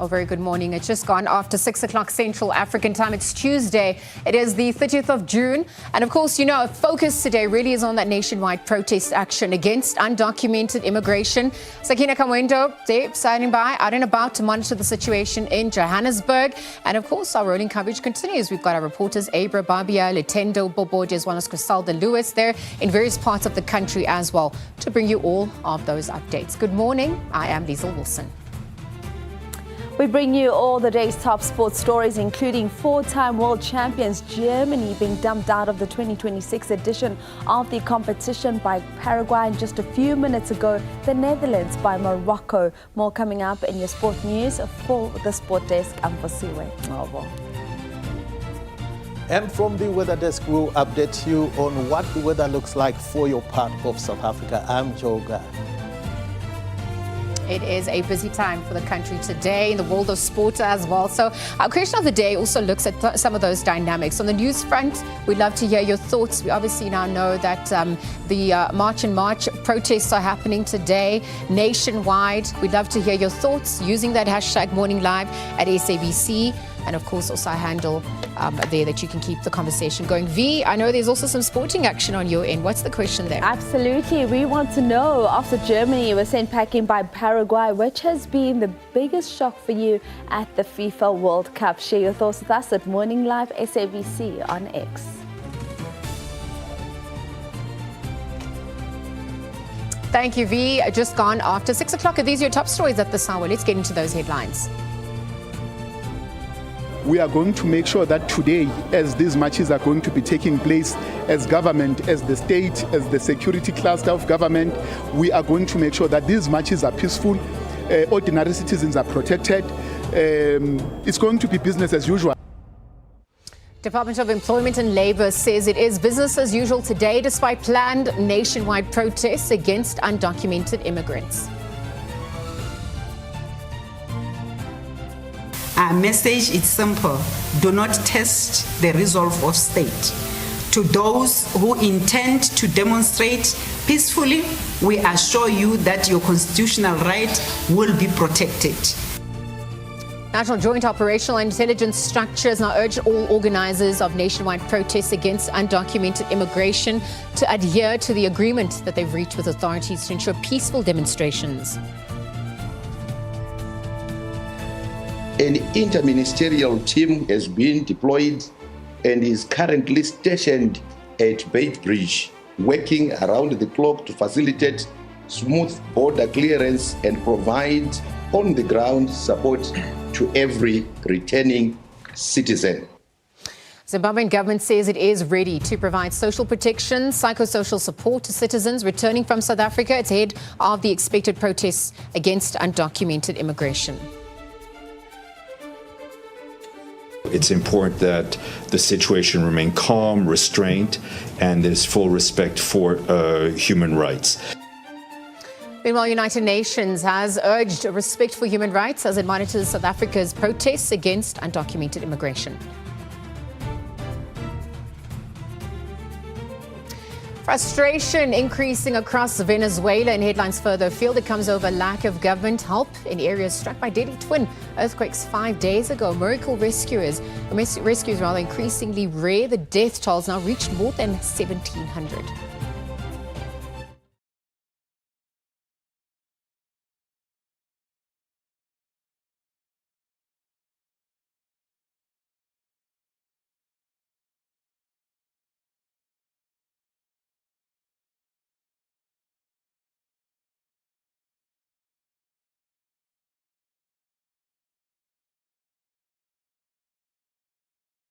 Oh, very good morning. It's just gone after 6 o'clock Central African time. It's Tuesday. It is the 30th of June. And of course, you know, focus today really is on that nationwide protest action against undocumented immigration. Sakina Kamwendo, signing by, out and about to monitor the situation in Johannesburg. And of course, our rolling coverage continues. We've got our reporters, Abra Babia, Lutendo Bobodi, as well as Griselda Lewis there in various parts of the country as well to bring you all of those updates. Good morning. I am Liesl Wilson. We bring you all the day's top sports stories, including four-time world champions Germany being dumped out of the 2026 edition of the competition by Paraguay, and just a few minutes ago, the Netherlands by Morocco. More coming up in your sport news for the Sport Desk. I'm Fasiwe. And from the weather desk, we'll update you on what the weather looks like for your part of South Africa. I'm Joe Guy. It is a busy time for the country today in the world of sport as well. So our question of the day also looks at some of those dynamics. On the news front, we'd love to hear your thoughts. We obviously now know that the March and March protests are happening today nationwide. We'd love to hear your thoughts using that hashtag Morning Live at SABC. And of course, also our handle there that you can keep the conversation going. V, I know there's also some sporting action on your end. What's the question there? Absolutely. We want to know, after Germany was sent packing by Paraguay, which has been the biggest shock for you at the FIFA World Cup? Share your thoughts with us at Morning Live SABC on X. Thank you, V. Just gone after 6 o'clock. Are these your top stories at this hour? Let's get into those headlines. We are going to make sure that today, as these marches are going to be taking place, as government, as the state, as the security cluster of government, we are going to make sure that these marches are peaceful, ordinary citizens are protected. It's going to be business as usual. Department of Employment and Labour says it is business as usual today, despite planned nationwide protests against undocumented immigrants. Our message is simple. Do not test the resolve of state. To those who intend to demonstrate peacefully, we assure you that your constitutional right will be protected. National Joint Operational and Intelligence Structures now urge all organisers of nationwide protests against undocumented immigration to adhere to the agreement that they've reached with authorities to ensure peaceful demonstrations. An interministerial team has been deployed and is currently stationed at Beitbridge, working around the clock to facilitate smooth border clearance and provide on-the-ground support to every returning citizen. Zimbabwean government says it is ready to provide social protection, psychosocial support to citizens returning from South Africa. It's ahead of the expected protests against undocumented immigration. It's important that the situation remain calm, restrained, and there's full respect for human rights. Meanwhile, United Nations has urged respect for human rights as it monitors South Africa's protests against undocumented immigration. Frustration increasing across Venezuela. In headlines further afield, it comes over lack of government help in areas struck by deadly twin earthquakes 5 days ago. Rescues rather increasingly rare. The death tolls now reached more than 1,700.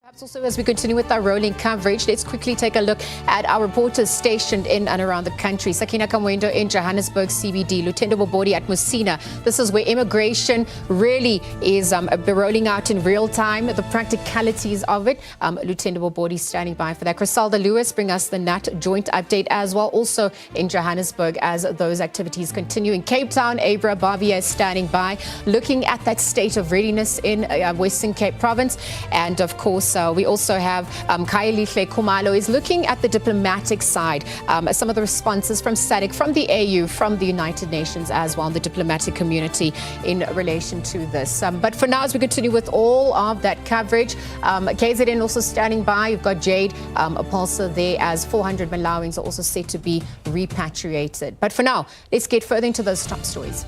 Perhaps also as we continue with our rolling coverage, let's quickly take a look at our reporters stationed in and around the country. Sakina Kamwendo in Johannesburg CBD, Lutendo Bobodi at Musina. This is where immigration really is rolling out in real time, the practicalities of it. Lutendo Bobodi standing by for that. Griselda Lewis bring us the NatJOINTS update as well, also in Johannesburg as those activities continue. In Cape Town, Abra Babia is standing by, looking at that state of readiness in Western Cape Province. And of course, So we also have Kaelihle Khumalo is looking at the diplomatic side, some of the responses from SADC, from the AU, from the United Nations as well, the diplomatic community in relation to this. But for now, as we continue with all of that coverage, KZN also standing by. You've got Jade Apolsa there, as 400 Malawians are also set to be repatriated. But for now, let's get further into those top stories.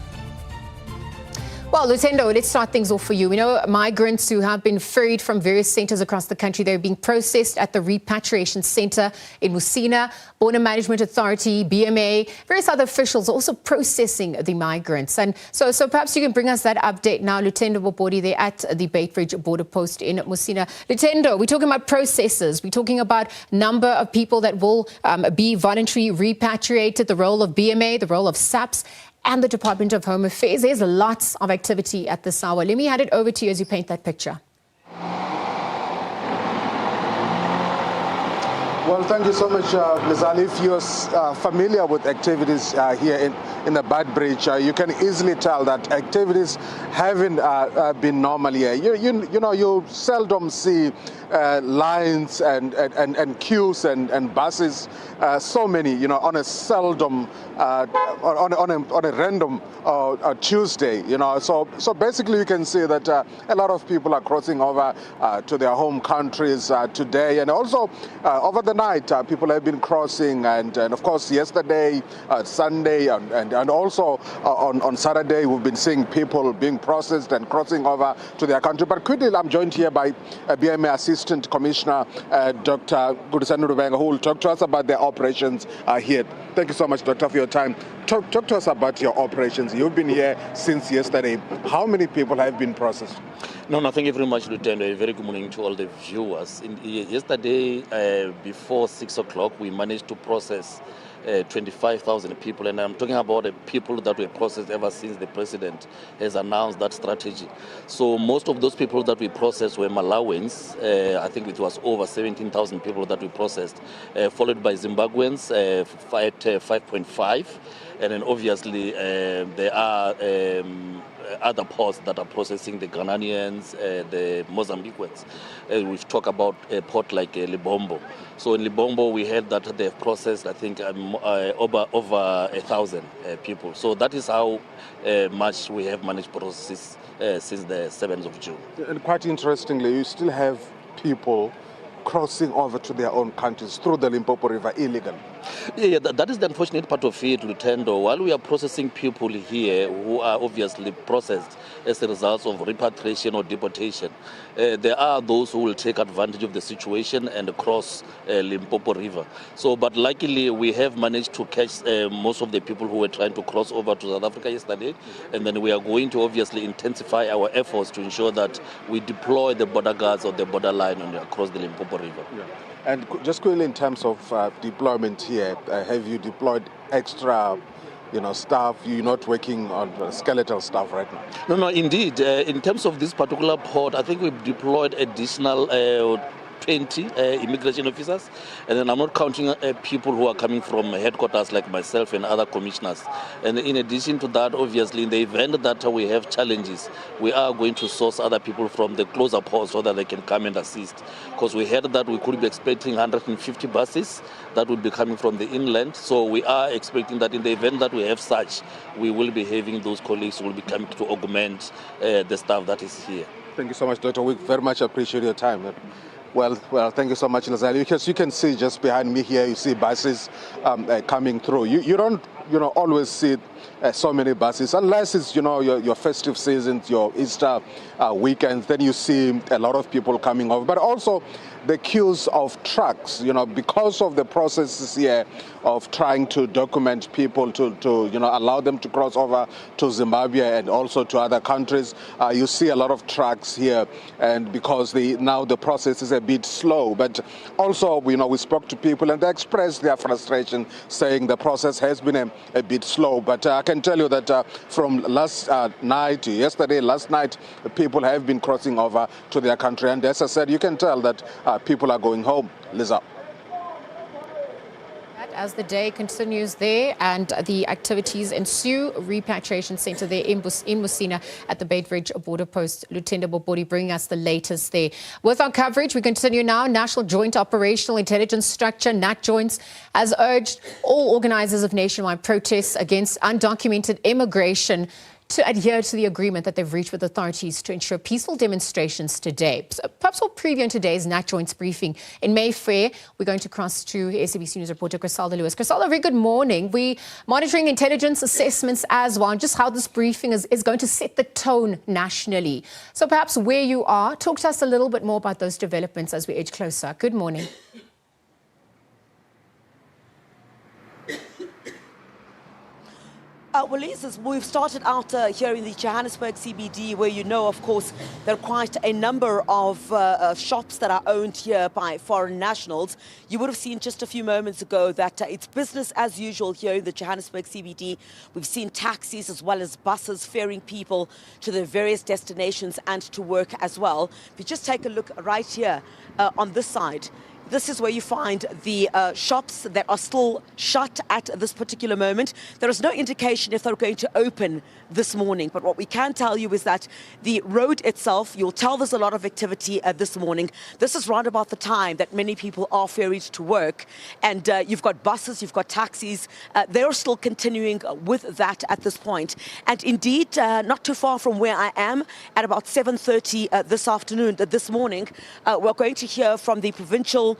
Well, Lutendo, let's start things off for you. We know migrants who have been ferried from various centres across the country, they're being processed at the Repatriation Centre in Musina. Border Management Authority, BMA, various other officials are also processing the migrants. And so perhaps you can bring us that update now, Lutendo Bobodi, there at the Beitbridge border post in Musina. Lutendo, we're talking about processes. We're talking about number of people that will be voluntarily repatriated, the role of BMA, the role of SAPS, and the Department of Home Affairs. There's lots of activity at this hour. Let me hand it over to you as you paint that picture. Well, thank you so much, Lizali. If you're familiar with activities here in the Beitbridge, you can easily tell that activities haven't been normal here. You know, you seldom see lines and queues and buses, so many, you know, on a seldom, on a random Tuesday, you know. So basically you can see that a lot of people are crossing over to their home countries today, and also over the night people have been crossing, and of course yesterday, Sunday, and also on Saturday we've been seeing people being processed and crossing over to their country. But quickly, I'm joined here by BMA Assistant Commissioner Dr. Gudisanu Rubenga, who will talk to us about their operations here. Thank you so much, Doctor, for your time. Talk to us about your operations. You've been here since yesterday. How many people have been processed? No, thank you very much, Lieutenant. A very good morning to all the viewers. Yesterday, before 6 o'clock, we managed to process 25,000 people, and I'm talking about the people that were processed ever since the president has announced that strategy. So most of those people that we processed were Malawians. I think it was over 17,000 people that we processed, followed by Zimbabweans, 5.5, and then obviously there are other ports that are processing the Ghanaians, the Mozambicans. We've talked about a port like Libombo. So in Libombo, we heard that they've processed, I think, over 1,000 people. So that is how much we have managed to process since the 7th of June. And quite interestingly, you still have people crossing over to their own countries through the Limpopo River illegally. Yeah, that is the unfortunate part of it, Lieutenant. While we are processing people here who are obviously processed as a result of repatriation or deportation, there are those who will take advantage of the situation and cross Limpopo River. So, but luckily, we have managed to catch most of the people who were trying to cross over to South Africa yesterday, and then we are going to obviously intensify our efforts to ensure that we deploy the border guards or the borderline across the Limpopo River. Yeah. And just quickly, in terms of deployment here, have you deployed extra, staff? You're not working on skeletal staff right now? No, indeed. In terms of this particular port, I think we've deployed additional 20 immigration officers, and then I'm not counting people who are coming from headquarters like myself and other commissioners. And in addition to that, obviously, in the event that we have challenges, we are going to source other people from the closer ports so that they can come and assist. Because we heard that we could be expecting 150 buses that would be coming from the inland. So we are expecting that in the event that we have such, we will be having those colleagues who will be coming to augment the staff that is here. Thank you so much, Doctor. We very much appreciate your time. Well, thank you so much, Lazali. Because you can see just behind me here, you see buses coming through. You don't, always see so many buses, unless it's, your festive seasons, your Easter weekends, then you see a lot of people coming over. But also the queues of trucks, because of the processes here of trying to document people to allow them to cross over to Zimbabwe and also to other countries. You see a lot of trucks here, and because now the process is a bit slow. But also, we spoke to people and they expressed their frustration, saying the process has been a bit slow. But I can tell you that from last night, last night, people have been crossing over to their country. And as I said, you can tell that people are going home. Liza. as the day continues there and the activities ensue. Repatriation Centre there in Musina at the Beitbridge border post. Lieutenant Bobodi bringing us the latest there. With our coverage, we continue now. National Joint Operational Intelligence Structure, NatJOINTS, has urged all organisers of nationwide protests against undocumented immigration to adhere to the agreement that they've reached with authorities to ensure peaceful demonstrations today. So perhaps we'll preview in today's NatJOINTS briefing in Mayfair. We're going to cross to SABC News reporter Griselda Lewis. Griselda, very good morning. We're monitoring intelligence assessments as well, and just how this briefing is going to set the tone nationally. So perhaps where you are, talk to us a little bit more about those developments as we edge closer. Good morning. Well, Liz, we've started out here in the Johannesburg CBD, where you know, of course, there are quite a number of shops that are owned here by foreign nationals. You would have seen just a few moments ago that it's business as usual here in the Johannesburg CBD. We've seen taxis as well as buses ferrying people to their various destinations and to work as well. If you just take a look right here on this side, this is where you find the shops that are still shut at this particular moment. There is no indication if they're going to open this morning, but what we can tell you is that the road itself, you'll tell there's a lot of activity this morning. This is round about the time that many people are ferried to work, and you've got buses, you've got taxis. They're still continuing with that at this point. And indeed, not too far from where I am, at about 7:30 this morning, we're going to hear from the provincial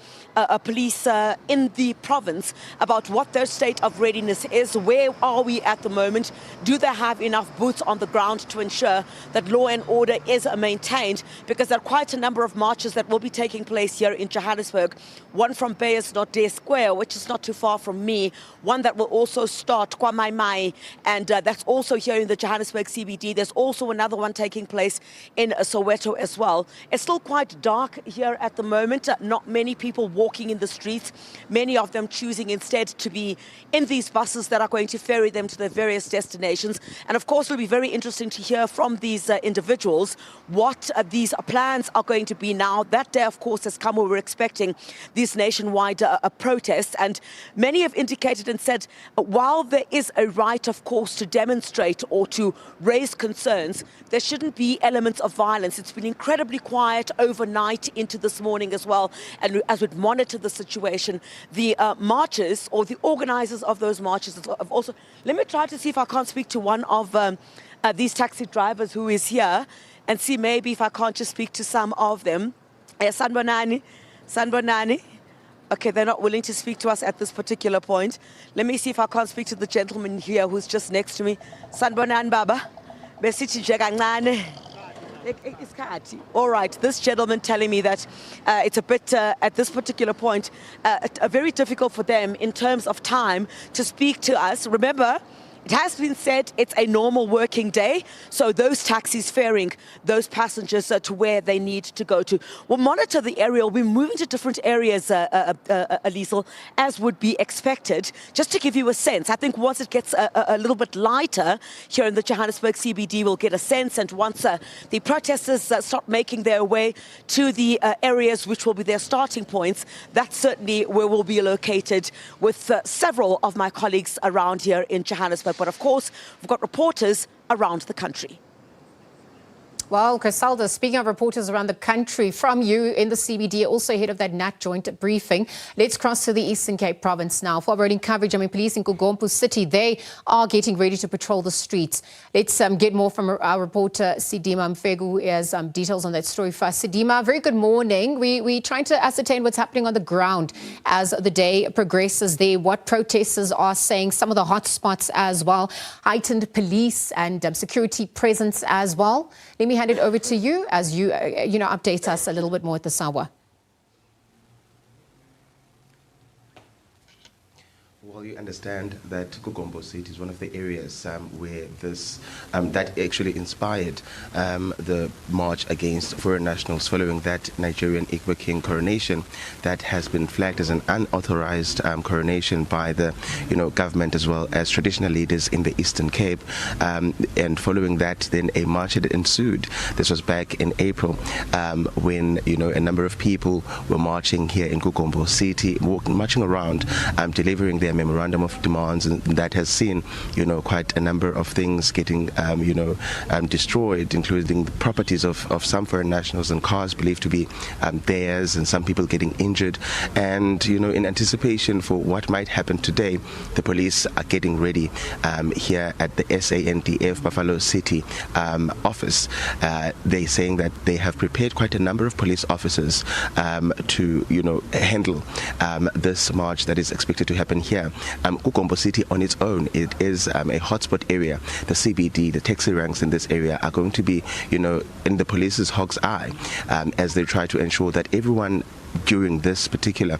police in the province about what their state of readiness is. Where are we at the moment? Do they have enough boots on the ground to ensure that law and order is maintained? Because there are quite a number of marches that will be taking place here in Johannesburg. One from Beyersdorp Square, which is not too far from me. One that will also start KwaMai, and that's also here in the Johannesburg CBD. There's also another one taking place in Soweto as well. It's still quite dark here at the moment. Not many people walking in the streets, many of them choosing instead to be in these buses that are going to ferry them to their various destinations. And of course, it'll be very interesting to hear from these individuals what these plans are going to be now. That day, of course, has come where we're expecting these nationwide protests. And many have indicated and said, while there is a right, of course, to demonstrate or to raise concerns, there shouldn't be elements of violence. It's been incredibly quiet overnight into this morning as well. And as we monitor the situation, the marches or the organizers of those marches have also... Let me try to see if I can't speak to one of these taxi drivers who is here and see maybe if I can't just speak to some of them. Sanbonani. Okay, they're not willing to speak to us at this particular point. Let me see if I can't speak to the gentleman here who's just next to me. Sanbonani Baba. All right, this gentleman telling me that it's a bit, at this particular point, very difficult for them in terms of time to speak to us. Remember, it has been said it's a normal working day, so those taxis ferrying those passengers to where they need to go to. We'll monitor the area. We'll be moving to different areas, Liesl, as would be expected. Just to give you a sense, I think once it gets a little bit lighter here in the Johannesburg CBD, we'll get a sense, and once the protesters start making their way to the areas which will be their starting points, that's certainly where we'll be located with several of my colleagues around here in Johannesburg. But of course, we've got reporters around the country. Well, Griselda, speaking of reporters around the country, from you in the CBD, also ahead of that NatJOINT briefing, let's cross to the Eastern Cape province now. Forwarding coverage, police in Gugompu City, they are getting ready to patrol the streets. Let's get more from our reporter, Sidima Mfegu, who has details on that story for us. Sidima, very good morning. We're trying to ascertain what's happening on the ground as the day progresses there, what protesters are saying, some of the hot spots as well, heightened police and security presence as well. Let me hand it over to you as you, update us a little bit more at this hour. Well, you understand that Kugombo City is one of the areas where this that actually inspired the march against foreign nationals following that Nigerian Igbo king coronation that has been flagged as an unauthorized coronation by the government as well as traditional leaders in the Eastern Cape. And following that, then a march had ensued. This was back in April when a number of people were marching here in Kugombo City, marching around, delivering their memorandum of demands, and that has seen quite a number of things getting destroyed, including the properties of some foreign nationals and cars believed to be theirs, and some people getting injured. And in anticipation for what might happen today, the police are getting ready here at the SANDF Buffalo City office. They're saying that they have prepared quite a number of police officers to handle this march that is expected to happen here. Kugombo City on its own, it is a hotspot area. The CBD, the taxi ranks in this area are going to be, in the police's hawk's eye as they try to ensure that everyone during this particular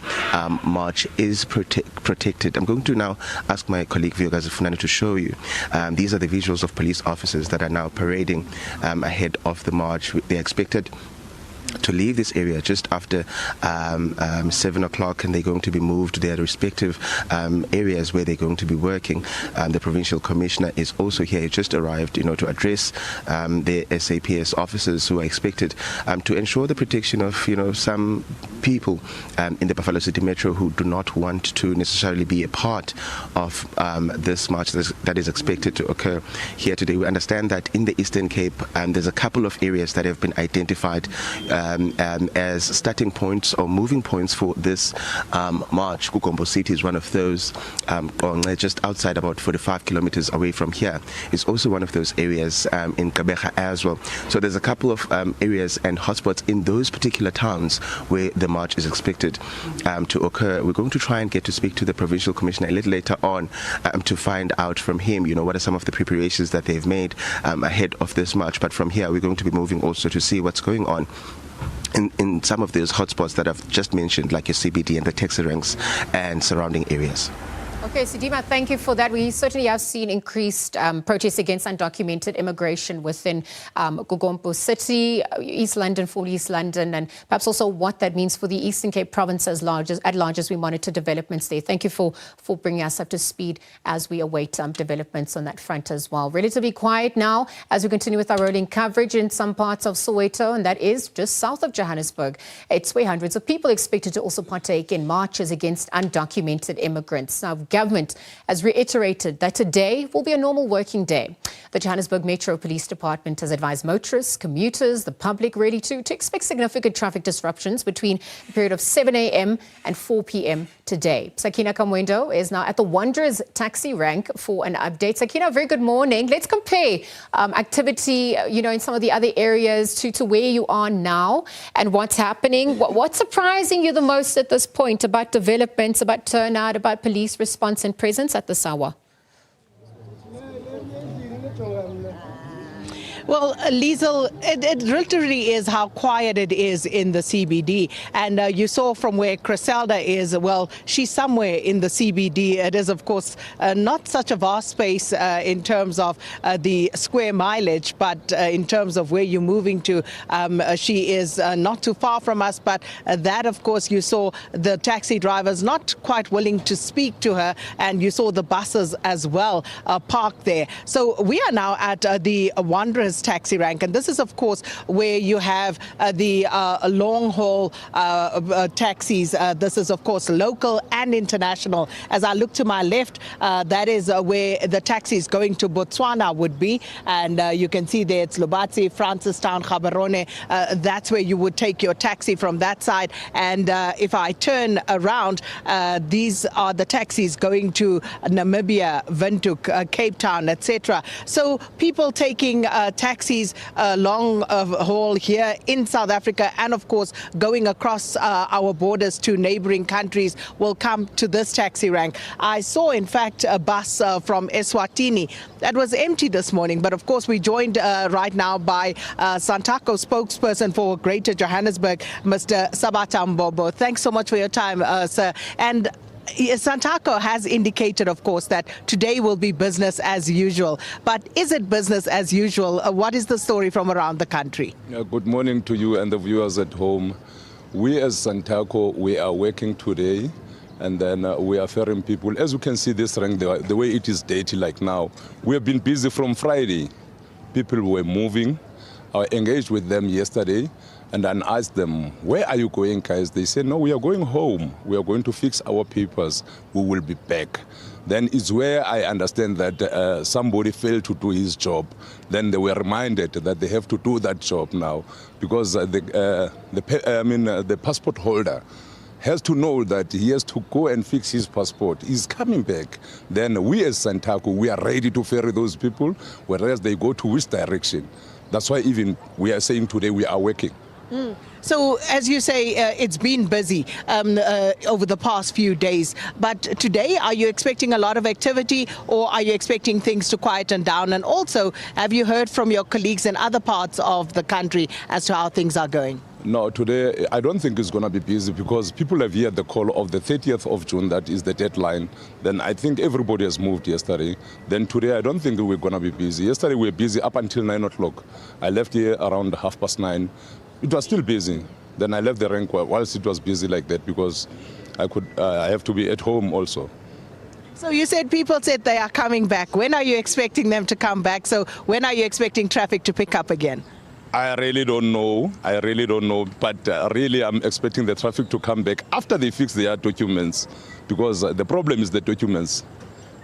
march is protected. I'm going to now ask my colleague Vyogazi Funani to show you. These are the visuals of police officers that are now parading ahead of the march. They're expected to leave this area just after 7 o'clock, and they're going to be moved to their respective areas where they're going to be working. The provincial commissioner is also here. He just arrived, to address the SAPS officers who are expected to ensure the protection of, some people in the Buffalo City Metro who do not want to necessarily be a part of this march that is expected to occur here today. We understand that in the Eastern Cape, there's a couple of areas that have been identified as starting points or moving points for this march. Kugombo City is one of those, just outside, about 45 kilometers away from here. It's also one of those areas in Kabeja as well. So there's a couple of areas and hotspots in those particular towns where the march is expected to occur. We're going to try and get to speak to the provincial commissioner a little later on to find out from him, what are some of the preparations that they've made ahead of this march. But from here, we're going to be moving also to see what's going on in some of those hotspots that I've just mentioned, like your CBD and the taxi ranks and surrounding areas. Okay, Sidima, thank you for that. We certainly have seen increased protests against undocumented immigration within Kugombo City, East London, full East London, and perhaps also what that means for the Eastern Cape province at large as we monitor developments there. Thank you for bringing us up to speed as we await developments on that front as well. Relatively quiet now as we continue with our rolling coverage in some parts of Soweto, and that is just south of Johannesburg. It's where hundreds of people expected to also partake in marches against undocumented immigrants. Now, government has reiterated that today will be a normal working day. The Johannesburg Metro Police Department has advised motorists, commuters, the public really to expect significant traffic disruptions between the period of 7 a.m. and 4 p.m. today. Sakina Kamwendo is now at the Wanderers taxi rank for an update. Sakina, very good morning. Let's compare activity, in some of the other areas to where you are now and what's happening. What's surprising you the most at this point about developments, about turnout, about police response and presence at the Sawa? Well, Liesel, it literally is how quiet it is in the CBD. And you saw from where Criselda is, well, she's somewhere in the CBD. It is, of course, not such a vast space in terms of the square mileage, but in terms of where you're moving to, she is not too far from us. But that, of course, you saw the taxi drivers not quite willing to speak to her, and you saw the buses as well parked there. So we are now at the Wanderers taxi rank, and this is, of course, where you have the long haul taxis. This is, of course, local and international. As I look to my left, that is where the taxis going to Botswana would be, and you can see there it's Lubatsi, Francistown, Gaborone. That's where you would take your taxi from that side. And if I turn around, these are the taxis going to Namibia, Windhoek, Cape Town, etc. So people taking taxis long haul here in South Africa, and of course going across our borders to neighboring countries, will come to this taxi rank. I saw, in fact, a bus from Eswatini that was empty this morning, but of course we joined right now by Santaco spokesperson for Greater Johannesburg, Mr. Sabata Mbobo. Thanks so much for your time, sir. And Santaco has indicated, of course, that today will be business as usual. But is it business as usual? What is the story from around the country? Good morning to you and the viewers at home. We as Santaco, we are working today, and then we are ferrying people. As you can see this rank, the way it is dirty like now, we have been busy from Friday. People were moving. I engaged with them yesterday, and then asked them, where are you going, guys? They said, no, we are going home. We are going to fix our papers. We will be back. Then it's where I understand that somebody failed to do his job. Then they were reminded that they have to do that job now, because the passport holder has to know that he has to go and fix his passport. He's coming back. Then we as Santaco, we are ready to ferry those people, whereas they go to which direction. That's why even we are saying today we are working. So, as you say, it's been busy over the past few days. But today, are you expecting a lot of activity, or are you expecting things to quieten down? And also, have you heard from your colleagues in other parts of the country as to how things are going? No, today I don't think it's going to be busy, because people have heard the call of the 30th of June, that is the deadline. Then I think everybody has moved yesterday. Then today I don't think we're going to be busy. Yesterday we were busy up until 9 o'clock. I left here around 9:30. It was still busy. Then I left the rank whilst it was busy like that, because I have to be at home also. So you said people said they are coming back. When are you expecting them to come back? So when are you expecting traffic to pick up again? I really don't know. But really I'm expecting the traffic to come back after they fix their documents, because the problem is the documents.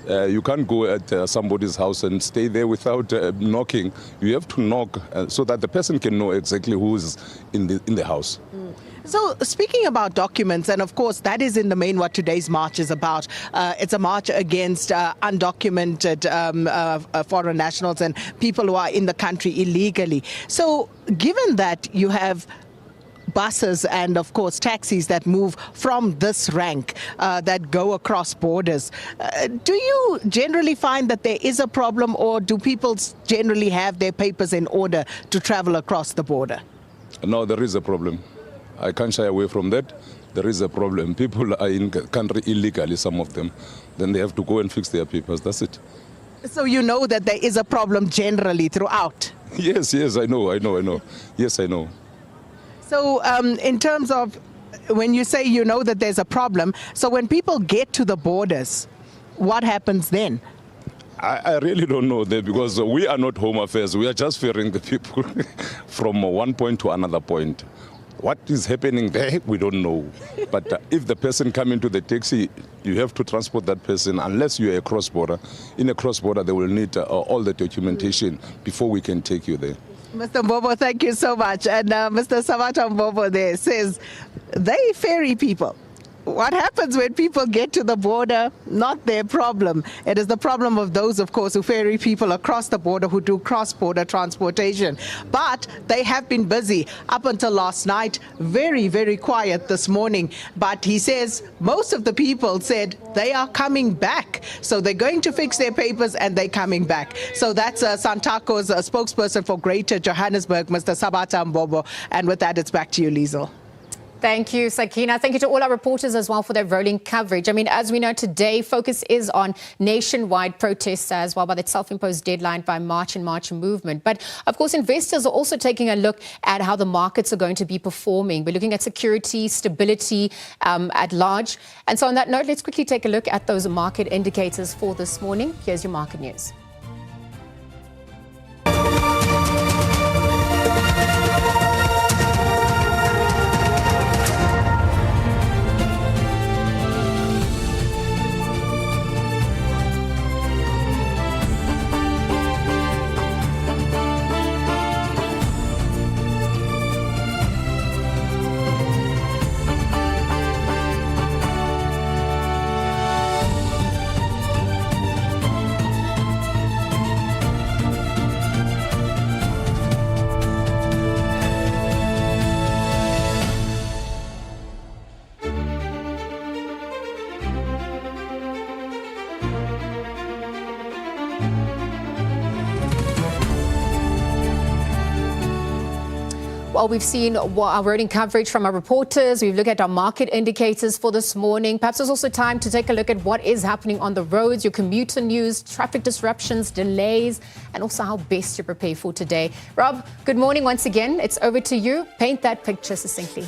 You can't go at somebody's house and stay there without knocking. You have to knock so that the person can know exactly who's in the house. So speaking about documents, and of course that is in the main what today's march is about. It's a march against undocumented foreign nationals and people who are in the country illegally. So given that you have buses and of course taxis that move from this rank that go across borders, do you generally find that there is a problem, or do people generally have their papers in order to travel across the border? No, there is a problem. I can't shy away from that. There is a problem. People are in the country illegally, some of them. Then they have to go and fix their papers. That's it. So you know that there is a problem generally throughout? Yes, I know. Yes, I know. So in terms of when you say you know that there's a problem, so when people get to the borders, what happens then? I really don't know that, because we are not Home Affairs. We are just ferrying the people from one point to another point. What is happening there, we don't know. But if the person comes into the taxi, you have to transport that person unless you are a cross-border. In a cross-border, they will need all the documentation before we can take you there. Mr. Mbobo, thank you so much. And Mr. Samata Mbobo there says they ferry people. What happens when people get to the border? Not their problem. It is the problem of those, of course, who ferry people across the border, who do cross-border transportation. But they have been busy up until last night, very, very quiet this morning. But he says most of the people said they are coming back. So they're going to fix their papers and they're coming back. So that's Santaco's spokesperson for Greater Johannesburg, Mr. Sabata Mbobo. And with that, it's back to you, Liesl. Thank you, Sakina. Thank you to all our reporters as well for their rolling coverage. I mean, as we know today, focus is on nationwide protests as well by that self-imposed deadline by March and March movement. But of course, investors are also taking a look at how the markets are going to be performing. We're looking at security, stability at large. And so on that note, let's quickly take a look at those market indicators for this morning. Here's your market news. Well, we've seen our roading coverage from our reporters. We've looked at our market indicators for this morning. Perhaps there's also time to take a look at what is happening on the roads, your commuter news, traffic disruptions, delays, and also how best to prepare for today. Rob, good morning once again. It's over to you. Paint that picture succinctly.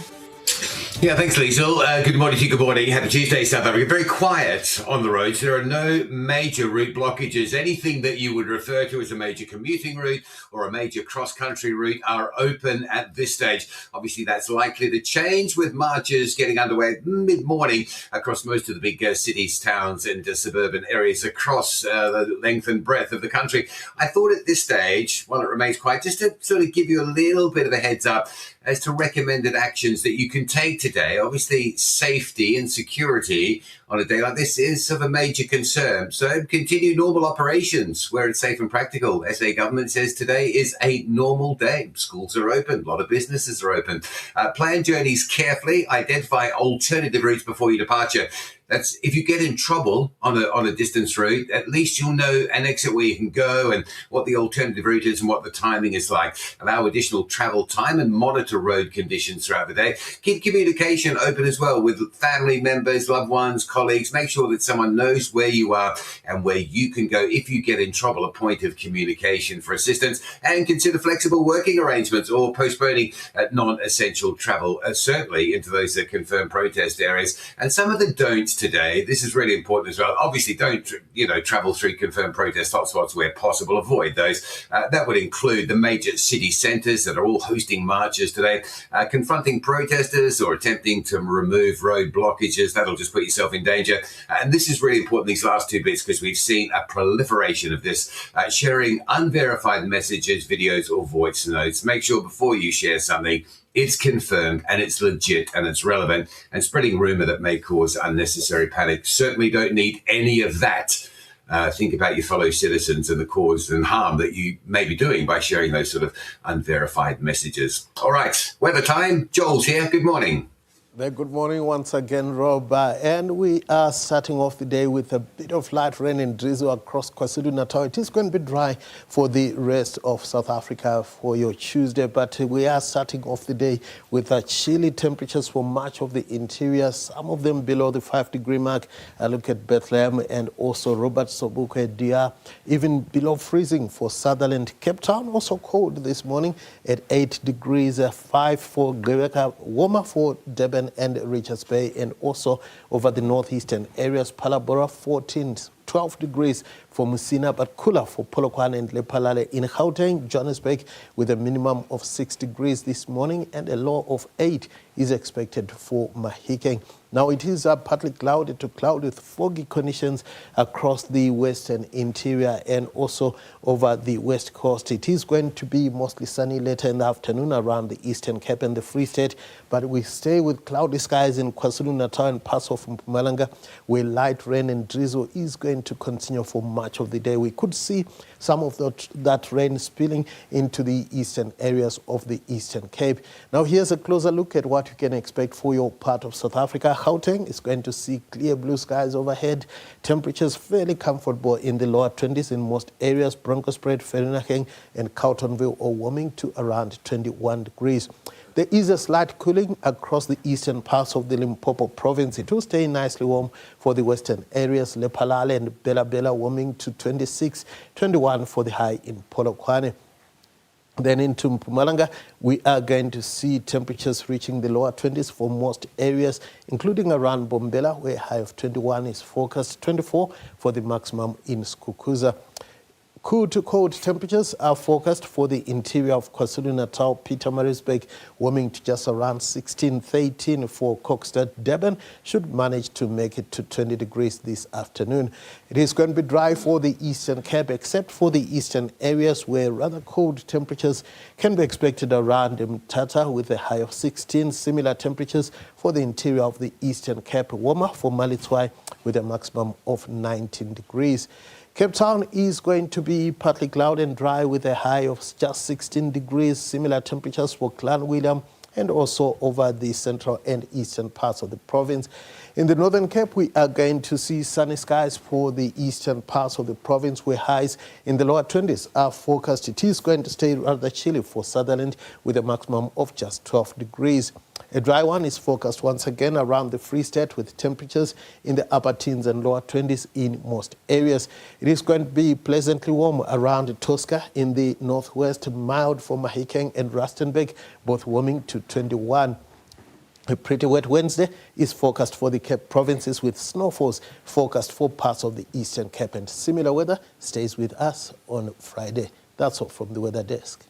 Yeah, thanks, Liesl. Good morning to you. Good morning. Happy Tuesday, South Africa. Very quiet on the roads. There are no major route blockages. Anything that you would refer to as a major commuting route or a major cross-country route are open at this stage. Obviously, that's likely to change with marches getting underway mid-morning across most of the big cities, towns and suburban areas across the length and breadth of the country. I thought at this stage, while it remains quiet, just to sort of give you a little bit of a heads up as to recommended actions that you can take today. Obviously, safety and security on a day like this is of a major concern. So continue normal operations where it's safe and practical. SA government says today is a normal day. Schools are open. A lot of businesses are open. Plan journeys carefully. Identify alternative routes before your departure. That's if you get in trouble on a distance route, at least you'll know an exit where you can go and what the alternative route is and what the timing is like. Allow additional travel time and monitor road conditions throughout the day. Keep communication open as well with family members, loved ones, colleagues. Make sure that someone knows where you are and where you can go if you get in trouble, a point of communication for assistance. And consider flexible working arrangements or postponing non-essential travel, certainly into those confirmed protest areas. And some of the don'ts today, this is really important as well. Obviously, don't travel through confirmed protest hotspots where possible. Avoid those. That would include the major city centres that are all hosting marches today. Confronting protesters or attempting to remove road blockages, that'll just put yourself in danger. And this is really important, these last two bits, because we've seen a proliferation of this. Sharing unverified messages, videos or voice notes. Make sure before you share something, it's confirmed and it's legit and it's relevant, and spreading rumor that may cause unnecessary panic. Certainly don't need any of that. Think about your fellow citizens and the cause and harm that you may be doing by sharing those sort of unverified messages. All right, weather time. Joel's here. Good morning. Good morning once again, Rob. And we are starting off the day with a bit of light rain and drizzle across KwaZulu-Natal. It is going to be dry for the rest of South Africa for your Tuesday, but we are starting off the day with chilly temperatures for much of the interior, some of them below the 5-degree mark. I look at Bethlehem and also Robert Sobukwe, DR, even below freezing for Sutherland. Cape Town also cold this morning at 8 degrees, 5 for Gqeberha, warmer for Durban and Richards Bay, and also over the northeastern areas, Palabora 14, 12 degrees for Musina, but cooler for Polokwane and Lephalale. In Gauteng, Johannesburg, with a minimum of 6 degrees this morning and a low of 8 is expected for Mahikeng. Now it is partly cloudy to cloudy with foggy conditions across the western interior and also over the west coast. It is going to be mostly sunny later in the afternoon around the Eastern Cape and the Free State, but we stay with cloudy skies in KwaZulu-Natal and parts of Mpumalanga, where light rain and drizzle is going to continue for much of the day. We could see some of that rain spilling into the eastern areas of the Eastern Cape. Now here's a closer look at what you can expect for your part of South Africa. Gauteng is going to see clear blue skies overhead. Temperatures fairly comfortable in the lower 20s in most areas. Bronkhorstspruit, Vereeniging and Carletonville are warming to around 21 degrees. There is a slight cooling across the eastern parts of the Limpopo province. It will stay nicely warm for the western areas. Lephalale and Bela warming to 26, 21 for the high in Polokwane. Then into Mpumalanga, we are going to see temperatures reaching the lower 20s for most areas, including around Bombela, where a high of 21 is forecast, 24 for the maximum in Skukuza. Cool to cold temperatures are forecast for the interior of KwaZulu-Natal, Pietermaritzburg, warming to just around 16, 13 for Kokstad. Durban should manage to make it to 20 degrees this afternoon. It is going to be dry for the Eastern Cape, except for the eastern areas where rather cold temperatures can be expected around Mthatha with a high of 16. Similar temperatures for the interior of the Eastern Cape, warmer for Malitswai with a maximum of 19 degrees. Cape Town is going to be partly cloudy and dry with a high of just 16 degrees. Similar temperatures for Clan William and also over the central and eastern parts of the province. In the Northern Cape, we are going to see sunny skies for the eastern parts of the province, where highs in the lower 20s are forecast. It is going to stay rather chilly for Sutherland with a maximum of just 12 degrees. A dry one is forecast once again around the Free State, with temperatures in the upper teens and lower 20s in most areas. It is going to be pleasantly warm around Tosca in the northwest, mild for Mahikeng and Rustenburg, both warming to 21. A pretty wet Wednesday is forecast for the Cape provinces, with snowfalls forecast for parts of the Eastern Cape, and similar weather stays with us on Friday. That's all from the weather desk.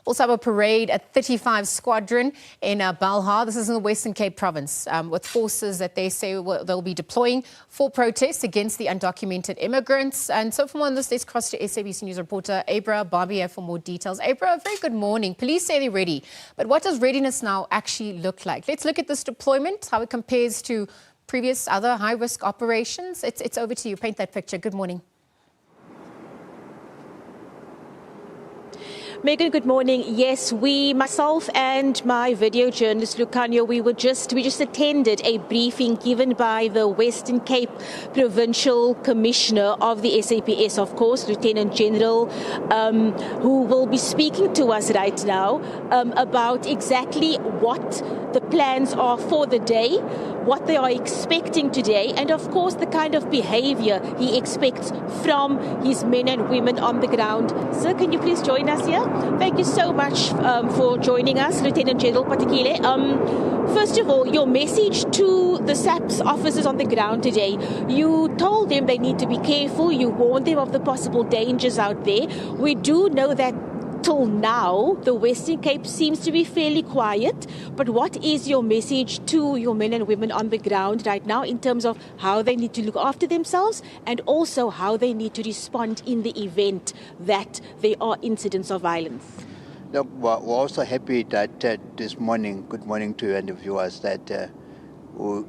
Also have a parade at 35 Squadron in Balha. This is in the Western Cape province, with forces that they say they'll be deploying for protests against the undocumented immigrants. And so from on this, let's cross to SABC News reporter Abra Barbier for more details. Abra, very good morning. Police say they're ready, but what does readiness now actually look like? Let's look at this deployment, how it compares to previous other high-risk operations. It's over to you. Paint that picture. Good morning. Megan, good morning. Yes, myself and my video journalist Lucanio, we just attended a briefing given by the Western Cape Provincial Commissioner of the SAPS, of course, Lieutenant General, who will be speaking to us right now about exactly what the plans are for the day, what they are expecting today, and of course the kind of behavior he expects from his men and women on the ground. Sir, can you please join us here? Thank you so much for joining us, Lieutenant General Patekile. First of all, your message to the SAPS officers on the ground today. You told them they need to be careful. You warned them of the possible dangers out there. We do know that till now, the Western Cape seems to be fairly quiet. But what is your message to your men and women on the ground right now in terms of how they need to look after themselves and also how they need to respond in the event that there are incidents of violence? Look, we're also happy that this morning, good morning to you and the viewers, that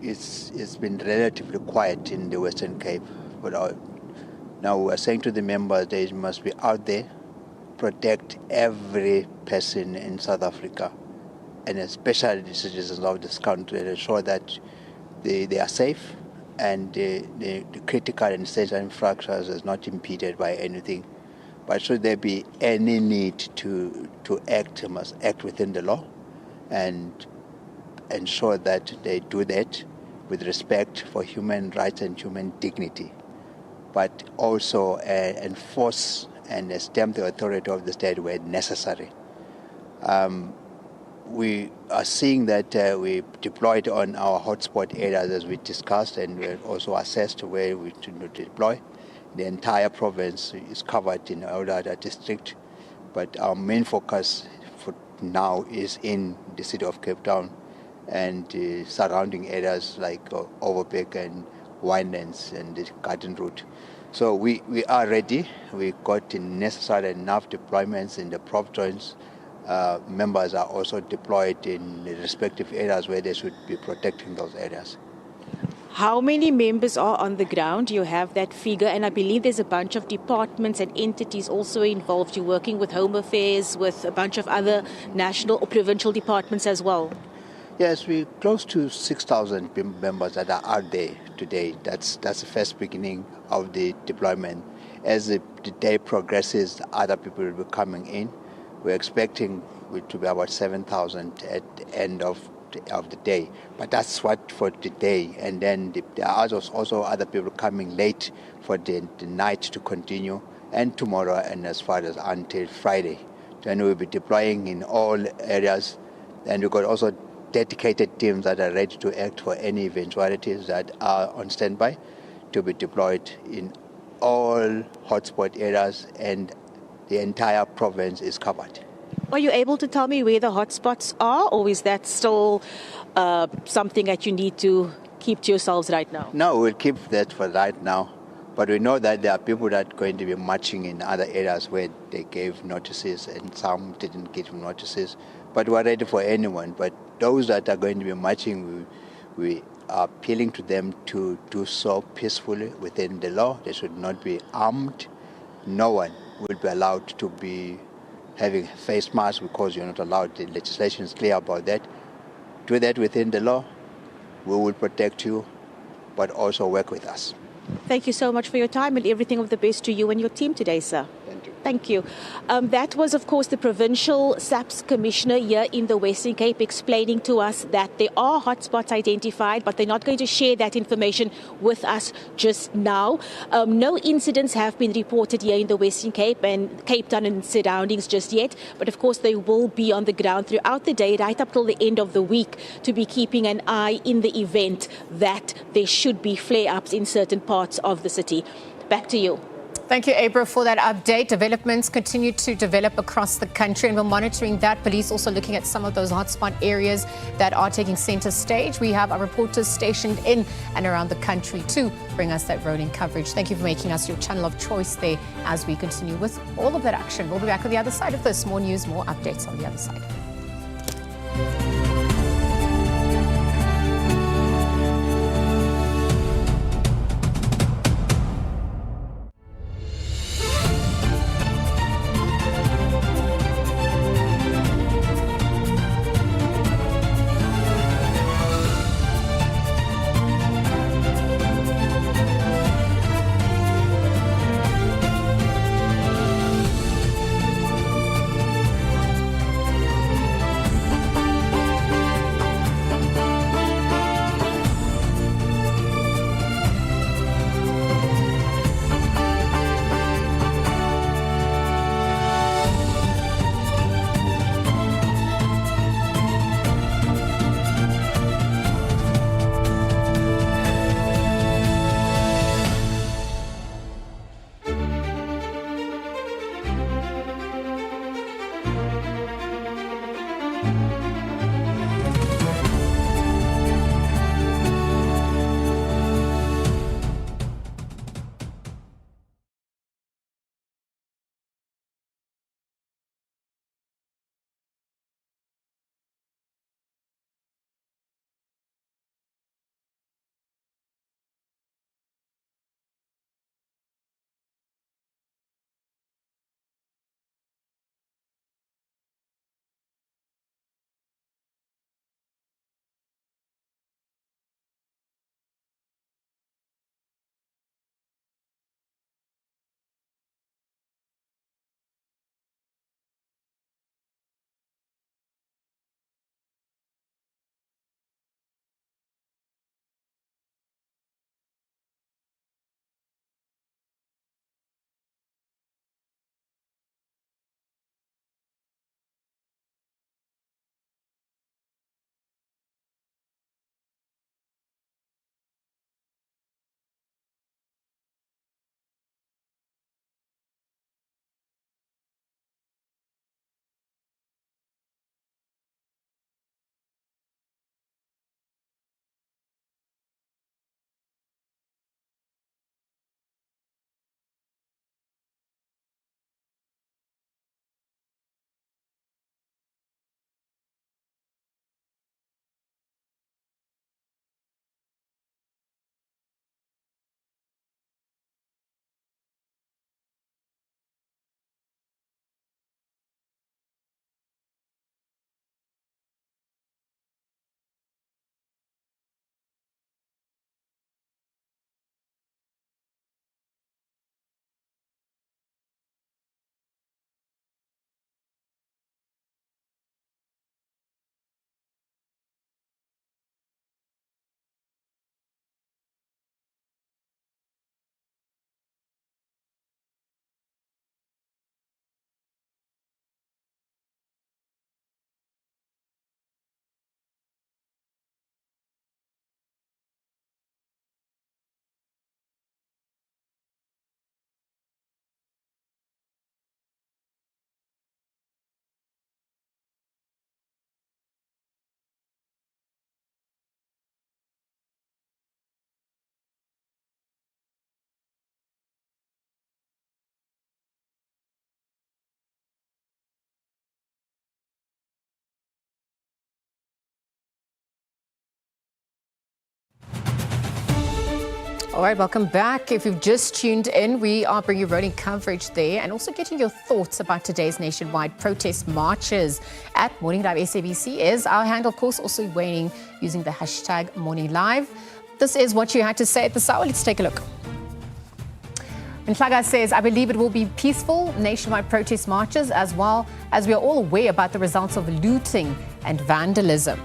it's been relatively quiet in the Western Cape. But now we're saying to the members they must be out there, protect every person in South Africa, and especially the citizens of this country, to ensure that they are safe and the critical and essential infrastructures is not impeded by anything. But should there be any need to act, they must act within the law and ensure that they do that with respect for human rights and human dignity, but also enforce and stamp the authority of the state where necessary. We are seeing that we deployed on our hotspot areas as we discussed, and we also assessed where we should deploy. The entire province is covered in all other districts, but our main focus for now is in the city of Cape Town and the surrounding areas like Overbeek and Winelands and the Garden Route. So we are ready. We got the necessary enough deployments in the prop joints. Members are also deployed in the respective areas where they should be protecting those areas. How many members are on the ground? You have that figure, and I believe there's a bunch of departments and entities also involved. You're working with Home Affairs, with a bunch of other national or provincial departments as well. Yes, we're close to 6,000 members that are out there today. That's the first beginning of the deployment. As the day progresses, other people will be coming in. We're expecting it to be about 7,000 at the end of the day. But that's what for the day. And then there are also other people coming late for the night to continue, and tomorrow and as far as until Friday. Then we'll be deploying in all areas. And we've got also dedicated teams that are ready to act for any eventualities that are on standby to be deployed in all hotspot areas, and the entire province is covered. Are you able to tell me where the hotspots are, or is that still something that you need to keep to yourselves right now? No, we'll keep that for right now. But we know that there are people that are going to be marching in other areas where they gave notices and some didn't give notices. But we're ready for anyone. But those that are going to be marching, we are appealing to them to do so peacefully within the law. They should not be armed. No one will be allowed to be having face masks because you're not allowed. The legislation is clear about that. Do that within the law. We will protect you, but also work with us. Thank you so much for your time, and everything of the best to you and your team today, sir. Thank you. Thank you. That was, of course, the Provincial SAPS Commissioner here in the Western Cape explaining to us that there are hotspots identified, but they're not going to share that information with us just now. No incidents have been reported here in the Western Cape and Cape Town and surroundings just yet, but of course they will be on the ground throughout the day, right up till the end of the week, to be keeping an eye in the event that there should be flare-ups in certain parts of the city. Back to you. Thank you, Abra, for that update. Developments continue to develop across the country, and we're monitoring that. Police also looking at some of those hotspot areas that are taking center stage. We have our reporters stationed in and around the country to bring us that rolling coverage. Thank you for making us your channel of choice there as we continue with all of that action. We'll be back on the other side of this. More news, more updates on the other side. All right, welcome back. If you've just tuned in, we are bringing you rolling coverage there and also getting your thoughts about today's nationwide protest marches. At Morning Live SABC is our handle, of course, also weighing using the hashtag Morning Live. This is what you had to say at the hour. Let's take a look. Mhlaga says, I believe it will be peaceful nationwide protest marches as well as we are all aware about the results of looting and vandalism.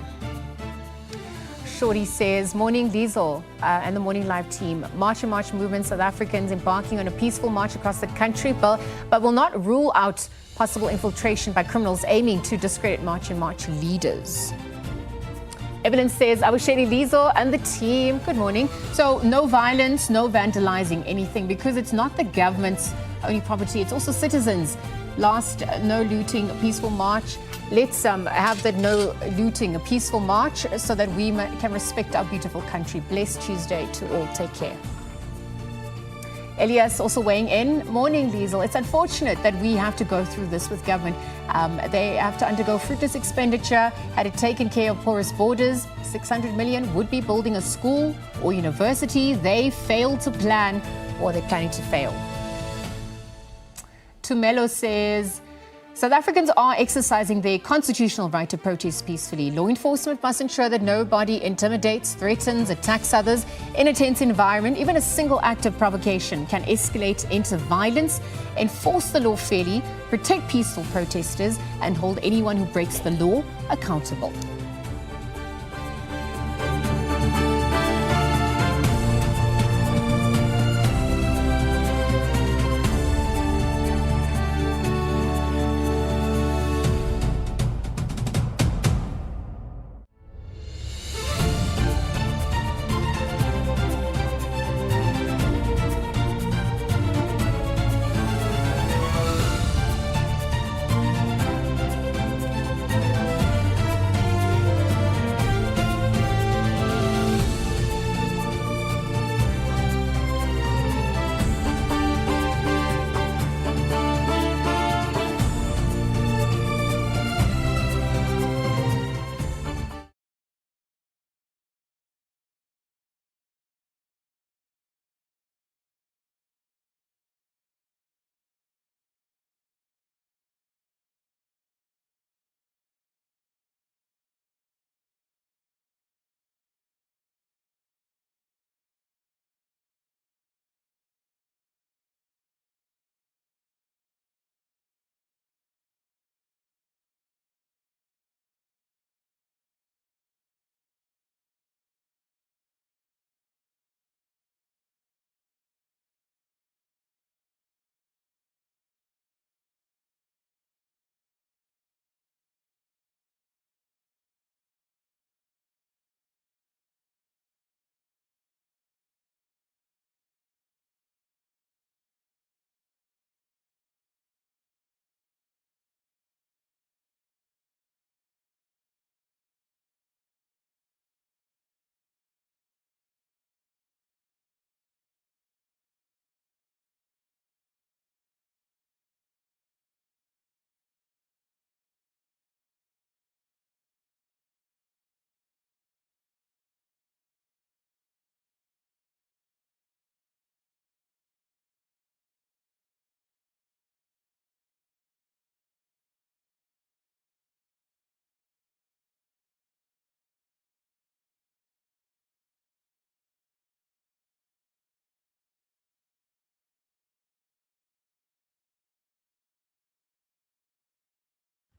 Shorty says, morning Diesel and the Morning Live team. March and March movement, South Africans embarking on a peaceful march across the country, but will not rule out possible infiltration by criminals aiming to discredit March and March leaders. Evelyn says, Abusheli Lizo and the team, good morning. So no violence, no vandalizing anything, because it's not the government's only property, it's also citizens. Last no looting, peaceful march. Let's have that no looting, a peaceful march, so that we can respect our beautiful country. Blessed Tuesday to all. Take care. Elias also weighing in. Morning, Liesel. It's unfortunate that we have to go through this with government. They have to undergo fruitless expenditure. Had it taken care of porous borders, 600 million would be building a school or university. They failed to plan, or they're planning to fail. Tumelo says, South Africans are exercising their constitutional right to protest peacefully. Law enforcement must ensure that nobody intimidates, threatens, attacks others in a tense environment. Even a single act of provocation can escalate into violence. Enforce the law fairly, protect peaceful protesters, and hold anyone who breaks the law accountable.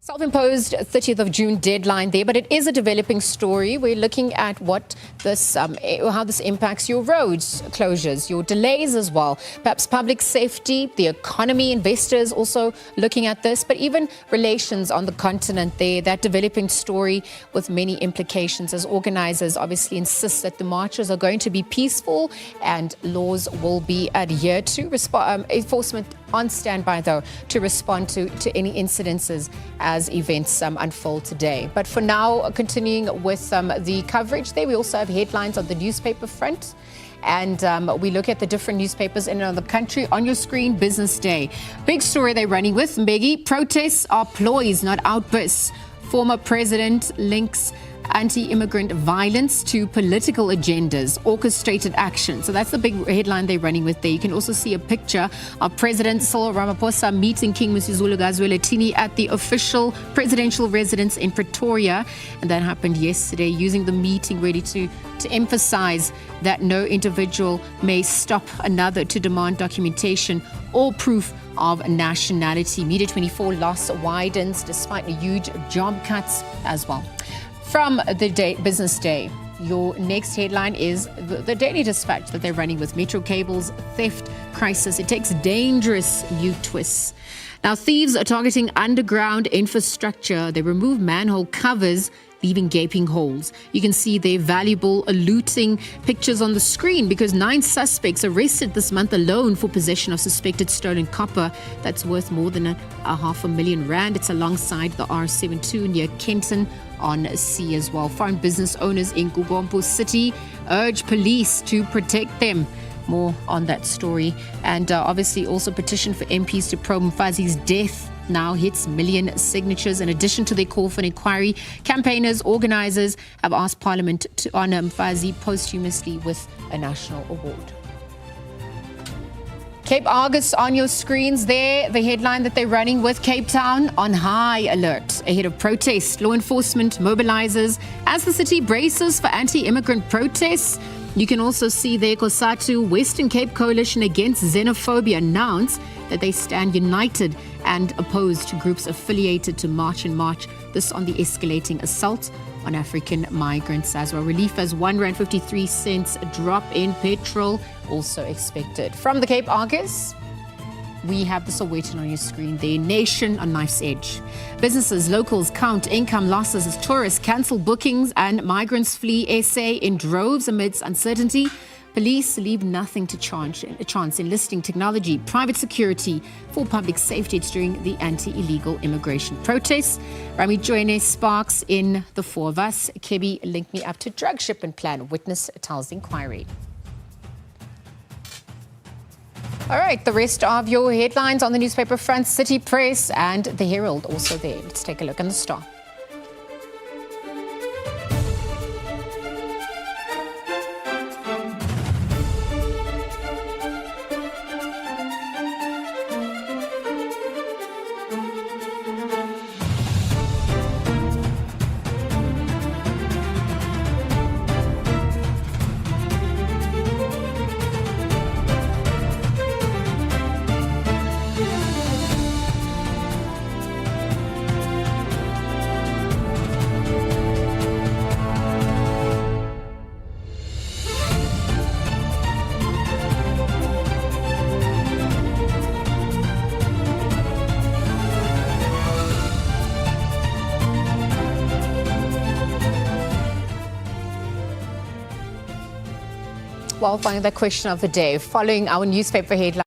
Self-imposed 30th of June deadline there, but it is a developing story. We're looking at what this, how this impacts your roads closures, your delays as well, perhaps public safety, the economy, investors also looking at this, but even relations on the continent there, that developing story with many implications as organizers obviously insist that the marches are going to be peaceful and laws will be adhered to. Enforcement on standby, though, to respond to any incidences as events unfold today. But for now, continuing with the coverage there, we also have headlines on the newspaper front. And we look at the different newspapers in and around the country. On your screen, Business Day. Big story they're running with, Mbeki. Protests are ploys, not outbursts. Former president links anti-immigrant violence to political agendas, orchestrated action. So that's the big headline they're running with there. You can also see a picture of President Cyril Ramaphosa meeting King Msizulu Gazweletini at the official presidential residence in Pretoria. And that happened yesterday, using the meeting really to emphasize that no individual may stop another to demand documentation or proof of nationality. Media 24 loss widens despite huge job cuts as well. From the Business Day, your next headline is the Daily Dispatch that they're running with Metro Cable's theft crisis. It takes dangerous new twists. Now, thieves are targeting underground infrastructure. They remove manhole covers leaving gaping holes. You can see their valuable looting pictures on the screen because 9 suspects arrested this month alone for possession of suspected stolen copper that's worth more than a R500,000. It's alongside the R72 near Kenton on sea as well. Foreign business owners in Gugompo City urge police to protect them. More on that story. And obviously also petition for MPs to probe Mfazi's death now hits million signatures. In addition to their call for an inquiry, campaigners, organisers have asked Parliament to honour Mfazi posthumously with a national award. Cape Argus on your screens there. The headline that they're running with: Cape Town on high alert ahead of protests. Law enforcement mobilizes as the city braces for anti-immigrant protests. You can also see there COSATU Western Cape Coalition Against Xenophobia announce that they stand united and opposed to groups affiliated to March and March. This on the escalating assault on African migrants as well. Relief as R1.53 drop in petrol also expected. From the Cape Argus, we have this all waiting on your screen there. Nation on knife's edge. Businesses, locals count income losses as tourists cancel bookings and migrants flee SA in droves amidst uncertainty. Police leave nothing to chance, enlisting technology, private security for public safety. It's during the anti-illegal immigration protests. Rami Joine sparks in the 4 of us. Kebi linked me up to drug shipment plan. Witness tells the inquiry. All right, the rest of your headlines on the newspaper front, City Press and the Herald also there. Let's take a look in the Star. Well, finally, the question of the day, following our newspaper headline.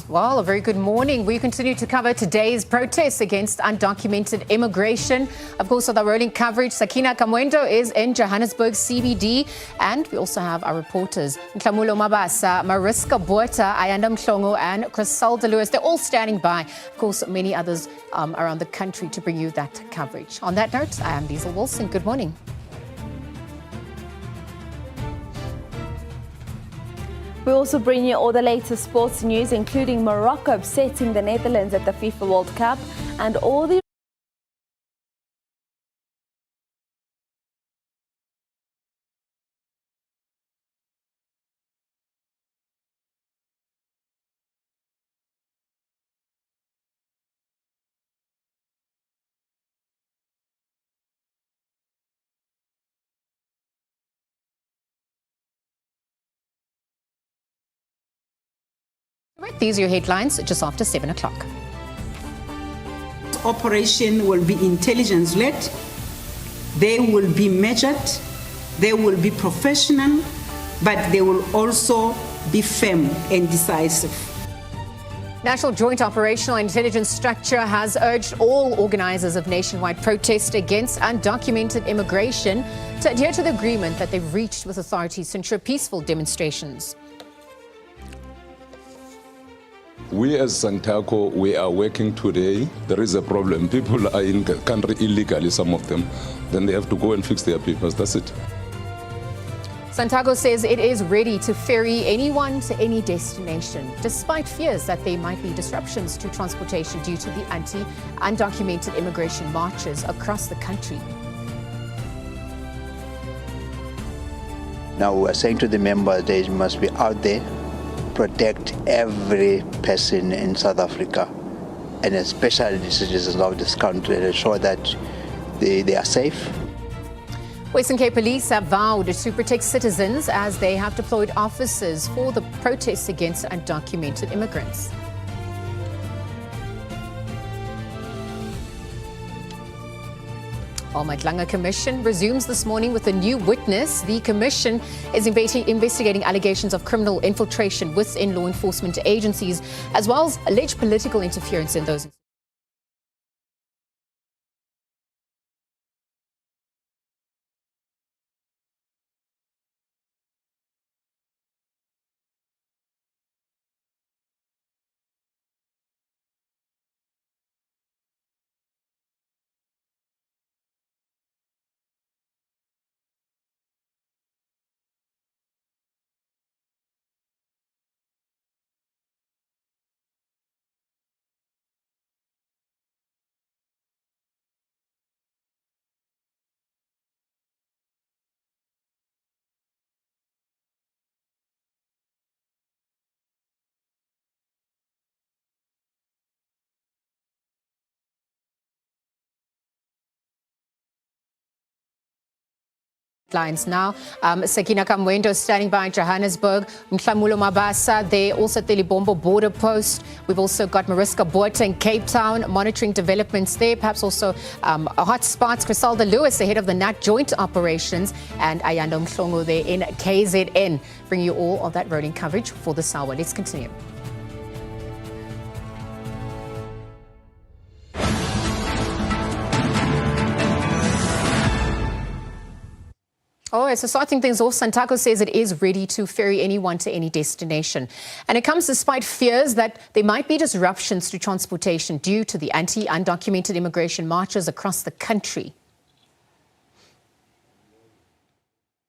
Well, a very good morning. We continue to cover today's protests against undocumented immigration. Of course, with our rolling coverage, Sakina Kamwendo is in Johannesburg CBD, and we also have our reporters, Nhlamulo Mabasa, Mariska Botha, Ayanda Mhlongo, and Griselda Lewis. They're all standing by. Of course, many others around the country to bring you that coverage. On that note, I am Diesel Wilson. Good morning. We also bring you all the latest sports news, including Morocco upsetting the Netherlands at the FIFA World Cup and all the These are your headlines just after 7 o'clock. Operation will be intelligence-led. They will be measured. They will be professional, but they will also be firm and decisive. National Joint Operational Intelligence Structure has urged all organizers of nationwide protest against undocumented immigration to adhere to the agreement that they've reached with authorities to ensure peaceful demonstrations. We as Santaco, we are working today. There is a problem. People are in the country illegally, some of them. Then they have to go and fix their papers. That's it. Santaco says it is ready to ferry anyone to any destination, despite fears that there might be disruptions to transportation due to the undocumented immigration marches across the country. Now we're saying to the members they must be out there, protect every person in South Africa, and especially the citizens of this country, and ensure that they are safe. Western Cape Police have vowed to protect citizens as they have deployed officers for the protests against undocumented immigrants. Mangaung Commission resumes this morning with a new witness. The Commission is investigating allegations of criminal infiltration within law enforcement agencies, as well as alleged political interference in those. Lines now. Sakina Kamwendo standing by in Johannesburg. Nhlamulo Mabasa there, also at the Libombo border post. We've also got Mariska Botha in Cape Town monitoring developments there. Perhaps also a hot spots. Griselda Lewis, the head of the NatJOINTS operations, and Ayanda Mhlongo there in KZN. Bring you all of that rolling coverage for this hour. Let's continue. So starting things off, Santaco says it is ready to ferry anyone to any destination. And it comes despite fears that there might be disruptions to transportation due to the undocumented immigration marches across the country.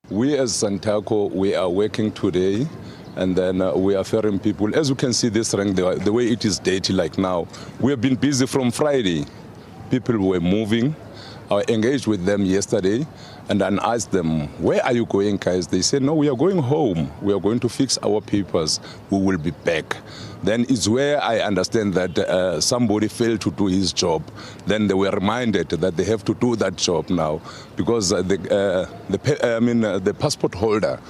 We as Santaco, we are working today, and then we are ferrying people. As you can see this rank, the way it is dirty like now, we have been busy from Friday. people were moving. I engaged with them yesterday and then asked them, where are you going, guys? They said, no, we are going home. We are going to fix our papers. We will be back. Then it's where I understand that somebody failed to do his job. Then they were reminded that they have to do that job now because the passport holder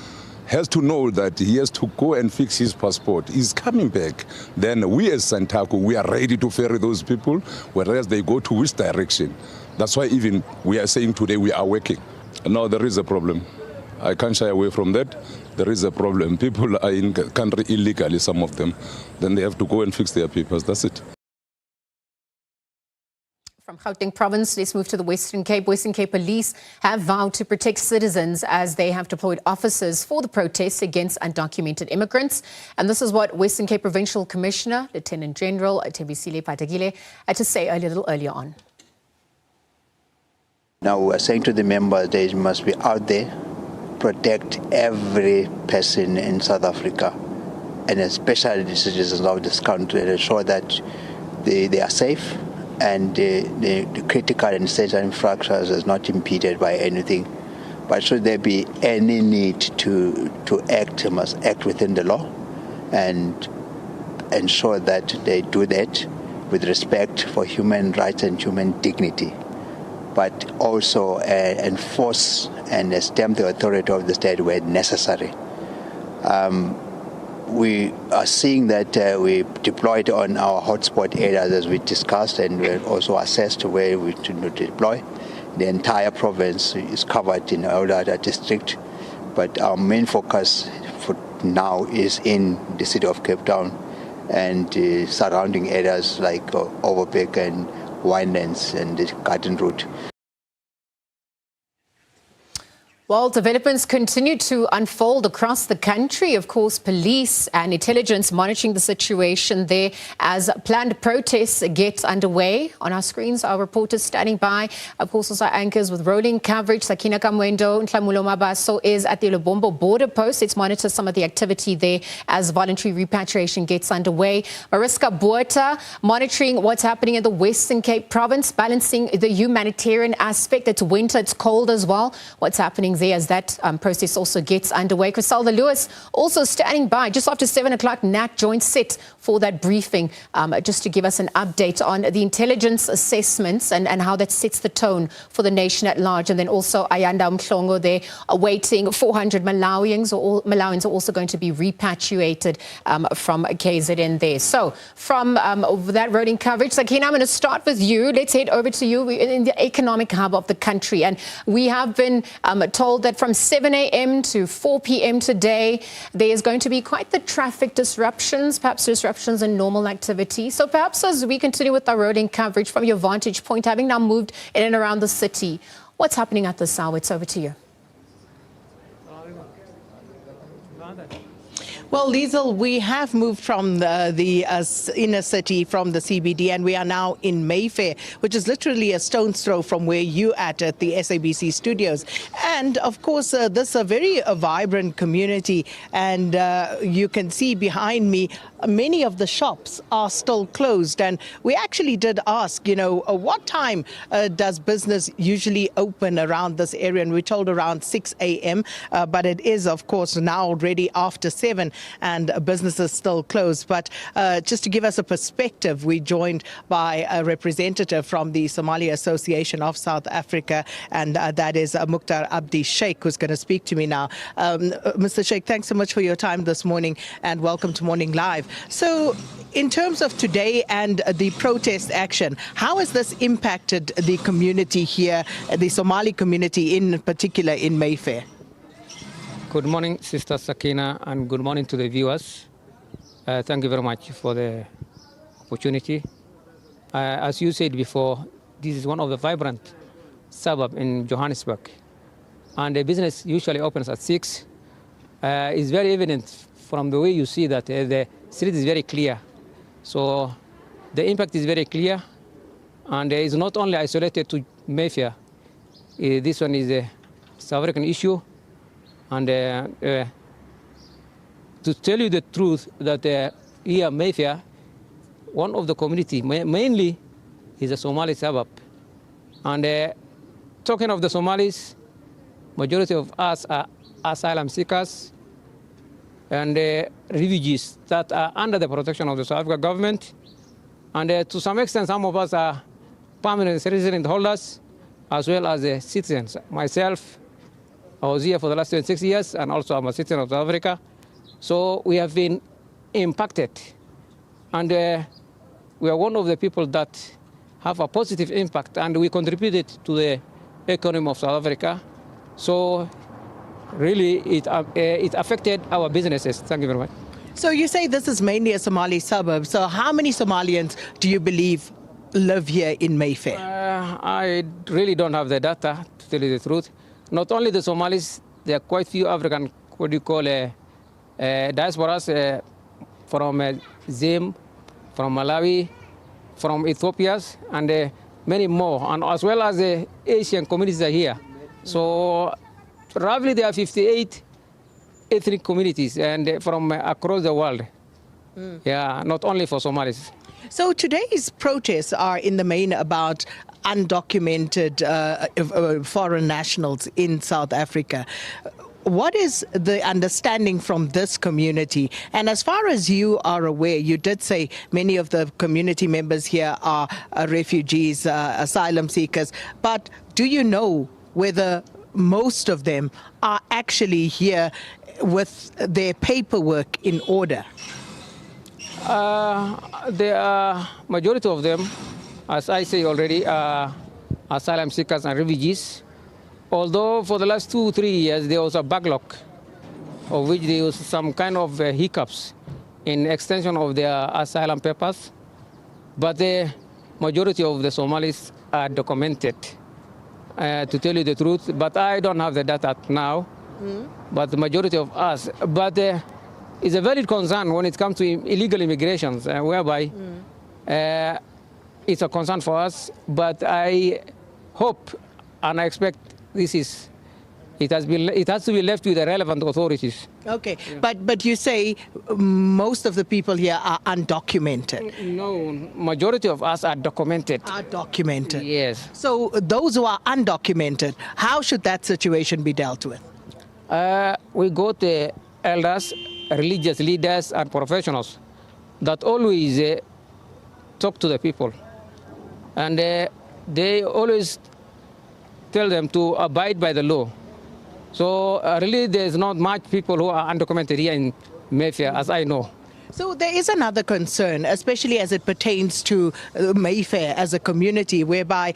has to know that he has to go and fix his passport. He's coming back. Then we as Santaco, we are ready to ferry those people, whereas they go to which direction. That's why even we are saying today we are working. No, there is a problem. I can't shy away from that. There is a problem. People are in the country illegally, some of them. Then they have to go and fix their papers. That's it. From Gauteng province, let's move to the Western Cape. Western Cape police have vowed to protect citizens as they have deployed officers for the protests against undocumented immigrants. And this is what Western Cape Provincial Commissioner, Lieutenant General Thembisile Patekile, had to say a little earlier on. Now we're saying to the members they must be out there, protect every person in South Africa, and especially the citizens of this country, and ensure that they are safe and the critical and essential infrastructures is not impeded by anything. But should there be any need to act, they must act within the law and ensure that they do that with respect for human rights and human dignity, but also enforce and stamp the authority of the state where necessary. We are seeing that we deployed on our hotspot areas as we discussed, and we also assessed where we to deploy. The entire province is covered in all other district, but our main focus for now is in the city of Cape Town and surrounding areas like Overbeek and Winelands and the Garden Route. Well, developments continue to unfold across the country. Of course, police and intelligence monitoring the situation there as planned protests get underway. On our screens, our reporters standing by. Of course, also anchors with rolling coverage. Sakina Kamwendo, Ntlamulo Mabaso is at the Lubombo border post. Let's monitor some of the activity there as voluntary repatriation gets underway. Mariska Botha monitoring what's happening in the Western Cape province, balancing the humanitarian aspect. It's winter, it's cold as well. What's happening there as that process also gets underway. Griselda Lewis also standing by just after 7 o'clock. NatJOINTS set for that briefing just to give us an update on the intelligence assessments and how that sets the tone for the nation at large. And then also Ayanda Mhlongo there awaiting 400 Malawians are also going to be repatriated from KZN there. So from that rolling coverage, Sakina, I'm going to start with you. Let's head over to you. We're in the economic hub of the country, and we have been told that from 7 a.m. to 4 p.m. today, there is going to be quite the traffic disruptions, perhaps disruptions in normal activity. So perhaps as we continue with our rolling coverage from your vantage point, having now moved in and around the city, what's happening at this hour? It's over to you. Well, Liesl, we have moved from the inner city, from the CBD, and we are now in Mayfair, which is literally a stone's throw from where you're at the SABC studios. And, of course, this is a very vibrant community, and you can see behind me many of the shops are still closed. And we actually did ask, what time does business usually open around this area? And we told around 6 a.m., but it is, of course, now already after 7. And businesses still closed. But just to give us a perspective, we're joined by a representative from the Somali Association of South Africa, and that is Mukhtar Abdi Sheikh, who's going to speak to me now. Mr. Sheikh, thanks so much for your time this morning, and welcome to Morning Live. So in terms of today and the protest action, how has this impacted the community here, the Somali community in particular in Mayfair? Good morning, Sister Sakina, and good morning to the viewers. Thank you very much for the opportunity. As you said before, this is one of the vibrant suburbs in Johannesburg, and the business usually opens at 6. It's very evident from the way you see that the street is very clear. So the impact is very clear, and it's not only isolated to Mayfair. This one is a South African issue. And to tell you the truth, that here Mayfair, one of the community, mainly is a Somali suburb, And talking of the Somalis, majority of us are asylum seekers and refugees that are under the protection of the South African government. And to some extent, some of us are permanent resident holders as well as citizens. Myself, I was here for the last 26 years, and also I'm a citizen of South Africa. So we have been impacted. And we are one of the people that have a positive impact, and we contributed to the economy of South Africa. So really, it affected our businesses. Thank you very much. So you say this is mainly a Somali suburb. So how many Somalians do you believe live here in Mayfair? I really don't have the data, to tell you the truth. Not only the Somalis, there are quite few African, what do you call, diasporas from Zim, from Malawi, from Ethiopia, and many more, and as well as the Asian communities are here. So roughly there are 58 ethnic communities and from across the world. Yeah, not only for Somalis. So today's protests are in the main about undocumented foreign nationals in South Africa. What is the understanding from this community? And as far as you are aware, you did say many of the community members here are refugees, asylum seekers, but do you know whether most of them are actually here with their paperwork in order? The majority of them, as I say already, are asylum seekers and refugees. Although for the last 2-3 years there was a backlog of which there was some kind of hiccups in extension of their asylum papers. But the majority of the Somalis are documented, to tell you the truth. But I don't have the data now. But the majority of us. But it's a valid concern when it comes to illegal immigrations, whereby it's a concern for us. But I hope and I expect it has to be left with the relevant authorities. Okay, yeah. But you say most of the people here are undocumented. No, majority of us are documented. Are documented. Yes. So those who are undocumented, how should that situation be dealt with? We go to elders, religious leaders, and professionals that always talk to the people, and they always tell them to abide by the law. So really there's not much people who are undocumented here in Mayfair, as I know. So there is another concern, especially as it pertains to Mayfair as a community, whereby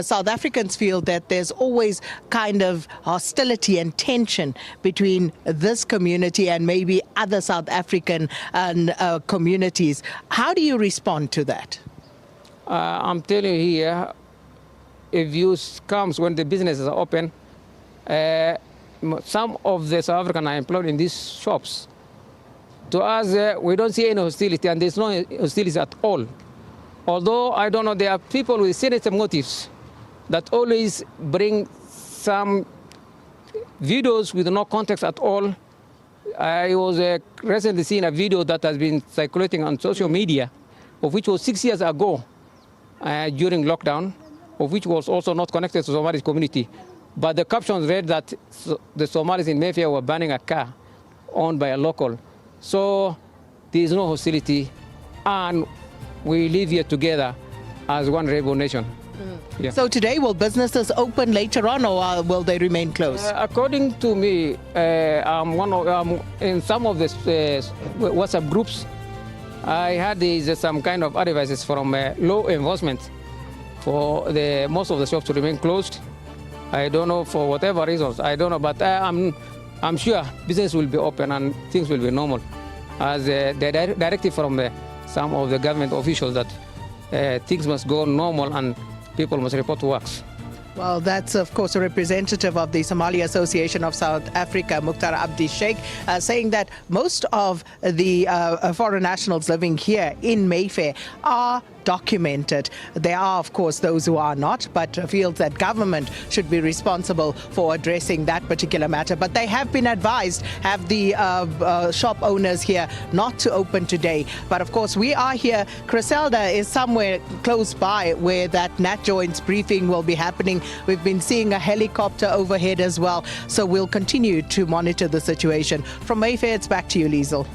South Africans feel that there's always kind of hostility and tension between this community and maybe other South African communities. How do you respond to that? I'm telling you here, if use comes when the businesses are open, some of the South Africans are employed in these shops. To us, we don't see any hostility, and there's no hostility at all. Although, I don't know, there are people with sinister motives that always bring some videos with no context at all. I was recently seeing a video that has been circulating on social media, of which was 6 years ago during lockdown, of which was also not connected to the Somali community. But the captions read that the Somalis in Mayfair were banning a car owned by a local. So there is no hostility, and we live here together as one rainbow nation. Yeah. So today, will businesses open later on, or will they remain closed? According to me, I'm in some of the WhatsApp groups, I had some kind of advices from law enforcement for most of the shops to remain closed. I don't know for whatever reasons. I don't know, but I'm sure business will be open and things will be normal, as the directive from some of the government officials that things must go normal and people must report to works. Well, that's, of course, a representative of the Somali Association of South Africa, Mukhtar Abdi Sheikh, saying that most of the foreign nationals living here in Mayfair are documented. There are, of course, those who are not, but feels that government should be responsible for addressing that particular matter. But they have been advised, have the shop owners here, not to open today. But of course, we are here. Griselda is somewhere close by where that NatJOINTS briefing will be happening. We've been seeing a helicopter overhead as well. So we'll continue to monitor the situation. From Mayfair, it's back to you, Liesl.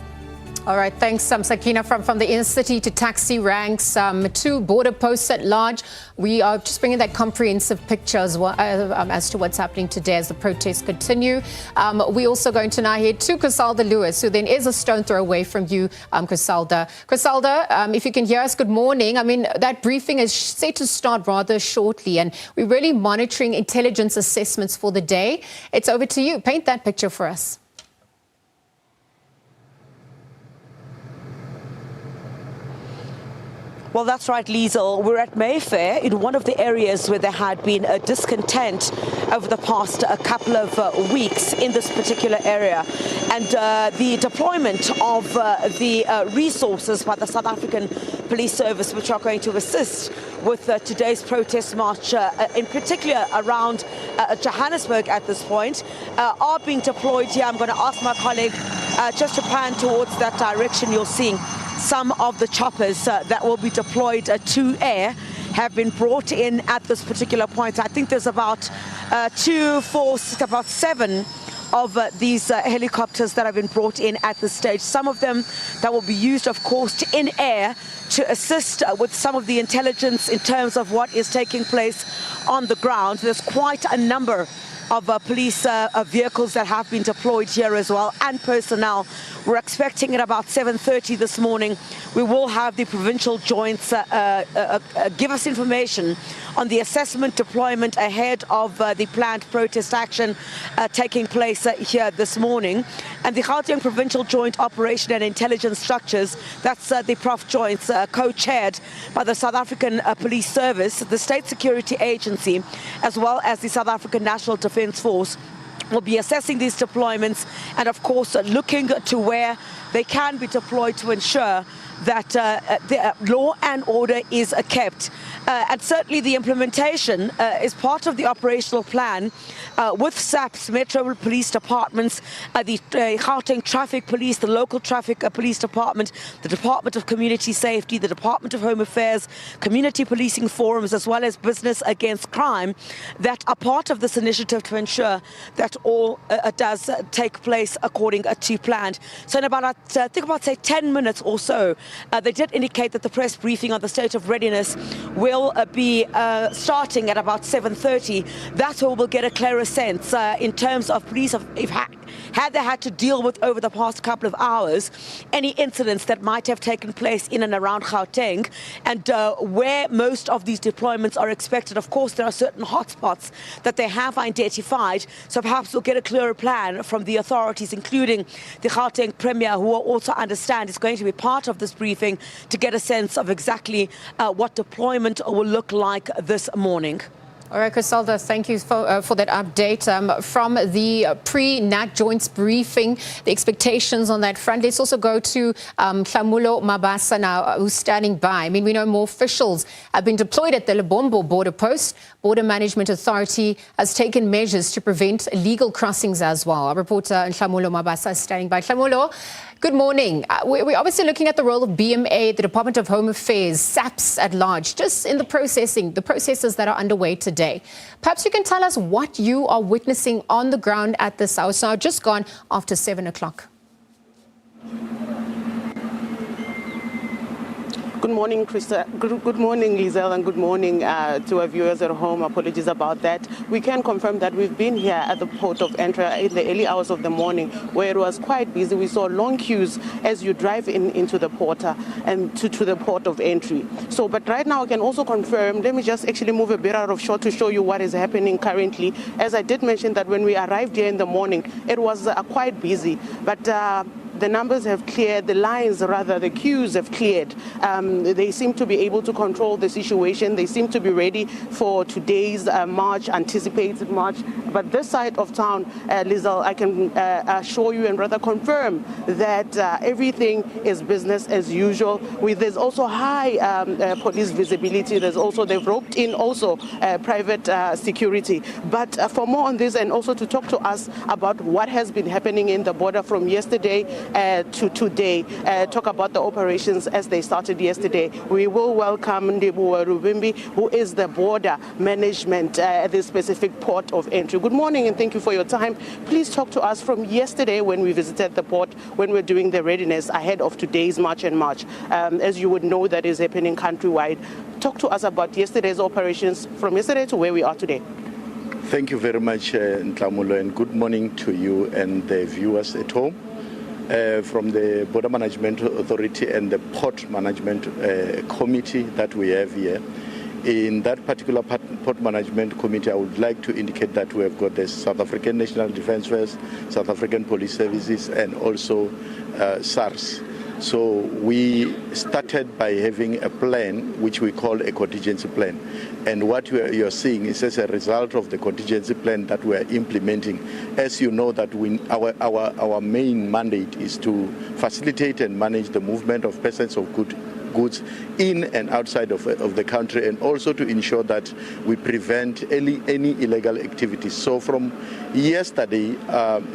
All right, thanks, Sakina. From the inner city to taxi ranks, to border posts at large. We are just bringing that comprehensive picture as well, as to what's happening today as the protests continue. We're also going to now head to Griselda Lewis, who then is a stone throw away from you, Griselda. Griselda, if you can hear us, good morning. I mean, that briefing is set to start rather shortly, and we're really monitoring intelligence assessments for the day. It's over to you. Paint that picture for us. Well, that's right, Liesl. We're at Mayfair in one of the areas where there had been a discontent over the past couple of weeks in this particular area. And the deployment of the resources by the South African Police Service, which are going to assist with today's protest march, in particular around Johannesburg at this point, are being deployed here. I'm going to ask my colleague just to pan towards that direction. You're seeing some of the choppers that will be deployed to air have been brought in at this particular point. I think there's about 2, 4, 6, about 7 of these helicopters that have been brought in at this stage. Some of them that will be used, of course, in air to assist with some of the intelligence in terms of what is taking place on the ground. There's quite a number of police vehicles that have been deployed here as well, and personnel. We're expecting at about 7:30 this morning, we will have the provincial joints give us information on the assessment deployment ahead of the planned protest action taking place here this morning. And the Gauteng Provincial Joint Operation and Intelligence Structures, that's the Prof Joints, co-chaired by the South African Police Service, the State Security Agency, as well as the South African National Defence Force, will be assessing these deployments and, of course, looking to where they can be deployed to ensure that the law and order is kept. And certainly the implementation is part of the operational plan with SAP's Metro Police Departments, the Gauteng Traffic Police, the local Traffic Police Department, the Department of Community Safety, the Department of Home Affairs, community policing forums, as well as Business Against Crime, that are part of this initiative to ensure that all does take place according to plan. So in about, I think about, say, 10 minutes or so, they did indicate that the press briefing on the state of readiness will be starting at about 7:30. That's where we'll get a clearer sense in terms of police, had they had to deal with over the past couple of hours any incidents that might have taken place in and around Gauteng, and where most of these deployments are expected. Of course, there are certain hotspots that they have identified, so perhaps we'll get a clearer plan from the authorities, including the Gauteng Premier, who will also understand is going to be part of this briefing, to get a sense of exactly what deployment will look like this morning. All right, Griselda, thank you for that update. From the pre-NatJOINTS briefing, the expectations on that front. Let's also go to Hlamulo Mabasa now, who's standing by. I mean, we know more officials have been deployed at the Lebombo border post. Border Management Authority has taken measures to prevent illegal crossings as well. Our reporter Hlamulo Mabasa is standing by. Hlamulo, good morning. We're obviously looking at the role of BMA, the Department of Home Affairs, SAPS at large, just in the processes that are underway today. Perhaps you can tell us what you are witnessing on the ground at this hour. So just gone after 7 o'clock. Good morning, Krista. Good morning, Liesl, and good morning to our viewers at home. Apologies about that. We can confirm that we've been here at the port of entry in the early hours of the morning, where it was quite busy. We saw long queues as you drive into the port and to the port of entry. So, but right now I can also confirm, let me just actually move a bit out of shot to show you what is happening currently. As I did mention that when we arrived here in the morning, it was quite busy, but The numbers have cleared, the lines rather, the queues have cleared. They seem to be able to control the situation. They seem to be ready for today's march, anticipated march. But this side of town, Lizel, I can assure you and rather confirm that everything is business as usual. There's also high police visibility. They've roped in also private security. But for more on this and also to talk to us about what has been happening in the border from yesterday to today, talk about the operations as they started yesterday, we will welcome Ndibuwa Rubimbi, who is the border management at this specific port of entry. Good morning and thank you for your time. Please talk to us from yesterday when we visited the port, when we're doing the readiness ahead of today's March and March. As you would know, that is happening countrywide. Talk to us about yesterday's operations from yesterday to where we are today. Thank you very much, Ntlamulo, and good morning to you and the viewers at home. From the Border Management Authority and the Port Management Committee that we have here. In that particular Port Management Committee, I would like to indicate that we have got the South African National Defence Force, South African Police Services, and also SARS. So we started by having a plan which we call a contingency plan. And what you're seeing is as a result of the contingency plan that we're implementing. As you know, that our main mandate is to facilitate and manage the movement of persons of goods in and outside of the country, and also to ensure that we prevent any illegal activities. So from yesterday,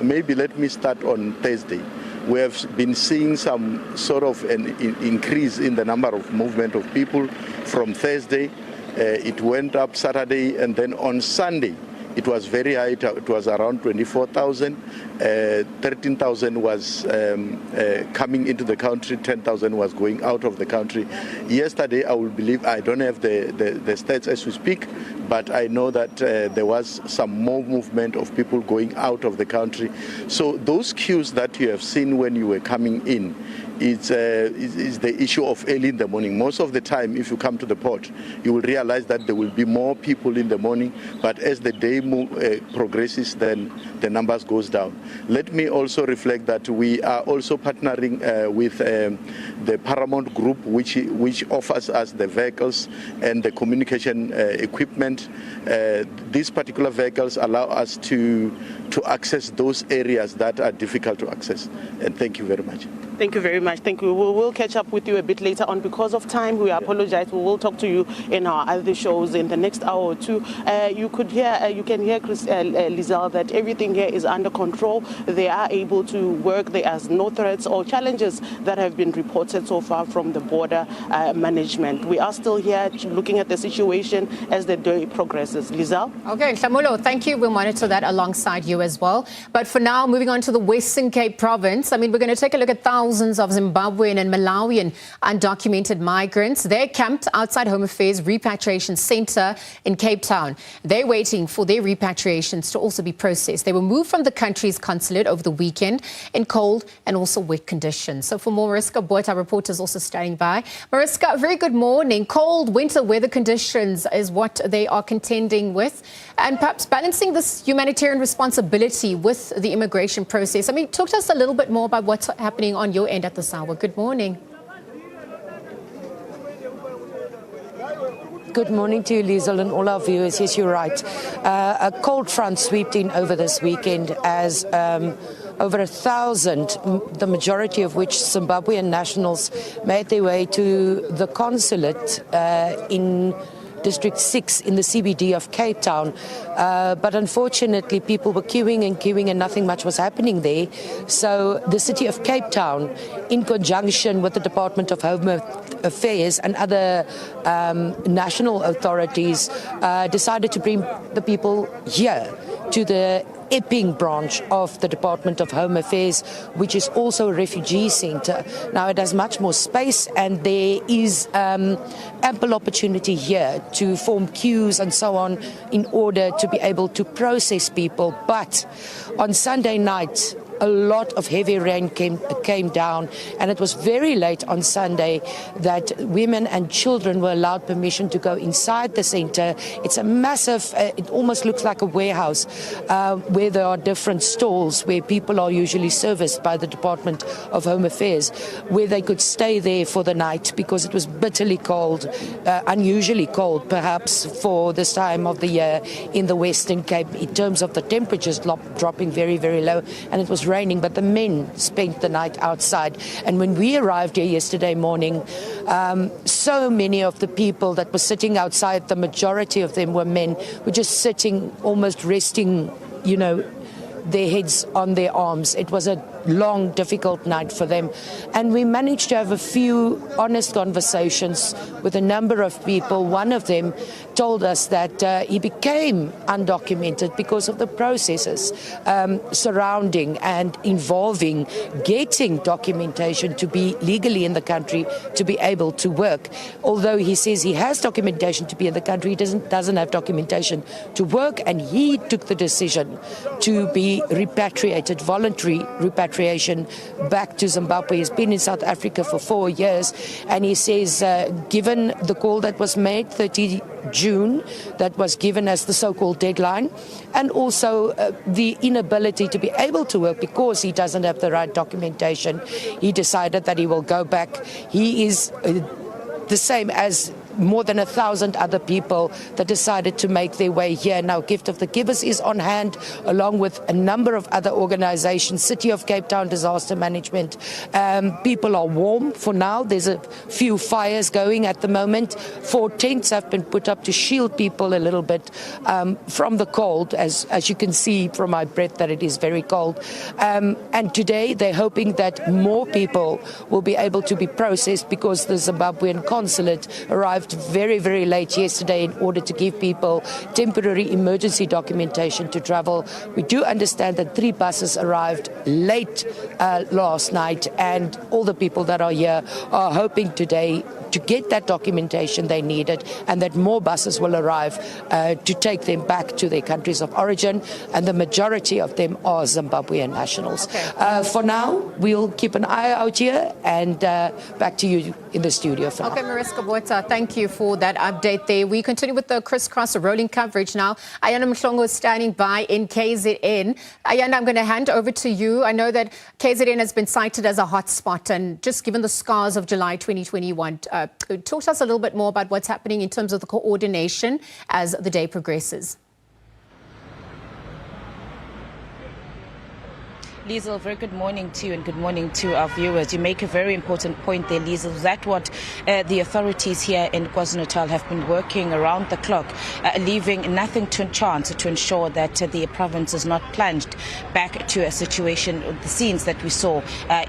maybe let me start on Thursday. We have been seeing some sort of an increase in the number of movement of people from Thursday. It went up Saturday, and then on Sunday it was very high. It was around 24,000. 13,000 was coming into the country, 10,000 was going out of the country. Yesterday, I don't have the stats as we speak, but I know that there was some more movement of people going out of the country. So those queues that you have seen when you were coming in, it's the issue of early in the morning. Most of the time, if you come to the port, you will realize that there will be more people in the morning, but as the day progresses, then the numbers goes down. Let me also reflect that we are also partnering with the Paramount Group, which offers us the vehicles and the communication equipment. These particular vehicles allow us to access those areas that are difficult to access. And thank you very much. Thank you very much. Thank you. We will catch up with you a bit later on. Because of time, we apologize. We will talk to you in our other shows in the next hour or two. You can hear, Lizel, that everything here is under control. They are able to work. There are no threats or challenges that have been reported so far from the border management. We are still here looking at the situation as the day progresses. Lizel? Okay, Ntlamulo, thank you. We'll monitor that alongside you as well. But for now, moving on to the Western Cape province, we're going to take a look at thousands of Zimbabwean and Malawian undocumented migrants. They're camped outside Home Affairs Repatriation Centre in Cape Town. They're waiting for their repatriations to also be processed. They were moved from the country's consulate over the weekend in cold and also wet conditions. So for more, Mariska Boyd, our reporter, is also standing by. Mariska, very good morning. Cold winter weather conditions is what they are contending with, and perhaps balancing this humanitarian responsibility with the immigration process. Talk to us a little bit more about what's happening on your end at this hour. Good morning. Good morning to you, Lizel, and all our viewers. Yes, you're right. A cold front swept in over this weekend as over 1,000, the majority of which Zimbabwean nationals, made their way to the consulate in District 6 in the CBD of Cape Town. But unfortunately, people were queuing and nothing much was happening there. So the city of Cape Town, in conjunction with the Department of Home Affairs and other national authorities, decided to bring the people here to the Epping branch of the Department of Home Affairs, which is also a refugee centre. Now it has much more space, and there is ample opportunity here to form queues and so on in order to be able to process people. But on Sunday night, a lot of heavy rain came down, and it was very late on Sunday that women and children were allowed permission to go inside the center. It's a massive, it almost looks like a warehouse where there are different stalls where people are usually serviced by the Department of Home Affairs, where they could stay there for the night because it was bitterly cold, unusually cold perhaps for this time of the year in the Western Cape, in terms of the temperatures dropping very, very low, and it was raining, but the men spent the night outside. And when we arrived here yesterday morning, so many of the people that were sitting outside, the majority of them were men, were just sitting, almost resting, their heads on their arms. It was a long, difficult night for them. And we managed to have a few honest conversations with a number of people. One of them told us that he became undocumented because of the processes surrounding and involving getting documentation to be legally in the country to be able to work. Although he says he has documentation to be in the country, he doesn't have documentation to work, and he took the decision to be repatriated, voluntary repatriation, back to Zimbabwe. He's been in South Africa for 4 years, and he says, given the call that was made 30 June, that was given as the so-called deadline, and also the inability to be able to work because he doesn't have the right documentation, he decided that he will go back. He is the same as more than 1,000 other people that decided to make their way here. Now, Gift of the Givers is on hand, along with a number of other organizations, City of Cape Town Disaster Management. People are warm for now. There's a few fires going at the moment. 4 tents have been put up to shield people a little bit from the cold, as you can see from my breath that it is very cold. And today they're hoping that more people will be able to be processed, because the Zimbabwean consulate arrived very, very late yesterday in order to give people temporary emergency documentation to travel. We do understand that 3 buses arrived late last night, and all the people that are here are hoping today to get that documentation they needed, and that more buses will arrive to take them back to their countries of origin, and the majority of them are Zimbabwean nationals. Okay. For now, we'll keep an eye out here, and back to you in the studio for now. Okay, Mariska Botha, thank you for that update there. We continue with the crisscross rolling coverage now. Ayanda Mhlongo is standing by in KZN. Ayanda, I'm going to hand over to you. I know that KZN has been cited as a hotspot, and just given the scars of July 2021, talk to us a little bit more about what's happening in terms of the coordination as the day progresses. Liesl, very good morning to you, and good morning to our viewers. You make a very important point there, Liesl. That's what the authorities here in KwaZulu-Natal have been working around the clock, leaving nothing to chance to ensure that the province is not plunged back to a situation, the scenes that we saw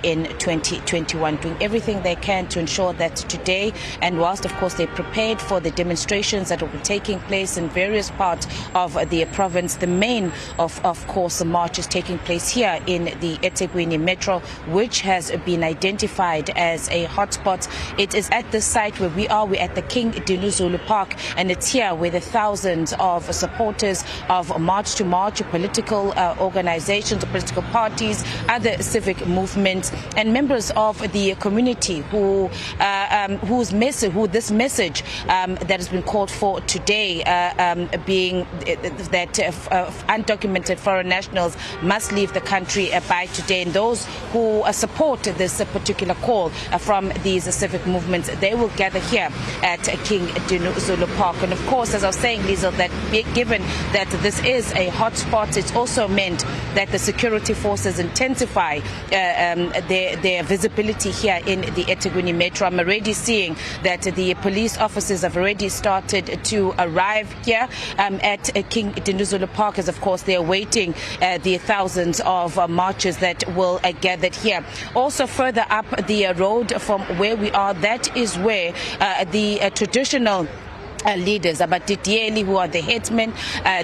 in 2021, doing everything they can to ensure that today, and whilst of course they're prepared for the demonstrations that will be taking place in various parts of the province, the main of course the march is taking place here in the eThekwini Metro, which has been identified as a hotspot. It is at this site where we are. We're at the King Dinuzulu Park, and it's here where the thousands of supporters of March to March, political organizations, political parties, other civic movements, and members of the community who this message that has been called for today, being that undocumented foreign nationals must leave the country by today, and those who support this particular call from these civic movements, they will gather here at King Dinuzulu Park. And of course, as I was saying, Liesl, that given that this is a hotspot, it's also meant that the security forces intensify their visibility here in the eThekwini Metro. I'm already seeing that the police officers have already started to arrive here at King Dinuzulu Park, as of course they're awaiting the thousands of marchers that will gathered here. Also further up the road from where we are, that is where the traditional leaders, Abatitieli, who are the headsmen,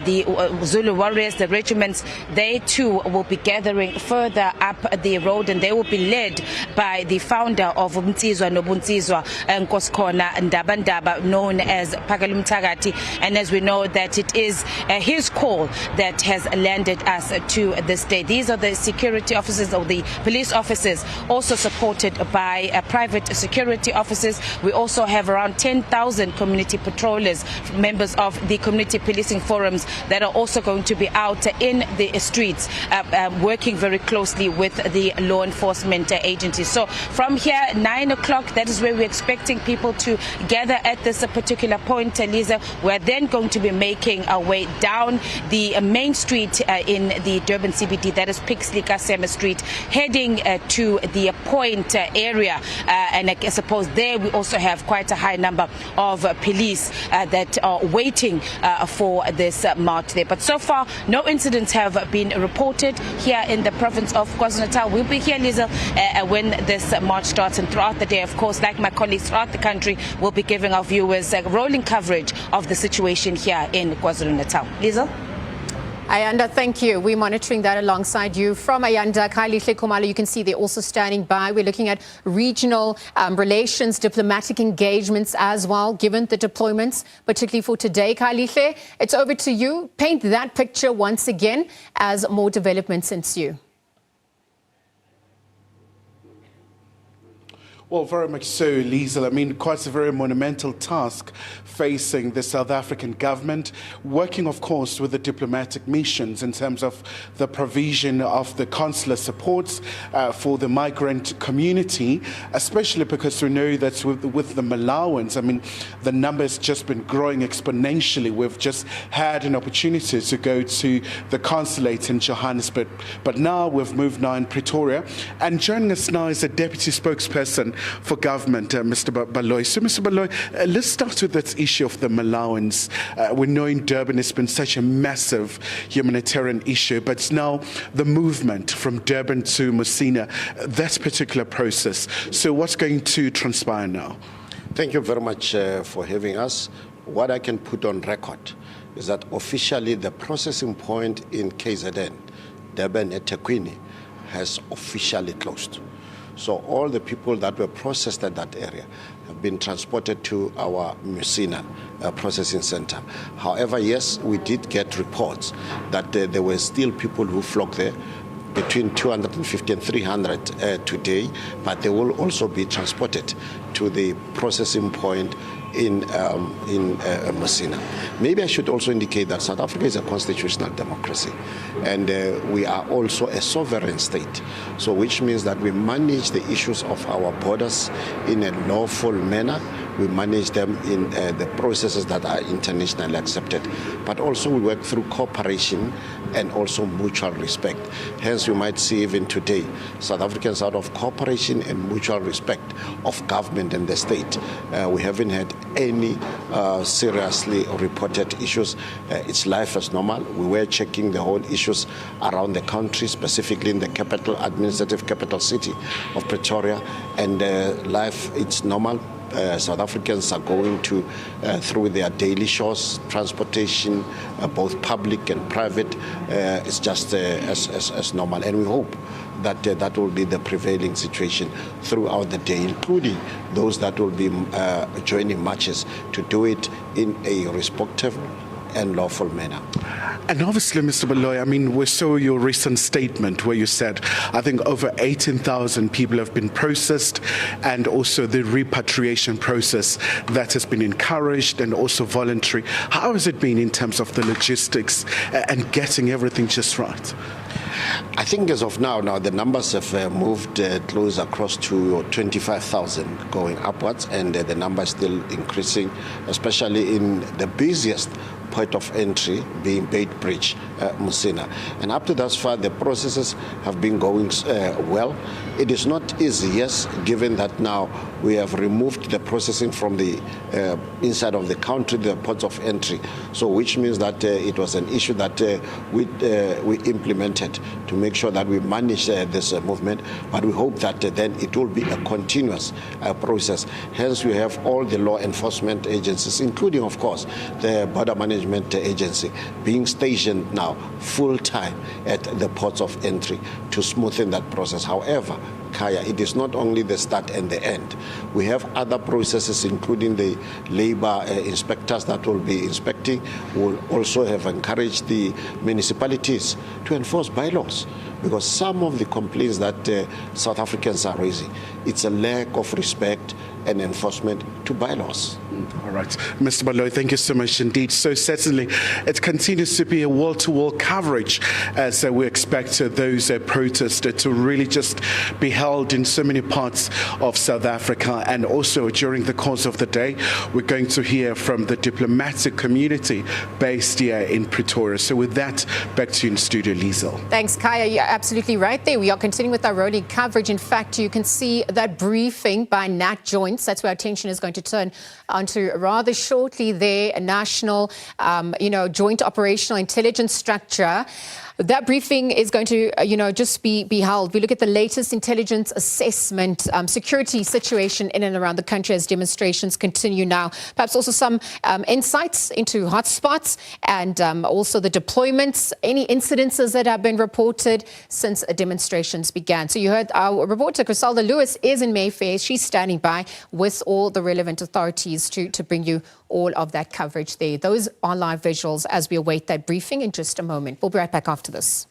the Zulu warriors, the regiments, they too will be gathering further up the road, and they will be led by the founder of Umtsizwa Nobunsizwa Nkosikhona Ndabandaba, known as Phakalumthakathi. And as we know that it is his call that has landed us to this day. These are the security officers or the police officers, also supported by private security officers. We also have around 10,000 community patrollers, members of the community policing forums, that are also going to be out in the streets working very closely with the law enforcement agencies. So from here, 9 o'clock, that is where we're expecting people to gather at this particular point, Lisa. We're then going to be making our way down the main street in the Durban CBD, that is Pixley Kasema Street, heading to the Point area. And I suppose there we also have quite a high number of police that are waiting for this march there. But so far, no incidents have been reported here in the province of KwaZulu-Natal. We'll be here, Lisa, when this march starts, and throughout the day, of course, like my colleagues throughout the country, we'll be giving our viewers rolling coverage of the situation here in KwaZulu-Natal. Lisa? Ayanda, thank you. We're monitoring that alongside you. From Ayanda, Khalihle Khumalo, you can see they're also standing by. We're looking at regional relations, diplomatic engagements as well, given the deployments, particularly for today. Khalihle, it's over to you. Paint that picture once again as more developments ensue. Well, very much so, Liesel. I mean, quite a very monumental task facing the South African government, working, of course, with the diplomatic missions in terms of the provision of the consular supports for the migrant community, especially because we know that with the Malawans, I mean, the number's just been growing exponentially. We've just had an opportunity to go to the consulate in Johannesburg, but now we've moved now in Pretoria. And joining us now is the deputy spokesperson for government, Mr. Baloyi. So, Mr. Baloyi, let's start with that issue of the Malawans. We know in Durban it's been such a massive humanitarian issue, but it's now the movement from Durban to Musina, that particular process. So what's going to transpire now? Thank you very much for having us. What I can put on record is that officially the processing point in KZN, Durban at eThekwini, has officially closed. So all the people that were processed at that area have been transported to our Musina processing center. However, yes, we did get reports that there were still people who flocked there, between 250 and 300 today, but they will also be transported to the processing point in Musina. Maybe I should also indicate that South Africa is a constitutional democracy, and we are also a sovereign state, so which means that we manage the issues of our borders in a lawful manner. We manage them in the processes that are internationally accepted, but also we work through cooperation and also mutual respect. Hence, you might see even today, South Africans out of cooperation and mutual respect of government and the state. We haven't had any seriously reported issues. It's life as normal. We were checking the whole issues around the country, specifically in the capital, administrative capital city of Pretoria, and life, it's normal. South Africans are going to through their daily chores, transportation, both public and private. It's just as normal, and we hope that that will be the prevailing situation throughout the day, including those that will be joining marches, to do it in a respectful and lawful manner. And obviously, Mr. Baloyi, I mean, we saw your recent statement where you said, I think over 18,000 people have been processed, and also the repatriation process that has been encouraged and also voluntary. How has it been in terms of the logistics and getting everything just right? I think as of now the numbers have moved close across to 25,000 going upwards, and the number is still increasing, especially in the busiest point of entry being Beitbridge, Musina. And up to thus far, the processes have been going well. It is not easy, yes, given that now we have removed the processing from the inside of the country, the ports of entry. So which means that it was an issue that we implemented to make sure that we manage this movement. But we hope that then it will be a continuous process. Hence, we have all the law enforcement agencies, including, of course, the Border Management Agency, being stationed now full-time at the ports of entry to smoothen that process. However, Kaya, it is not only the start and the end. We have other processes, including the labor inspectors that will be inspecting. We'll also have encouraged the municipalities to enforce bylaws, because some of the complaints that South Africans are raising, it's a lack of respect and enforcement to bylaws. All right. Mr. Baloyi, thank you so much indeed. So certainly it continues to be a wall-to-wall coverage as we expect those protests to really just be held in so many parts of South Africa. And also during the course of the day, we're going to hear from the diplomatic community based here in Pretoria. So with that, back to you in studio, Liesel. Thanks, Kaya. You're absolutely right there. We are continuing with our rolling coverage. In fact, you can see that briefing by NatJOINTS. That's where our attention is going to turn onto rather shortly there, a national, joint operational intelligence structure. That briefing is going to, just be held. We look at the latest intelligence assessment, security situation in and around the country as demonstrations continue now. Perhaps also some insights into hotspots and also the deployments, any incidences that have been reported since demonstrations began. So you heard our reporter, Griselda Lewis, is in Mayfair. She's standing by with all the relevant authorities to bring you all of that coverage there. Those are live visuals as we await that briefing in just a moment. We'll be right back after this.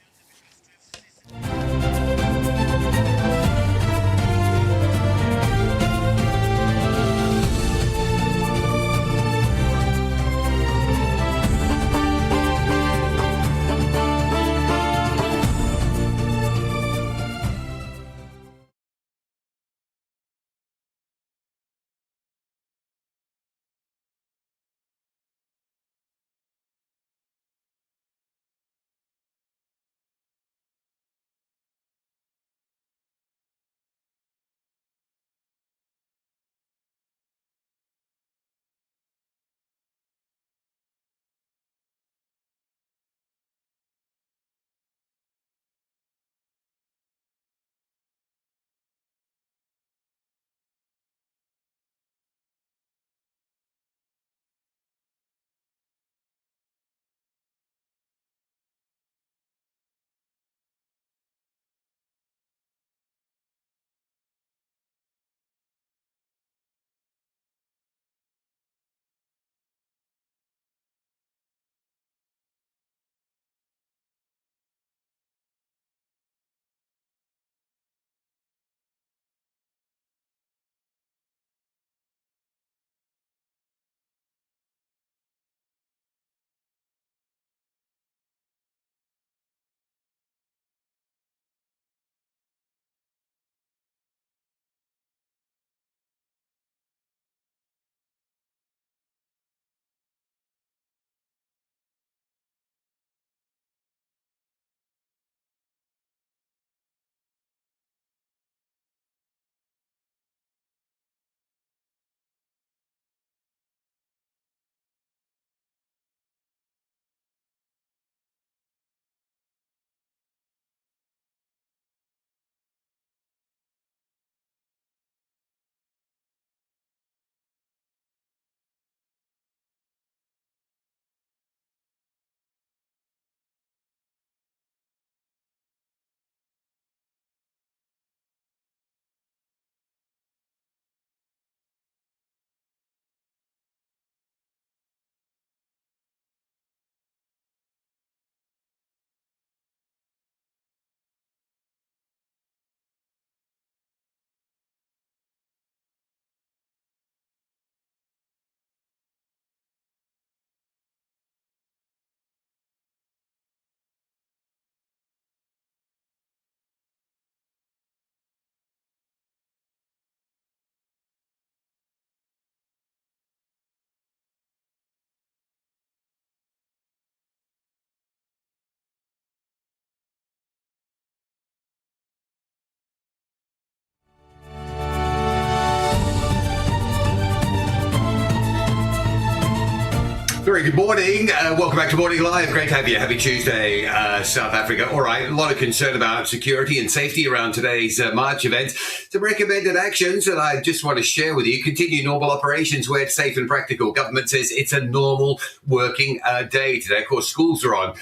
Very good morning. Welcome back to Morning Live. Great to have you. Happy Tuesday, South Africa. All right, a lot of concern about security and safety around today's March event. Some recommended actions that I just want to share with you. Continue normal operations where it's safe and practical. Government says it's a normal working day today. Of course, schools are on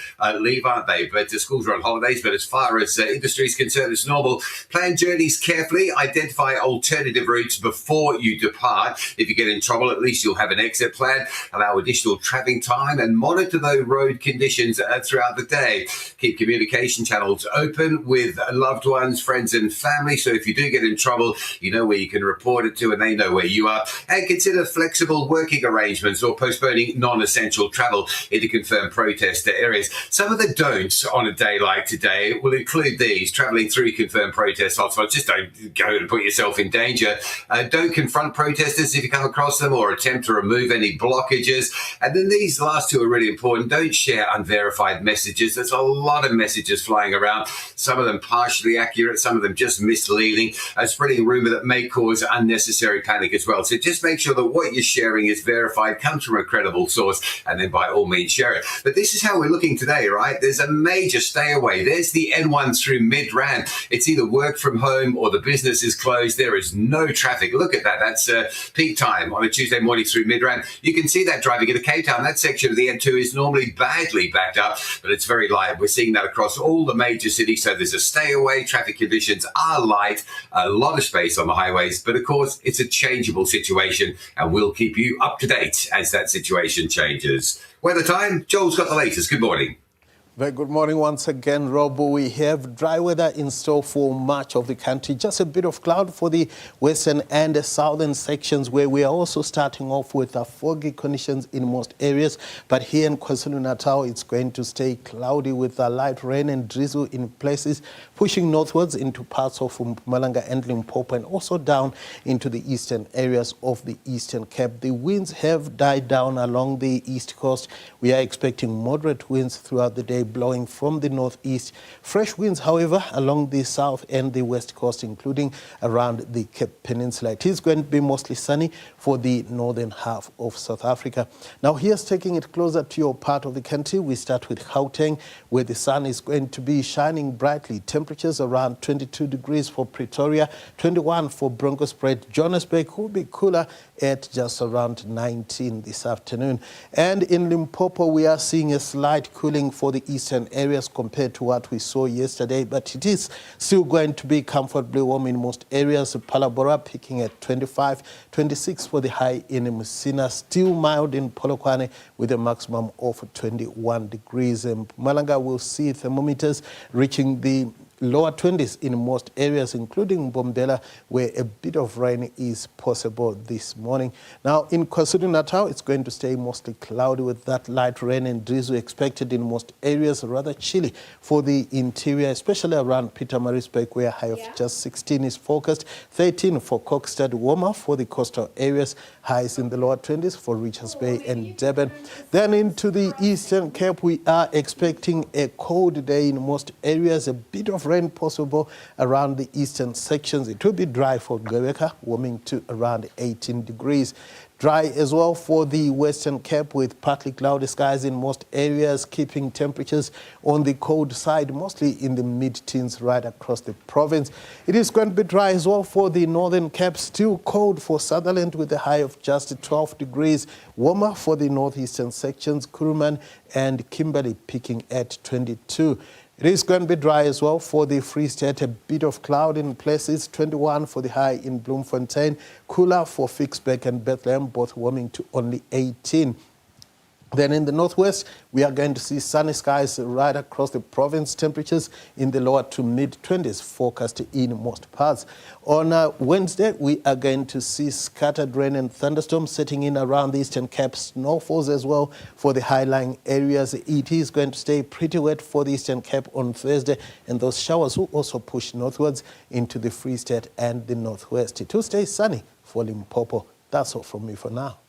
leave, aren't they? But the schools are on holidays. But as far as industry is concerned, it's normal. Plan journeys carefully. Identify alternative routes before you depart. If you get in trouble, at least you'll have an exit plan. Allow additional travelling time and monitor those road conditions throughout the day. Keep communication channels open with loved ones, friends and family. So if you do get in trouble, you know where you can report it to and they know where you are. And consider flexible working arrangements or postponing non-essential travel into confirmed protest areas. Some of the don'ts on a day like today will include these: travelling through confirmed protest hotspots. Just don't go and put yourself in danger. Don't confront protesters if you come across them or attempt to remove any blockages. And then these last two are really important. Don't share unverified messages. There's a lot of messages flying around, some of them partially accurate, some of them just misleading, spreading rumour that may cause unnecessary panic as well. So just make sure that what you're sharing is verified, comes from a credible source, and then by all means share it. But this is how we're looking today, right? There's a major stay away. There's the N1 through Midrand. It's either work from home or the business is closed. There is no traffic. Look at that. That's peak time on a Tuesday morning through Midrand. You can see that driving into Cape Town. That section of the N2 is normally badly backed up, but it's very light. We're seeing that across all the major cities. So there's a stay away. Traffic conditions are light, a lot of space on the highways, but of course it's a changeable situation and we'll keep you up to date as that situation changes. Weather time, Joel's got the latest. Good morning. Very good morning once again, Rob. We have dry weather in store for much of the country. Just a bit of cloud for the western and the southern sections, where we are also starting off with foggy conditions in most areas. But here in KwaZulu-Natal, it's going to stay cloudy with light rain and drizzle in places, pushing northwards into parts of Mpumalanga and Limpopo, and also down into the eastern areas of the Eastern Cape. The winds have died down along the east coast. We are expecting moderate winds throughout the day, blowing from the northeast. Fresh winds, however, along the south and the west coast, including around the Cape Peninsula. It is going to be mostly sunny for the northern half of South Africa. Now, here's taking it closer to your part of the country. We start with Gauteng, where the sun is going to be shining brightly. Temperatures around 22 degrees for Pretoria, 21 for Bronkhorstspruit. Johannesburg will be cooler at just around 19 this afternoon. And in Limpopo, we are seeing a slight cooling for the eastern areas compared to what we saw yesterday, but it is still going to be comfortably warm in most areas. Palabora peaking at 25, 26 for the high in Musina, still mild in Polokwane with a maximum of 21 degrees. Malanga will see thermometers reaching the lower 20s in most areas, including Bombela, where a bit of rain is possible this morning. Now, in KwaZulu-Natal, it's going to stay mostly cloudy with that light rain and drizzle expected in most areas. Rather chilly for the interior, especially around Pietermaritzburg, where a high of just 16 is forecast. 13 for Kokstad, warmer for the coastal areas. Highs in the lower 20s for Richards Bay and Durban. Then into the Eastern Cape, we are expecting a cold day in most areas. A bit of rain possible around the eastern sections. It will be dry for Gqeberha, warming to around 18 degrees. Dry as well for the Western Cape with partly cloudy skies in most areas, keeping temperatures on the cold side, mostly in the mid-teens right across the province. It is going to be dry as well for the Northern Cape, still cold for Sutherland with a high of just 12 degrees. Warmer for the northeastern sections, Kuruman and Kimberley peaking at 22. It is going to be dry as well for the Free State, a bit of cloud in places, 21 for the high in Bloemfontein, cooler for Ficksburg and Bethlehem, both warming to only 18. Then in the northwest, we are going to see sunny skies right across the province. Temperatures in the lower to mid-20s forecast in most parts. On Wednesday, we are going to see scattered rain and thunderstorms setting in around the Eastern Cape. Snowfalls as well for the high-lying areas. It is going to stay pretty wet for the Eastern Cape on Thursday, and those showers will also push northwards into the Free State and the northwest. It will stay sunny for Limpopo. That's all from me for now.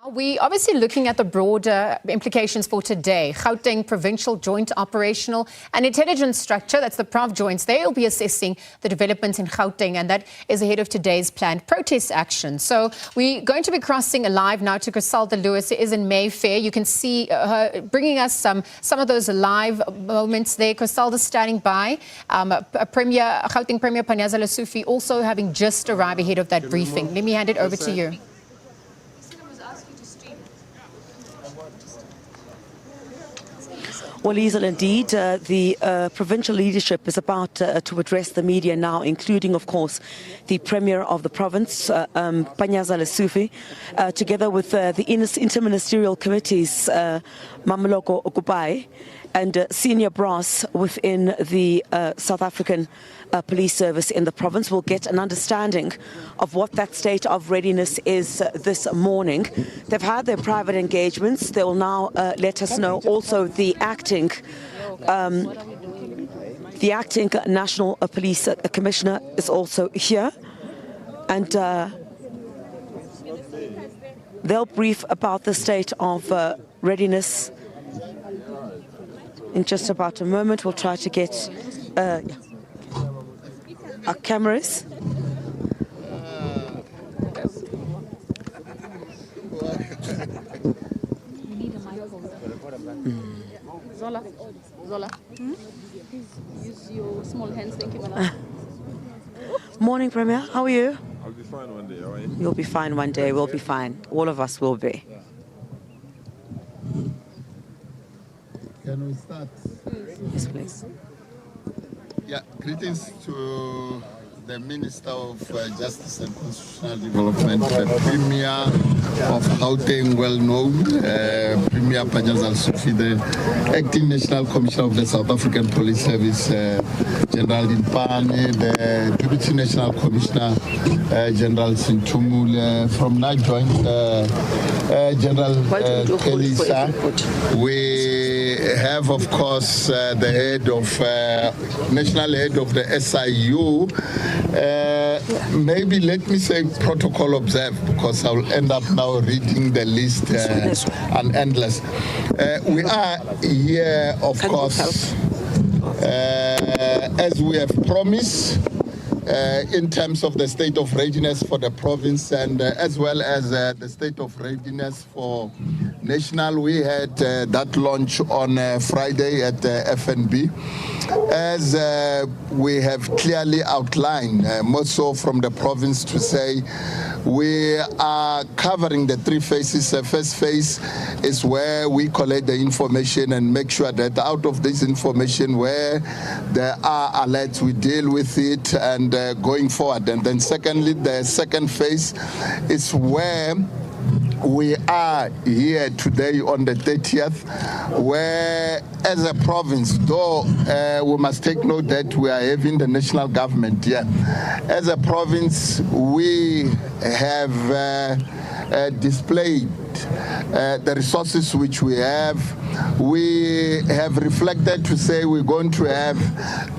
We obviously looking at the broader implications for today. Gauteng Provincial Joint Operational and Intelligence Structure, that's the ProvJoints, they will be assessing the developments in Gauteng, and that is ahead of today's planned protest action. So we're going to be crossing live now to Griselda Lewis, who is in Mayfair. You can see her bringing us some of those live moments there. Griselda standing by. Gauteng Premier Panyaza Lesufi also having just arrived ahead of that briefing. Let me hand it over to you. Well, Liesl, indeed, the provincial leadership is about to address the media now, including, of course, the Premier of the province, Panyaza Lesufi, together with the interministerial committees, Mamloko Okupai, and senior brass within the South African police service in the province. Will get an understanding of what that state of readiness is this morning. They've had their private engagements. They will now let us know. Also, the acting National Police Commissioner is also here, and they'll brief about the state of readiness in just about a moment. We'll try to get our cameras. Zola. Use your small hands. Thank you, Mala. Morning, Premier. How are you? I'll be fine one day, all right? You'll be fine one day. We'll be fine. All of us will be. Can we start? Yes, please. Yeah, greetings to the Minister of Justice and Constitutional Development, the Premier of Gauteng, well known, Premier Panyaza Lesufi, the Acting National Commissioner of the South African Police Service, General Dimpane, the Deputy National Commissioner, General Sintumule, from NatJOINTS, General Kelisa. We have, of course, the head of, national head of the SIU. Maybe let me say protocol observed, because I will end up now reading the list and endless. We are here, of course, as we have promised, in terms of the state of readiness for the province, and as well as the state of readiness for national. We had that launch on Friday at FNB. As we have clearly outlined, more so from the province, to say we are covering the three phases. The first phase is where we collect the information and make sure that out of this information, where there are alerts, we deal with it and going forward. And then secondly, the second phase is where we are here today on the 30th, where as a province, though we must take note that we are having the national government here. As a province, we have displayed the resources which we have. We have reflected to say we're going to have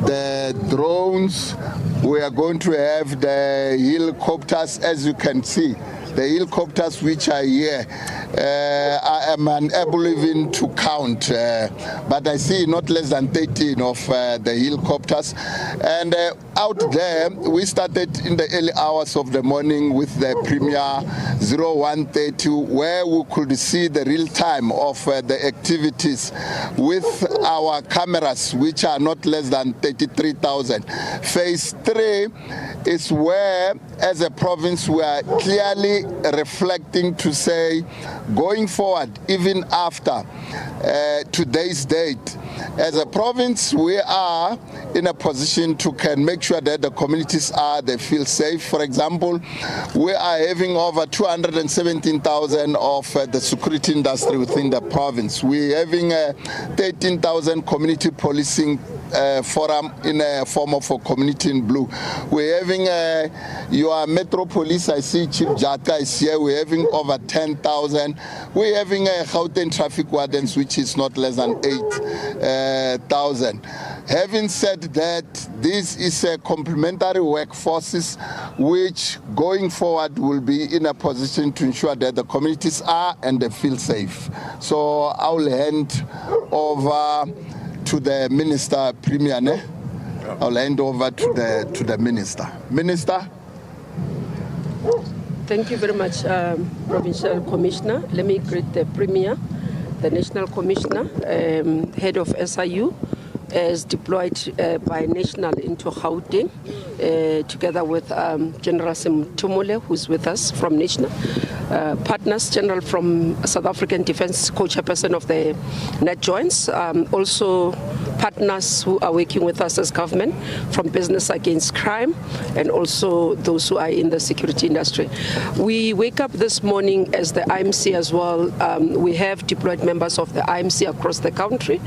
the drones, we are going to have the helicopters, as you can see. The helicopters which are here, I am unable even to count, but I see not less than 13 of the helicopters. And out there, we started in the early hours of the morning with the Premier 0130, where we could see the real time of the activities with our cameras, which are not less than 33,000. Phase 3 is where, as a province, we are clearly reflecting to say, going forward, even after today's date, as a province, we are in a position to can make sure that the communities they feel safe. For example, we are having over 217,000 of the security industry within the province. We're having 13,000 community policing forum in a form of a community in blue. We're having your Metro Police, I see Chief Jata is here. We're having over 10,000. We're having Gauteng traffic wardens, which is not less than 8,000. Having said that, this is a complementary workforces which going forward will be in a position to ensure that the communities are and they feel safe. So I'll hand over to the Minister Premier. I'll hand over to the Minister. Minister. Thank you very much, Provincial Commissioner. Let me greet the Premier, the National Commissioner, head of SIU, as deployed by National into Gauteng, together with General Simtumule, who's with us from National. Partners, General from South African Defence, co-chairperson of the NatJOINTS, also partners who are working with us as government from Business Against Crime, and also those who are in the security industry. We wake up this morning as the IMC as well. We have deployed members of the IMC across the country,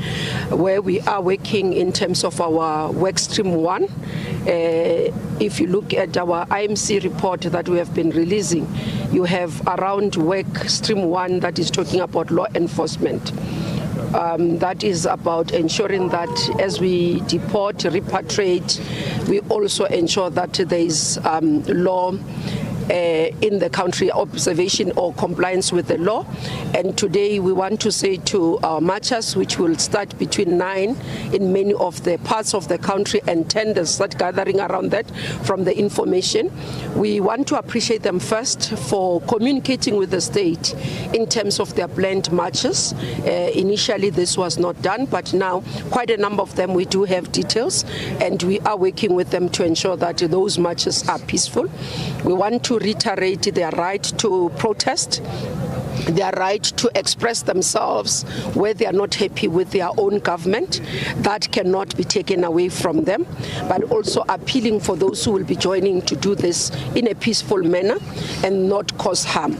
where we are working in terms of our work stream 1. If you look at our IMC report that we have been releasing, you have around work stream 1 that is talking about law enforcement. That is about ensuring that as we deport, repatriate, we also ensure that there is law in the country, observation or compliance with the law. And today we want to say to our marchers, which will start between 9 in many of the parts of the country and 10 they start gathering around that from the information. We want to appreciate them first for communicating with the state in terms of their planned marches. Initially this was not done, but now quite a number of them we do have details, and we are working with them to ensure that those marches are peaceful. We want to reiterate their right to protest, their right to express themselves where they are not happy with their own government. That cannot be taken away from them, but also appealing for those who will be joining to do this in a peaceful manner and not cause harm.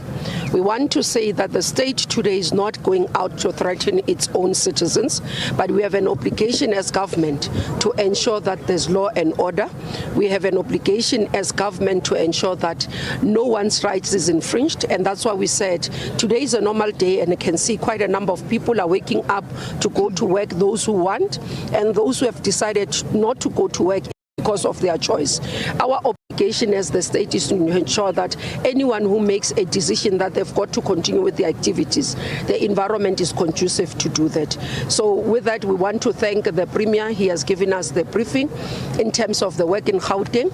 We want to say that the state today is not going out to threaten its own citizens, but we have an obligation as government to ensure that there's law and order. We have an obligation as government to ensure that no one's rights is infringed, and that's why we said today is a normal day, and you can see quite a number of people are waking up to go to work, those who want, and those who have decided not to go to work because of their choice. Our obligation as the state is to ensure that anyone who makes a decision that they've got to continue with their activities, the environment is conducive to do that. So with that, we want to thank the Premier. He has given us the briefing in terms of the work in Gauteng.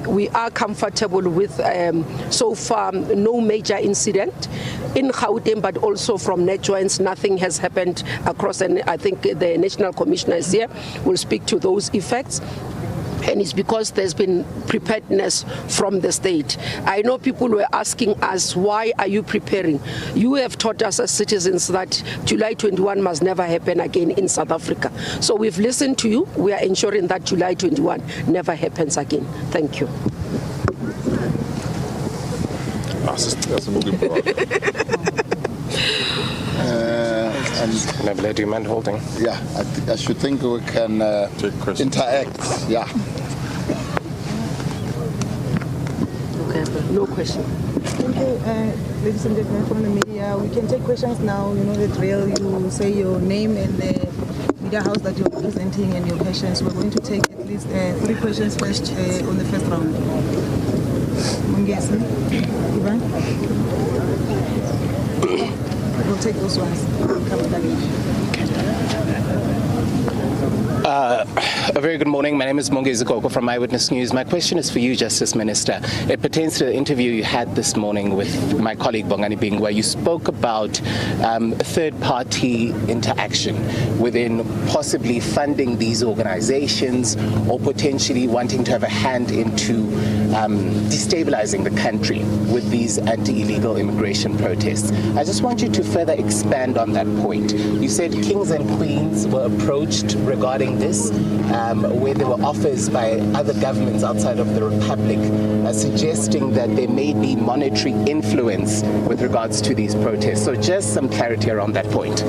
We are comfortable with, so far, no major incident in Gauteng, but also from NatJOINTS, nothing has happened across, and I think the National Commissioner is here, will speak to those effects. And it's because there's been preparedness from the state. I know people were asking us, why are you preparing? You have taught us as citizens that July 21 must never happen again in South Africa. So we've listened to you. We are ensuring that July 21 never happens again. Thank you. And do you mind holding? Yeah, I should think we can interact. Yeah. Okay, no question. Thank you, ladies and gentlemen from the media. We can take questions now. You know the drill. You say your name and the media house that you're representing and your questions. We're going to take at least 3 questions first on the first round. Mungesi, Ivan. We'll take those ones. A very good morning. My name is Mongezi Gogo from Eyewitness News. My question is for you, Justice Minister. It pertains to the interview you had this morning with my colleague Bongani Bing, where you spoke about third-party interaction within possibly funding these organizations or potentially wanting to have a hand into destabilizing the country with these anti-illegal immigration protests. I just want you to further expand on that point. You said kings and queens were approached regarding this, where there were offers by other governments outside of the Republic suggesting that there may be monetary influence with regards to these protests. So just some clarity around that point.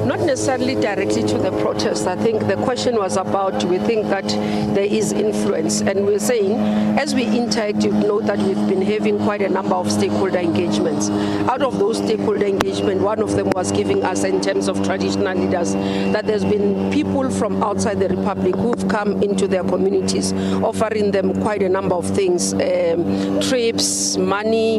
Not necessarily directly to the protest. I think the question was about, we think that there is influence, and we're saying, as we interact, you know that we've been having quite a number of stakeholder engagements. Out of those stakeholder engagement, one of them was giving us, in terms of traditional leaders, that there's been people from outside the Republic who've come into their communities, offering them quite a number of things, trips, money,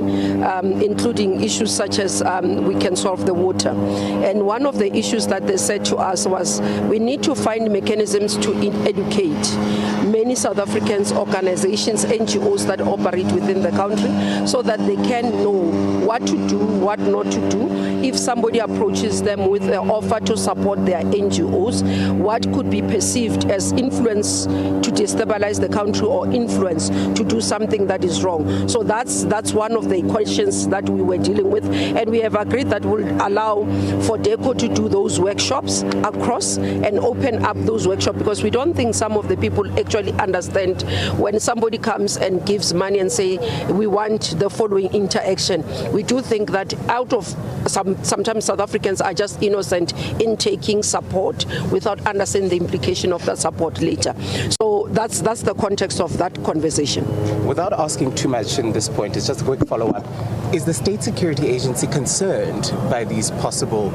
including issues such as we can solve the water. And one of the issues that they said to us was, we need to find mechanisms to educate many South Africans, organizations, NGOs that operate within the country, so that they can know what to do, what not to do. If somebody approaches them with an offer to support their NGOs, what could be perceived as influence to destabilize the country or influence to do something that is wrong. So that's one of the questions that we were dealing with, and we have agreed that we'll allow for DECO to do those workshops across and open up those workshops, because we don't think some of the people actually understand when somebody comes and gives money and say, we want the following interaction. We do think that out of sometimes South Africans are just innocent in taking support without understanding the implication of that support later. So that's the context of that conversation. Without asking too much in this point, it's just a quick follow-up. Is the State Security Agency concerned by these possible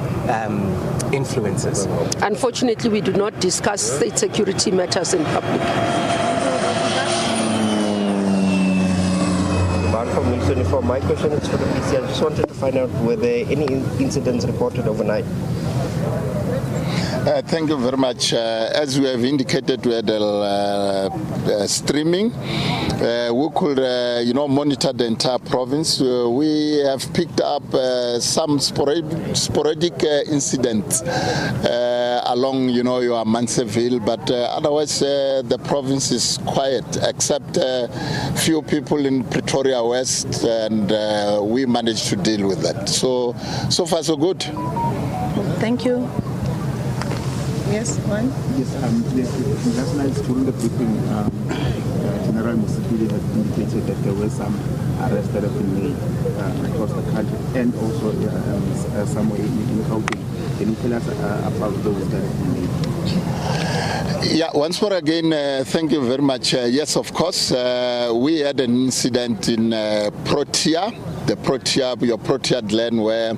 influences? Unfortunately, we do not discuss state security matters in public. From Wilson, for my question is for the PC. I just wanted to find out, were there any incidents reported overnight? Thank you very much. As we have indicated, we had streaming. We could, monitor the entire province. We have picked up some sporadic incidents along, your Manseville, but otherwise the province is quiet, except few people in Pretoria West, and we managed to deal with that. So far so good. Thank you. Yes, one? Yes, last night during the briefing, General Musipili has indicated that there were some arrests that have been made across the country and also somewhere in Gauteng. Can you tell us about those that have been made? Yeah, once more again, thank you very much. Yes, of course, we had an incident in Protea, your Protea Glen, where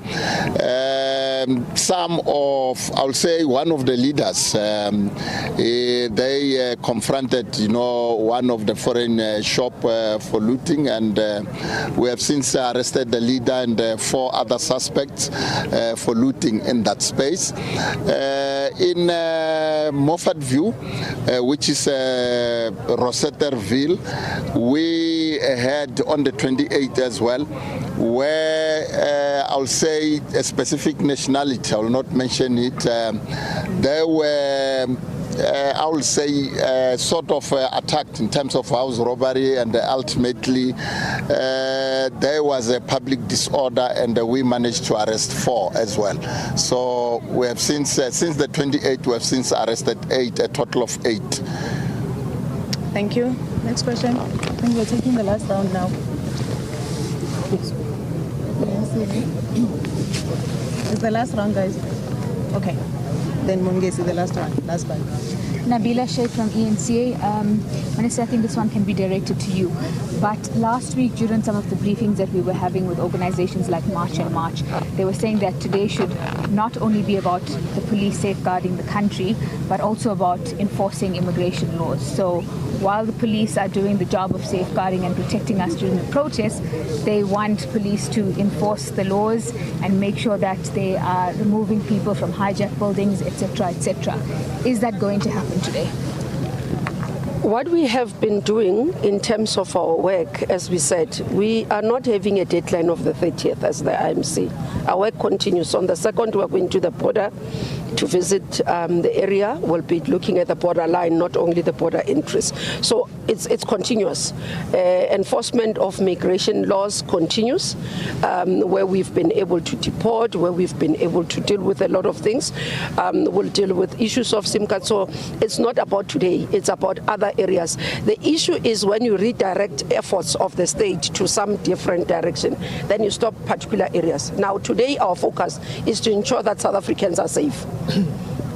some of, I'll say, one of the leaders, they confronted, one of the foreign shop for looting, and we have since arrested the leader and 4 other suspects for looting in that space. In Moffat View, which is Rosetterville, we had on the 28th as well, where I'll say a specific nationality, I will not mention it, there were I will say sort of attacked in terms of house robbery, and ultimately there was a public disorder, and we managed to arrest 4 as well. So we have since the 28th, we have since arrested 8, a total of 8. Thank you. Next question. I think we're taking the last round now. It's the last round, guys. Okay. Then Mungesi, the last one. Last one. Nabila Sheikh from ENCA. Minister, I think this one can be directed to you. But last week, during some of the briefings that we were having with organizations like March and March, they were saying that today should not only be about the police safeguarding the country, but also about enforcing immigration laws. So while the police are doing the job of safeguarding and protecting us during the protests, they want police to enforce the laws and make sure that they are removing people from hijacked buildings, etc., etc. Is that going to happen today? What we have been doing in terms of our work, as we said, we are not having a deadline of the 30th as the IMC. Our work continues. On the 2nd, we're going to the border to visit the area. We'll be looking at the border line, not only the border entries. So it's continuous. Enforcement of migration laws continues, where we've been able to deport, where we've been able to deal with a lot of things. We'll deal with issues of SIM card. So it's not about today, it's about other areas. The issue is when you redirect efforts of the state to some different direction, then you stop particular areas. Now, today our focus is to ensure that South Africans are safe.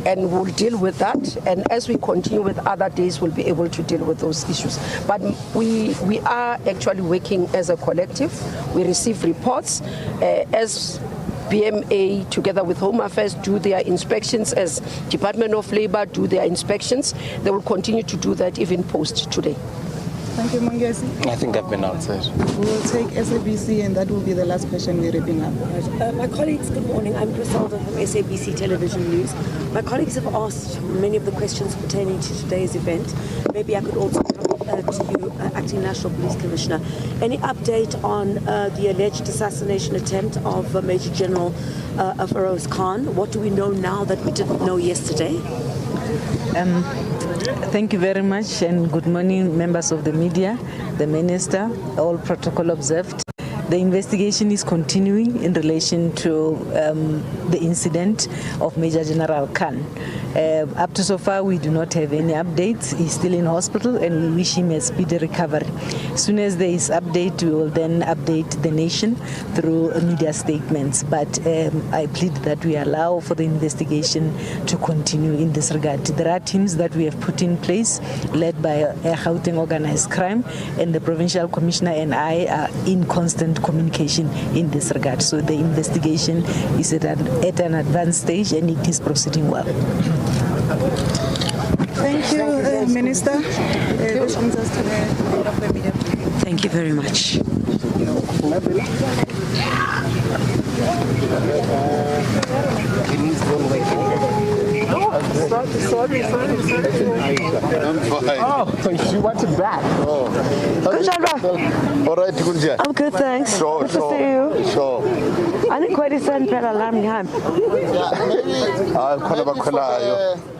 And we'll deal with that. And as we continue with other days, we'll be able to deal with those issues. But we are actually working as a collective. We receive reports as BMA, together with Home Affairs, do their inspections, as Department of Labor do their inspections. They will continue to do that even post today. Thank you, Mongezi. I think I've been answered. We will take SABC, and that will be the last question we're wrapping up. My colleagues, good morning. I'm Griselda from SABC Television News. My colleagues have asked many of the questions pertaining to today's event. Maybe I could also come to you, Acting National Police Commissioner. Any update on the alleged assassination attempt of Major General Feroz Khan? What do we know now that we didn't know yesterday? Thank you very much, and good morning, members of the media, the Minister, all protocol observed. The investigation is continuing in relation to the incident of Major General Khan. Up to so far, we do not have any updates. He's still in hospital, and we wish him a speedy recovery. As soon as there is update, we will then update the nation through media statements. But I plead that we allow for the investigation to continue in this regard. There are teams that we have put in place, led by Gauteng Organized Crime, and the Provincial Commissioner and I are in constant communication in this regard. So the investigation is at an advanced stage, and it is proceeding well. Thank you, Minister. This brings us to the end of the media. Thank you very much. Sorry. Oh, she wanted back. All right, Kunja. I'm good, thanks. Sure. Good to see you. Sure. I didn't quite send Pella alarm behind.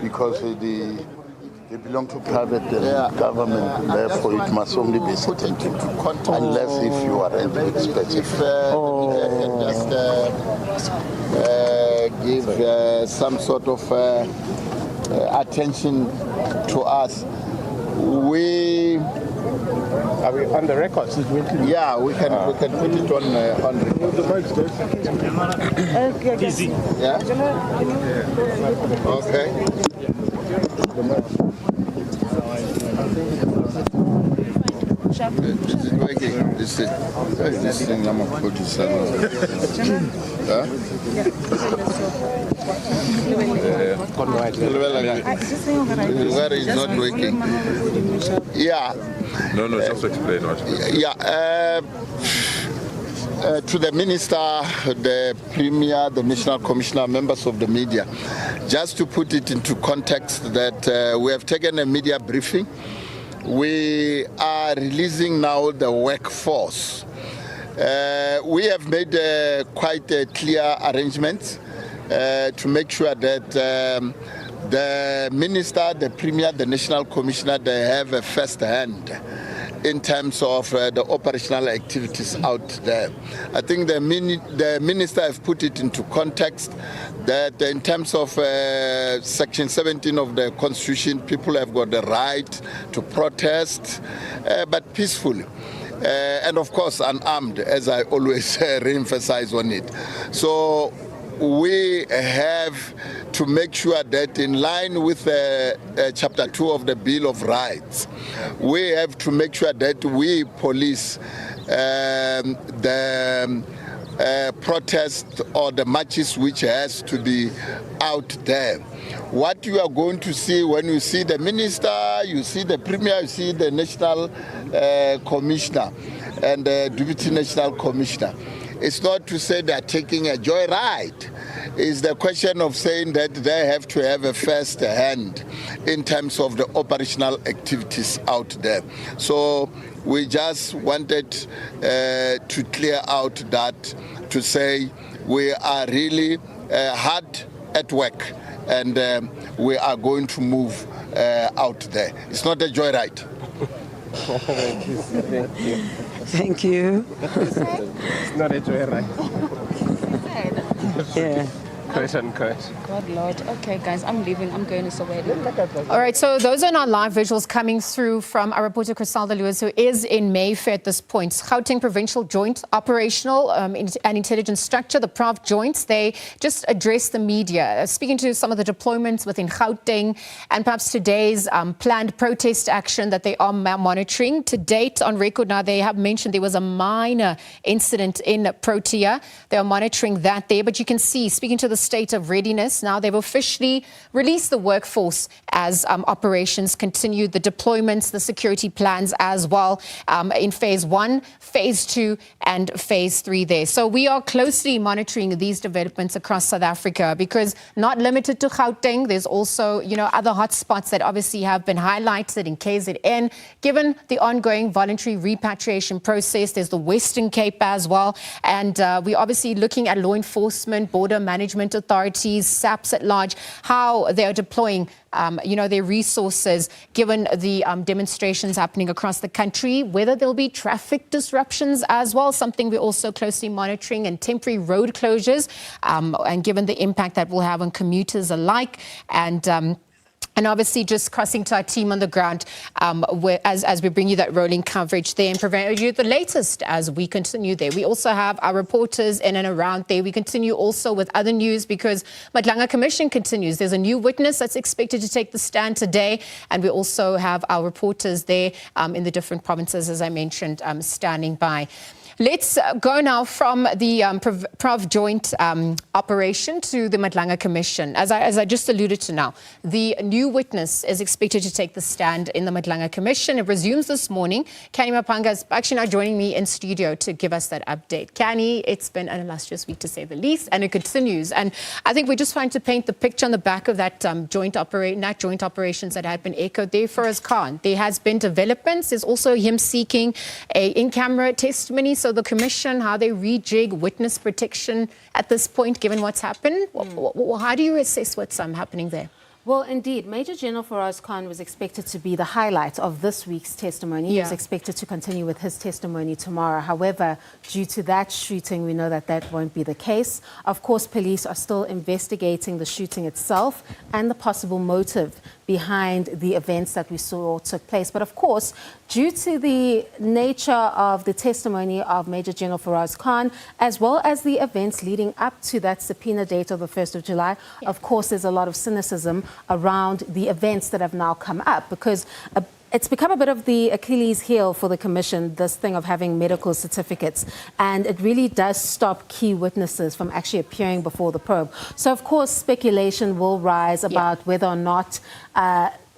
Because they belong to private government, therefore it must only be taken into contact unless if you are an expert. If can just give some sort of attention to us. Are we on the record? Yeah, we can put it on record. Okay. Easy. Yeah? Okay. This is working. This thing I'm going to put this where is not working. Yeah. No, just explain what. Yeah. To the Minister, the Premier, the National Commissioner, members of the media, just to put it into context that we have taken a media briefing. We are releasing now the workforce. We have made quite clear arrangements to make sure that the Minister, the Premier, the National Commissioner, they have a first hand in terms of the operational activities out there. I think the Minister have put it into context that in terms of Section 17 of the Constitution, people have got the right to protest, but peacefully. And of course unarmed, as I always re-emphasize on it. So we have to make sure that in line with Chapter 2 of the Bill of Rights, we have to make sure that we police the protest or the marches which has to be out there. What you are going to see when you see the Minister, you see the Premier, you see the National Commissioner and the Deputy National Commissioner, it's not to say they are taking a joyride. It's the question of saying that they have to have a first hand in terms of the operational activities out there. So we just wanted to clear out that, to say we are really hard at work and we are going to move out there. It's not a joyride. Thank you. It's not a joyride. Yeah. God, Lord. Okay, guys, I'm leaving. I'm going to Soweto. All right, so those are now live visuals coming through from our reporter Crisalda Lewis, who is in Mayfair at this point. Gauteng Provincial Joint Operational and Intelligence Structure, the Prov Joints, they just addressed the media, speaking to some of the deployments within Gauteng and perhaps today's planned protest action that they are monitoring. To date, on record now, they have mentioned there was a minor incident in Protea. They are monitoring that there, but you can see, speaking to the state of readiness, now they've officially released the workforce as operations continue, the deployments, the security plans as well in phase 1, phase 2 and phase 3 there. So we are closely monitoring these developments across South Africa because not limited to Gauteng, there's also, other hotspots that obviously have been highlighted in KZN. Given the ongoing voluntary repatriation process, there's the Western Cape as well. And we're obviously looking at law enforcement, border management authorities, SAPs at large, how they are deploying their resources given the demonstrations happening across the country, whether there'll be traffic disruptions as well, something we're also closely monitoring, and temporary road closures, and given the impact that will have on commuters alike. And obviously just crossing to our team on the ground as we bring you that rolling coverage there and provide you the latest as we continue there. We also have our reporters in and around there. We continue also with other news because Zondo Commission continues. There's a new witness that's expected to take the stand today. And we also have our reporters there in the different provinces, as I mentioned, standing by. Let's go now from the Prov Joint operation to the Zondo Commission. As I just alluded to now, the new witness is expected to take the stand in the Zondo Commission. It resumes this morning. Kani Mapanga is actually now joining me in studio to give us that update. Kani, it's been an illustrious week to say the least, and it continues. And I think we're just trying to paint the picture on the back of that joint operations that had been echoed there for us, Khan. There has been developments. There's also him seeking a in-camera testimony. So the Commission, how they rejig witness protection at this point, given what's happened? How do you assess what's happening there? Well, indeed, Major General Faraz Khan was expected to be the highlight of this week's testimony. He was expected to continue with his testimony tomorrow. However, due to that shooting, we know that that won't be the case. Of course, police are still investigating the shooting itself and the possible motive behind the events that we saw took place. But of course, due to the nature of the testimony of Major General Faraz Khan, as well as the events leading up to that subpoena date of the 1st of July, of course, there's a lot of cynicism around the events that have now come up because it's become a bit of the Achilles heel for the Commission, this thing of having medical certificates. And it really does stop key witnesses from actually appearing before the probe. So, of course, speculation will rise about whether or not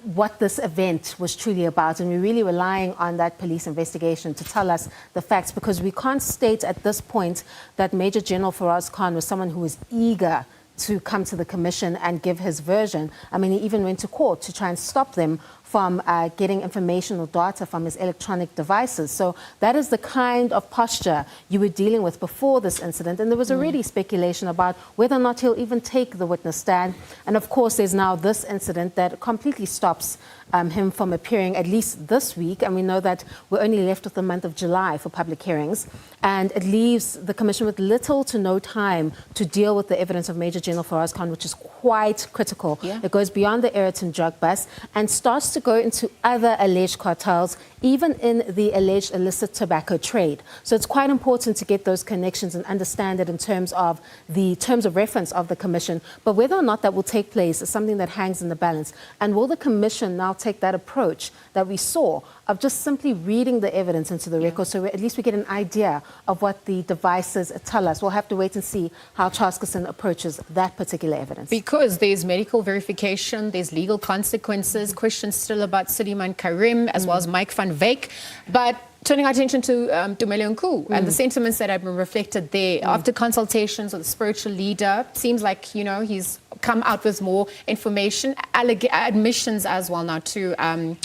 what this event was truly about. And we're really relying on that police investigation to tell us the facts, because we can't state at this point that Major General Faraz Khan was someone who was eager to come to the Commission and give his version. I mean, he even went to court to try and stop them from getting information or data from his electronic devices. So that is the kind of posture you were dealing with before this incident. And there was already speculation about whether or not he'll even take the witness stand. And of course, there's now this incident that completely stops him from appearing, at least this week. And we know that we're only left with the month of July for public hearings. And it leaves the Commission with little to no time to deal with the evidence of Major General Faraz Khan, which is quite critical. It goes beyond the Ayrton drug bust and starts to go into other alleged cartels, even in the alleged illicit tobacco trade. So it's quite important to get those connections and understand it in terms of the terms of reference of the Commission. But whether or not that will take place is something that hangs in the balance. And will the Commission now take that approach that we saw of just simply reading the evidence into the record, so at least we get an idea of what the devices tell us? We'll have to wait and see how Charles Gerson approaches that particular evidence. Because there's medical verification, there's legal consequences, questions still about Suleiman Karim as well as Mike van Wyk. But turning our attention to Dumelo Nku and the sentiments that have been reflected there after consultations with the spiritual leader, seems like, he's come out with more information, admissions as well now to...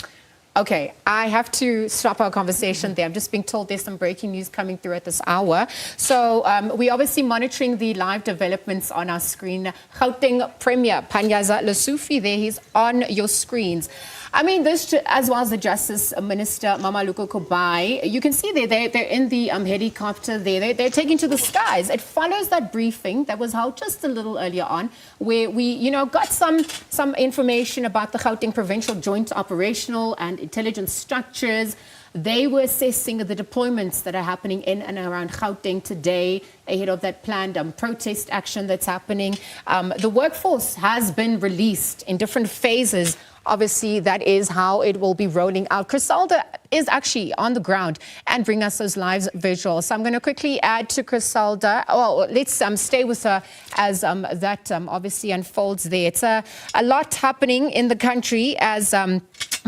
Okay, I have to stop our conversation there. I'm just being told there's some breaking news coming through at this hour. So we're obviously monitoring the live developments on our screen. Gauteng Premier Panyaza Lesufi there, he's on your screens. I mean, this, as well as the Justice Minister, Mamaluko Kobai, you can see they're in the helicopter there. They're taking to the skies. It follows that briefing that was held just a little earlier on, where we, got some information about the Gauteng Provincial Joint Operational and Intelligence Structures. They were assessing the deployments that are happening in and around Gauteng today ahead of that planned protest action that's happening. The workforce has been released in different phases. Obviously, that is how it will be rolling out. Criselda is actually on the ground and bring us those live visuals. So I'm going to quickly add to Criselda. Well, let's stay with her as that obviously unfolds there. It's a lot happening in the country as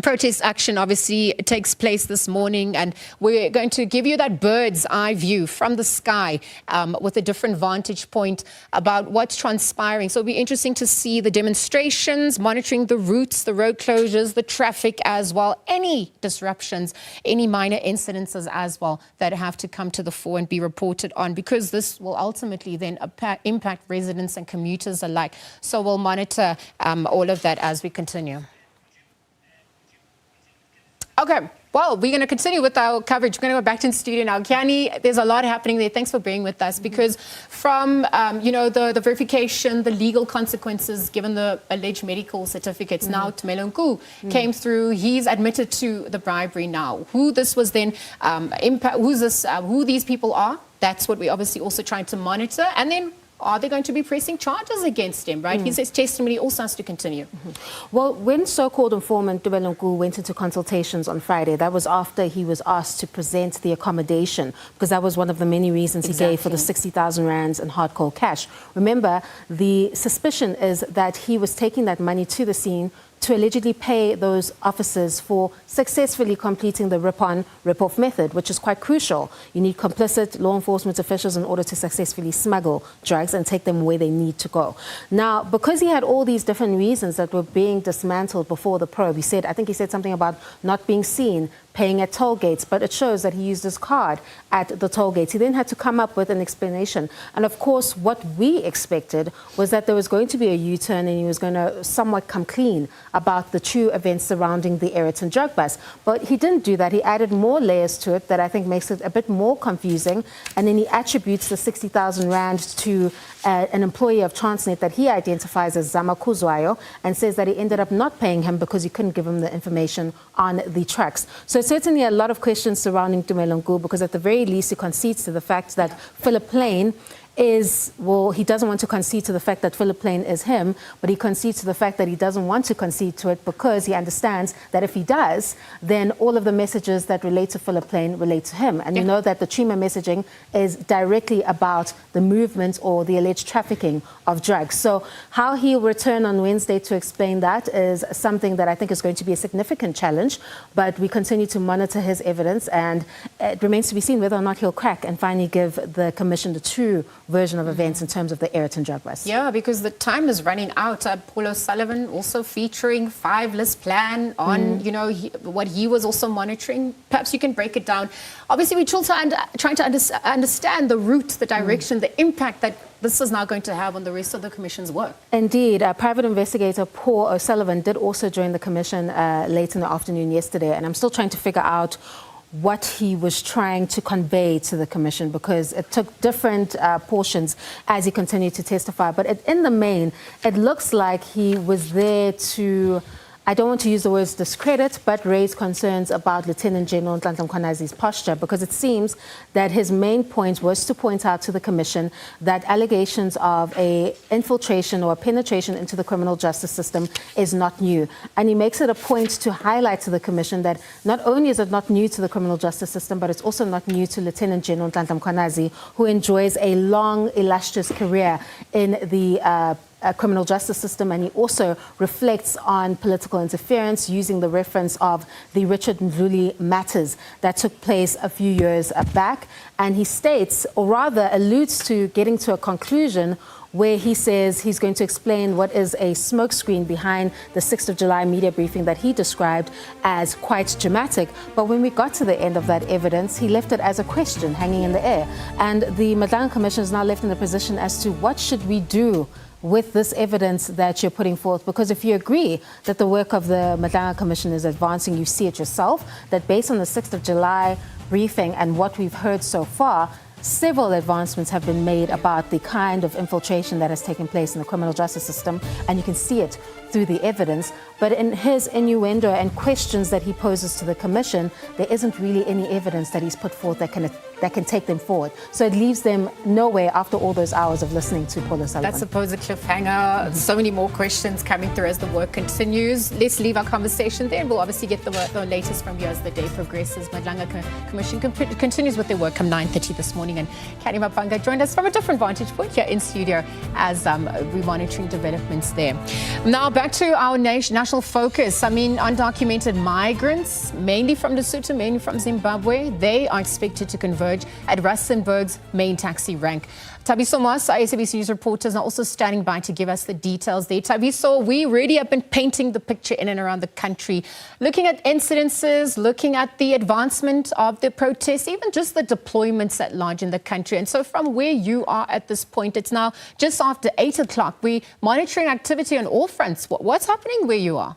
protest action obviously takes place this morning, and we're going to give you that bird's eye view from the sky with a different vantage point about what's transpiring. So it'll be interesting to see the demonstrations, monitoring the routes, the road closures, the traffic as well, any disruptions, any minor incidences as well that have to come to the fore and be reported on, because this will ultimately then impact residents and commuters alike. So we'll monitor all of that as we continue. Okay, well, we're going to continue with our coverage. We're going to go back to the studio now. Kiani, there's a lot happening there. Thanks for being with us, because from, the verification, the legal consequences, given the alleged medical certificates, now Tumelonku came through. He's admitted to the bribery now. Who this was then, who these people are, that's what we're obviously also trying to monitor. And then, are they going to be pressing charges against him, right? He says testimony also has to continue. Well, when so-called informant Tumelonku went into consultations on Friday, that was after he was asked to present the accommodation, because that was one of the many reasons he gave for the 60,000 rands in hard cold cash. Remember, the suspicion is that he was taking that money to the scene to allegedly pay those officers for successfully completing the rip-on, rip-off method, which is quite crucial. You need complicit law enforcement officials in order to successfully smuggle drugs and take them where they need to go. Now, because he had all these different reasons that were being dismantled before the probe, I think he said something about not being seen, paying at toll gates, but it shows that he used his card at the toll gates. He then had to come up with an explanation. And of course, what we expected was that there was going to be a U-turn and he was going to somewhat come clean about the true events surrounding the Ayrton drug bust. But he didn't do that. He added more layers to it that I think makes it a bit more confusing. And then he attributes the 60,000 rand to an employee of Transnet that he identifies as Zama Kuzwayo, and says that he ended up not paying him because he couldn't give him the information on the trucks. So certainly a lot of questions surrounding Tumelonku, because at the very least he concedes to the fact that Philip Plain is, well, he doesn't want to concede to the fact that Philip Plain is him, but he concedes to the fact that he doesn't want to concede to it because he understands that if he does, then all of the messages that relate to Philip Plain relate to him. And you know that the Chima messaging is directly about the movement or the alleged trafficking of drugs. So how he'll return on Wednesday to explain that is something that I think is going to be a significant challenge, but we continue to monitor his evidence, and it remains to be seen whether or not he'll crack and finally give the commission the true version of events in terms of the Ayrton drug bust. Yeah, because the time is running out. Paul O'Sullivan also featuring 5-list plan on, what he was also monitoring. Perhaps you can break it down. Obviously, we're trying to understand the route, the direction, the impact that this is now going to have on the rest of the Commission's work. Indeed. Private investigator Paul O'Sullivan did also join the Commission late in the afternoon yesterday, and I'm still trying to figure out what he was trying to convey to the Commission, because it took different portions as he continued to testify. But in the main, it looks like he was there to, I don't want to use the words discredit, but raise concerns about Lieutenant General Nhlanhla Mkhwanazi's posture, because it seems that his main point was to point out to the Commission that allegations of a infiltration or penetration into the criminal justice system is not new. And he makes it a point to highlight to the Commission that not only is it not new to the criminal justice system, but it's also not new to Lieutenant General Nhlanhla Mkhwanazi, who enjoys a long, illustrious career in the criminal justice system, and he also reflects on political interference using the reference of the Richard Mdluli matters that took place a few years back. And he states, or rather alludes to getting to a conclusion where he says he's going to explain what is a smokescreen behind the 6th of July media briefing that he described as quite dramatic. But when we got to the end of that evidence, he left it as a question hanging in the air. And the Mangaung Commission is now left in the position as to what should we do with this evidence that you're putting forth? Because if you agree that the work of the Mangaung Commission is advancing, you see it yourself, that based on the 6th of July briefing and what we've heard so far, several advancements have been made about the kind of infiltration that has taken place in the criminal justice system, and you can see it through the evidence. But in his innuendo and questions that he poses to the Commission, there isn't really any evidence that he's put forth that can take them forward. So it leaves them nowhere after all those hours of listening to Paul O'Sullivan. That's supposed a cliffhanger. So many more questions coming through as the work continues. Let's leave our conversation there, and we'll obviously get the latest from you as the day progresses. Mangaung Commission continues with their work come 9:30 this morning, and Kani Mapanga joined us from a different vantage point here in studio as we're monitoring developments there. Now back to our national focus. I mean, undocumented migrants, mainly from Lesotho, mainly from Zimbabwe, they are expected to converge at Rustenburg's main taxi rank. Tabiso Moss, our SABC News reporters, are also standing by to give us the details there. Tabiso, we really have been painting the picture in and around the country, looking at incidences, looking at the advancement of the protests, even just the deployments at large in the country. And so from where you are at this point, it's now just after 8 o'clock. We're monitoring activity on all fronts. What's happening where you are?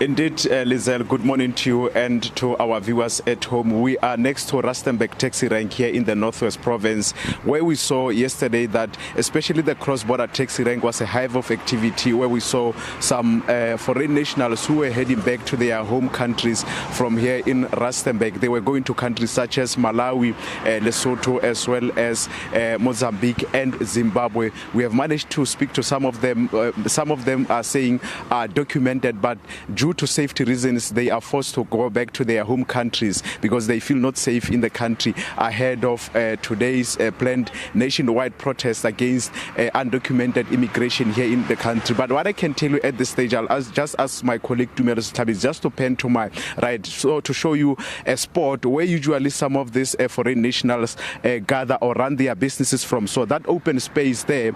Indeed, Lizelle, good morning to you and to our viewers at home. We are next to Rustenburg taxi rank here in the Northwest Province, where we saw yesterday that especially the cross-border taxi rank was a hive of activity, where we saw some foreign nationals who were heading back to their home countries from here in Rustenburg. They were going to countries such as Malawi, Lesotho, as well as Mozambique and Zimbabwe. We have managed to speak to some of them. Some of them are saying are documented, but due to safety reasons, they are forced to go back to their home countries because they feel not safe in the country ahead of today's planned nationwide protest against undocumented immigration here in the country. But what I can tell you at this stage, I'll just ask my colleague Tumelo Stabis just to pen to my right, so to show you a spot where usually some of these foreign nationals gather or run their businesses from. So that open space there,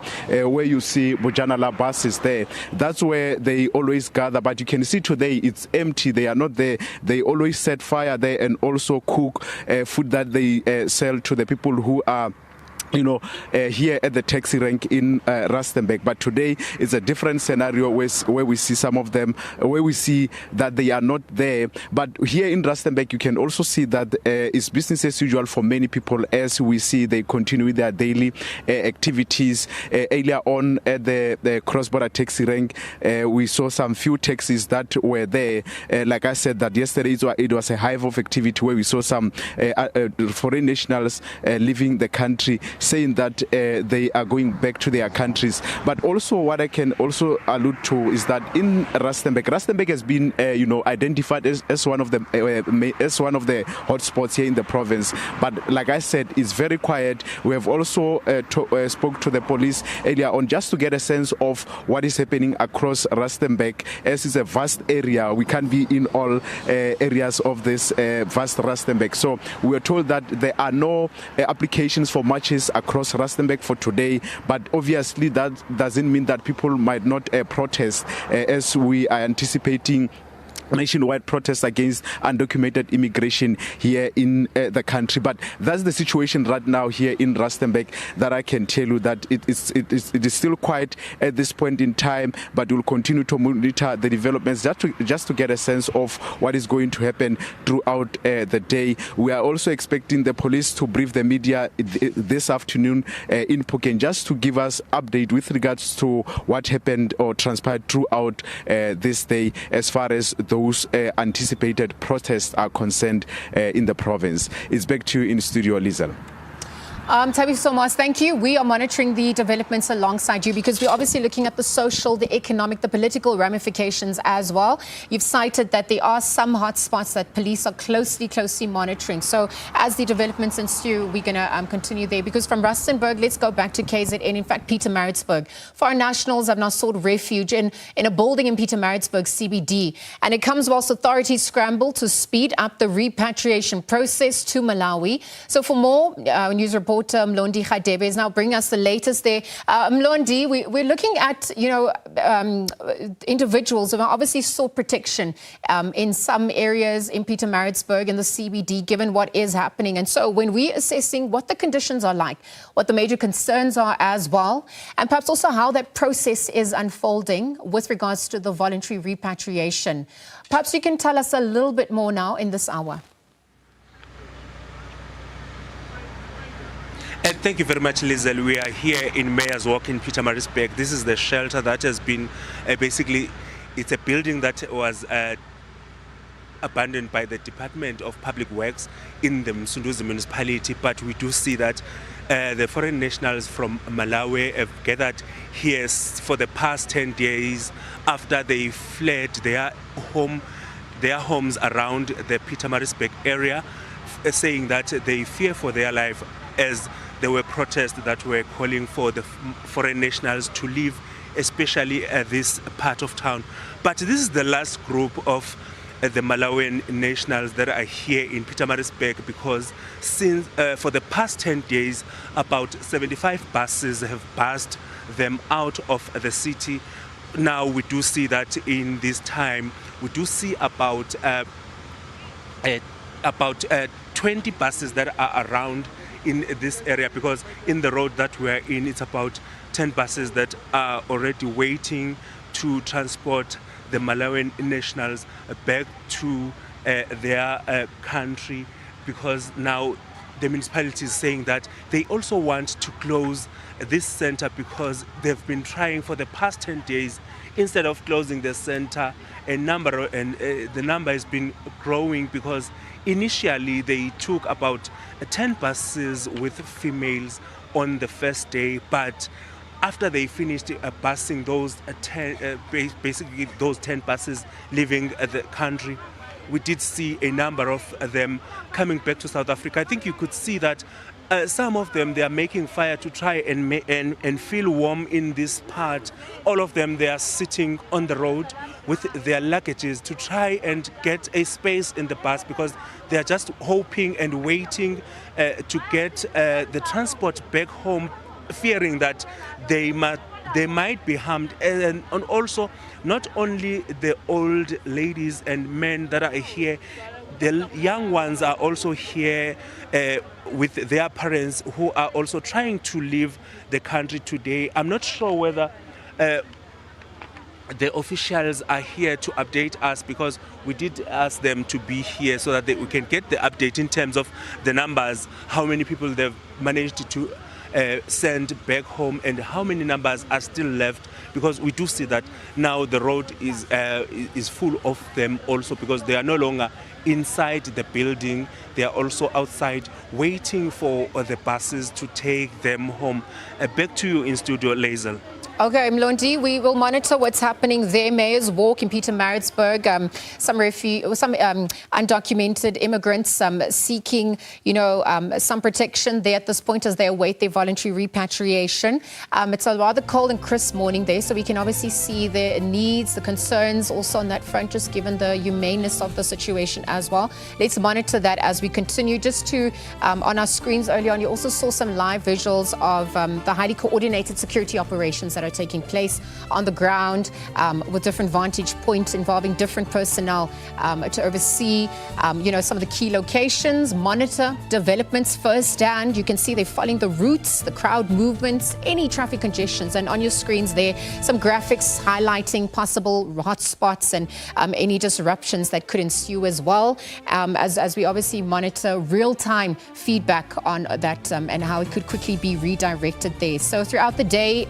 where you see Bujanala buses there, that's where they always gather. But you can see today it's empty. They are not there. They always set fire there and also cook food that they sell to the people who are here at the taxi rank in Rustenburg. But today is a different scenario where we see some of them, where we see that they are not there. But here in Rustenburg, you can also see that it's business as usual for many people, as we see they continue with their daily activities. Earlier on at the cross-border taxi rank, we saw some few taxis that were there. Like I said, that yesterday it was a hive of activity where we saw some foreign nationals leaving the country, saying that they are going back to their countries. But also what I can also allude to is that in Rustenburg has been identified as one of the hotspots here in the province. But like I said, it's very quiet. We have also spoke to the police earlier on just to get a sense of what is happening across Rustenburg, as it's a vast area. We can't be in all areas of this vast Rustenburg. So we are told that there are no applications for marches across Rustenburg for today, but obviously that doesn't mean that people might not protest, as we are anticipating nationwide protests against undocumented immigration here in the country. But that's the situation right now here in Rustenburg, that I can tell you that it is still quiet at this point in time, but we'll continue to monitor the developments just to get a sense of what is going to happen throughout the day. We are also expecting the police to brief the media this afternoon in Phuket, just to give us update with regards to what happened or transpired throughout this day as far as those anticipated protests are concerned in the province. It's back to you in studio, Lizelle. Tabiso Moss, thank you. We are monitoring the developments alongside you because we're obviously looking at the social, the economic, the political ramifications as well. You've cited that there are some hotspots that police are closely monitoring. So as the developments ensue, we're going to continue there, because from Rustenburg, let's go back to KZN. In fact, Pietermaritzburg. Foreign nationals have now sought refuge in a building in Pietermaritzburg CBD. And it comes whilst authorities scramble to speed up the repatriation process to Malawi. So for more news reports reporter Mlondi Khadebe is now bringing us the latest there. Mlondi, we're looking at, individuals who obviously sought protection in some areas in Pietermaritzburg in the CBD, given what is happening. And so when we're assessing what the conditions are like, what the major concerns are as well, and perhaps also how that process is unfolding with regards to the voluntary repatriation. Perhaps you can tell us a little bit more now in this hour. Thank you very much, Lizel. We are here in Mayor's Walk in Pietermaritzburg. This is the shelter that has been basically, it's a building that was abandoned by the Department of Public Works in the Msunduzi municipality. But we do see that the foreign nationals from Malawi have gathered here for the past 10 days after they fled their homes around the Pietermaritzburg area, saying that they fear for their life as there were protests that were calling for the foreign nationals to leave, especially this part of town. But this is the last group of the Malawian nationals that are here in Pietermaritzburg, because since for the past 10 days, about 75 buses have passed them out of the city. Now we do see that in this time, we do see about 20 buses that are around in this area, because in the road that we're in, it's about 10 buses that are already waiting to transport the Malawian nationals back to their country, because now the municipality is saying that they also want to close this center because they've been trying for the past 10 days. Instead of closing the center, the number has been growing, because initially they took about 10 buses with females on the first day, but after they finished busing those 10 buses leaving the country, we did see a number of them coming back to South Africa. I think you could see that some of them, they are making fire to try and feel warm in this part. All of them, they are sitting on the road with their luggages to try and get a space in the bus, because they are just hoping and waiting to get the transport back home, fearing that they might be harmed. And also, not only the old ladies and men that are here, the young ones are also here with their parents, who are also trying to leave the country today. I'm not sure whether the officials are here to update us, because we did ask them to be here so that we can get the update in terms of the numbers, how many people they've managed to send back home and how many numbers are still left, because we do see that now the road is full of them also, because they are no longer inside the building. They are also outside waiting for the buses to take them home. Back to you in studio, Lazel. Okay, Mlondi, we will monitor what's happening there. Mayor's Walk in Pietermaritzburg, some undocumented immigrants seeking, some protection there at this point as they await their voluntary repatriation. It's a rather cold and crisp morning there, so we can obviously see the needs, the concerns also on that front, just given the humaneness of the situation as well. Let's monitor that as we continue. Just to, on our screens earlier on, you also saw some live visuals of the highly coordinated security operations that are taking place on the ground with different vantage points involving different personnel to oversee, some of the key locations, monitor developments firsthand. You can see they're following the routes, the crowd movements, any traffic congestions. And on your screens there, some graphics highlighting possible hotspots and any disruptions that could ensue as well, as we obviously monitor real-time feedback on that and how it could quickly be redirected there. So throughout the day,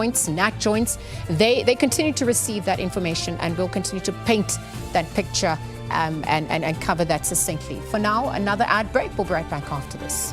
NatJOINTS, they continue to receive that information, and will continue to paint that picture and cover that succinctly. For now, another ad break. We'll be right back after this.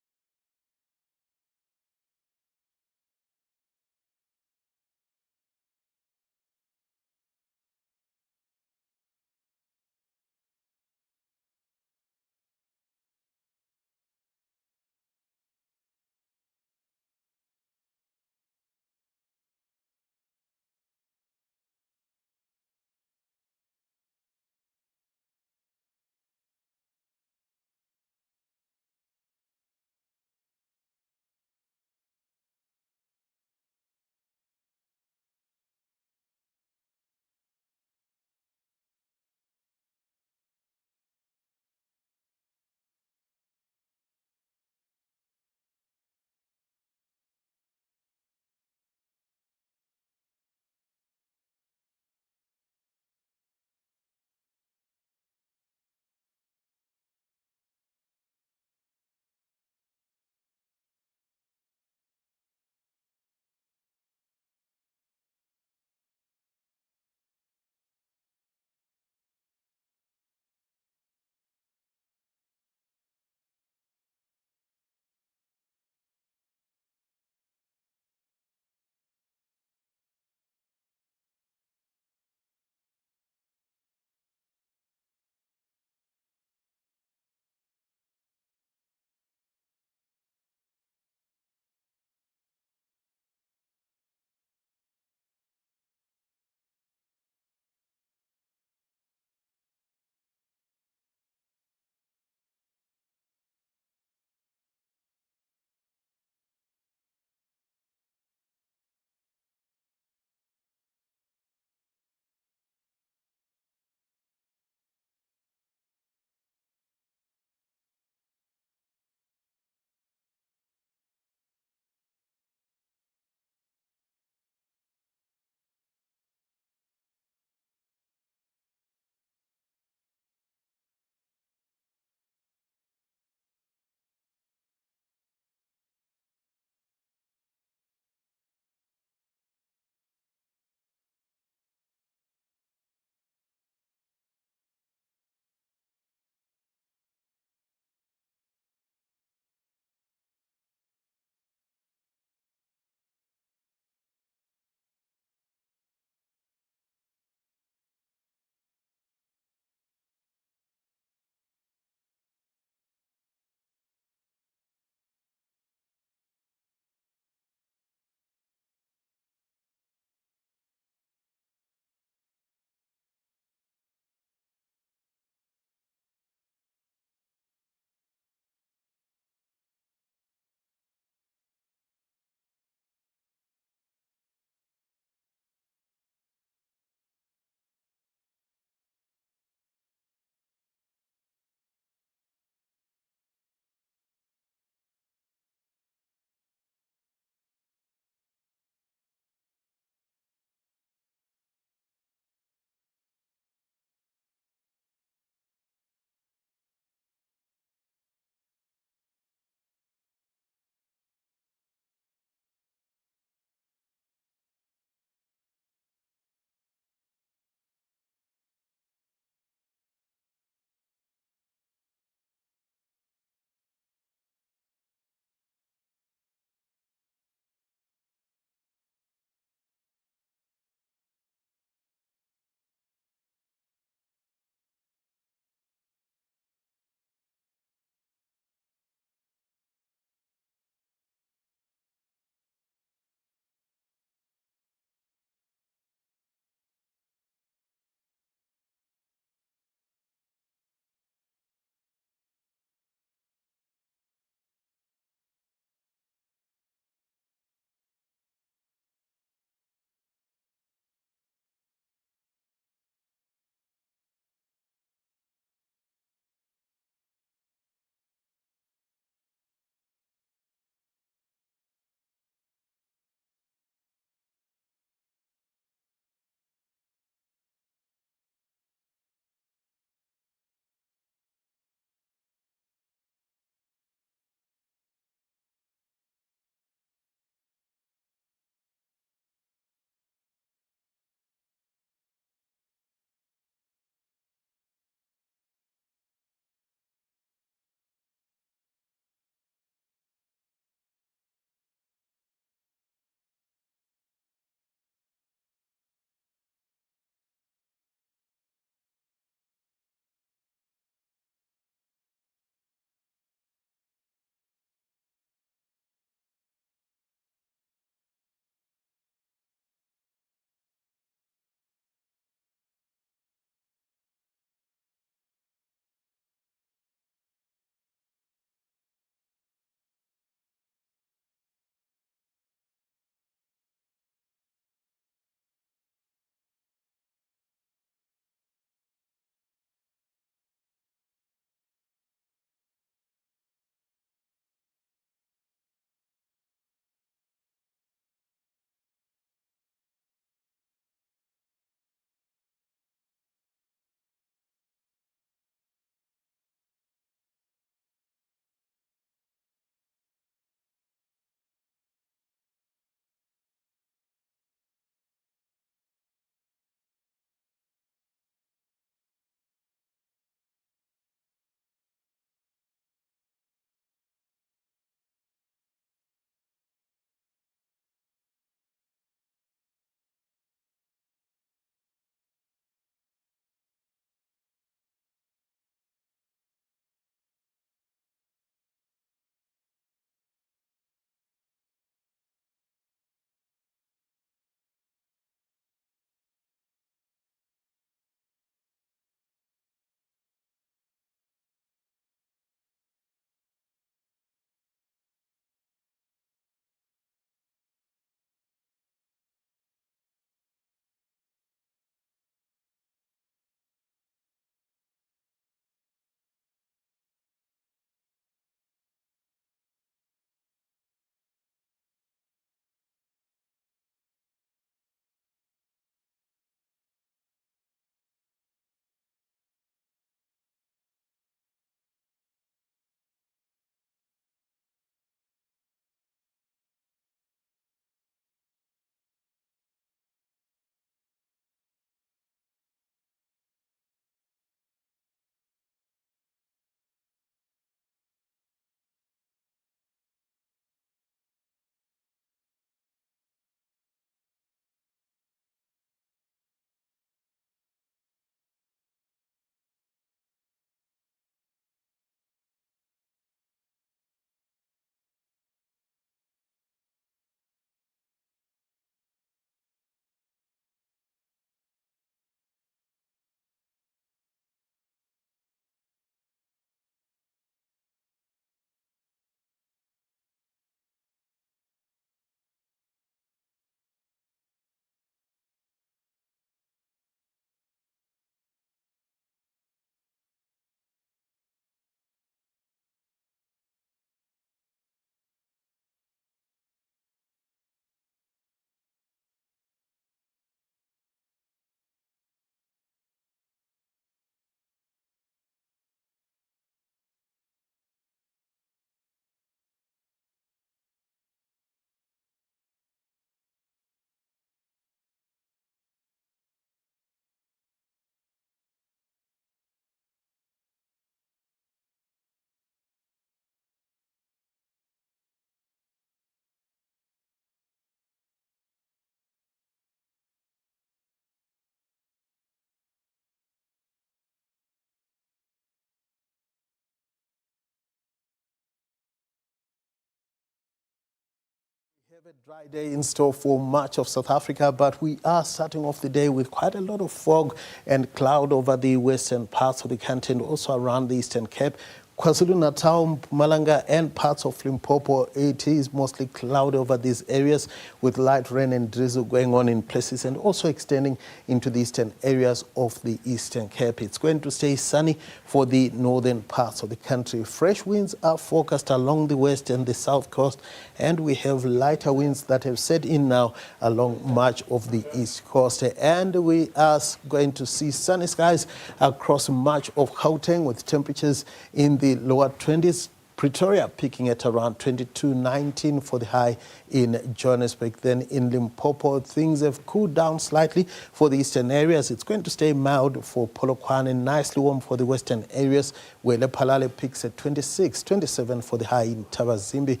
Dry day in store for much of South Africa, but we are starting off the day with quite a lot of fog and cloud over the western parts of the country and also around the Eastern Cape. KwaZulu-Natal, Mpumalanga and parts of Limpopo, it is mostly cloudy over these areas with light rain and drizzle going on in places and also extending into the eastern areas of the Eastern Cape. It's going to stay sunny for the northern parts of the country. Fresh winds are forecast along the west and the south coast, and we have lighter winds that have set in now along much of the east coast. And we are going to see sunny skies across much of Gauteng with temperatures in the lower 20s. Pretoria peaking at around 22-19 for the high in Johannesburg. Then in Limpopo, things have cooled down slightly for the eastern areas. It's going to stay mild for Polokwane and nicely warm for the western areas, where Lephalale peaks at 26-27 for the high in Thabazimbi.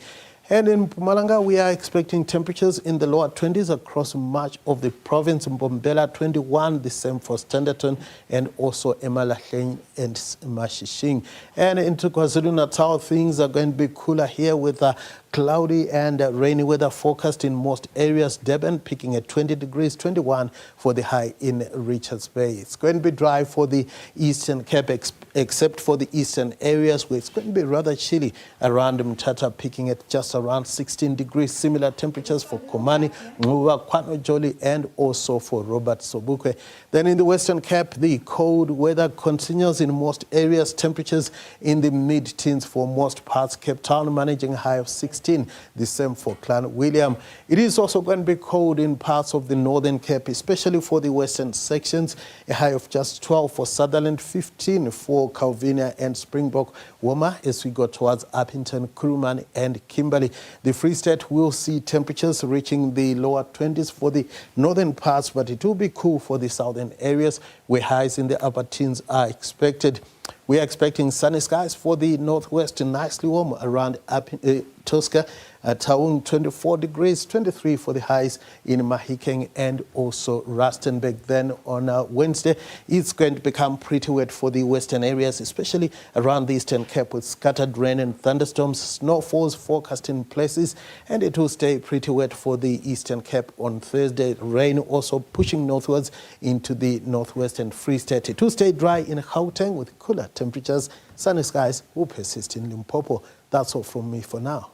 And in Mpumalanga, we are expecting temperatures in the lower 20s across much of the province. Mbombela 21, the same for Standerton, and also Emalahleni and Mashishing. And into KwaZulu-Natal, things are going to be cooler here with cloudy and rainy weather forecast in most areas. Durban peaking at 20 degrees, 21 for the high in Richards Bay. It's going to be dry for the Eastern Cape, except for the eastern areas where it's going to be rather chilly around Mthatha, peaking at just around 16 degrees. Similar temperatures for Komani, Nguwa, Kwanojoli, and also for Robert Sobukwe. Then in the Western Cape, the cold weather continues in most areas. Temperatures in the mid-teens for most parts. Cape Town managing a high of 16. The same for Clan William. It is also going to be cold in parts of the Northern Cape, especially for the western sections. A high of just 12 for Sutherland, 15 for Calvinia and Springbok. Warmer as we go towards Uppington, Kuruman and Kimberley. The Free State will see temperatures reaching the lower 20s for the northern parts, but it will be cool for the southern areas where highs in the upper teens are expected. We are expecting sunny skies for the northwest and nicely warm around Tosca. Taung 24 degrees, 23 for the highs in Mahikeng and also Rustenburg. Then on Wednesday, it's going to become pretty wet for the western areas, especially around the Eastern Cape with scattered rain and thunderstorms. Snowfalls forecast in places, and it will stay pretty wet for the Eastern Cape on Thursday. Rain also pushing northwards into the northwest and Free State. It will stay dry in Gauteng with cooler temperatures. Sunny skies will persist in Limpopo. That's all from me for now.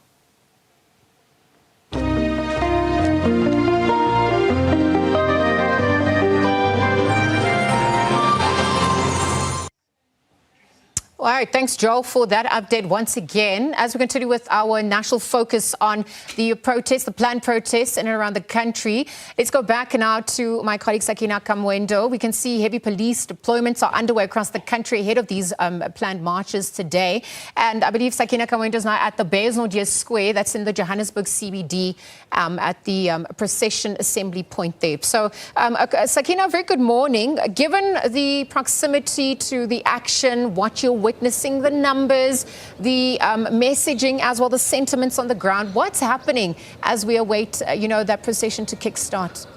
All right, thanks, Joel, for that update once again. As we continue with our national focus on the protests, the planned protests in and around the country, let's go back now to my colleague Sakina Kamwendo. We can see heavy police deployments are underway across the country ahead of these planned marches today. And I believe Sakina Kamwendo is now at the Beyersnodje Square, that's in the Johannesburg CBD, at the procession assembly point there. So, Sakina, very good morning. Given the proximity to the action, what you're witnessing, the numbers, the messaging, as well the sentiments on the ground, what's happening as we await, that procession to kickstart?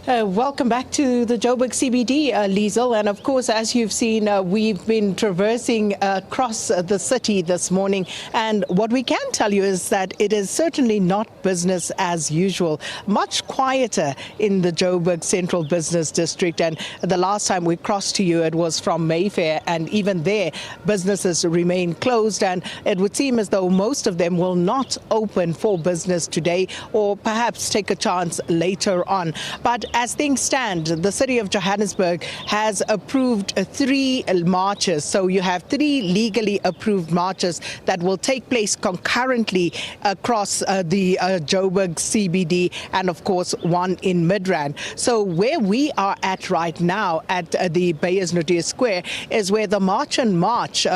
Welcome back to the Joburg CBD, Liesel. And of course, as you've seen, we've been traversing across the city this morning. And what we can tell you is that it is certainly not business as usual. Much quieter in the Joburg Central Business District. And the last time we crossed to you, it was from Mayfair. And even there, businesses remain closed. And it would seem as though most of them will not open for business today, or perhaps take a chance later on. But as things stand, the city of Johannesburg has approved 3 marches. So you have 3 legally approved marches that will take place concurrently across the Joburg CBD, and of course one in Midrand. So where we are at right now at the Beyersnodje Square is where the March and March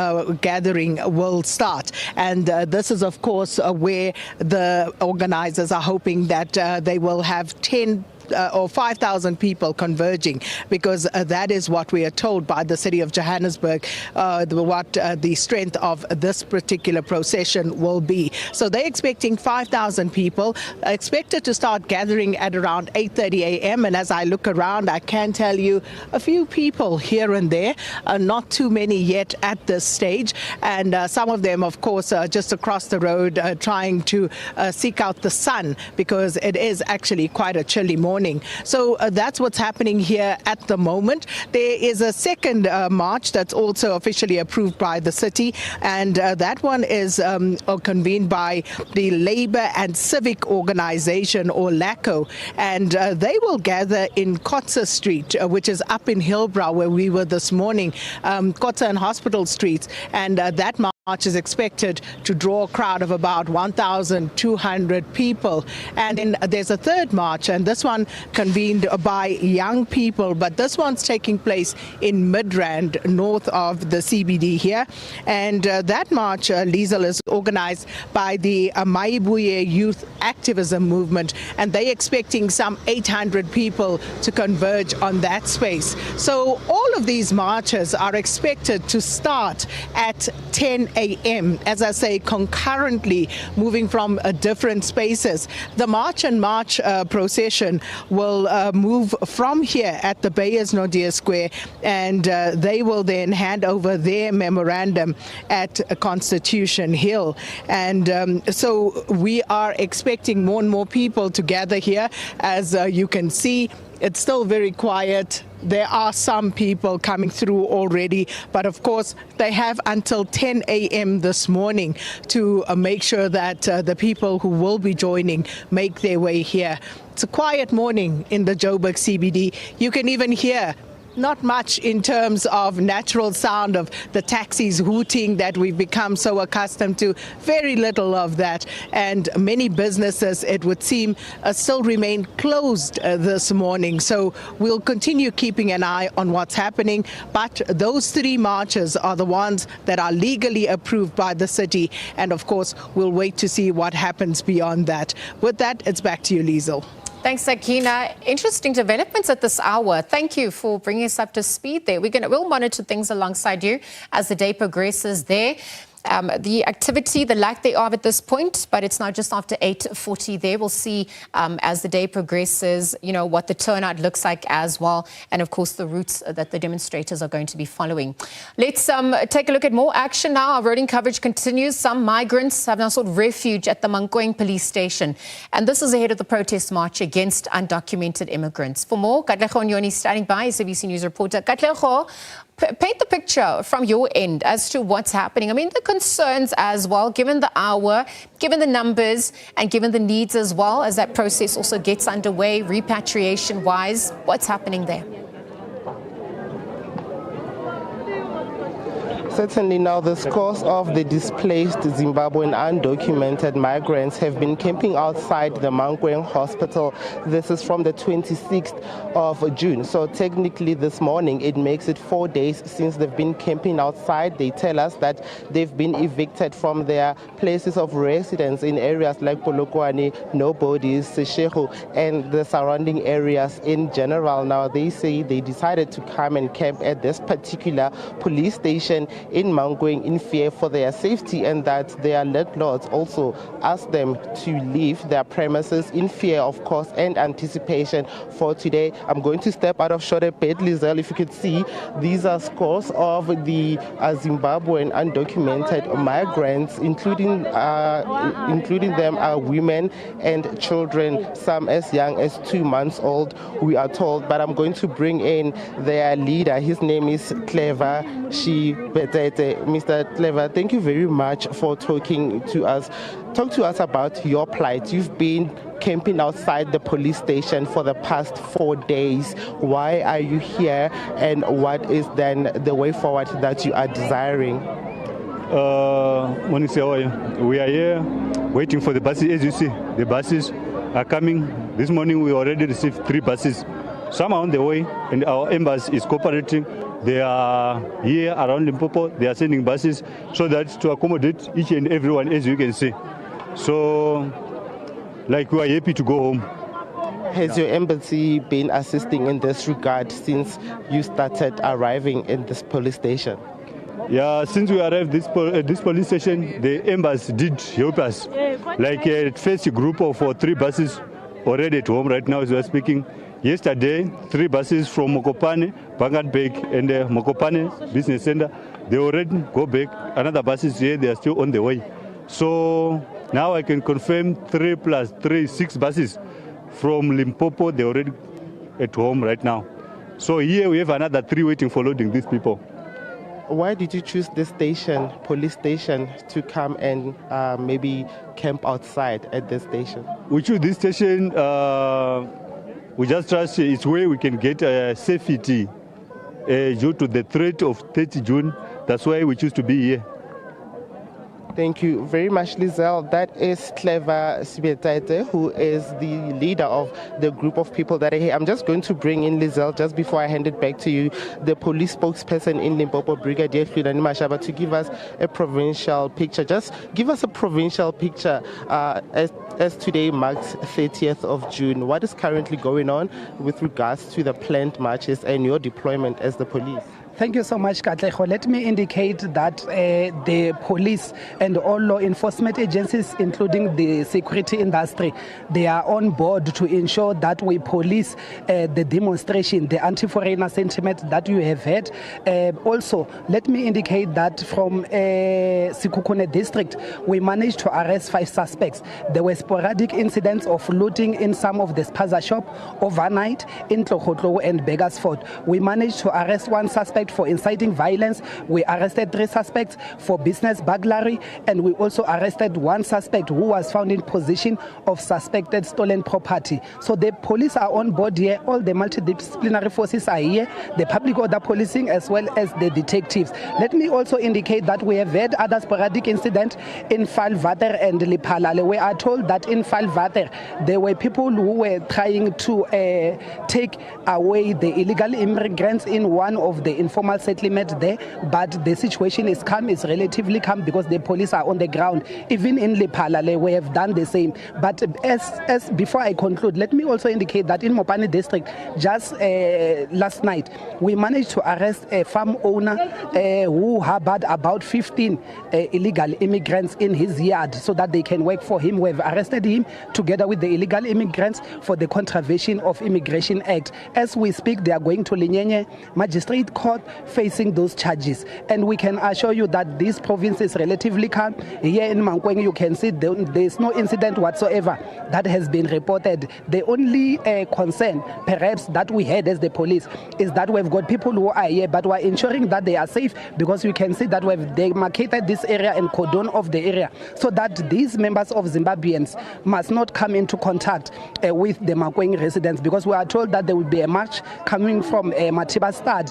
gathering will start. And this is of course where the organizers are hoping that they will have 10 or 5,000 people converging, because that is what we are told by the city of Johannesburg, what the strength of this particular procession will be. So they're expecting 5,000 people, expected to start gathering at around 8:30 a.m. And as I look around, I can tell you a few people here and there, not too many yet at this stage. And some of them, of course, just across the road trying to seek out the sun, because it is actually quite a chilly morning. So that's what's happening here at the moment. There is a second march that's also officially approved by the city, and that one is convened by the Labour and Civic Organization, or LACO, and they will gather in Kotze Street, which is up in Hillbrow, where we were this morning, Kotze and Hospital Streets, and that march is expected to draw a crowd of about 1,200 people. And then there's a third march, and this one convened by young people, but this one's taking place in Midrand, north of the CBD here. And that march, Liesel, is organized by the Maibuye Youth Activism Movement, and they're expecting some 800 people to converge on that space. So all of these marches are expected to start at 10 a.m., as I say, concurrently moving from different spaces. The March and March procession will move from here at the Beyers Naudé Square, and they will then hand over their memorandum at Constitution Hill. And so we are expecting more and more people to gather here. As you can see, it's still very quiet. There are some people coming through already, but of course they have until 10 a.m. this morning to make sure that the people who will be joining make their way here. It's a quiet morning in the Joburg CBD. You can even hear not much in terms of natural sound of the taxis hooting that we've become so accustomed to. Very little of that. And many businesses, it would seem, still remain closed this morning. So we'll continue keeping an eye on what's happening. But those three marches are the ones that are legally approved by the city. And of course, we'll wait to see what happens beyond that. With that, it's back to you, Liesel. Thanks, Akina. Interesting developments at this hour. Thank you for bringing us up to speed there. We'll monitor things alongside you as the day progresses there. The activity, the lack thereof at this point, but it's not just after 8:40 there. We'll see as the day progresses, what the turnout looks like as well, and of course the routes that the demonstrators are going to be following. Let's take a look at more action now. Our roading coverage continues. Some migrants have now sought refuge at the Mangaung police station, and this is ahead of the protest march against undocumented immigrants. For more, Katlego Nyoni standing by, SABC News reporter. Katlego, paint the picture from your end as to what's happening. I mean, the concerns as well, given the hour, given the numbers, and given the needs as well, as that process also gets underway, repatriation-wise, what's happening there? Certainly now the scores of the displaced Zimbabwean undocumented migrants have been camping outside the Mangaung hospital. This is from the 26th of June. So technically this morning it makes it 4 days since they've been camping outside. They tell us that they've been evicted from their places of residence in areas like Polokwane, Nobodies, Seshego, and the surrounding areas in general. Now they say they decided to come and camp at this particular police station in Mangaung in fear for their safety, and that their landlords also asked them to leave their premises in fear, of course, and anticipation for today. I'm going to step out of shot a bit, Liesel. If you could see, these are scores of the Zimbabwean undocumented migrants, including them are women and children, some as young as 2 months old, we are told. But I'm going to bring in their leader. His name is Clever Mr. Clever, thank you very much for talking to us. Talk to us about your plight. You've been camping outside the police station for the past 4 days. Why are you here, and what is then the way forward that you are desiring? Morning, we are here waiting for the buses. As you see, the buses are coming. This morning we already received 3 buses. Some are on the way, and our embassy is cooperating. They are here around Limpopo. They are sending buses so that to accommodate each and everyone, as you can see. So, like, we are happy to go home. Has your embassy been assisting in this regard since you started arriving in this police station? Yeah, since we arrived at this police station, the embassy did help us. Like first group of 3 buses already at home right now as we are speaking. Yesterday, 3 buses from Mokopane, Banganbek, and Mokopane Business Center. They already go back. Another buses here, they are still on the way. So now I can confirm 3 plus 3, 6 buses from Limpopo. They're already at home right now. So here we have another 3 waiting for loading these people. Why did you choose this station, police station, to come and maybe camp outside at this station? We choose this station, we just trust it's where we can get safety due to the threat of 30 June. That's why we choose to be here. Thank you very much, Lizelle. That is Clever Sibetaite, who is the leader of the group of people that are here. I'm just going to bring in Lizelle just before I hand it back to you, the police spokesperson in Limpopo, Brigadier Fludani Mashaba, to give us a provincial picture. Just give us a provincial picture as today marks 30th of June. What is currently going on with regards to the planned marches and your deployment as the police? Thank you so much, Katlego. Let me indicate that the police and all law enforcement agencies, including the security industry, they are on board to ensure that we police the demonstration, the anti-foreigner sentiment that you have had. Also, let me indicate that from Sekhukhune district, we managed to arrest 5 suspects. There were sporadic incidents of looting in some of the spaza shop overnight in Tlokotlo and Beggarsford. We managed to arrest 1 suspect for inciting violence. We arrested 3 suspects for business burglary, and we also arrested 1 suspect who was found in possession of suspected stolen property. So the police are on board here, all the multidisciplinary forces are here, the public order policing as well as the detectives. Let me also indicate that we have had other sporadic incidents in Falvater and Liphalale. We are told that in Falvater there were people who were trying to take away the illegal immigrants in one of the informal settlement there, but the situation is calm, it's relatively calm because the police are on the ground. Even in Lephalale, we have done the same. But as before I conclude, let me also indicate that in Mopane district, just last night, we managed to arrest a farm owner who harbored about 15 illegal immigrants in his yard so that they can work for him. We have arrested him together with the illegal immigrants for the contravention of Immigration Act. As we speak, they are going to Linyenye Magistrate Court facing those charges, and we can assure you that this province is relatively calm. Here in Mangaung, you can see there is no incident whatsoever that has been reported. The only concern perhaps that we had as the police is that we've got people who are here, but we're ensuring that they are safe because we can see that we've demarcated this area and cordon off the area so that these members of Zimbabweans must not come into contact with the Mangaung residents, because we are told that there will be a march coming from Matiba Stad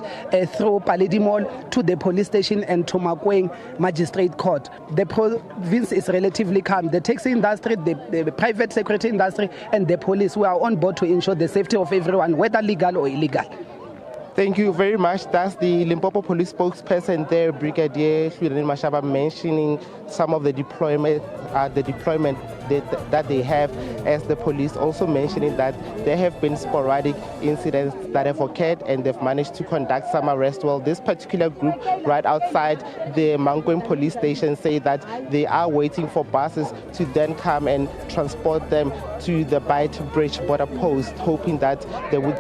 through Paledi Mall to the police station and to Mangaung Magistrate Court. The province is relatively calm. The taxi industry, the private security industry, and the police, we are on board to ensure the safety of everyone, whether legal or illegal. Thank you very much. That's the Limpopo police spokesperson there, Brigadier Fludani Mashaba, mentioning some of the deployment that they have as the police, also mentioning that there have been sporadic incidents that have occurred and they've managed to conduct some arrests. Well, this particular group right outside the Mangaung police station say that they are waiting for buses to then come and transport them to the Bite Bridge border post, hoping that they would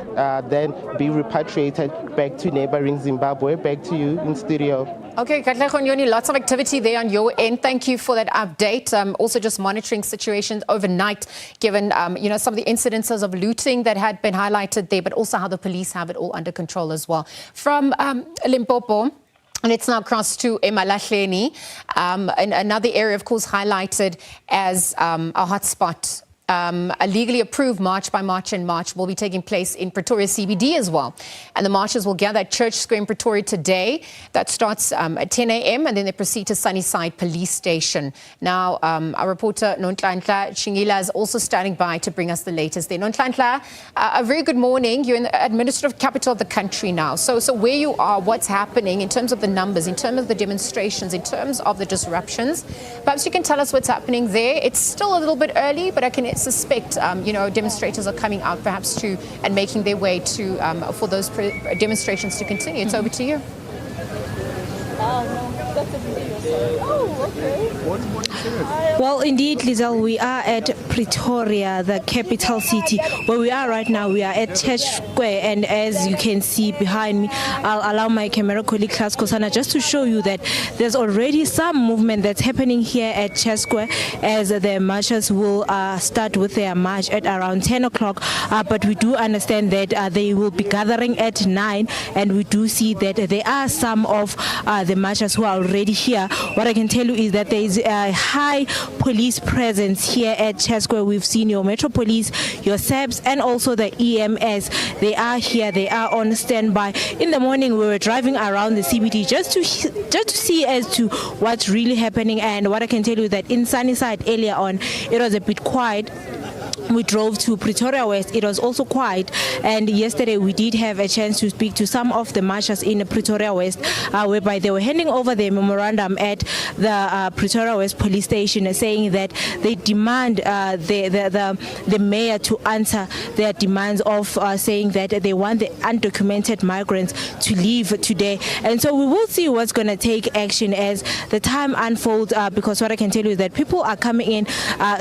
then be repatriated back to neighboring Zimbabwe. Back to you in studio. Okay, Katlego Nyoni, lots of activity there on your end. Thank you for that update. Also just monitoring situations overnight, given some of the incidences of looting that had been highlighted there, but also how the police have it all under control as well. From Limpopo, let's now cross to Emalahleni, another area, of course, highlighted as a hotspot. A legally approved March by March and March will be taking place in Pretoria CBD as well. And the marches will gather at Church Square in Pretoria today. That starts at 10 a.m. and then they proceed to Sunnyside Police Station. Now, our reporter Nonhlanhla Shingila is also standing by to bring us the latest there. Nonhlanhla, a very good morning. You're in the administrative capital of the country now. So where you are, what's happening in terms of the numbers, in terms of the demonstrations, in terms of the disruptions? Perhaps you can tell us what's happening there. It's still a little bit early, but I can suspect, demonstrators are coming out perhaps and making their way to for those demonstrations to continue. It's over to you. That's a video, sorry. Oh, okay. Well, indeed, Lizelle, we are at Pretoria, the capital city. Where we are right now, we are at Church Square, and as you can see behind me, I'll allow my camera colleague Klaas Kosana just to show you that there's already some movement that's happening here at Church Square, as the marchers will start with their march at around 10 o'clock. But we do understand that they will be gathering at 9, and we do see that there are some of the marchers who are already here. What I can tell you is that there is a high police presence here at Church Square. We've seen your Metro Police, your SABS, and also the EMS. They are here. They are on standby. In the morning, we were driving around the CBD just to see as to what's really happening. And what I can tell you that in Sunnyside earlier on, it was a bit quiet. We drove to Pretoria West. It was also quiet, and yesterday we did have a chance to speak to some of the marchers in Pretoria West, whereby they were handing over their memorandum at the Pretoria West police station, saying that they demand the mayor to answer their demands of saying that they want the undocumented migrants to leave today. And so we will see what's going to take action as the time unfolds, because what I can tell you is that people are coming in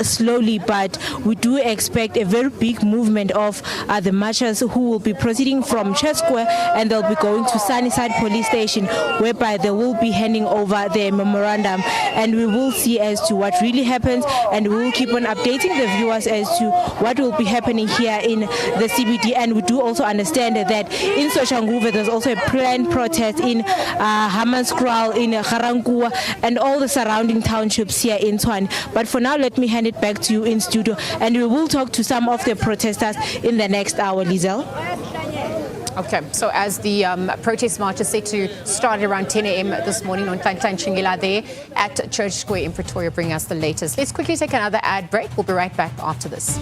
slowly, but we do expect a very big movement of the marchers who will be proceeding from Church Square, and they'll be going to Sunnyside police station, whereby they will be handing over their memorandum, and we will see as to what really happens, and we will keep on updating the viewers as to what will be happening here in the CBD. And we do also understand that in Soshanguve there's also a planned protest in Hammanskraal, in Garankuwa, and all the surrounding townships here in Tshwane. But for now, let me hand it back to you in studio, and we will talk to some of the protesters in the next hour, Lizelle. Okay, so as the protest march is set to start around 10 a.m. this morning on Tlantan Chingila there at Church Square in Pretoria, bring us the latest. Let's quickly take another ad break. We'll be right back after this.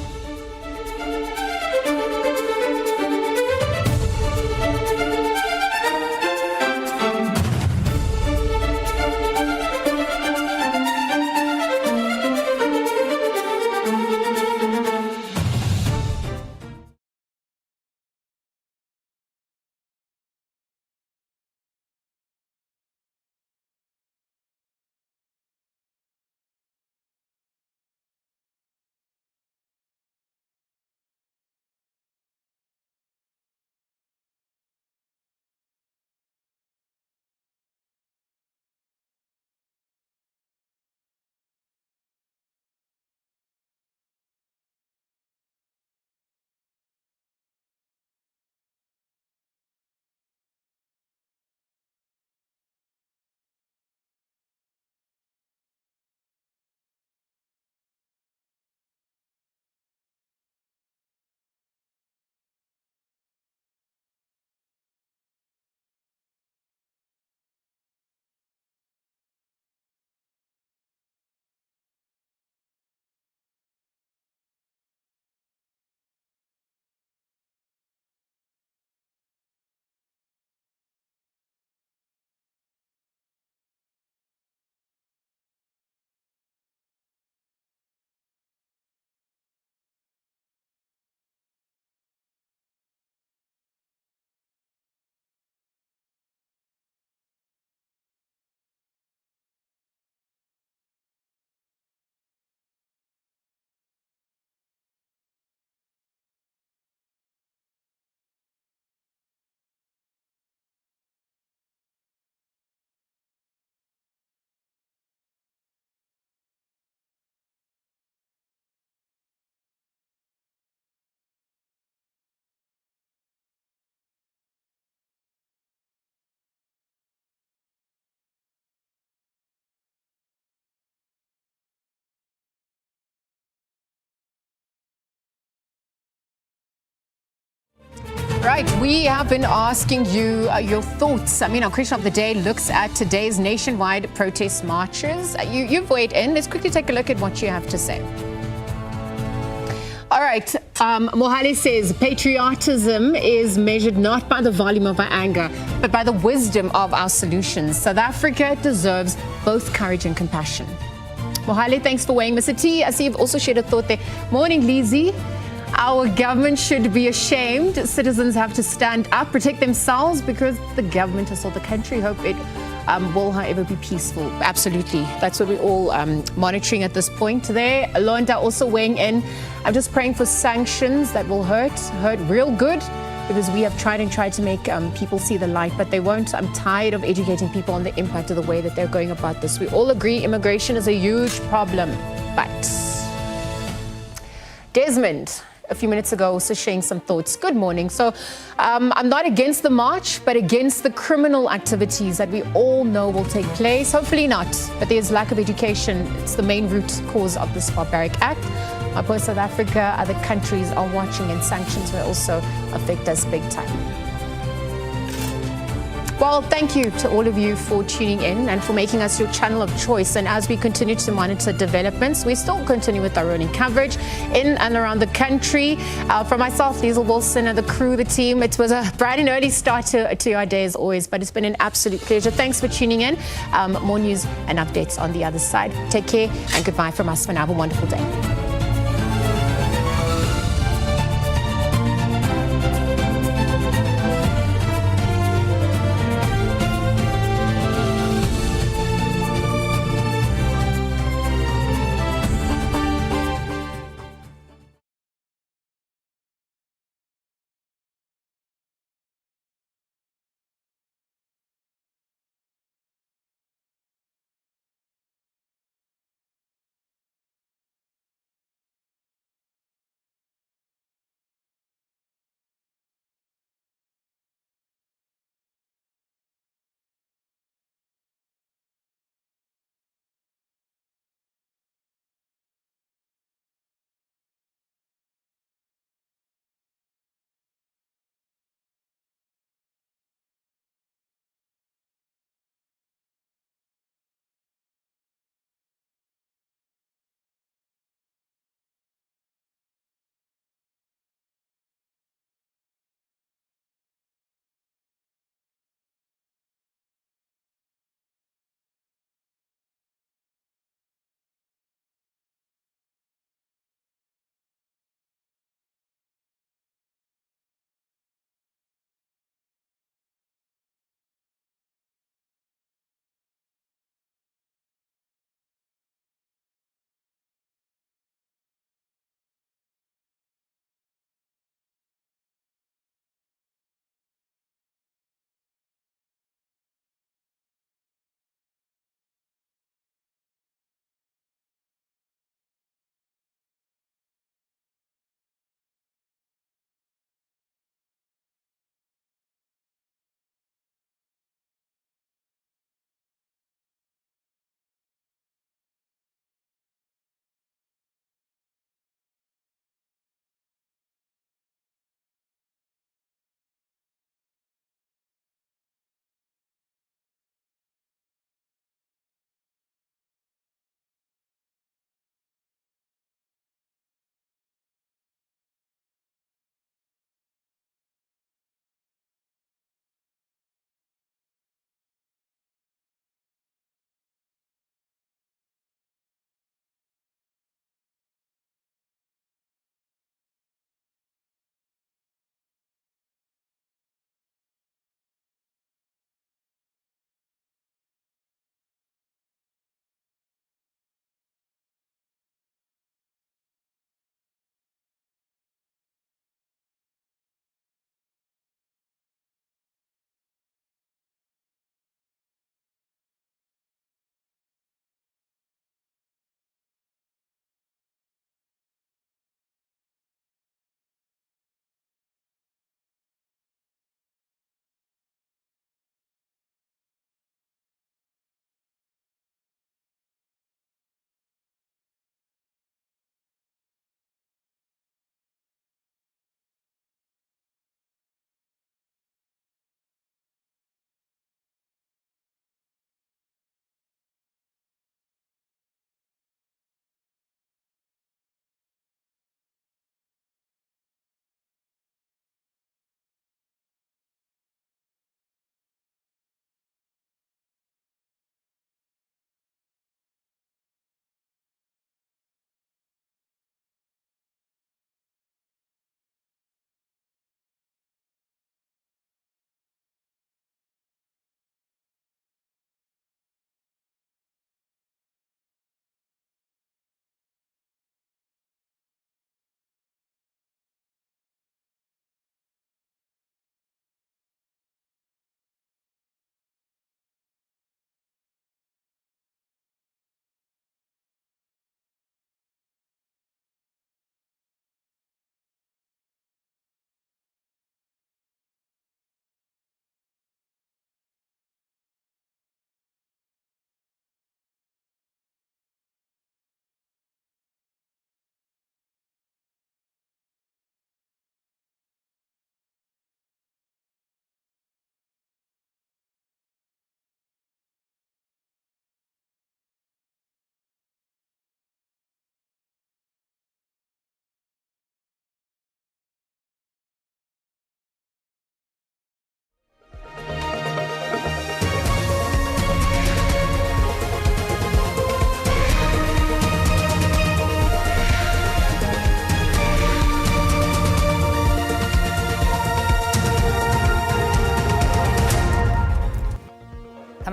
Right, we have been asking you your thoughts. I mean, our question of the day looks at today's nationwide protest marches. You've weighed in. Let's quickly take a look at what you have to say. All right, Mohale says patriotism is measured not by the volume of our anger, but by the wisdom of our solutions. South Africa deserves both courage and compassion. Mohale, thanks for weighing. Mr. T, I see you've also shared a thought there. Morning, Lizzie. Our government should be ashamed. Citizens have to stand up, protect themselves, because the government has sold the country. Hope it will, however, be peaceful. Absolutely. That's what we're all monitoring at this point there. Londa also weighing in. I'm just praying for sanctions that will hurt real good, because we have tried to make people see the light, but they won't. I'm tired of educating people on the impact of the way that they're going about this. We all agree immigration is a huge problem, but Desmond, a few minutes ago, also sharing some thoughts. Good morning. So I'm not against the march, but against the criminal activities that we all know will take place. Hopefully not, but there's lack of education. It's the main root cause of this barbaric act. Both South Africa, other countries are watching, and sanctions will also affect us big time. Well, thank you to all of you for tuning in and for making us your channel of choice. And as we continue to monitor developments, we still continue with our running coverage in and around the country. From myself, Liesl Wilson, and the crew, the team, it was a bright and early start to our day as always, but it's been an absolute pleasure. Thanks for tuning in. More news and updates on the other side. Take care and goodbye from us for now. Have a wonderful day.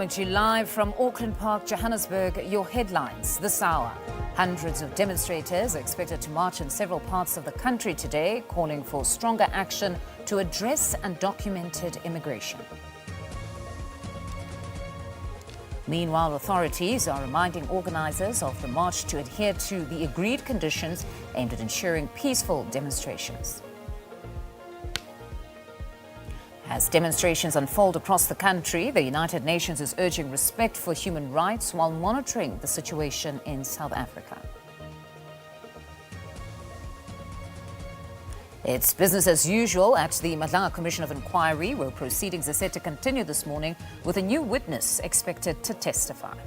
Coming to you live from Auckland Park, Johannesburg, your headlines this hour. Hundreds of demonstrators are expected to march in several parts of the country today, calling for stronger action to address undocumented immigration. Meanwhile, authorities are reminding organisers of the march to adhere to the agreed conditions aimed at ensuring peaceful demonstrations. As demonstrations unfold across the country, the United Nations is urging respect for human rights while monitoring the situation in South Africa. It's business as usual at the Mangaung Commission of Inquiry, where proceedings are set to continue this morning with a new witness expected to testify.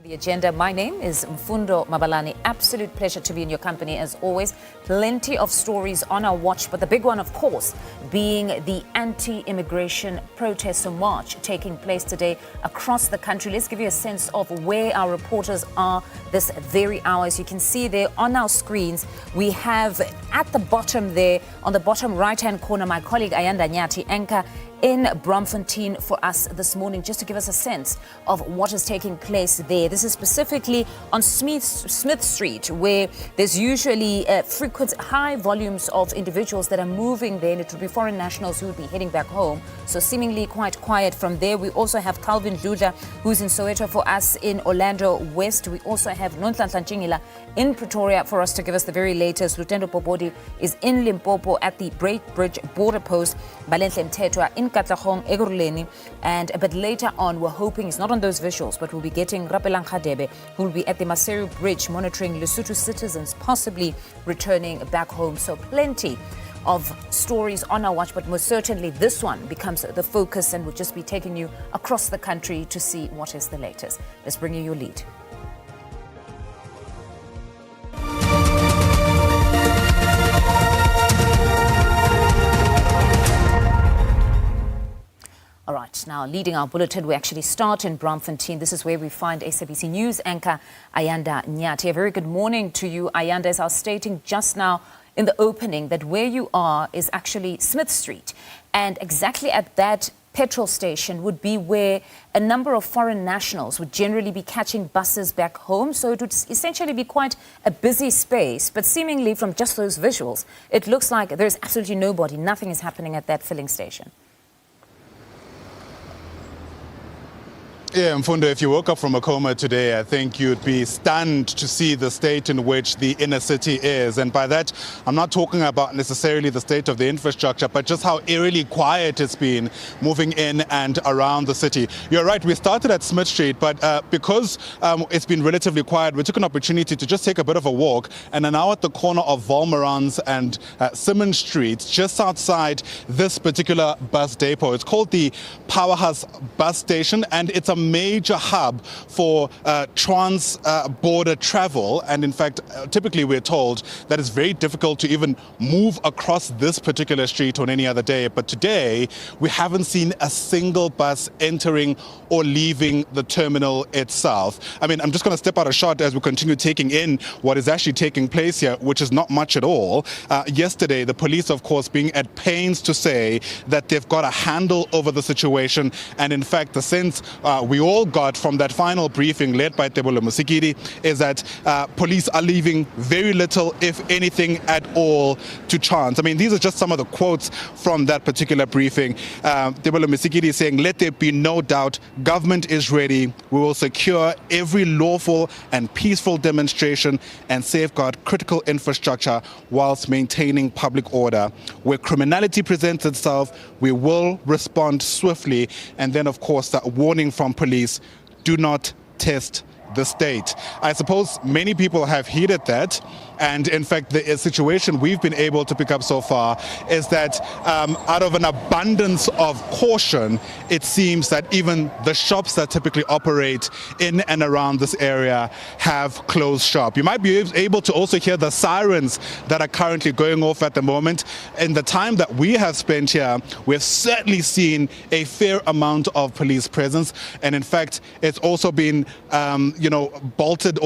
The agenda. My name is Mfundo Mabalani. Absolute pleasure to be in your company as always. Plenty of stories on our watch, but the big one, of course, being the anti-immigration protest march taking place today across the country. Let's give you a sense of where our reporters are this very hour. As you can see there on our screens, we have at the bottom there, on the bottom right-hand corner, my colleague Ayanda Nyati, anchor in Braamfontein for us this morning, just to give us a sense of what is taking place there. This is specifically on Smith Street, where there's usually frequent high volumes of individuals that are moving there, and it would be foreign nationals who would be heading back home. So seemingly quite quiet from there. We also have Calvin Dluda, who's in Soweto for us in Orlando West. We also have Nonhlanhla Ntshingila in Pretoria for us to give us the very latest. Lieutenant Popodi is in Limpopo at the Bridge border post. Balenhle Mthethwa in Katlehong, Ekurhuleni, and a bit later on, we're hoping it's not on those visuals, but we'll be getting Rapelang Khadebe, who will be at the Maseru Bridge monitoring Lesotho citizens possibly returning back home. So plenty of stories on our watch, but most certainly this one becomes the focus, and we'll just be taking you across the country to see what is the latest. Let's bring you your lead. All right, now leading our bulletin, we actually start in Braamfontein. This is where we find SABC News anchor Ayanda Nyati. A very good morning to you, Ayanda. As I was stating just now in the opening, that where you are is actually Smith Street. And exactly at that petrol station would be where a number of foreign nationals would generally be catching buses back home. So it would essentially be quite a busy space. But seemingly from just those visuals, it looks like there's absolutely nobody. Nothing is happening at that filling station. Yeah, Mfundo, if you woke up from a coma today, I think you'd be stunned to see the state in which the inner city is. And by that, I'm not talking about necessarily the state of the infrastructure, but just how eerily quiet it's been moving in and around the city. You're right, we started at Smith Street, but because it's been relatively quiet, we took an opportunity to just take a bit of a walk, and are now at the corner of Volmerans and Simmons Streets, just outside this particular bus depot. It's called the Powerhouse Bus Station, and it's a major hub for trans-border travel. And in fact, typically we're told that it's very difficult to even move across this particular street on any other day. But today, we haven't seen a single bus entering or leaving the terminal itself. I mean, I'm just going to step out a shot as we continue taking in what is actually taking place here, which is not much at all. Yesterday, the police, of course, being at pains to say that they've got a handle over the situation. And in fact, the sense we all got from that final briefing led by Teboho Mosekedi is that police are leaving very little, if anything at all, to chance. I mean, these are just some of the quotes from that particular briefing. Teboho Mosekedi is saying, "Let there be no doubt, government is ready. We will secure every lawful and peaceful demonstration and safeguard critical infrastructure whilst maintaining public order. Where criminality presents itself, we will respond swiftly." And then, of course, that warning from police: do not test the state. I suppose many people have heeded that. And in fact, the situation we've been able to pick up so far is that out of an abundance of caution, it seems that even the shops that typically operate in and around this area have closed shop. You might be able to also hear the sirens that are currently going off at the moment. In the time that we have spent here, we've certainly seen a fair amount of police presence. And in fact, it's also been, bolstered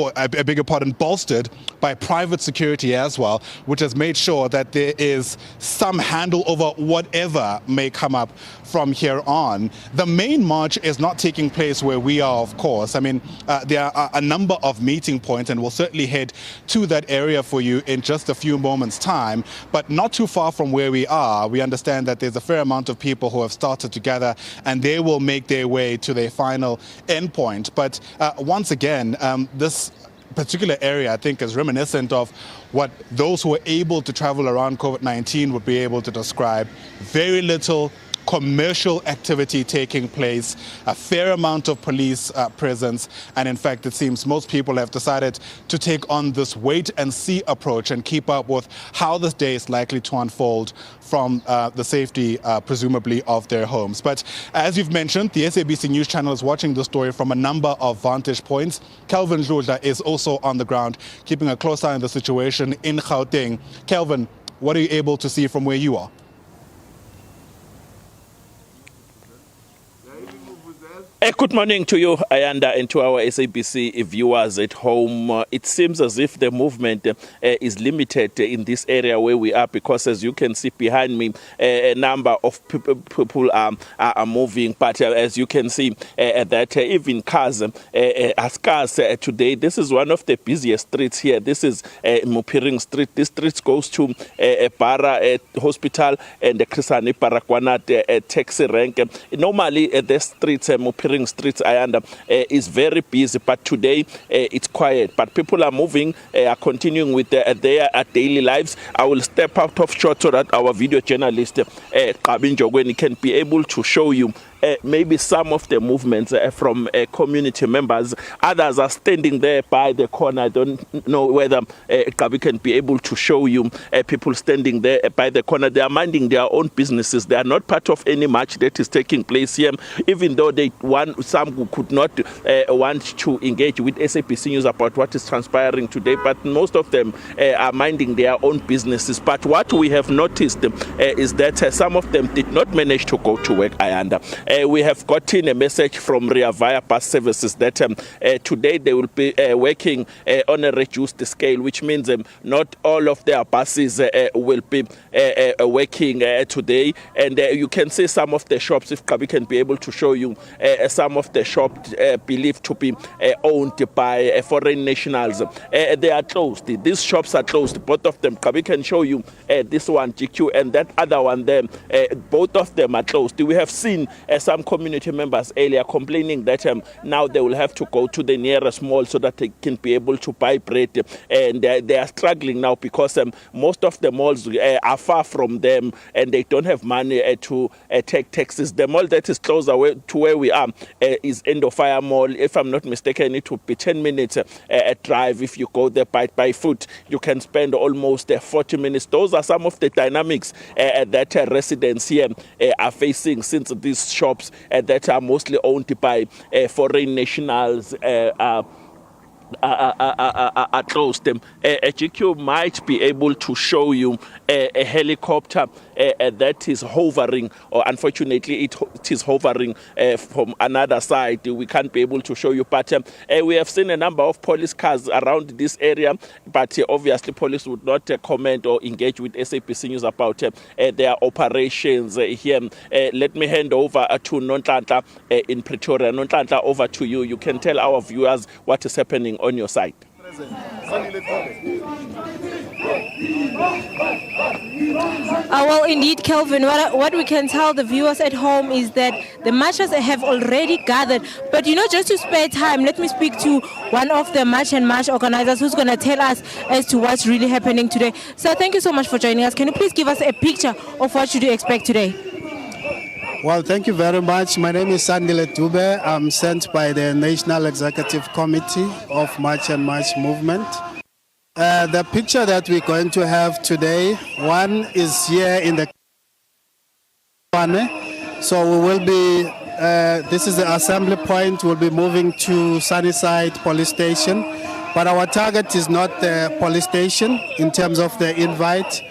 by private security as well, which has made sure that there is some handle over whatever may come up from here on. The main march is not taking place where we are, of course. I mean, there are a number of meeting points, and we'll certainly head to that area for you in just a few moments' time. But not too far from where we are, we understand that there's a fair amount of people who have started to gather, and they will make their way to their final endpoint. But once again, this particular area, I think, is reminiscent of what those who are able to travel around COVID-19 would be able to describe. Very little commercial activity taking place, a fair amount of police presence, and in fact it seems most people have decided to take on this wait and see approach and keep up with how this day is likely to unfold from the safety presumably of their homes. But as you've mentioned, the SABC News channel is watching the story from a number of vantage points. Kelvin Dludla is also on the ground keeping a close eye on the situation in Gauteng. Kelvin, what are you able to see from where you are? Good morning to you, Ayanda, and to our SABC viewers at home. It seems as if the movement is limited in this area where we are, because as you can see behind me, a number of people are moving. But as you can see, that even cars are scarce today. This is one of the busiest streets here. This is Mupering Street. This street goes to Bara Hospital and the Krisani Parakwanat taxi rank. Normally, the streets, Mupering Streets, Ayanda, is very busy, but today it's quiet. But people are moving, are continuing with their daily lives. I will step out of shot so that our video journalist, Kabin Jogweni, can be able to show you maybe some of the movements from community members. Others are standing there by the corner. I don't know whether Kabi can be able to show you people standing there by the corner. They are minding their own businesses. They are not part of any march that is taking place here, even though some could not want to engage with SABC News about what is transpiring today, but most of them are minding their own businesses. But what we have noticed is that some of them did not manage to go to work, Ayanda. We have gotten a message from Ria via bus services that today they will be working on a reduced scale, which means not all of their buses will be working today. And you can see some of the shops, if Kabi can be able to show you, some of the shops believed to be owned by foreign nationals. They are closed. These shops are closed. Both of them. Kabi can show you this one, GQ, and that other one there. Both of them are closed. We have seen some community members earlier complaining that now they will have to go to the nearest mall so that they can be able to buy bread. And they are struggling now because most of the malls are far from them and they don't have money to take taxis. The mall that is closer to where we are is Endofire Mall. If I'm not mistaken, it will be 10 minutes drive. If you go there by foot, you can spend almost 40 minutes. Those are some of the dynamics that residents here are facing, since these shops that are mostly owned by foreign nationals are closed. GQ might be able to show you a helicopter that is hovering, or unfortunately it is hovering from another side. We can't be able to show you, but we have seen a number of police cars around this area, but obviously police would not comment or engage with SABC News about their operations here. Let me hand over to Nontlantla in Pretoria. Nontlantla, over to you. You can tell our viewers what is happening on your side. Well, indeed, Kelvin, what we can tell the viewers at home is that the marchers have already gathered. But, just to spare time, let me speak to one of the march and march organizers who's going to tell us as to what's really happening today. So thank you so much for joining us. Can you please give us a picture of what you do expect today? Well, thank you very much. My name is Sandile Dube. I'm sent by the National Executive Committee of March and March Movement. The picture that we're going to have today, one is here in the so we will be, this is the assembly point, we'll be moving to Sunnyside police station, but our target is not the police station in terms of the invite.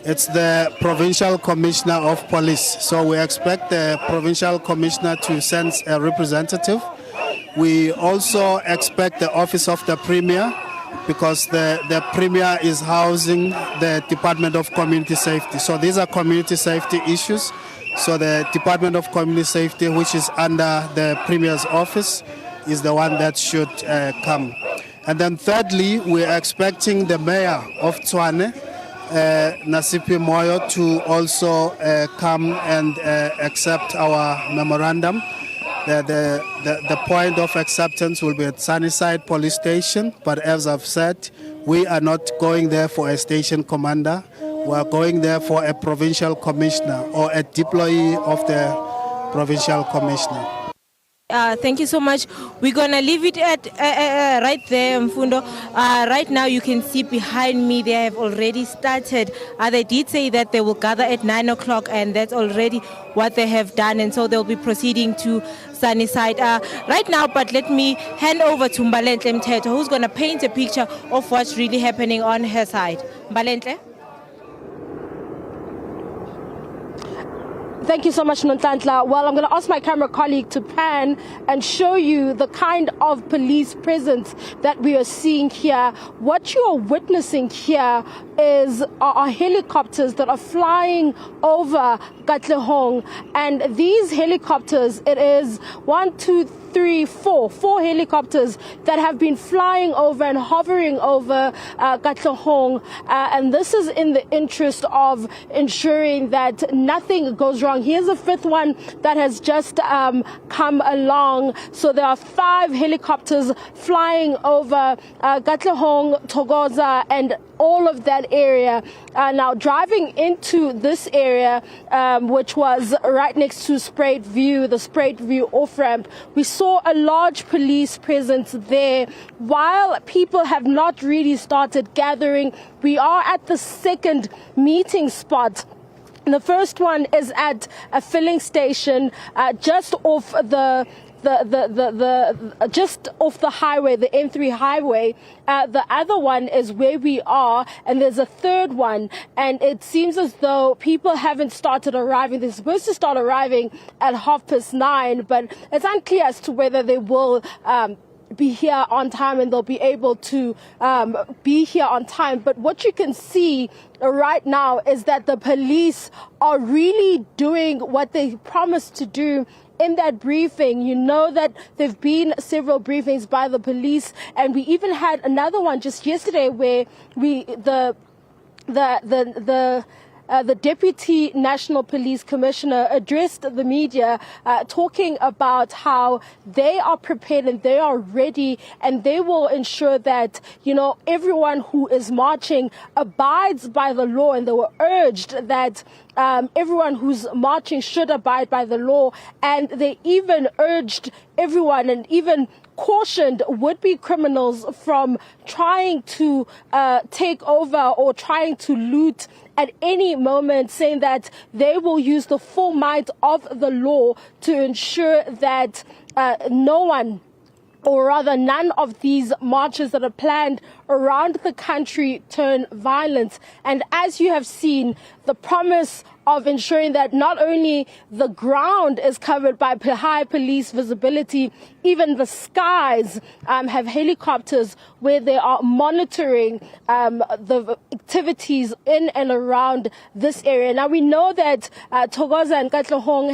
It's the Provincial Commissioner of Police. So we expect the Provincial Commissioner to send a representative. We also expect the Office of the Premier, because the Premier is housing the Department of Community Safety. So these are community safety issues. So the Department of Community Safety, which is under the Premier's office, is the one that should come. And then thirdly, we're expecting the Mayor of Tshwane, Nasipi Moyo, to also come and accept our memorandum. The point of acceptance will be at Sunnyside Police Station, but as I've said, we are not going there for a station commander. We are going there for a provincial commissioner or a deployee of the provincial commissioner. Thank you so much. We're going to leave it at right there, Mfundo. Right now, you can see behind me, they have already started. They did say that they will gather at 9 o'clock, and that's already what they have done. And so they'll be proceeding to Sunnyside right now. But let me hand over to Mbalentle Mteto, who's going to paint a picture of what's really happening on her side. Mbalentle? Thank you so much, Nontantla. Well, I'm going to ask my camera colleague to pan and show you the kind of police presence that we are seeing here. What you are witnessing here are helicopters that are flying over Katlehong. And these helicopters, it is 4 helicopters that have been flying over and hovering over Katlehong. And this is in the interest of ensuring that nothing goes wrong. Here's a fifth one that has just come along. So there are 5 helicopters flying over Katlehong, Thokoza, and all of that area. Now, driving into this area, which was right next to Spruit View, the Spruit View off-ramp, we saw a large police presence there. While people have not really started gathering, we are at the second meeting spot. The first one is at a filling station just off just off the highway, the N3 highway. The other one is where we are, and there's a third one, and it seems as though people haven't started arriving. They're supposed to start arriving at 9:30, but it's unclear as to whether they will be here on time and they'll be able to be here on time. But what you can see right now is that the police are really doing what they promised to do in that briefing. You know that there've been several briefings by the police, and we even had another one just yesterday where the Deputy National Police Commissioner addressed the media talking about how they are prepared and they are ready, and they will ensure that, everyone who is marching abides by the law. And they were urged that everyone who's marching should abide by the law. And they even urged everyone and even cautioned would-be criminals from trying to take over or trying to loot at any moment, saying that they will use the full might of the law to ensure that no one, or rather none of these marches that are planned around the country turn violent. And as you have seen, the promise of ensuring that not only the ground is covered by high police visibility, even the skies have helicopters where they are monitoring the activities in and around this area. Now, we know that Thokoza and Katlehong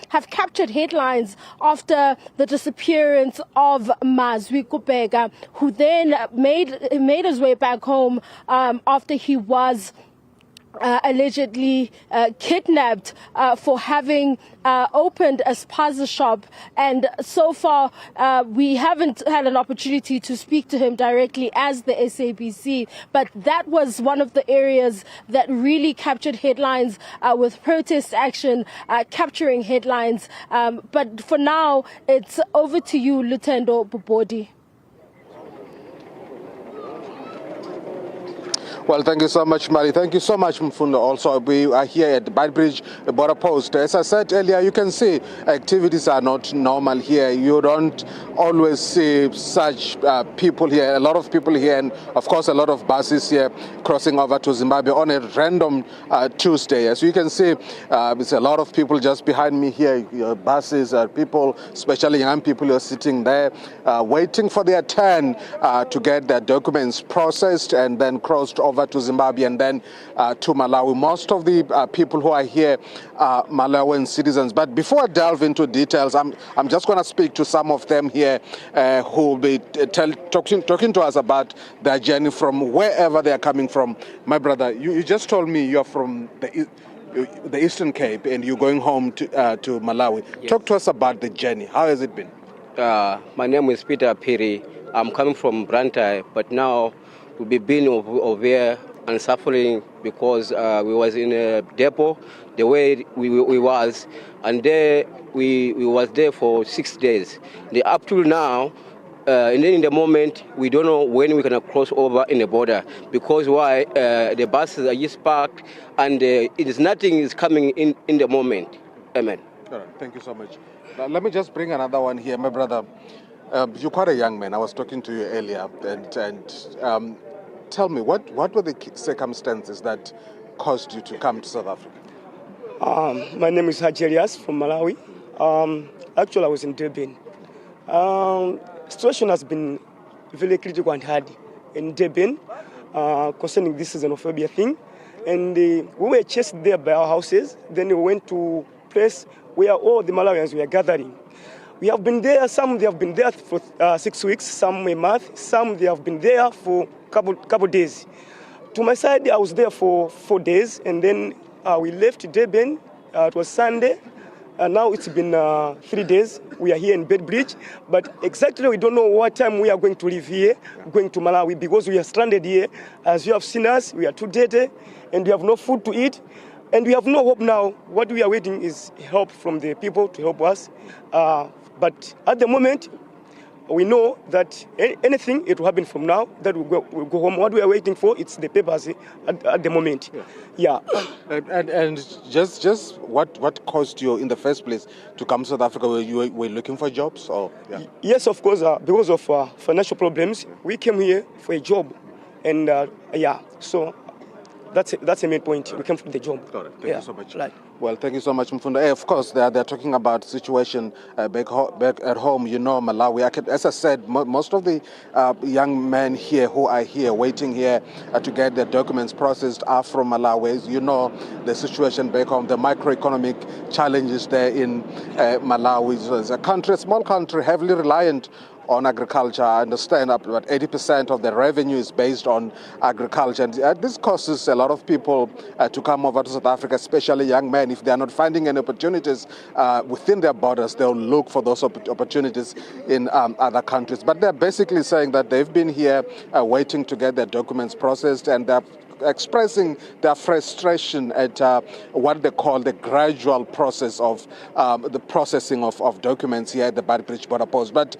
have captured headlines after the disappearance of Mazwi Kubeka, who then made his way back home after he was allegedly kidnapped for having opened a spaza shop, and so far we haven't had an opportunity to speak to him directly as the SABC, but that was one of the areas that really captured headlines with protest action capturing headlines. But for now, it's over to you, Lutendo Bobodi. Well, thank you so much, Mari. Thank you so much, Mfundo. Also, we are here at the Beitbridge border post. As I said earlier, you can see activities are not normal here. You don't always see such people here, a lot of people here, and of course a lot of buses here crossing over to Zimbabwe on a random Tuesday. As you can see, there's a lot of people just behind me here, buses, people, especially young people who are sitting there waiting for their turn to get their documents processed and then crossed over to Zimbabwe and then to Malawi. Most of the people who are here are Malawian citizens. But before I delve into details, I'm just going to speak to some of them here who will be talking to us about their journey from wherever they are coming from. My brother, you just told me you're from the Eastern Cape and you're going home to Malawi. Yes. Talk to us about the journey. How has it been? My name is Peter Piri. I'm coming from Brantai, but now we've been over here and suffering because we was in a depot the way we was, and there we was there for 6 days. Up to now, and then in the moment we don't know when we're gonna cross over in the border because why the buses are just parked and it is nothing is coming in the moment. Amen. All right, thank you so much. Let me just bring another one here, my brother. You're quite a young man. I was talking to you earlier, and tell me, what were the circumstances that caused you to come to South Africa? My name is Haji Elias from Malawi. Actually, I was in Durban. Situation has been very critical and hard in Durban concerning this xenophobia thing. And we were chased there by our houses. Then we went to a place where all the Malawians were gathering. We have been there, some they have been there for 6 weeks, some a month, some they have been there for couple days. To my side, I was there for 4 days, and then we left Durban. It was Sunday, and now it's been 3 days. We are here in Beitbridge, but exactly we don't know what time we are going to leave here, going to Malawi, because we are stranded here. As you have seen us, we are too dirty, and we have no food to eat, and we have no hope now. What we are waiting is help from the people to help us. But at the moment, we know that anything, it will happen from now, that we'll go home. What we are waiting for, it's the papers at the moment. Yeah. And just what caused you in the first place to come to South Africa? Were you looking for jobs? Or yeah. Yes, of course, because of financial problems, we came here for a job. And yeah, so that's the main point. We came for the job. Got it. Thank you so much. Right. Well, thank you so much, Mfundo. Of course, they're talking about the situation back at home. You know, Malawi. As I said, most of the young men here who are here, waiting here to get their documents processed are from Malawi. You know the situation back home, the microeconomic challenges there in Malawi. It's a small country, heavily reliant on agriculture. I understand about 80% of the revenue is based on agriculture. And this causes a lot of people to come over to South Africa, especially young men. If they are not finding any opportunities within their borders, they'll look for those opportunities in other countries. But they're basically saying that they've been here waiting to get their documents processed, and they're expressing their frustration at what they call the gradual process of the processing of documents here at the Beitbridge border post. But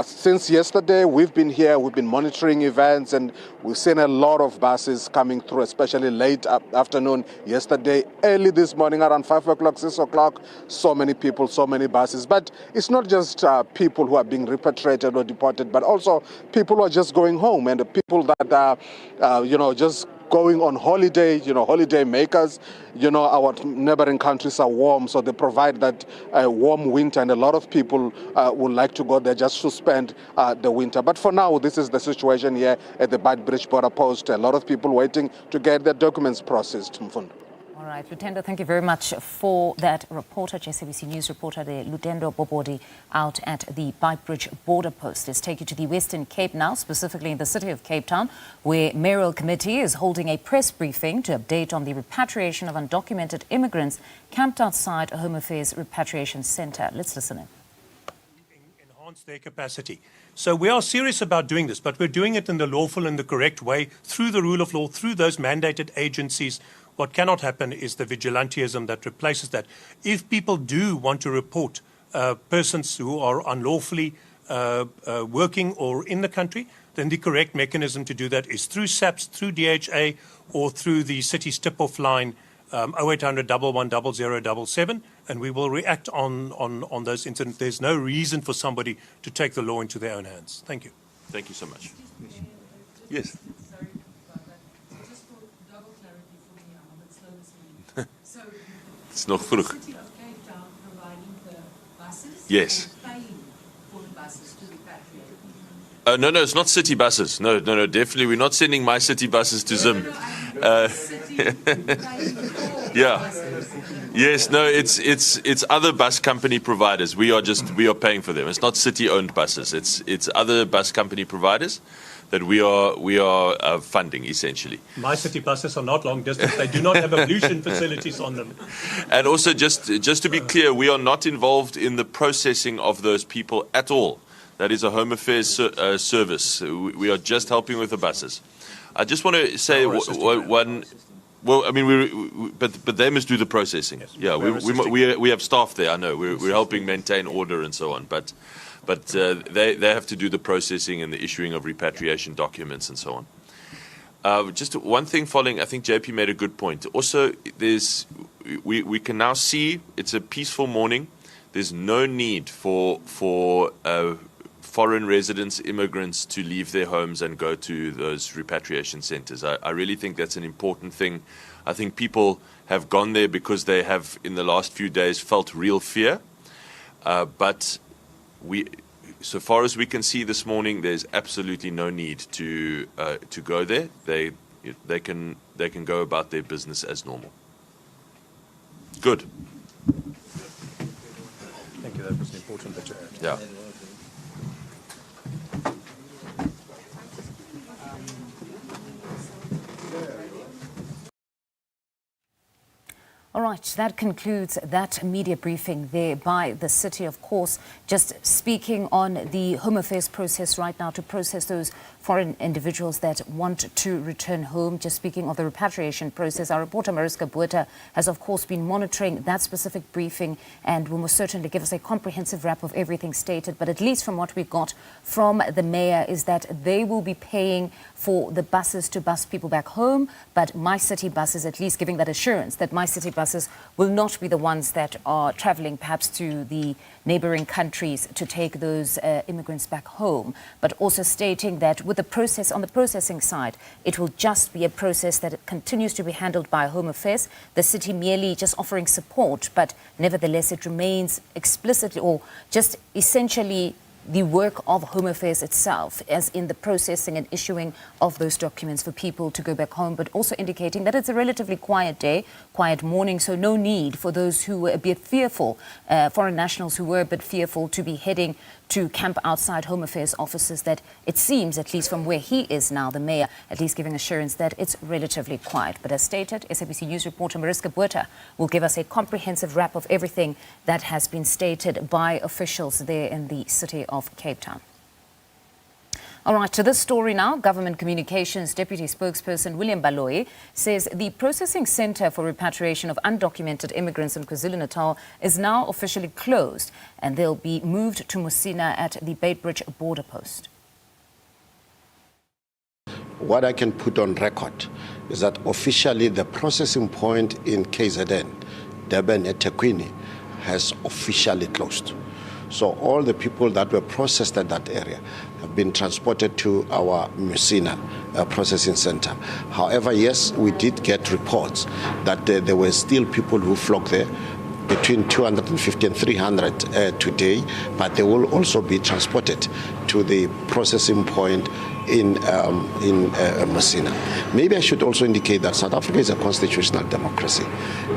since yesterday, we've been here, we've been monitoring events, and we've seen a lot of buses coming through, especially late afternoon yesterday, early this morning around 5 o'clock, 6 o'clock, so many people, so many buses. But it's not just people who are being repatriated or deported, but also people who are just going home, and the people that are, just going on holiday, holiday makers. Our neighboring countries are warm, so they provide that warm winter, and a lot of people would like to go there just to spend the winter. But for now, this is the situation here at the Beitbridge border post. A lot of people waiting to get their documents processed. Mfundo. All right, Lutendo, thank you very much for that report. SABC News reporter there, Lutendo Bobodi, out at the Beitbridge border post. Let's take you to the Western Cape now, specifically in the city of Cape Town, where Mayoral Committee is holding a press briefing to update on the repatriation of undocumented immigrants camped outside a Home Affairs Repatriation Centre. Let's listen in. Enhance their capacity. So we are serious about doing this, but we're doing it in the lawful and the correct way, through the rule of law, through those mandated agencies. What cannot happen is the vigilantism that replaces that. If people do want to report persons who are unlawfully working or in the country, then the correct mechanism to do that is through SAPS, through DHA, or through the city's tip-off line, 0800 11 0077, and we will react on those incidents. There's no reason for somebody to take the law into their own hands. Thank you. Thank you so much. Yes. It's nog vroeg. Yes. No, it's not city buses. No, definitely. We're not sending my city buses to Zim. Yeah. Yes, no, it's other bus company providers. We are paying for them. It's not city-owned buses. It's other bus company providers that we are funding, essentially. My city buses are not long distance. They do not have ablution facilities on them. And also, just to be clear, we are not involved in the processing of those people at all. That is a Home Affairs service. We are just helping with the buses. I just want to say one. Well, I mean, but they must do the processing. Yes, yeah, we have staff there. I know we're helping maintain order and so on. But they have to do the processing and the issuing of repatriation documents and so on. Just one thing following, I think JP made a good point. Also, we can now see it's a peaceful morning. There's no need for foreign residents, immigrants to leave their homes and go to those repatriation centers. I really think that's an important thing. I think people have gone there because they have, in the last few days, felt real fear. But so far as we can see this morning, there's absolutely no need to go there. They can go about their business as normal. Good. Thank you. That was an important bit to add. Yeah. All right, that concludes that media briefing there by the city, of course, just speaking on the Home Affairs process right now to process those foreign individuals that want to return home. Just speaking of the repatriation process, our reporter Mariska Buerta has, of course, been monitoring that specific briefing and will most certainly give us a comprehensive wrap of everything stated. But at least from what we got from the mayor is that they will be paying for the buses to bus people back home, but My City buses, at least giving that assurance that My City buses will not be the ones that are traveling perhaps to the neighboring countries to take those immigrants back home, but also stating that with the process, on the processing side, it will just be a process that continues to be handled by Home Affairs, the city merely just offering support, but nevertheless it remains explicitly or just essentially the work of Home Affairs itself, as in the processing and issuing of those documents for people to go back home, but also indicating that it's a relatively quiet day, quiet morning, so no need for those who were a bit fearful, foreign nationals who were a bit fearful to be heading to camp outside Home Affairs offices, that it seems, at least from where he is now, the mayor, at least giving assurance that it's relatively quiet. But as stated, SABC News reporter Mariska Buerta will give us a comprehensive wrap of everything that has been stated by officials there in the city of Cape Town. All right, to this story now, Government Communications Deputy Spokesperson William Baloyi says the processing centre for repatriation of undocumented immigrants in KwaZulu-Natal is now officially closed and they'll be moved to Musina at the Beitbridge border post. What I can put on record is that officially the processing point in KZN, Durban at eThekwini, has officially closed. So all the people that were processed at that area have been transported to our Musina processing center. However, yes, we did get reports that there were still people who flocked there, between 250 and 300 today, but they will also be transported to the processing point in Messina. Maybe I should also indicate that South Africa is a constitutional democracy,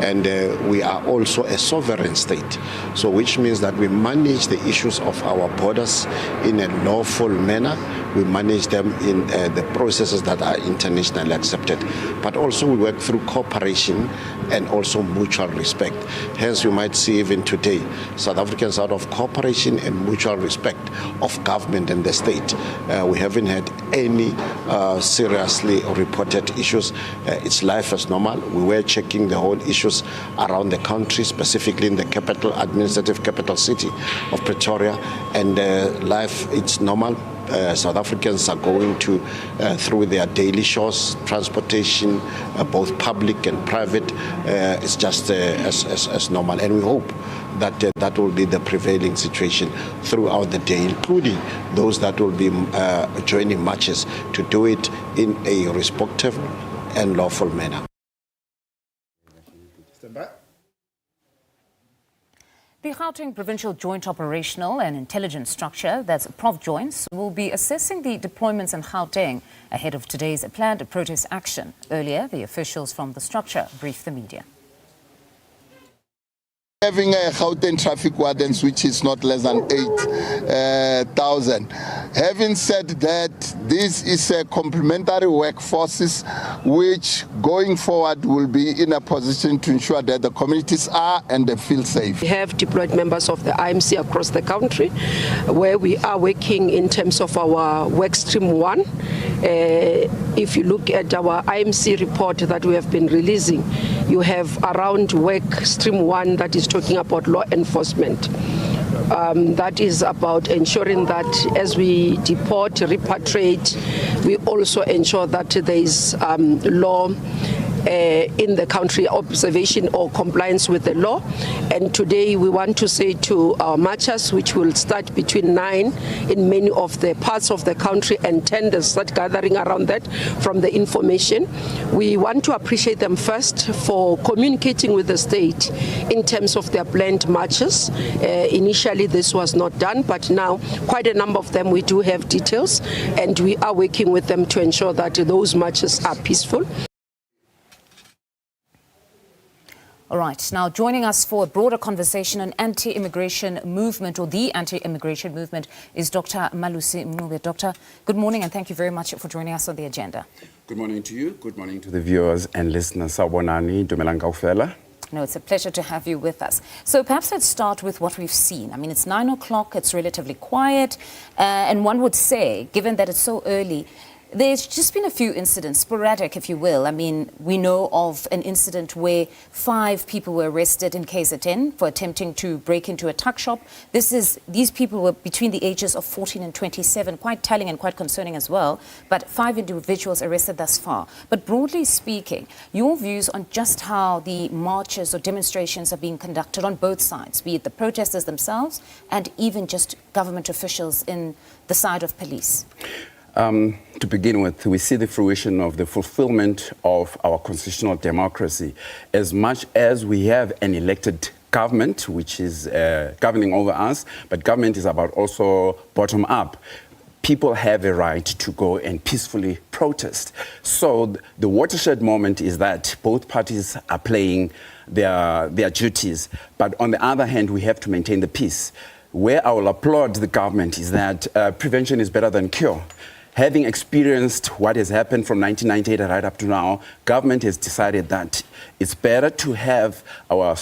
and we are also a sovereign state, so which means that we manage the issues of our borders in a lawful manner. We manage them in the processes that are internationally accepted, but also we work through cooperation and also mutual respect. Hence, you might see even today, South Africans out of cooperation and mutual respect of government and the state. We haven't had any seriously reported issues. It's life as normal. We were checking the whole issues around the country, specifically in the capital, administrative capital city of Pretoria, and life, it's normal. South Africans are going through their daily chores, transportation, both public and private. It's just as normal, and we hope that that will be the prevailing situation throughout the day, including those that will be joining marches, to do it in a respectful and lawful manner. Stand by. The Gauteng Provincial Joint Operational and Intelligence Structure, that's ProvJoints, will be assessing the deployments in Gauteng ahead of today's planned protest action. Earlier, the officials from the structure briefed the media. Having a Gauteng traffic wardens, which is not less than 8,000. Having said that, this is a complementary workforces which going forward will be in a position to ensure that the communities are and they feel safe. We have deployed members of the IMC across the country where we are working in terms of our work stream 1. If you look at our IMC report that we have been releasing, you have around work stream 1 that is talking about law enforcement. That is about ensuring that as we deport, repatriate, we also ensure that there is law in the country, observation or compliance with the law. And today we want to say to our marchers, which will start between 9 in many of the parts of the country and 10 they start gathering around that from the information. We want to appreciate them first for communicating with the state in terms of their planned marches. Initially this was not done, but now quite a number of them we do have details, and we are working with them to ensure that those marches are peaceful. All right, now joining us for a broader conversation on anti-immigration movement, or the anti-immigration movement, is Dr. Malusi Mncube. Doctor, good morning and thank you very much for joining us on the agenda. Good morning to you. Good morning to the viewers and listeners. Sawubonani, dumelang kaofela. No, it's a pleasure to have you with us. So perhaps let's start with what we've seen. I mean, it's 9 o'clock, it's relatively quiet, and one would say, given that it's so early, there's just been a few incidents, sporadic, if you will. I mean, we know of an incident where 5 people were arrested in KZN for attempting to break into a tuck shop. These people were between the ages of 14 and 27, quite telling and quite concerning as well, but 5 individuals arrested thus far. But broadly speaking, your views on just how the marches or demonstrations are being conducted on both sides, be it the protesters themselves and even just government officials in the side of police? To begin with, we see the fruition of the fulfillment of our constitutional democracy. As much as we have an elected government, which is governing over us, but government is about also bottom up. People have a right to go and peacefully protest. So the watershed moment is that both parties are playing their duties. But on the other hand, we have to maintain the peace. Where I will applaud the government is that prevention is better than cure. Having experienced what has happened from 1998 right up to now, government has decided that it's better to have our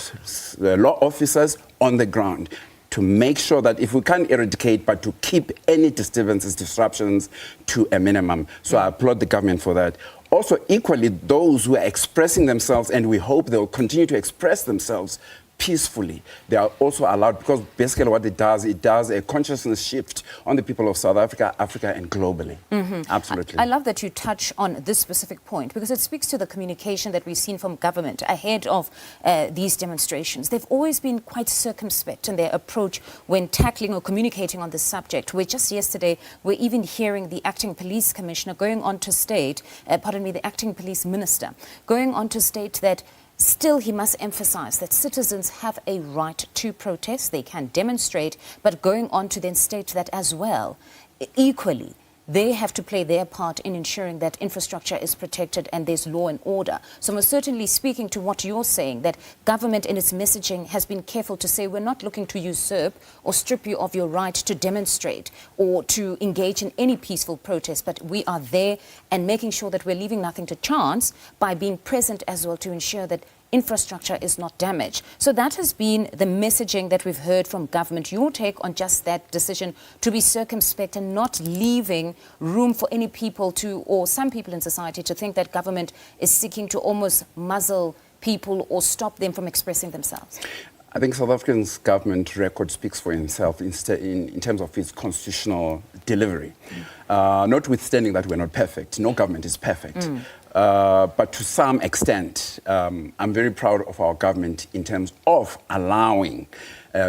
law officers on the ground to make sure that if we can't eradicate, but to keep any disturbances, disruptions to a minimum. So I applaud the government for that. Also, equally, those who are expressing themselves, and we hope they'll continue to express themselves peacefully, they are also allowed, because basically what it does a consciousness shift on the people of South Africa, Africa, and globally. Mm-hmm. Absolutely. I love that you touch on this specific point, because it speaks to the communication that we've seen from government ahead of these demonstrations. They've always been quite circumspect in their approach when tackling or communicating on this subject. Where just yesterday, we're even hearing the acting police commissioner going on to state, the acting police minister, going on to state that still, he must emphasize that citizens have a right to protest. They can demonstrate, but going on to then state that as well, equally, they have to play their part in ensuring that infrastructure is protected and there's law and order. So most certainly speaking to what you're saying, that government in its messaging has been careful to say we're not looking to usurp or strip you of your right to demonstrate or to engage in any peaceful protest, but we are there and making sure that we're leaving nothing to chance by being present as well to ensure that infrastructure is not damaged. So that has been the messaging that we've heard from government. Your take on just that decision to be circumspect and not leaving room for any people to, or some people in society to think that government is seeking to almost muzzle people or stop them from expressing themselves? I think South Africa's government record speaks for itself in terms of its constitutional delivery. Notwithstanding that we're not perfect, no government is perfect. But to some extent, I'm very proud of our government in terms of allowing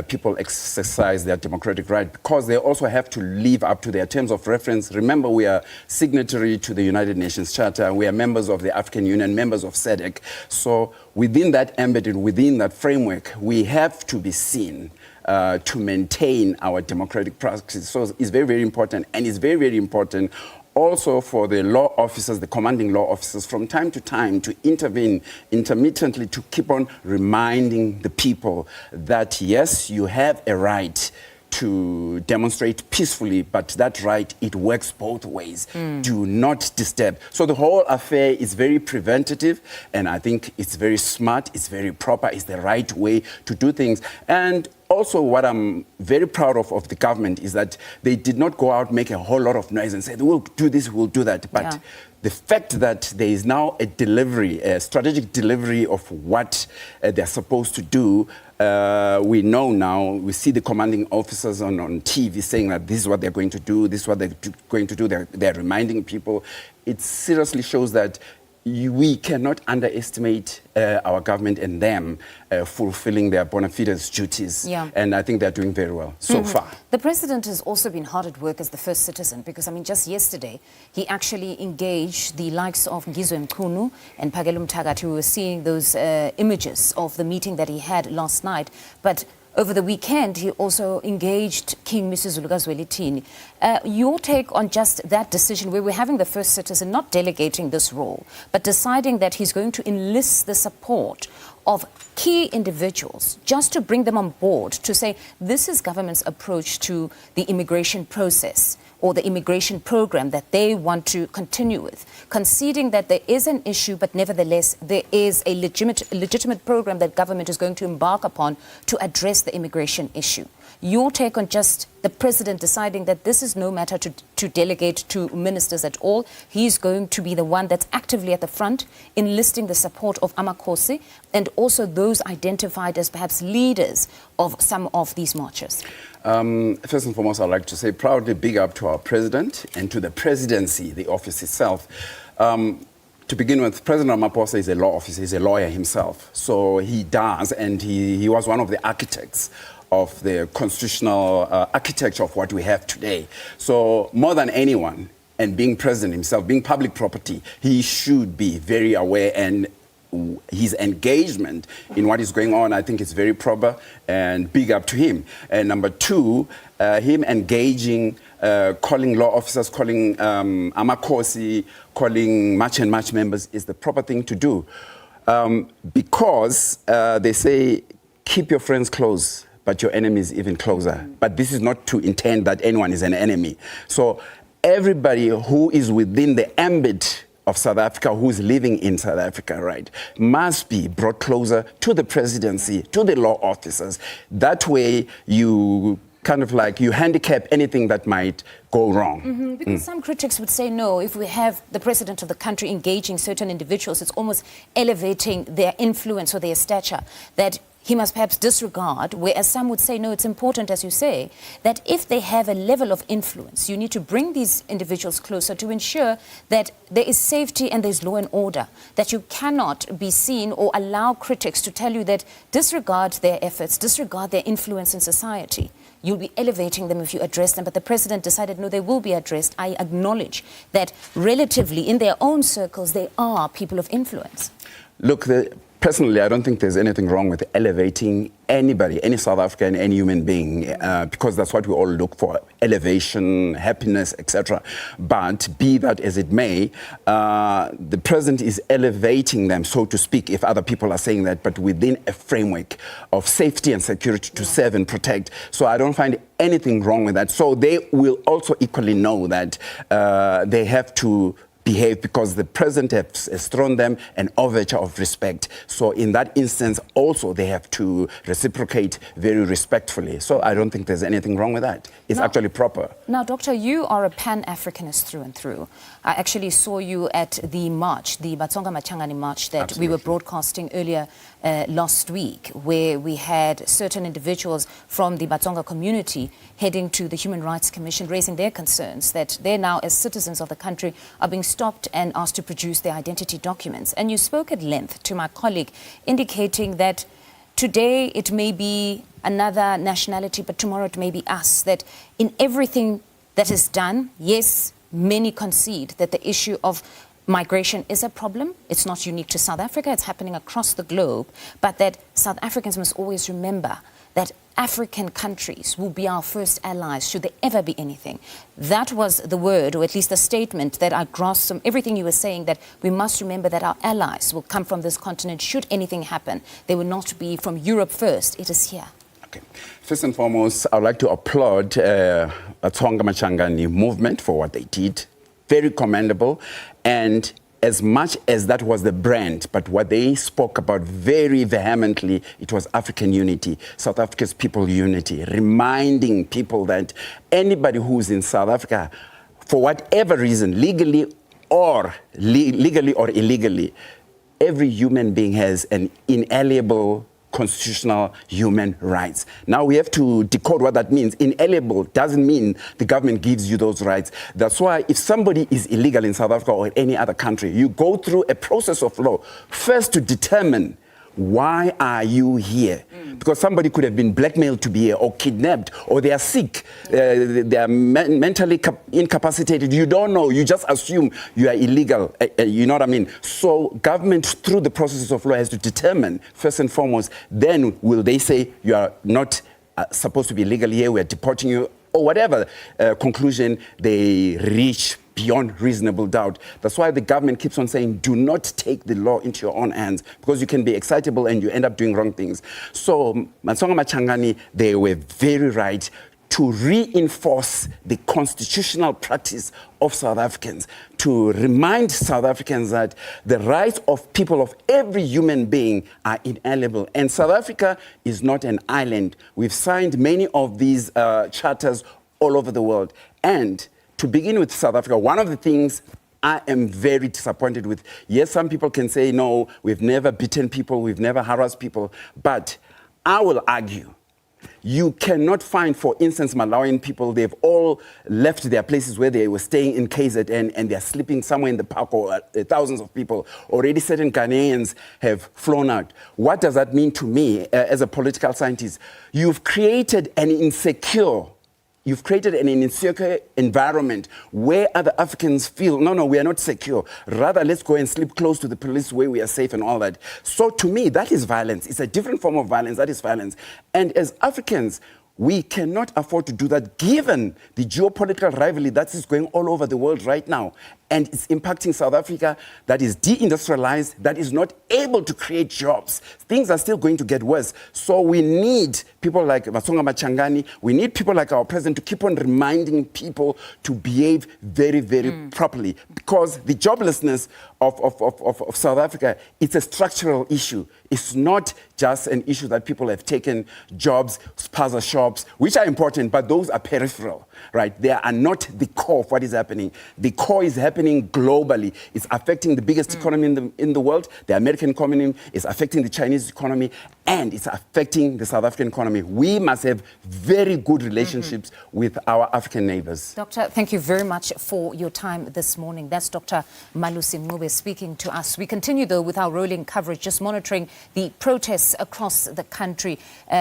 people exercise their democratic right, because they also have to live up to their terms of reference. Remember, we are signatory to the United Nations Charter. We are members of the African Union, members of SADC. So within that embedded, within that framework, we have to be seen to maintain our democratic practice. So it's very, very important, and it's very, very important also for the law officers, the commanding law officers, from time to time to intervene intermittently to keep on reminding the people that, yes, you have a right to demonstrate peacefully, but that right, it works both ways. Do not disturb. So the whole affair is very preventative, and I think it's very smart, it's very proper, it's the right way to do things. And also, what I'm very proud of the government is that they did not go out, make a whole lot of noise and say, we'll do this, we'll do that. But the fact that there is now a delivery, a strategic delivery of what they're supposed to do, we know now, we see the commanding officers on TV saying that this is what they're going to do, this is what they're going to do, they're reminding people. It seriously shows that we cannot underestimate our government and them fulfilling their bona fides duties. And I think they're doing very well so far. The president has also been hard at work as the first citizen, because, I mean, just yesterday, he actually engaged the likes of Ngizwe Mkhunu and Phakelo Mthakathi, who were seeing those images of the meeting that he had last night. But over the weekend, he also engaged King Misuzulu kaZwelithini. Your take on just that decision, where we're having the first citizen not delegating this role, but deciding that he's going to enlist the support of key individuals just to bring them on board to say this is government's approach to the immigration process or the immigration program that they want to continue with, conceding that there is an issue, but nevertheless there is a legitimate program that government is going to embark upon to address the immigration issue. Your take on just the president deciding that this is no matter to delegate to ministers at all. He's going to be the one that's actively at the front, enlisting the support of Amakhosi and also those identified as perhaps leaders of some of these marches. First and foremost, I'd like to say proudly big up to our president and to the presidency, the office itself. To begin with, President Ramaphosa is a law officer, he's a lawyer himself. So he does, and he was one of the architects of the constitutional architecture of what we have today. So more than anyone, and being president himself, being public property, he should be very aware, and his engagement in what is going on, I think is very proper, and big up to him. And number two, him engaging, calling law officers, calling Amakhosi, calling March and March members is the proper thing to do. Because they say, keep your friends close, but your enemies even closer. But this is not to intend that anyone is an enemy. So everybody who is within the ambit of South Africa, who's living in South Africa, right, must be brought closer to the presidency, to the law officers. That way you kind of like, you handicap anything that might go wrong. Because some critics would say, no, if we have the president of the country engaging certain individuals, it's almost elevating their influence or their stature, that he must perhaps disregard, whereas some would say, no, it's important, as you say, that if they have a level of influence, you need to bring these individuals closer to ensure that there is safety and there's law and order, that you cannot be seen or allow critics to tell you that disregard their efforts, disregard their influence in society. You'll be elevating them if you address them. But the president decided, no, they will be addressed. I acknowledge that relatively in their own circles, they are people of influence. Look, the Personally, I don't think there's anything wrong with elevating anybody, any South African, any human being, because that's what we all look for, elevation, happiness, etc. But be that as it may, the president is elevating them, so to speak, if other people are saying that, but within a framework of safety and security to serve and protect. So I don't find anything wrong with that. So they will also equally know that they have to behave because the president has thrown them an overture of respect. So in that instance, also they have to reciprocate very respectfully. So I don't think there's anything wrong with that. It's actually proper. Now, Doctor, you are a Pan-Africanist through and through. I actually saw you at the march, the Batsonga Machangani march that we were broadcasting earlier last week, where we had certain individuals from the Batsonga community heading to the Human Rights Commission, raising their concerns that they now, as citizens of the country, are being stopped and asked to produce their identity documents. And you spoke at length to my colleague, indicating that today it may be another nationality, but tomorrow it may be us, that in everything that is done, yes, many concede that the issue of migration is a problem. It's not unique to South Africa, it's happening across the globe, but that South Africans must always remember that African countries will be our first allies should there ever be anything. That was the word, or at least the statement that I grasped from everything you were saying, that we must remember that our allies will come from this continent should anything happen. They will not be from Europe first, it is here. Okay. First and foremost, I'd like to applaud Batsonga Machangani movement for what they did. Very commendable. And as much as that was the brand, but what they spoke about very vehemently, it was African unity, South Africa's people unity, reminding people that anybody who's in South Africa, for whatever reason, legally or illegally, every human being has an inalienable constitutional human rights. Now we have to decode what that means. Inalienable doesn't mean the government gives you those rights. That's why if somebody is illegal in South Africa or any other country, you go through a process of law first to determine why are you here? Because somebody could have been blackmailed to be here or kidnapped, or they are sick, they are mentally incapacitated. You don't know, you just assume you are illegal, you know what I mean? So government, through the process of law, has to determine, first and foremost, then will they say you are not supposed to be legal here, we are deporting you, or whatever conclusion they reach beyond reasonable doubt. That's why the government keeps on saying, do not take the law into your own hands, because you can be excitable and you end up doing wrong things. So Batsonga Machangani, they were very right to reinforce the constitutional practice of South Africans, to remind South Africans that the rights of people, of every human being, are inalienable. And South Africa is not an island. We've signed many of these charters all over the world. And to begin with South Africa, one of the things I am very disappointed with, yes, some people can say, no, we've never beaten people, we've never harassed people, but I will argue, you cannot find, for instance, Malawian people, they've all left their places where they were staying in KZN and they're sleeping somewhere in the park, or thousands of people. Already certain Ghanaians have flown out. What does that mean to me as a political scientist? You've created an insecure environment where other Africans feel, no, we are not secure. Rather, let's go and sleep close to the police where we are safe and all that. So to me, that is violence. It's a different form of violence. That is violence. And as Africans, we cannot afford to do that, given the geopolitical rivalry that is going all over the world right now. And it's impacting South Africa, that is deindustrialized, that is not able to create jobs. Things are still going to get worse. So we need people like Batsonga Machangani, we need people like our president to keep on reminding people to behave very, very properly. Because the joblessness of South Africa, it's a structural issue. It's not just an issue that people have taken jobs, spaza shops, which are important, but those are peripheral, right? They are not the core of what is happening. The core is happening globally. It's affecting the biggest economy in the world. The American economy is affecting the Chinese economy, and it's affecting the South African economy. We must have very good relationships with our African neighbors. Doctor, thank you very much for your time this morning. That's Dr. Malusi Mncube speaking to us. We continue, though, with our rolling coverage, just monitoring the protests protests across the country.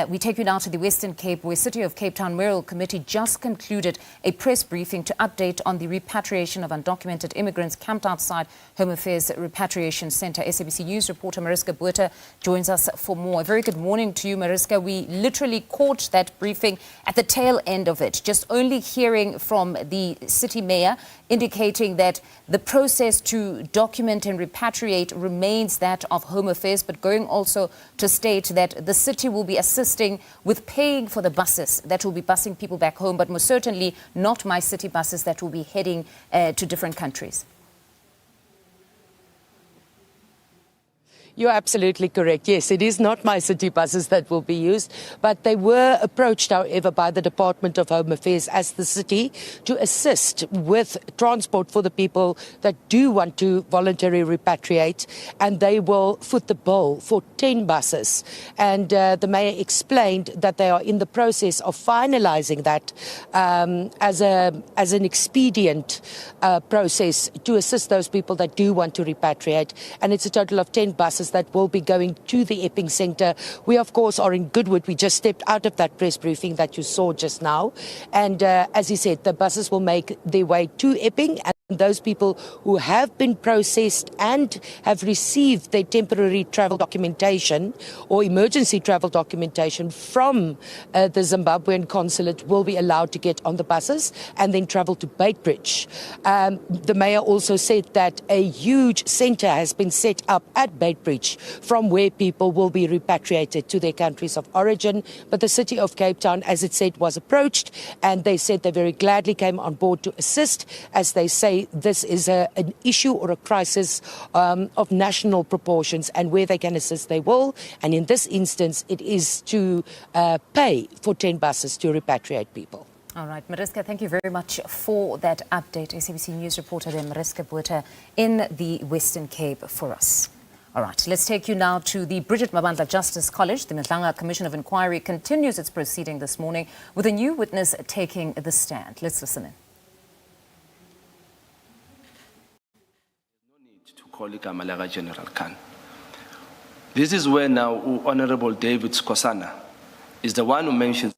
We take you now to the Western Cape, where City of Cape Town Mayoral Committee just concluded a press briefing to update on the repatriation of undocumented immigrants camped outside Home Affairs Repatriation Centre. SABC News reporter Mariska Botha joins us for more. A very good morning to you, Mariska. We literally caught that briefing at the tail end of it, just only hearing from the city mayor indicating that the process to document and repatriate remains that of Home Affairs, but going also to state that the city will be assisting with paying for the buses that will be busing people back home, but most certainly not My City buses that will be heading to different countries. You're absolutely correct. Yes, it is not My City buses that will be used, but they were approached, however, by the Department of Home Affairs as the city to assist with transport for the people that do want to voluntarily repatriate, and they will foot the bill for 10 buses. And the mayor explained that they are in the process of finalising that as an expedient process to assist those people that do want to repatriate, and it's a total of 10 buses that will be going to the Epping Centre. We, of course, are in Goodwood. We just stepped out of that press briefing that you saw just now. And as he said, the buses will make their way to Epping, and those people who have been processed and have received their temporary travel documentation or emergency travel documentation from the Zimbabwean consulate will be allowed to get on the buses and then travel to Beitbridge. The mayor also said that a huge centre has been set up at Beitbridge from where people will be repatriated to their countries of origin. But the City of Cape Town, as it said, was approached, and they said they very gladly came on board to assist, as they say this is an issue or a crisis of national proportions, and where they can assist they will. And in this instance, it is to pay for 10 buses to repatriate people. All right, Mariska, thank you very much for that update. SABC News reporter there, Mariska Botha, in the Western Cape for us. All right, let's take you now to the Bridget Mabandla Justice College. The Mangaung Commission of Inquiry continues its proceeding this morning with a new witness taking the stand. Let's listen in. To call Igama General Khan. This is where now Honorable David Skosana is the one who mentions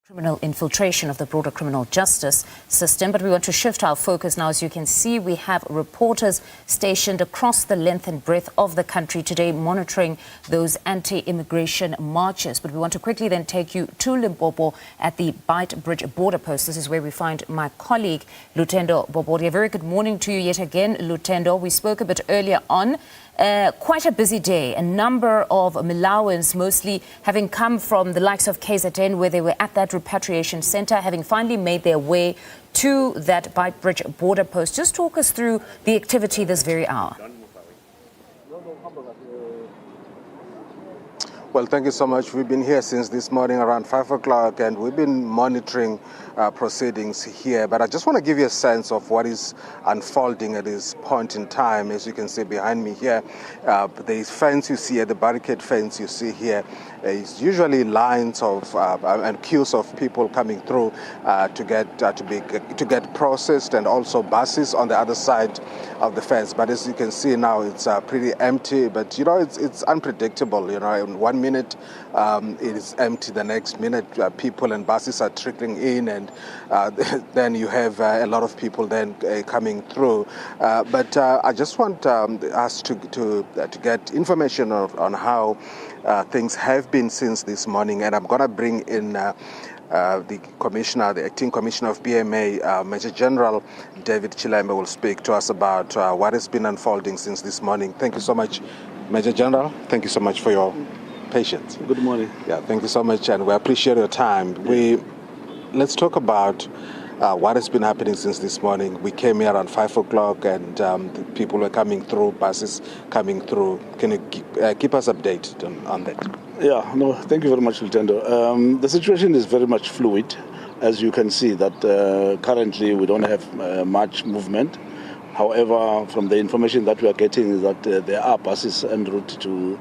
criminal infiltration of the broader criminal justice system. But we want to shift our focus now. As you can see, we have reporters stationed across the length and breadth of the country today monitoring those anti-immigration marches. But we want to quickly then take you to Limpopo at the Beitbridge border post. This is where we find my colleague Lutendo Bobodi. A very good morning to you yet again, Lutendo. We spoke a bit earlier on. Quite a busy day. A number of Malawans, mostly having come from the likes of KZN, where they were at that repatriation center, having finally made their way to that Beitbridge border post. Just talk us through the activity this very hour. Well, thank you so much. We've been here since this morning around 5 o'clock, and we've been monitoring proceedings here. But I just want to give you a sense of what is unfolding at this point in time. As you can see behind me here, the fence you see, the barricade fence you see here, is usually lines of and queues of people coming through to get processed, and also buses on the other side of the fence. But as you can see now, it's pretty empty. But you know, it's unpredictable. You know, in 1 minute it is empty, the next minute people and buses are trickling in, and then you have a lot of people then coming through. But I just want us to get information on how things have been since this morning, and I'm going to bring in the commissioner, the acting commissioner of BMA, Major General David Chilembe, will speak to us about what has been unfolding since this morning. Thank you so much, Major General. Thank you so much for your patience. Good morning. Yeah, thank you so much, and we appreciate your time. Let's talk about what has been happening since this morning. We came here around 5 o'clock, and the people were coming through, buses coming through. Can you keep us updated on that? Yeah, no, thank you very much, Lutendo. The situation is very much fluid. As you can see, that currently we don't have much movement. However, from the information that we are getting is that there are buses en route to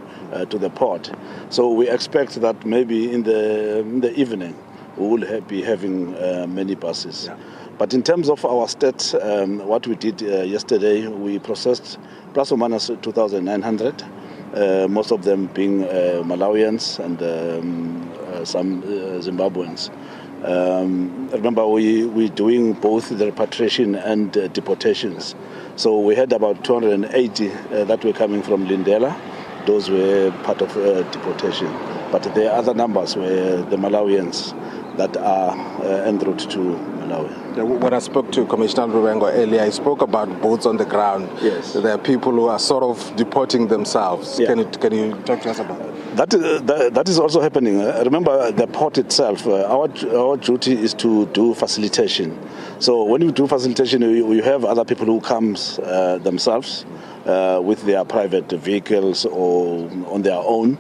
the port. So we expect that maybe in the evening we will be having many buses. Yeah. But in terms of our stats, what we did yesterday, we processed plus or minus 2,900, most of them being Malawians and some Zimbabweans. Remember, we're doing both the repatriation and deportations. So we had about 280 that were coming from Lindela. Those were part of deportation. But the other numbers were the Malawians that are en route to Malawi. When I spoke to Commissioner Rubengo earlier, I spoke about boots on the ground. Yes. There are people who are sort of deporting themselves. Yeah. Can you talk to us about that? That is also happening. Remember, the port itself, our duty is to do facilitation. So when you do facilitation, you have other people who come themselves with their private vehicles or on their own.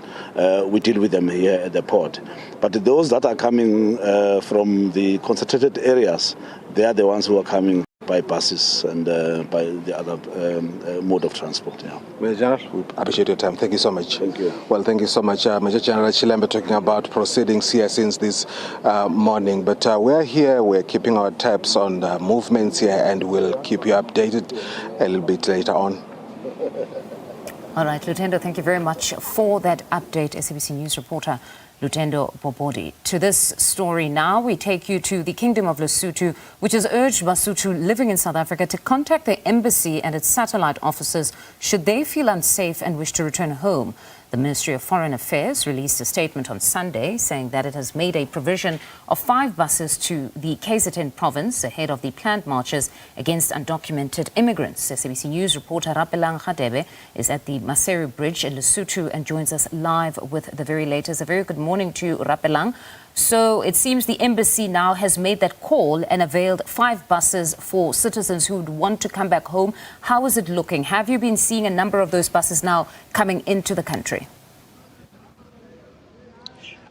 We deal with them here at the port. But those that are coming from the concentrated areas, they are the ones who are coming by buses and by the other mode of transport. Yeah. Major General, we appreciate your time. Thank you so much. Thank you. Well, thank you so much, Major General Chilembe, talking about proceedings here since this morning. But we're here, we're keeping our tabs on movements here, and we'll keep you updated a little bit later on. All right, Lutendo, thank you very much for that update, SABC News reporter Lutendo Bobodi. To this story now, we take you to the Kingdom of Lesotho, which has urged Basotho living in South Africa to contact their embassy and its satellite offices should they feel unsafe and wish to return home. The Ministry of Foreign Affairs released a statement on Sunday saying that it has made a provision of 5 buses to the KZN province ahead of the planned marches against undocumented immigrants. SABC News reporter Rapelang Khadebe is at the Maseru Bridge in Lesotho and joins us live with the very latest. A very good morning to you, Rapelang. So it seems the embassy now has made that call and availed 5 buses for citizens who would want to come back home. How is it looking? Have you been seeing a number of those buses now coming into the country?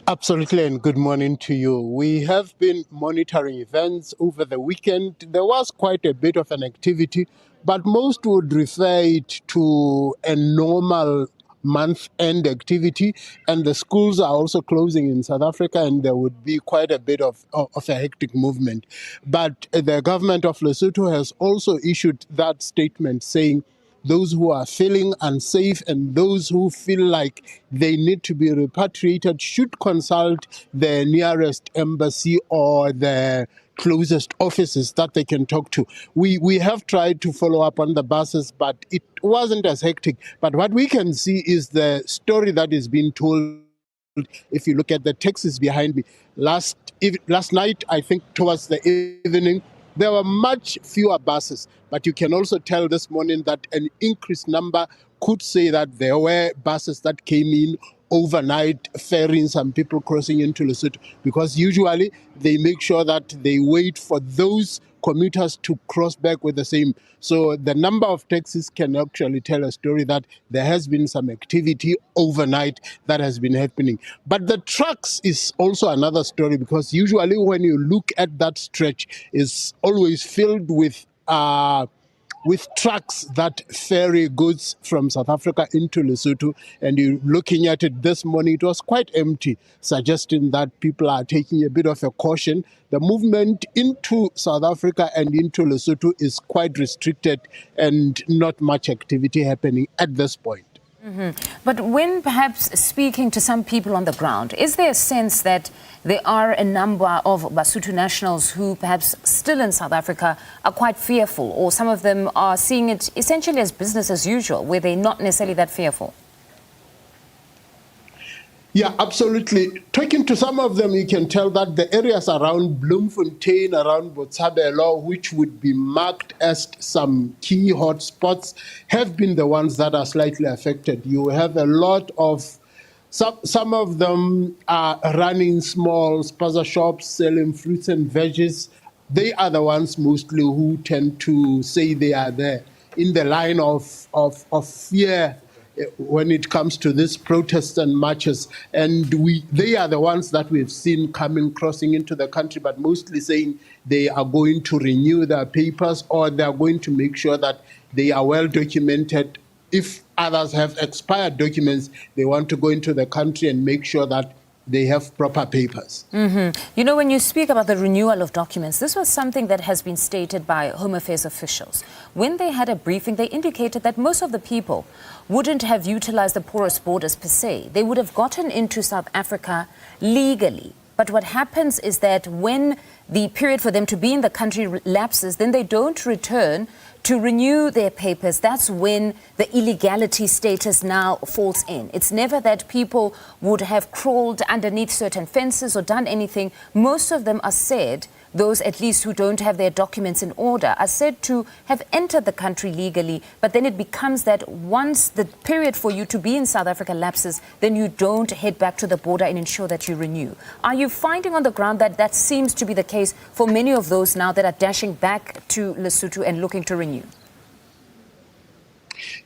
Absolutely, and good morning to you. We have been monitoring events over the weekend. There was quite a bit of an activity, but most would refer it to a normal month-end activity, and the schools are also closing in South Africa, and there would be quite a bit of a hectic movement. But the government of Lesotho has also issued that statement saying those who are feeling unsafe and those who feel like they need to be repatriated should consult the nearest embassy or the closest offices that they can talk to. We have tried to follow up on the buses, but it wasn't as hectic. But what we can see is the story that is being told. If you look at the taxis behind me, last night, I think towards the evening, there were much fewer buses. But you can also tell this morning that an increased number could say that there were buses that came in overnight, ferrying some people crossing into Lesotho, because usually they make sure that they wait for those commuters to cross back with the same. So the number of taxis can actually tell a story that there has been some activity overnight that has been happening. But the trucks is also another story, because usually when you look at that stretch, it's always filled with trucks that ferry goods from South Africa into Lesotho, and you're looking at it this morning, it was quite empty, suggesting that people are taking a bit of a caution. The movement into South Africa and into Lesotho is quite restricted and not much activity happening at this point. But when perhaps speaking to some people on the ground, is there a sense that there are a number of Basotho nationals who perhaps still in South Africa are quite fearful, or some of them are seeing it essentially as business as usual, where they're not necessarily that fearful? Yeah, absolutely. Talking to some of them, you can tell that the areas around Bloemfontein, around Botshabelo, which would be marked as some key hotspots, have been the ones that are slightly affected. You have a lot of, some of them are running small spaza shops, selling fruits and veggies. They are the ones mostly who tend to say they are there in the line of fear when it comes to these protests and marches. And they are the ones that we've seen crossing into the country, but mostly saying they are going to renew their papers, or they are going to make sure that they are well documented. If others have expired documents, they want to go into the country and make sure that they have proper papers. You know, when you speak about the renewal of documents, this was something that has been stated by Home Affairs officials. When they had a briefing, they indicated that most of the people wouldn't have utilized the porous borders per se. They would have gotten into South Africa legally. But what happens is that when the period for them to be in the country lapses, then they don't return to renew their papers. That's when the illegality status now falls in. It's never that people would have crawled underneath certain fences or done anything. Most of them are said, those at least who don't have their documents in order, are said to have entered the country legally, but then it becomes that once the period for you to be in South Africa lapses, then you don't head back to the border and ensure that you renew. Are you finding on the ground that that seems to be the case for many of those now that are dashing back to Lesotho and looking to renew?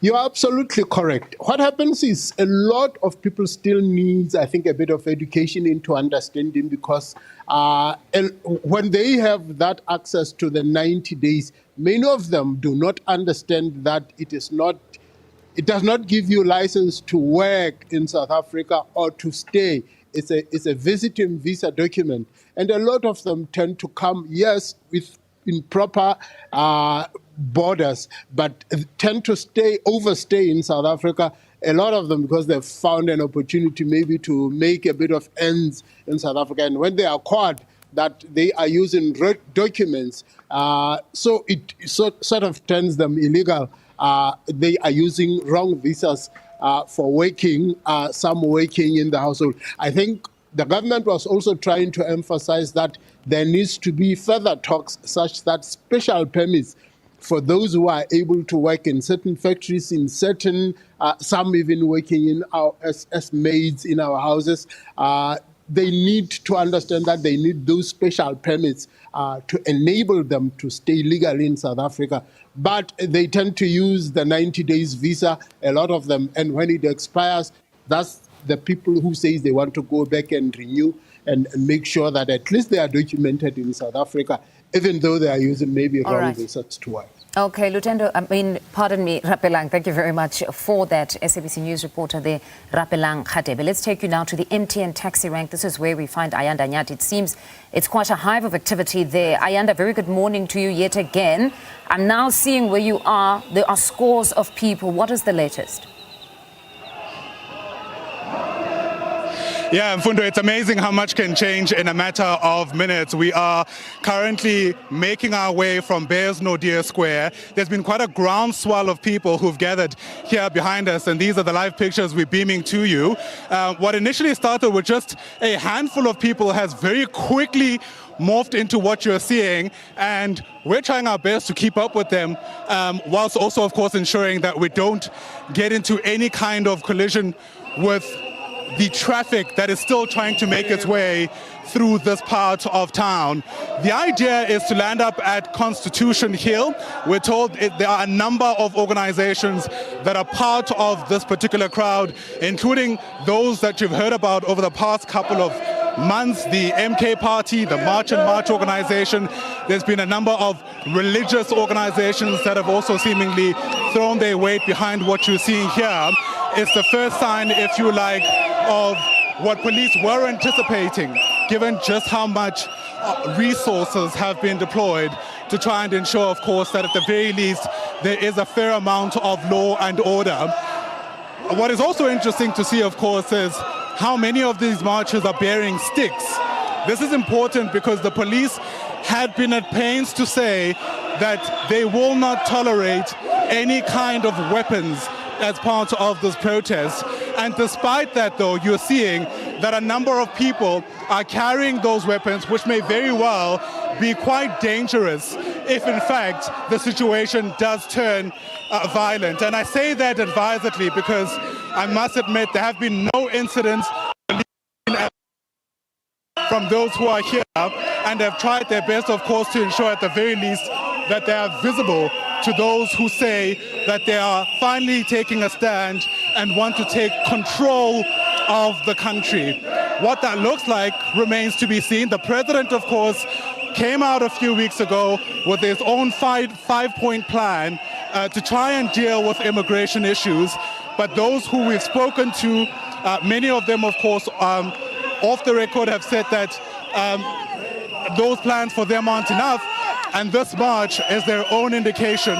You're absolutely correct. What happens is a lot of people still needs, I think, a bit of education into understanding, because when they have that access to the 90 days, many of them do not understand that it does not give you license to work in South Africa or to stay. It's a visiting visa document. And a lot of them tend to come, yes, in proper borders, but tend to overstay in South Africa. A lot of them because they've found an opportunity maybe to make a bit of ends in South Africa. And when they are caught that they are using documents, so it sort of turns them illegal. They are using wrong visas for working, some working in the household. I think the government was also trying to emphasize that there needs to be further talks such that special permits for those who are able to work in certain factories, in certain, some even working as maids in our houses, they need to understand that they need those special permits to enable them to stay legally in South Africa. But they tend to use the 90 days visa, a lot of them, and when it expires, that's the people who say they want to go back and renew and make sure that at least they are documented in South Africa, even though they are using maybe wrong visas to work. Okay, pardon me, Rapelang, thank you very much for that. SABC News reporter there, Rapelang Khatebe. Let's take you now to the MTN taxi rank. This is where we find Ayanda Nyati. It seems it's quite a hive of activity there. Ayanda, very good morning to you yet again. I'm now seeing where you are. There are scores of people. What is the latest? Yeah, Mfundo, it's amazing how much can change in a matter of minutes. We are currently making our way from Bears Nordia Square. There's been quite a groundswell of people who've gathered here behind us, and these are the live pictures we're beaming to you. What initially started with just a handful of people has very quickly morphed into what you're seeing, and we're trying our best to keep up with them, whilst also, of course, ensuring that we don't get into any kind of collision with the traffic that is still trying to make its way through this part of town. The idea is to land up at Constitution Hill. We're told there are a number of organizations that are part of this particular crowd, including those that you've heard about over the past couple of months, the MK Party, the March and March organization. There's been a number of religious organizations that have also seemingly thrown their weight behind what you're seeing here. It's the first sign, if you like, of what police were anticipating, given just how much resources have been deployed to try and ensure, of course, that at the very least there is a fair amount of law and order. What is also interesting to see, of course, is how many of these marchers are bearing sticks. This is important because the police had been at pains to say that they will not tolerate any kind of weapons as part of this protest. And despite that, though, you're seeing that a number of people are carrying those weapons, which may very well be quite dangerous if, in fact, the situation does turn violent. And I say that advisedly because I must admit there have been no incidents from those who are here and have tried their best, of course, to ensure at the very least that they are visible to those who say that they are finally taking a stand and want to take control of the country. What that looks like remains to be seen. The president, of course, came out a few weeks ago with his own five-point plan to try and deal with immigration issues. But those who we've spoken to, many of them, of course, off the record have said that those plans for them aren't enough. And this march is their own indication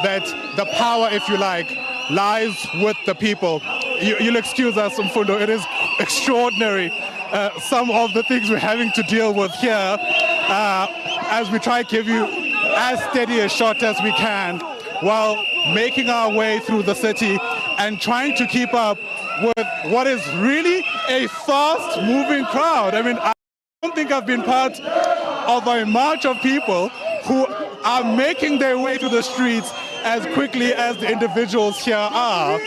that the power, if you like, lies with the people. You'll excuse us, Mfundo, it is extraordinary, some of the things we're having to deal with here, as we try to give you as steady a shot as we can while making our way through the city and trying to keep up with what is really a fast-moving crowd. I mean, I don't think I've been part of a march of people who are making their way to the streets as quickly as the individuals here are.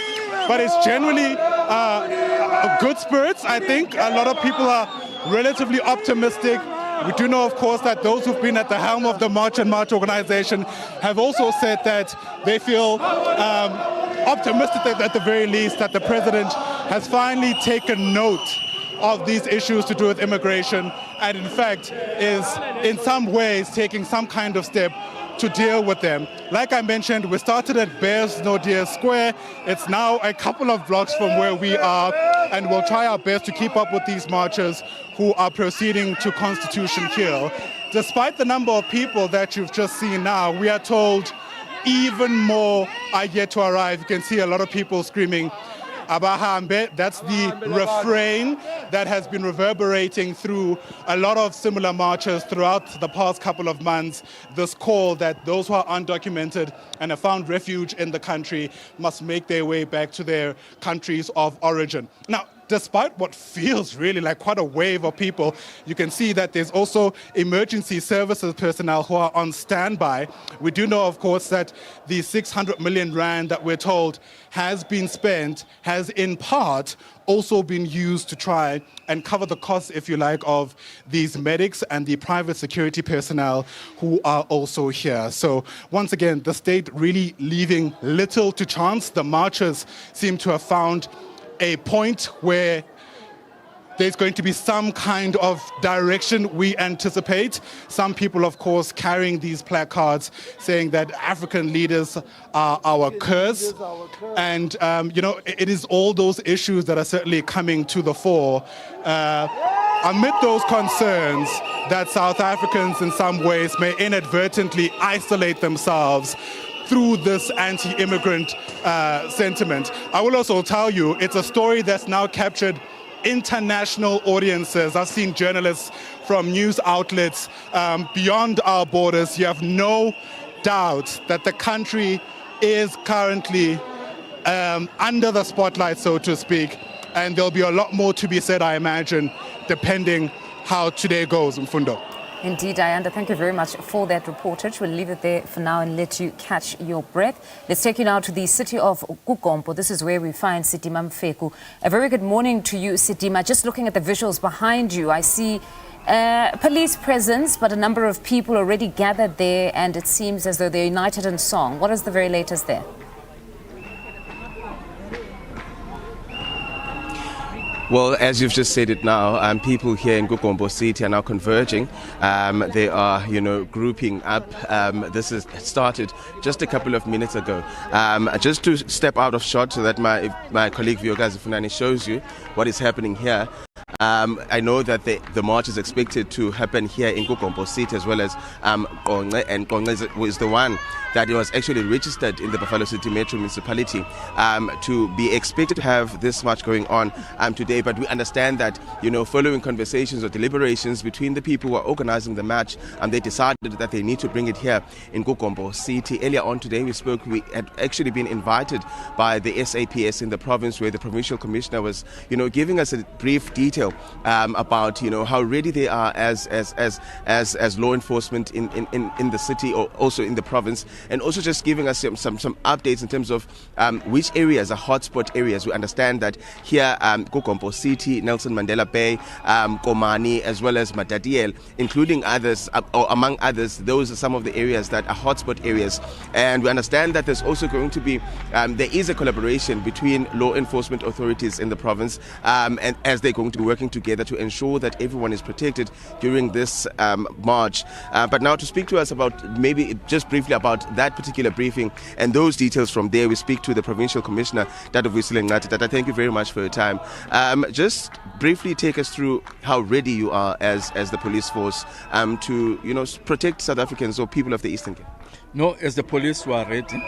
But it's generally good spirits, I think. A lot of people are relatively optimistic. We do know, of course, that those who've been at the helm of the March and March organization have also said that they feel optimistic that at the very least that the president has finally taken note of these issues to do with immigration and in fact is in some ways taking some kind of step to deal with them. Like I mentioned, we started at Bears Nordia Square. It's now a couple of blocks from where we are, and we'll try our best to keep up with these marchers who are proceeding to Constitution Hill. Despite the number of people that you've just seen now, we are told even more are yet to arrive. You can see a lot of people screaming Abahambe. That's the refrain that has been reverberating through a lot of similar marches throughout the past couple of months. This call that those who are undocumented and have found refuge in the country must make their way back to their countries of origin. Now, despite what feels really like quite a wave of people, you can see that there's also emergency services personnel who are on standby. We do know, of course, that the 600 million rand that we're told has been spent has in part also been used to try and cover the costs, if you like, of these medics and the private security personnel who are also here. So once again, the state really leaving little to chance. The marchers seem to have found a point where there's going to be some kind of direction we anticipate. Some people, of course, carrying these placards saying that African leaders are our curse. And, it is all those issues that are certainly coming to the fore. Amid those concerns that South Africans in some ways may inadvertently isolate themselves through this anti-immigrant sentiment. I will also tell you, it's a story that's now captured international audiences. I've seen journalists from news outlets beyond our borders. You have no doubt that the country is currently under the spotlight, so to speak, and there'll be a lot more to be said, I imagine, depending how today goes, Mfundo. Indeed, Ayanda, thank you very much for that reportage. We'll leave it there for now and let you catch your breath. Let's take you now to the city of Kukompo. This is where we find Sitima Mfeku. A very good morning to you, Sitima. Just looking at the visuals behind you, I see police presence, but a number of people already gathered there, and it seems as though they're united in song. What is the very latest there? Well, as you've just said it now, people here in Kukompo City are now converging. They are, grouping up. This has started just a couple of minutes ago. Just to step out of shot so that my colleague Vyogazi Funani shows you what is happening here. I know that the march is expected to happen here in Kukompo City as well as Kongce, and Kongce was the one that was actually registered in the Buffalo City Metro Municipality to be expected to have this march going on today. But we understand that, following conversations or deliberations between the people who are organizing the march, they decided that they need to bring it here in Kukompo City. Earlier on today, we had actually been invited by the SABC in the province, where the provincial commissioner was, giving us a brief detail about, how ready they are as law enforcement in the city or also in the province, and also just giving us some updates in terms of which areas are hotspot areas. We understand that here, Kukompo City, Nelson Mandela Bay, Komani, as well as Matatiele, including others, or among others, those are some of the areas that are hotspot areas. And we understand that there's also going to be, there is a collaboration between law enforcement authorities in the province, and as they're going to be working together to ensure that everyone is protected during this march. But now to speak to us about, maybe just briefly about that particular briefing and those details from there, we speak to the Provincial Commissioner, Dr. Vuyisile Nqathe. Dr. Thank you very much for your time. Just briefly take us through how ready you are as the police force to protect South Africans or people of the Eastern Cape. No, as the police we are ready,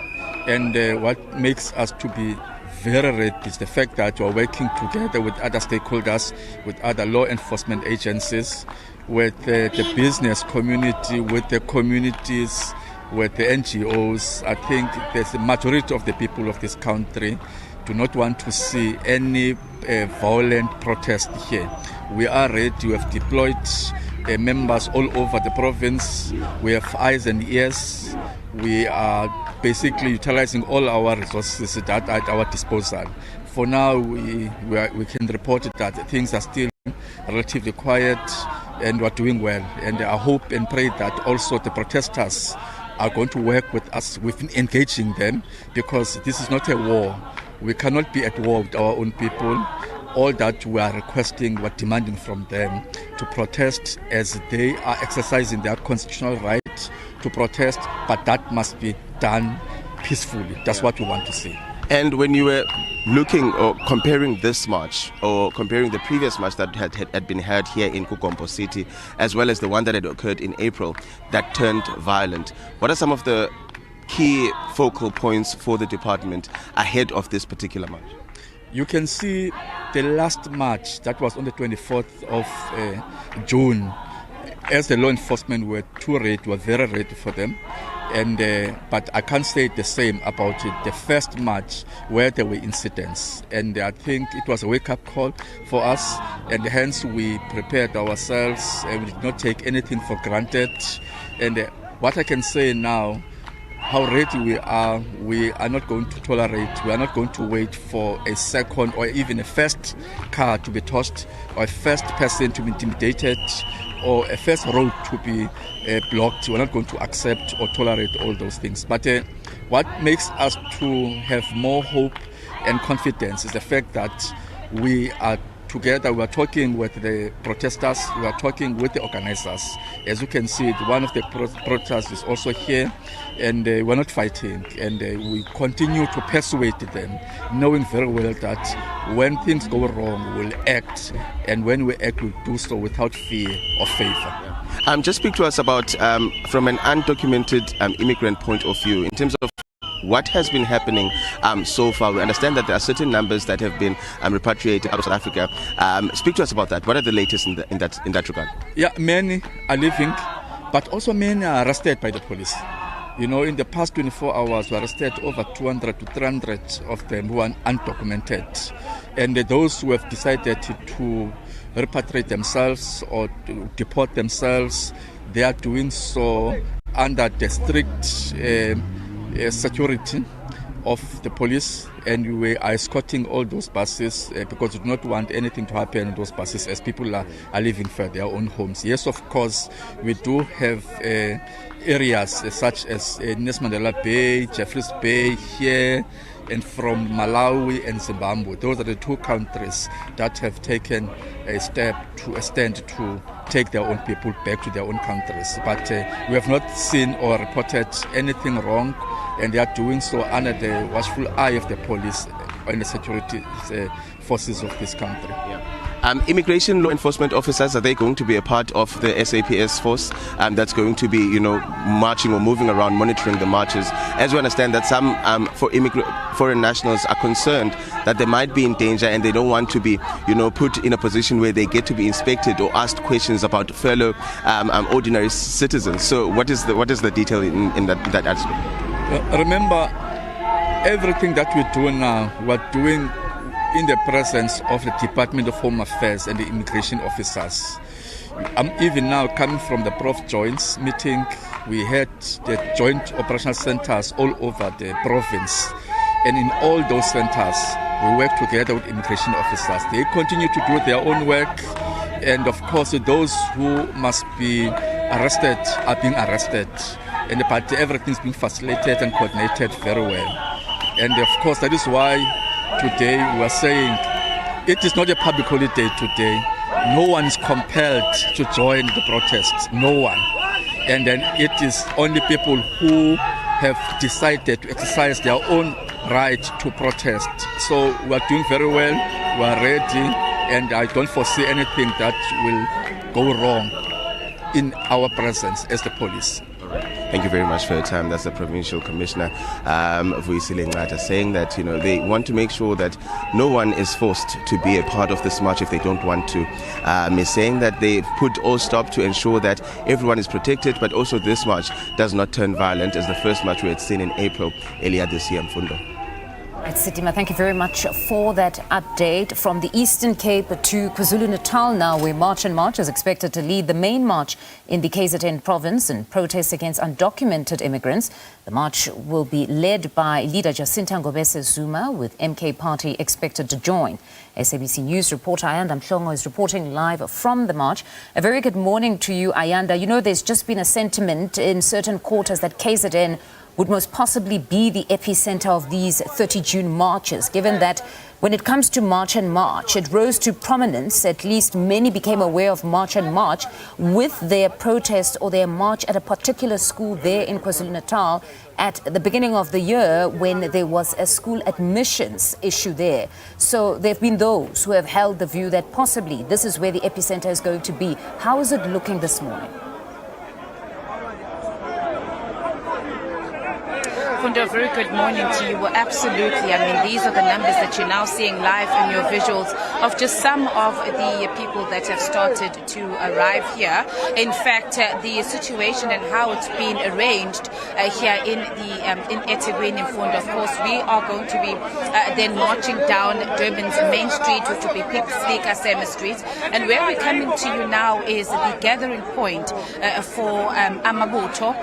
and what makes us to be very ready is the fact that we are working together with other stakeholders, with other law enforcement agencies, with the business community, with the communities, with the NGOs. I think there's a majority of the people of this country do not want to see any violent protest here. We are ready. We have deployed members all over the province. We have eyes and ears. We are basically utilizing all our resources that are at our disposal. For now, we can report that things are still relatively quiet and we're doing well. And I hope and pray that also the protesters are going to work with us with engaging them, because this is not a war. We cannot be at war with our own people. All that we are requesting, we're demanding from them to protest as they are exercising their constitutional right to protest, but that must be done peacefully. That's what we want to see. And when you were looking or comparing this march or comparing the previous march that had been held here in Kukompo City, as well as the one that had occurred in April that turned violent, what are some of the key focal points for the department ahead of this particular march? You can see the last march that was on the 24th of June. As the law enforcement were very ready for them. And but I can't say the same about it. The first march where there were incidents, and I think it was a wake-up call for us, and hence we prepared ourselves and we did not take anything for granted. And what I can say now, how ready we are not going to tolerate, we are not going to wait for a second or even a first car to be tossed or a first person to be intimidated or a first road to be blocked. We're not going to accept or tolerate all those things. But what makes us to have more hope and confidence is the fact that we are together, we are talking with the protesters, we are talking with the organizers. As you can see, one of the protesters is also here, and we're not fighting, and we continue to persuade them, knowing very well that when things go wrong, we'll act, and when we act, we'll do so without fear or favor. Just speak to us about, from an undocumented immigrant point of view, in terms of what has been happening so far. We understand that there are certain numbers that have been repatriated out of South Africa. Speak to us about that. What are the latest in that regard? Yeah, many are leaving, but also many are arrested by the police. You know, in the past 24 hours, we arrested over 200 to 300 of them who are undocumented. And those who have decided to repatriate themselves or to deport themselves, they are doing so under the strict security of the police, and we are escorting all those buses because we do not want anything to happen in those buses as people are living for their own homes. Yes, of course, we do have areas such as Nelson Mandela Bay, Jeffreys Bay here, and from Malawi and Zimbabwe. Those are the two countries that have taken a step to extend to take their own people back to their own countries. But we have not seen or reported anything wrong, and they are doing so under the watchful eye of the police and the security forces of this country. Yeah. Immigration law enforcement officers, are they going to be a part of the SAPS force that's going to be, marching or moving around monitoring the marches? As we understand that some foreign nationals are concerned that they might be in danger and they don't want to be, put in a position where they get to be inspected or asked questions about fellow ordinary citizens. So what is the detail in that aspect? Remember, everything that we do now, we're doing in the presence of the Department of Home Affairs and the immigration officers. I'm even now coming from the Prof Joints meeting. We had the joint operational centers all over the province, and in all those centers we work together with immigration officers. They continue to do their own work, and of course those who must be arrested are being arrested, but everything's being facilitated and coordinated very well. And of course that is why today we are saying it is not a public holiday today. No one is compelled to join the protests, no one. And then it is only people who have decided to exercise their own right to protest. So we are doing very well, we are ready, and I don't foresee anything that will go wrong in our presence as the police. Thank you very much for your time. That's the Provincial Commissioner, Vuyisile Ngata, saying that they want to make sure that no one is forced to be a part of this march if they don't want to. He's saying that they've put all stop to ensure that everyone is protected, but also this march does not turn violent as the first march we had seen in April earlier this year. Mfundo. Right, Sitima, thank you very much for that update. From the Eastern Cape to KwaZulu-Natal now, where March and March is expected to lead the main march in the KZN province in protest against undocumented immigrants. The march will be led by leader Jacinta Ngobese Zuma, with MK Party expected to join. SABC News reporter Ayanda Mhlongo is reporting live from the march. A very good morning to you, Ayanda. There's just been a sentiment in certain quarters that KZN would most possibly be the epicenter of these 30 June marches, given that when it comes to March and March, it rose to prominence. At least many became aware of March and March with their protest or their march at a particular school there in KwaZulu-Natal at the beginning of the year when there was a school admissions issue there. So there have been those who have held the view that possibly this is where the epicenter is going to be. How is it looking this morning? Fundo, very good morning to you. Well, absolutely. These are the numbers that you're now seeing live in your visuals of just some of the people that have started to arrive here. In fact, the situation and how it's been arranged here in eThekwini, Fundo. Of course, we are going to be then marching down Durban's main street, which will be Pietermaritzburg Street. And where we're coming to you now is the gathering point for Amabutho.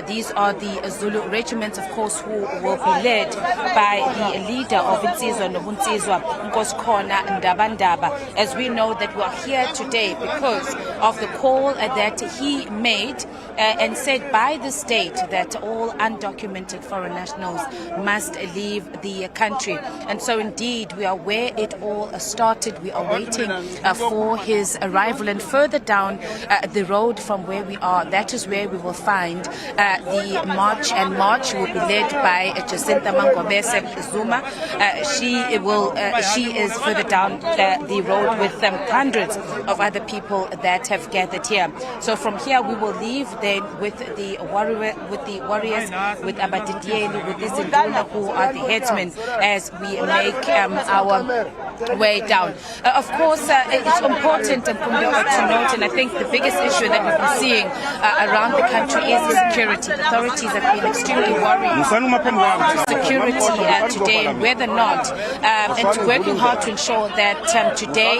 These are the Zulu regiments, of course, who will be led by the leader of Insizwa Nobunsizwa, Nkosikhona Ndabala. Ndabandaba, as we know that we are here today because of the call that he made and said by the state that all undocumented foreign nationals must leave the country. And so indeed we are where it all started. We are waiting for his arrival, and further down the road from where we are, that is where we will find the march, and march will be led by Jacinta Mangobese Zuma. She is further down the road with hundreds of other people that have gathered here. So from here we will leave then with the warriors, with Abadidieli, with the Zinduna, who are the headsmen, as we make our way down. Of course, it's important to note, and I think the biggest issue that we've been seeing around the country is security. The authorities have been extremely worried about security today, and whether or not, and working hard to ensure that today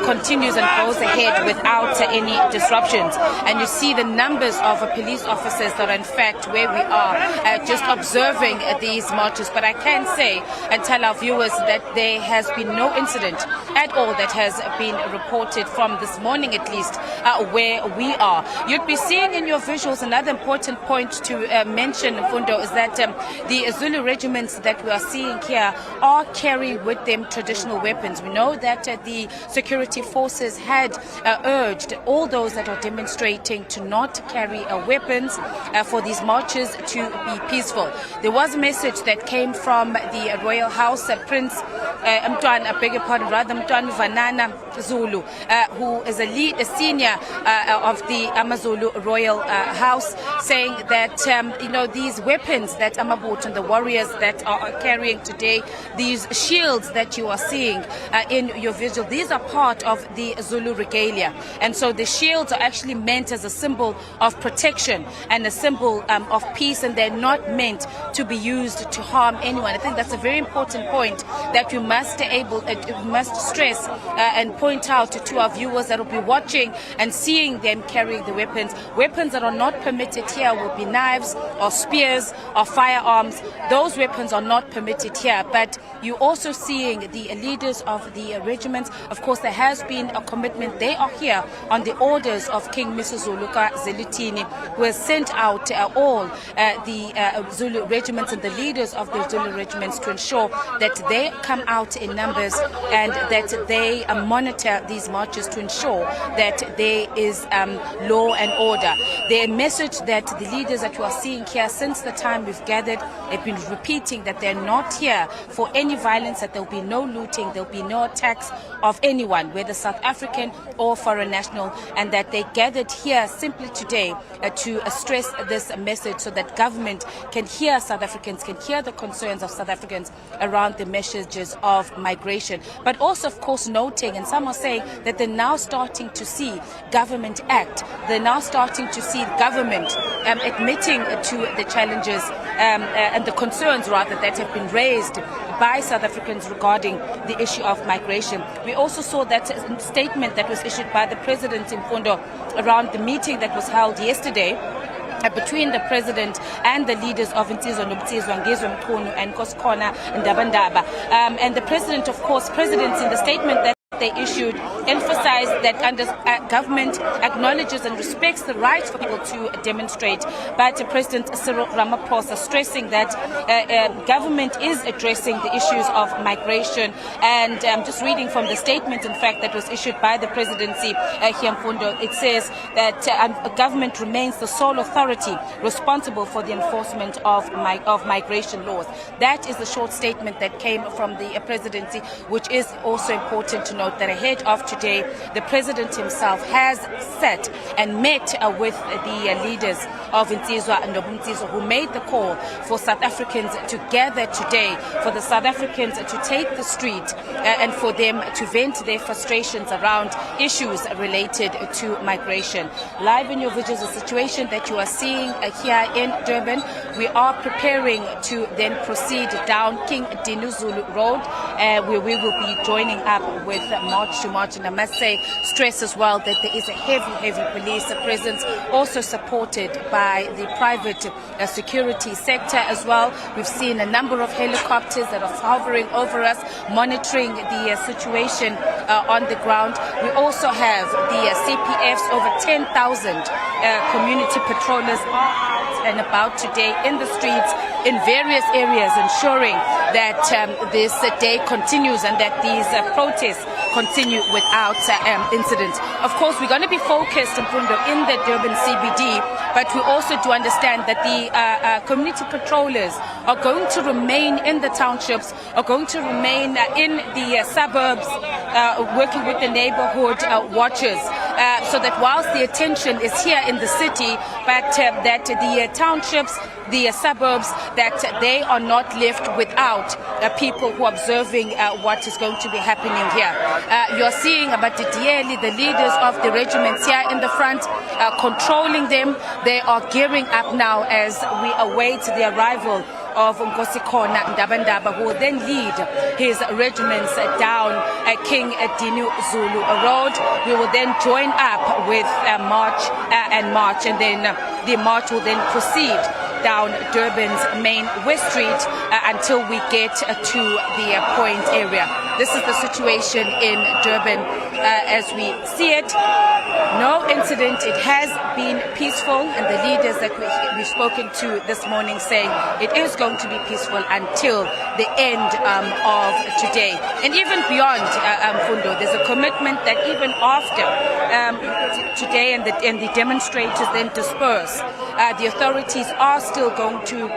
continues and goes ahead without any disruptions. And you see the numbers of police officers that are in fact where we are just observing these marches. But I can say and tell our viewers that there has been no incident at all that has been reported from this morning, at least where we are. You'd be seeing in your visuals another important point to mention, Fundo, is that the Zulu regiments that we are seeing here are carrying with them traditional weapons. We know that the security forces had urged all those that are demonstrating to not carry weapons for these marches to be peaceful. There was a message that came from the Royal House, Prince Mtwana Vanana Zulu, who is a senior of the Amazulu Royal House, saying that these weapons that Amabut and the warriors that are carrying today, these shields that you are seeing in your visual, these are part of the Zulu regalia, and so the shields are actually meant as a symbol of protection and a symbol of peace, and they're not meant to be used to harm anyone. I think that's a very important point that we must stress and point out to our viewers that will be watching and seeing them carrying the weapons. Weapons that are not permitted here will be knives or spears or firearms. Those weapons are not permitted here, but you're also seeing the leaders of the regiments. Of course, there has been a commitment. They are here on the orders of King Mrs. Zuluka Zelutini, who has sent out all the Zulu regiments and the leaders of the Zulu regiments to ensure that they come out in numbers and that they monitor these marches to ensure that there is law and order. The message that the leaders that you are seeing here since the time we've gathered have been repeating that they're not here for any violence, that there will be no looting, there will be no attacks of anyone, whether South African or foreign national, and that they gathered here simply today to stress this message so that government can hear South Africans, can hear the concerns of South Africans around the messages of migration. But also, of course, noting, and some are saying that they're now starting to see government act. They're now starting to see government admitting to the challenges and the concerns, rather, that have been raised by South Africans regarding the issue of migration. We also saw that statement that was issued by the President in Mfundo around the meeting that was held yesterday between the President and the leaders of Insizwa Nobutizwa, Ngizwe Mkhunu and Nkosikhona Ndabandaba. And the President, of course, presidents in the statement that they issued emphasized that government acknowledges and respects the right for people to demonstrate, but President Cyril Ramaphosa stressing that government is addressing the issues of migration. And just reading from the statement, in fact, that was issued by the presidency here in Mfundo, it says that government remains the sole authority responsible for the enforcement of migration laws. That is the short statement that came from the presidency, which is also important to note that ahead of today, the President himself has sat and met with the leaders of Insizwa and Nobumtsizwa, who made the call for South Africans to gather today, for the South Africans to take the street and for them to vent their frustrations around issues related to migration. Live in your visuals, the situation that you are seeing here in Durban, we are preparing to then proceed down King Dinuzulu Road, where we will be joining up with march to march. And I must say, stress as well that there is a heavy police presence, also supported by the private security sector as well. We've seen a number of helicopters that are hovering over us, monitoring the situation on the ground. We also have the CPFs, over 10,000 community patrollers are out and about today in the streets in various areas, ensuring that this day continues and that these protests continue without incident. Of course, we're going to be focused in the Durban CBD, but we also do understand that the community patrollers are going to remain in the townships, are going to remain in the suburbs, working with the neighborhood watchers, so that whilst the attention is here in the city, but that the townships, the suburbs, that they are not left without people who are observing what is going to be happening here. You're seeing Abadidieli, the leaders of the regiments here in the front, controlling them. They are gearing up now as we await the arrival of Nkosikhona Ndabandaba, who will then lead his regiments down King Dinu Zulu Road. We will then join up with march, and then the march will then proceed down Durban's main West Street until we get to the Point area. This is the situation in Durban as we see it. No incident. It has been peaceful, and the leaders that we've spoken to this morning saying it is going to be peaceful until the end of today. And even beyond, Fundo, there's a commitment that even after today and the demonstrators then disperse, the authorities are still going to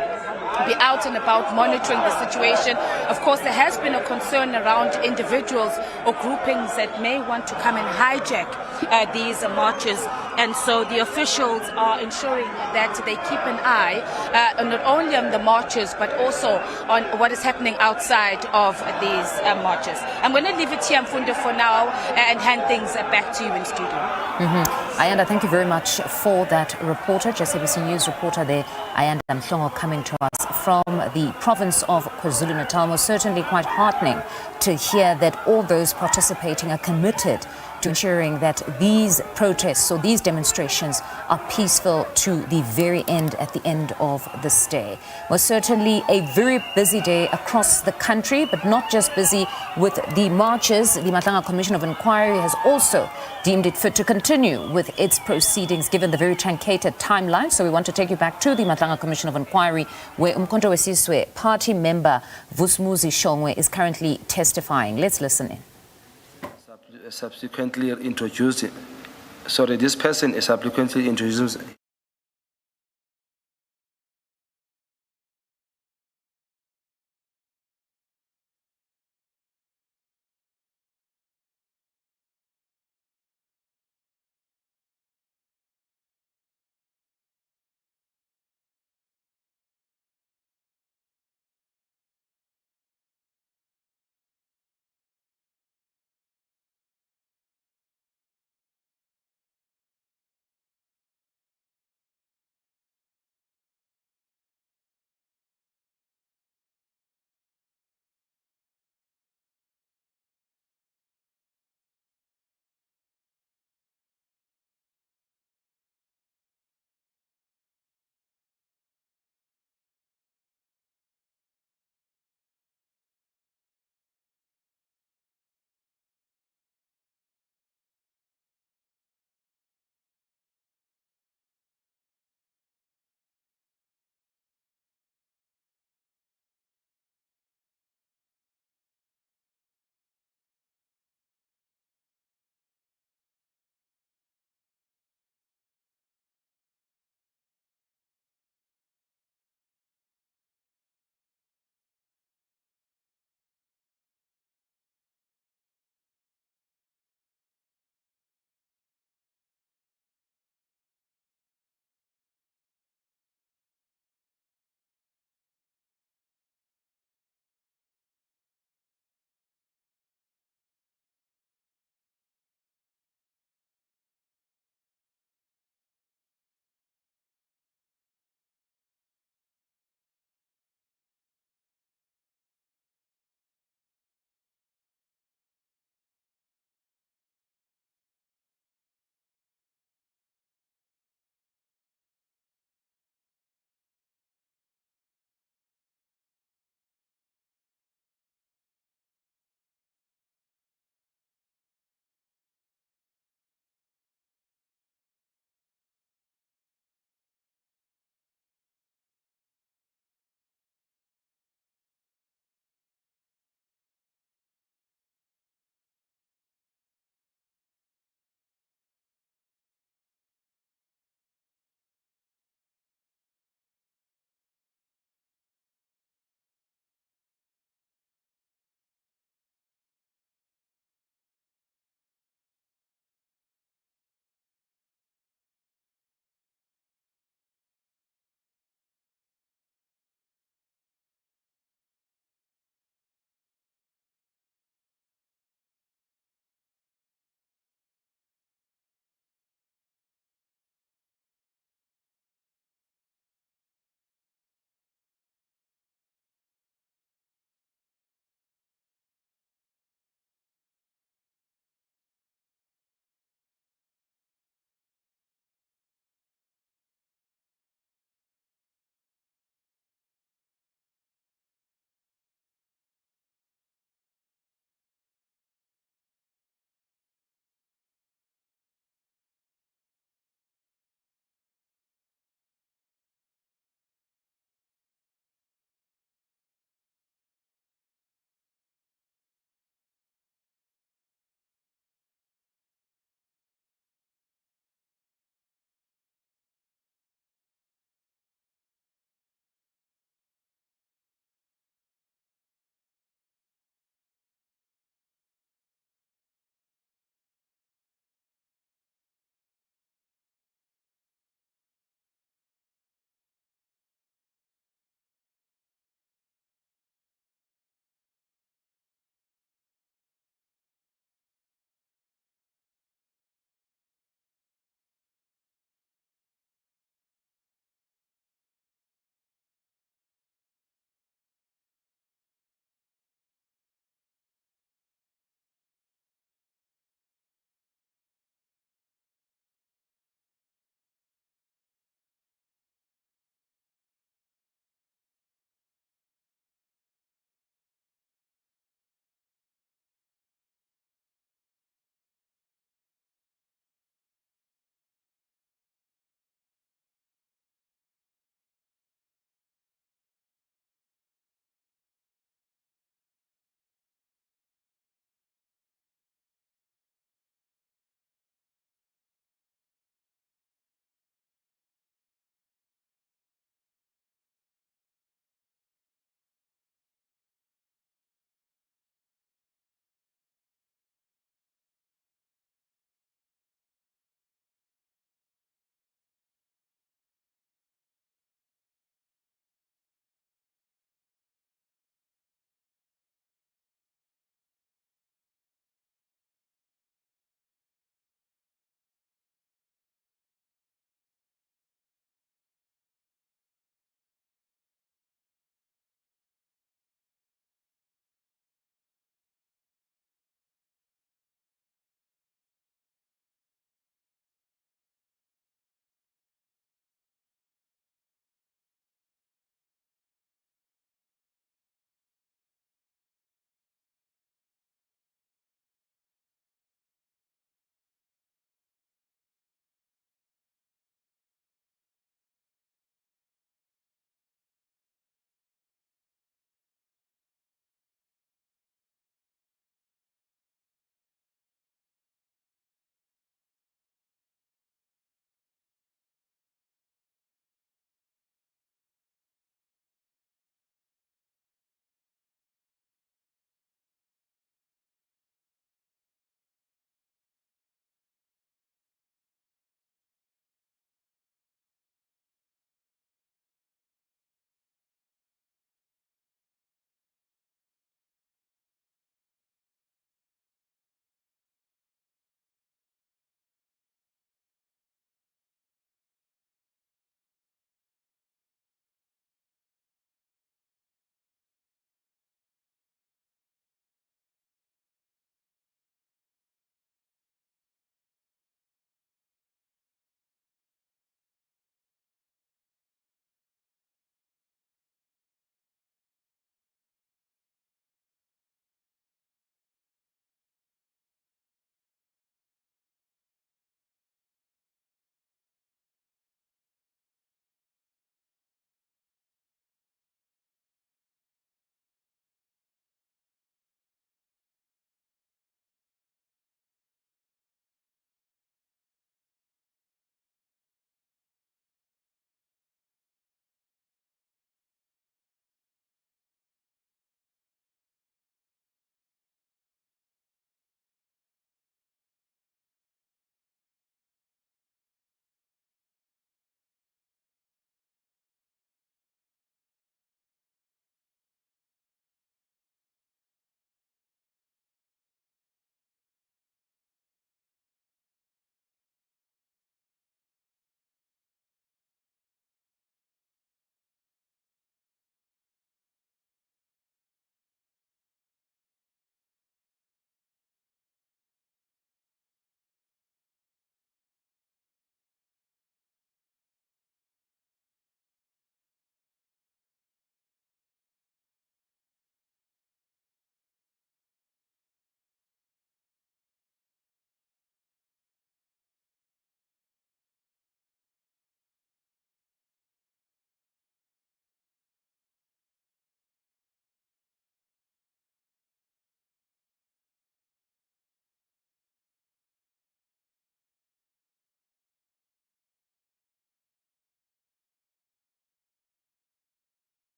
be out and about monitoring the situation. Of course, there has been a concern around individuals or groupings that may want to come and hijack these marches, and so the officials are ensuring that they keep an eye not only on the marches but also on what is happening outside of these marches. I'm going to leave it here, Mfundo, for now and hand things back to you in studio. Ayanda, thank you very much for that reporter, SABC News reporter there, Ayanda Mhlongo, coming to us from the province of KwaZulu-Natal. Was certainly quite heartening to hear that all those participating are committed to ensuring that these protests or these demonstrations are peaceful to the very end, at the end of this day. Was certainly a very busy day across the country, but not just busy with the marches. The Mangaung Commission of Inquiry has also deemed it fit to continue with its proceedings given the very truncated timeline. So we want to take you back to the Mangaung Commission of Inquiry, where Umkhonto Wesizwe party member Vusumuzi Shongwe is currently testifying. Let's listen in. Subsequently introduced, this person is subsequently introduced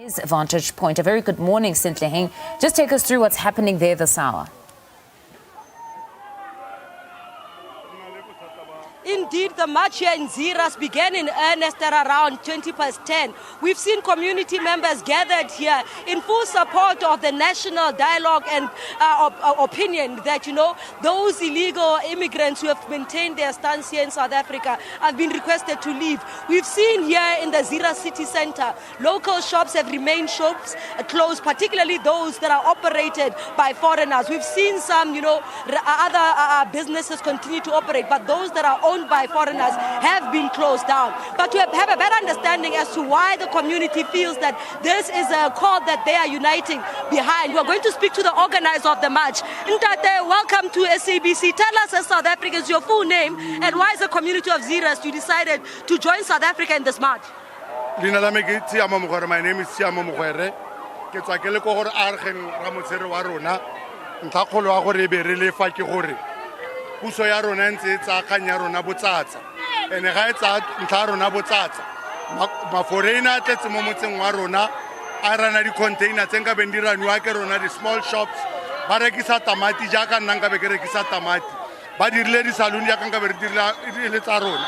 His vantage point. A very good morning, Sintleheng. Just take us through what's happening there this hour. Indeed, the march here in Zeerust began in earnest at around 10:20. We've seen community members gathered here in full support of the national dialogue and opinion that, those illegal immigrants who have maintained their stance here in South Africa have been requested to leave. We've seen here in the Zeerust city center, local shops have remained closed, particularly those that are operated by foreigners. We've seen some, other businesses continue to operate, but those that are owned by foreigners have been closed down. But to have a better understanding as to why the community feels that this is a cause that they are uniting behind, we're going to speak to the organizer of the march. Ntate, welcome to SABC. Tell us as South Africans your full name and why as the community of Zeerust you decided to join South Africa in this march. My name is Siamo Mogwere. Ke tswa ke le ko gore argen ramotsere wa rona ntha kgolo wa gore be re le fa ke gore puso ya rona ntse tsa kanya rona botsatsa ene ga etsa ntha rona botsatsa ma foreigner tletse mo motseng wa rona a rana di container tsenka bendiraniwa ke rona di small shops ba rekisa tamati ja ka nna nka be ke rekisa tamati ba dirile di salon ya ka nka be re dirila le tsa rona.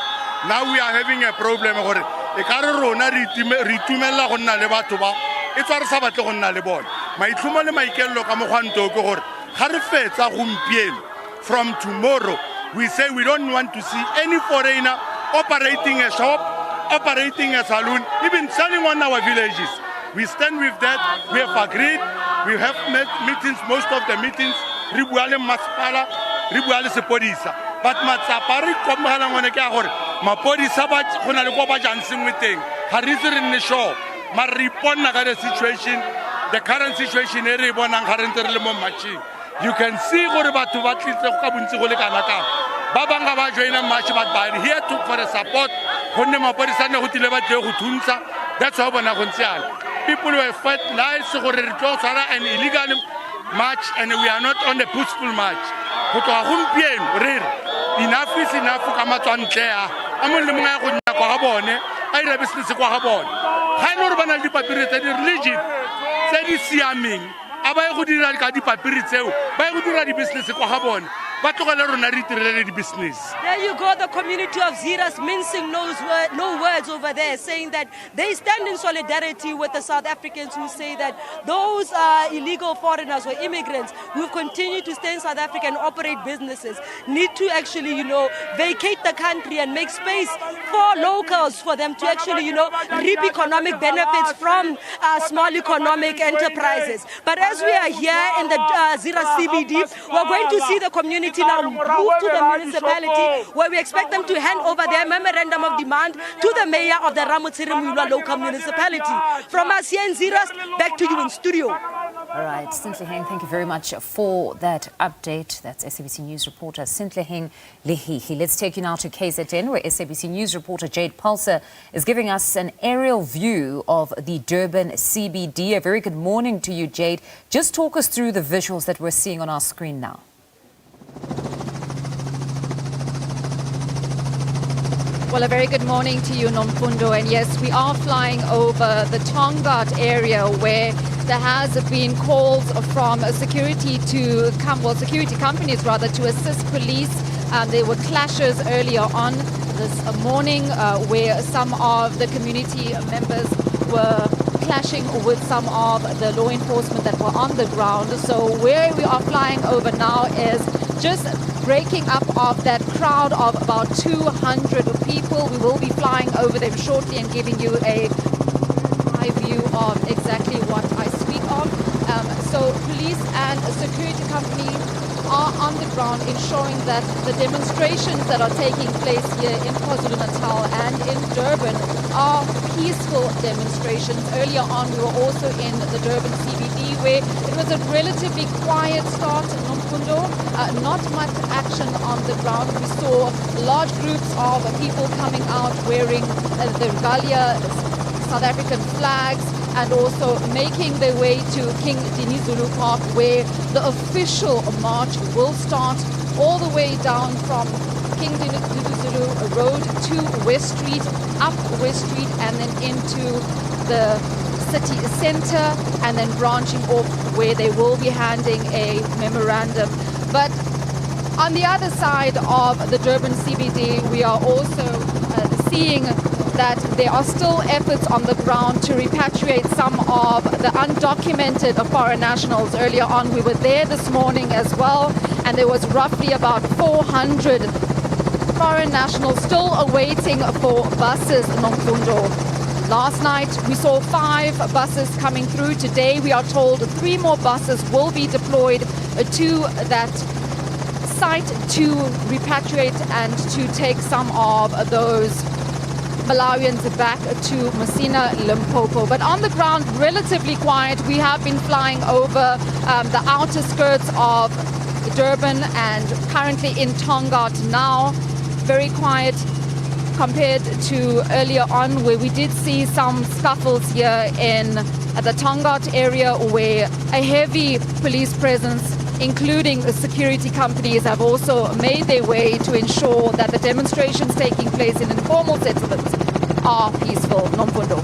Now we are having a problem gore e ka re rona re itumella go nna le batho ba e tswa re sa batle go nna le bona maitlhomo le maikello ka mogwanto ke gore ga re fetsa gompieno. From tomorrow, we say we don't want to see any foreigner operating a shop, operating a saloon, even selling on our villages. We stand with that. We have agreed. We have met meetings, most of the meetings, Ribuale Maspala, Ribuale Sepodisa. But Matsapari Komala Monekahor, Mapodisa Hona Koba Jansen with thing, Harizir in the show, Maripon Nagara situation, the current situation, everyone and current machine. You can see gore batho ba tlitse go ka bontsi go le kana ka ba banga ba joina march but by here to for the support gonne mapodisa ne go tile ba tle go thuntsha. That's how bona go ntse people were fight lies gore re tlo tsara an illegal march and we are not on the peaceful march go tloga gompieno re enough is enough ka matswantle a mo le mongwe ya go nya kwa ga bone a ira business kwa ga bone ga no re bana le dipapiri tse di religion tse di siameng. There you go, the community of Zeerust mincing no words over there, saying that they stand in solidarity with the South Africans who say that those illegal foreigners or immigrants who continue to stay in South Africa and operate businesses need to actually, vacate the country and make space for locals, for them to actually, reap economic benefits from small economic enterprises. But as we are here in the Zeerust CBD, we're going to see the community now move to the municipality, where we expect them to hand over their memorandum of demand to the mayor of the Ramotsiremulwa local municipality. From us here in Zeerust, back to you in studio. All right, Sintleheng, thank you very much for that update. That's SABC News reporter Sintleheng Lehihi. Let's take you now to KZN, where SABC News reporter Jade Pulser is giving us an aerial view of the Durban CBD. A very good morning to you, Jade. Just talk us through the visuals that we're seeing on our screen now. Well, a very good morning to you, Nomfundo. And yes, we are flying over the Tongaat area where there has been calls from security companies to assist police. There were clashes earlier on this morning where some of the community members were clashing with some of the law enforcement that were on the ground. So where we are flying over now is just breaking up of that crowd of about 200 people. We will be flying over them shortly and giving you a high view of exactly what I speak of. So police and security companies are on the ground ensuring that the demonstrations that are taking place here in KwaZulu-Natal and in Durban are peaceful demonstrations. Earlier on, we were also in the Durban CBD where it was a relatively quiet start, Nomfundo. Not much action on the ground. We saw large groups of people coming out wearing the regalia, South African flags, and also making their way to King Dinizulu Park, where the official march will start all the way down from King Dinizulu Road to West Street, up West Street, and then into the city centre and then branching off where they will be handing a memorandum. But on the other side of the Durban CBD, we are also seeing that there are still efforts on the ground to repatriate some of the undocumented foreign nationals. Earlier on, we were there this morning as well, and there was roughly about 400 foreign nationals still awaiting for buses in Nomfundo. Last night, we saw 5 buses coming through. Today, we are told 3 more buses will be deployed to that site to repatriate and to take some of those Malawians back to Messina, Limpopo. But on the ground, relatively quiet. We have been flying over the outer skirts of Durban and currently in Tongaat now. Very quiet compared to earlier on, where we did see some scuffles here in the Tongaat area, where a heavy police presence, including security companies, have also made their way to ensure that the demonstrations taking place in informal settlements are peaceful. Nomfundo.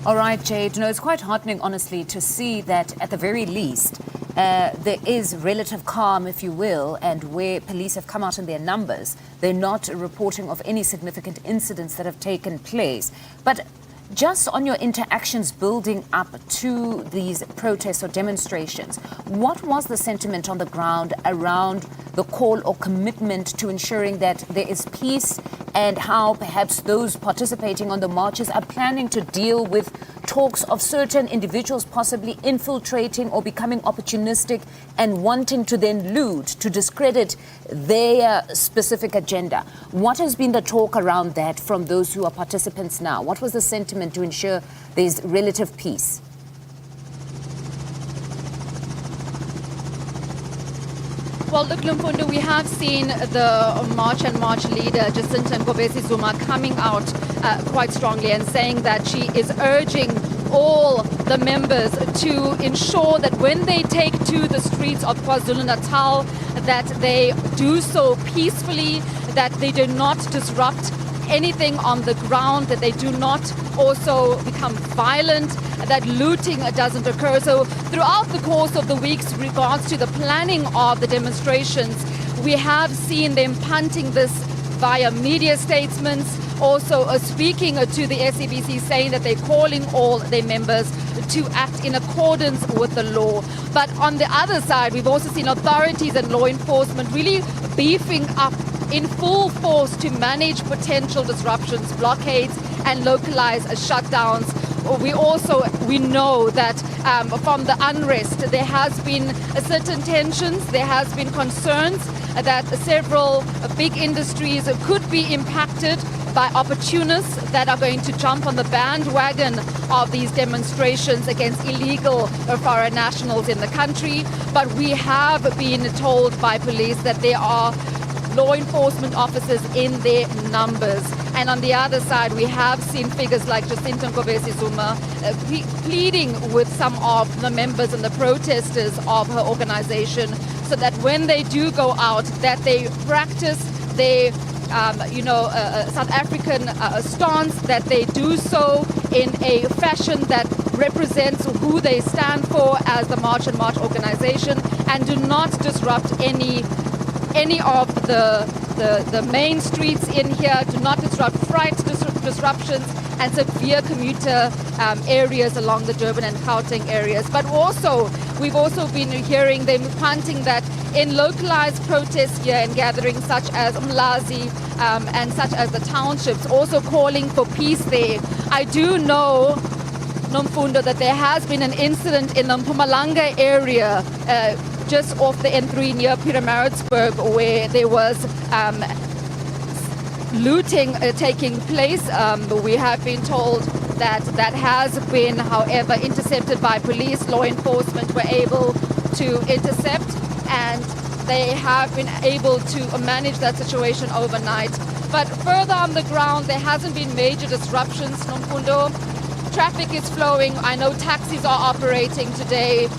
All right, Jade. No, it's quite heartening, honestly, to see that at the very least there is relative calm, if you will, and where police have come out in their numbers, they're not reporting of any significant incidents that have taken place. But just on your interactions building up to these protests or demonstrations, what was the sentiment on the ground around the call or commitment to ensuring that there is peace, and how perhaps those participating on the marches are planning to deal with talks of certain individuals possibly infiltrating or becoming opportunistic and wanting to then loot to discredit their specific agenda? What has been the talk around that from those who are participants now? What was the sentiment to ensure there's relative peace? Well, look, Lumfundo, we have seen the March and March leader, Jacinta Ngobesi Zuma, coming out quite strongly and saying that she is urging all the members to ensure that when they take to the streets of KwaZulu-Natal, that they do so peacefully, that they do not disrupt anything on the ground, that they do not also become violent, that looting doesn't occur. So throughout the course of the weeks, regards to the planning of the demonstrations, we have seen them punting this via media statements, also speaking to the SABC, saying that they're calling all their members to act in accordance with the law. But on the other side, we've also seen authorities and law enforcement really beefing up in full force to manage potential disruptions, blockades, and localized shutdowns. We know that from the unrest, there has been certain tensions, there has been concerns that several big industries could be impacted by opportunists that are going to jump on the bandwagon of these demonstrations against illegal foreign nationals in the country. But we have been told by police that there are law enforcement officers in their numbers. And on the other side, we have seen figures like Jacinta Ngobesi Zuma pleading with some of the members and the protesters of her organization, so that when they do go out, that they practice their South African stance, that they do so in a fashion that represents who they stand for as the March and March organization, and do not disrupt any of the main streets in here, do not disrupt freight disruptions and severe commuter areas along the Durban and Gauteng areas. But also, we've also been hearing them panting that in localized protests here and gatherings such as Umlazi and such as the townships, also calling for peace there. I do know, Nomfundo, that there has been an incident in the Mpumalanga area just off the N3 near Pietermaritzburg, where there was looting taking place. We have been told that that has been, however, intercepted by police. Law enforcement were able to intercept, and they have been able to manage that situation overnight. But further on the ground, there hasn't been major disruptions, Nomfundo. Traffic is flowing. I know taxis are operating today.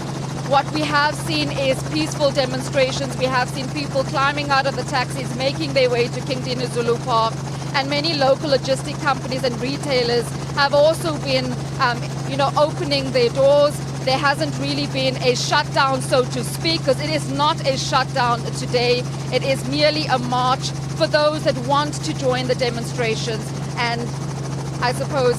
What we have seen is peaceful demonstrations. We have seen people climbing out of the taxis, making their way to King Dinizulu Park. and many local logistic companies and retailers have also been, opening their doors. There hasn't really been a shutdown, so to speak, because it is not a shutdown today. It is merely a march for those that want to join the demonstrations and, I suppose,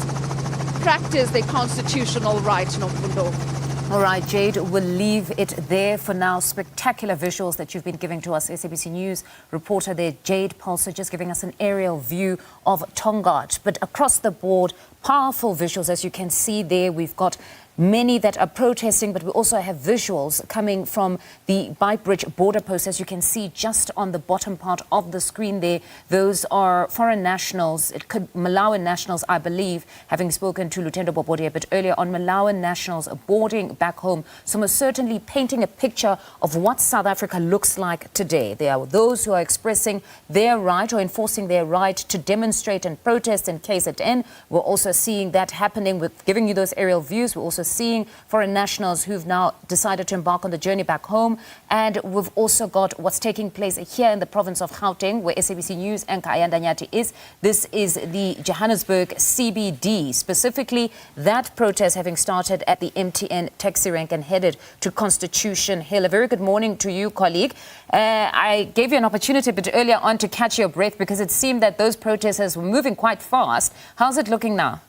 practice their constitutional right, Nomfundo. All right, Jade, we'll leave it there for now. Spectacular visuals that you've been giving to us. SABC News reporter there, Jade Pulser, just giving us an aerial view of Tongaat. But across the board, powerful visuals. As you can see there, we've got many that are protesting, but we also have visuals coming from the Beitbridge border post. As you can see just on the bottom part of the screen there, those are foreign nationals. It could Malawian nationals, I believe, having spoken to Lieutenant Bobodi a bit earlier on, Malawian nationals boarding back home. So most certainly painting a picture of what South Africa looks like today. There are those who are expressing their right or enforcing their right to demonstrate and protest in KZN. We're also seeing that happening with giving you those aerial views. We're also seeing foreign nationals who've now decided to embark on the journey back home. And we've also got what's taking place here in the province of Gauteng, where SABC News anchor Ayanda Nyati is. This is the Johannesburg CBD. Specifically, that protest having started at the MTN taxi rank and headed to Constitution Hill. A very good morning to you, colleague. I gave you an opportunity a bit earlier on to catch your breath because it seemed that those protesters were moving quite fast. How's it looking now?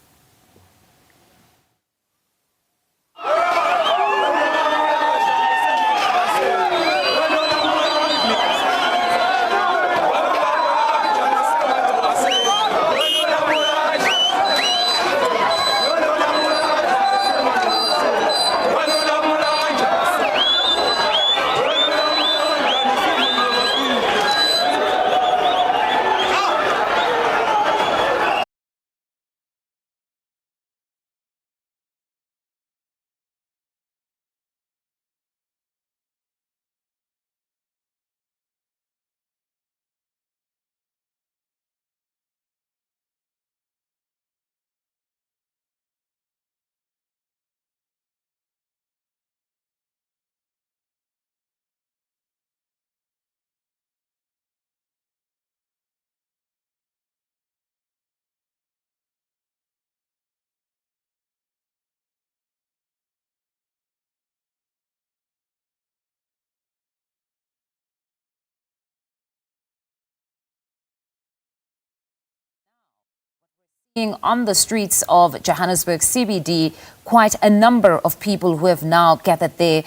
On the streets of Johannesburg CBD, quite a number of people who have now gathered there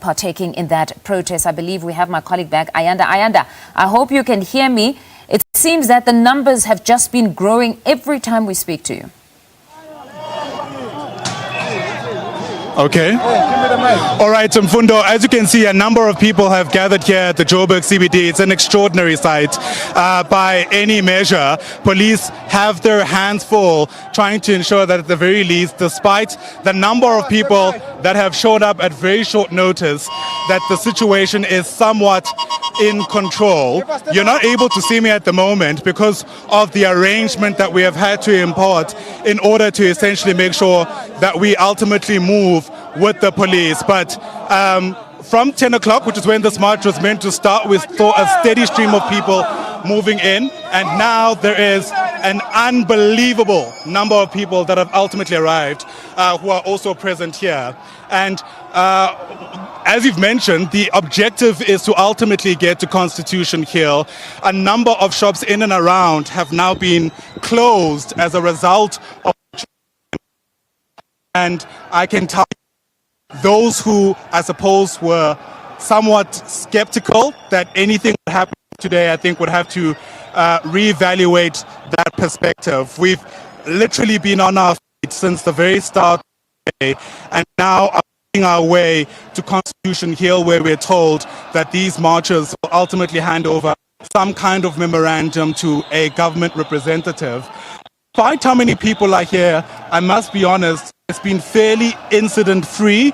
partaking in that protest. I believe we have my colleague back, Ayanda. Ayanda, I hope you can hear me. It seems that the numbers have just been growing every time we speak to you. Okay. All right, Mfundo, as you can see, a number of people have gathered here at the Joburg CBD. It's an extraordinary sight. By any measure, police have their hands full trying to ensure that at the very least, despite the number of people that have showed up at very short notice, that the situation is somewhat in control. You're not able to see me at the moment because of the arrangement that we have had to import in order to essentially make sure that we ultimately move with the police. But from 10 o'clock, which is when this march was meant to start, we saw a steady stream of people moving in, and now there is an unbelievable number of people that have ultimately arrived who are also present here. And as you've mentioned, the objective is to ultimately get to Constitution Hill. A number of shops in and around have now been closed as a result of, and I can tell you, those who I suppose were somewhat skeptical that anything would happen today, I think would have to reevaluate that perspective. We've literally been on our feet since the very start of the day, and now are making our way to Constitution Hill, where we're told that these marchers will ultimately hand over some kind of memorandum to a government representative. Despite how many people are here, I must be honest, it's been fairly incident-free.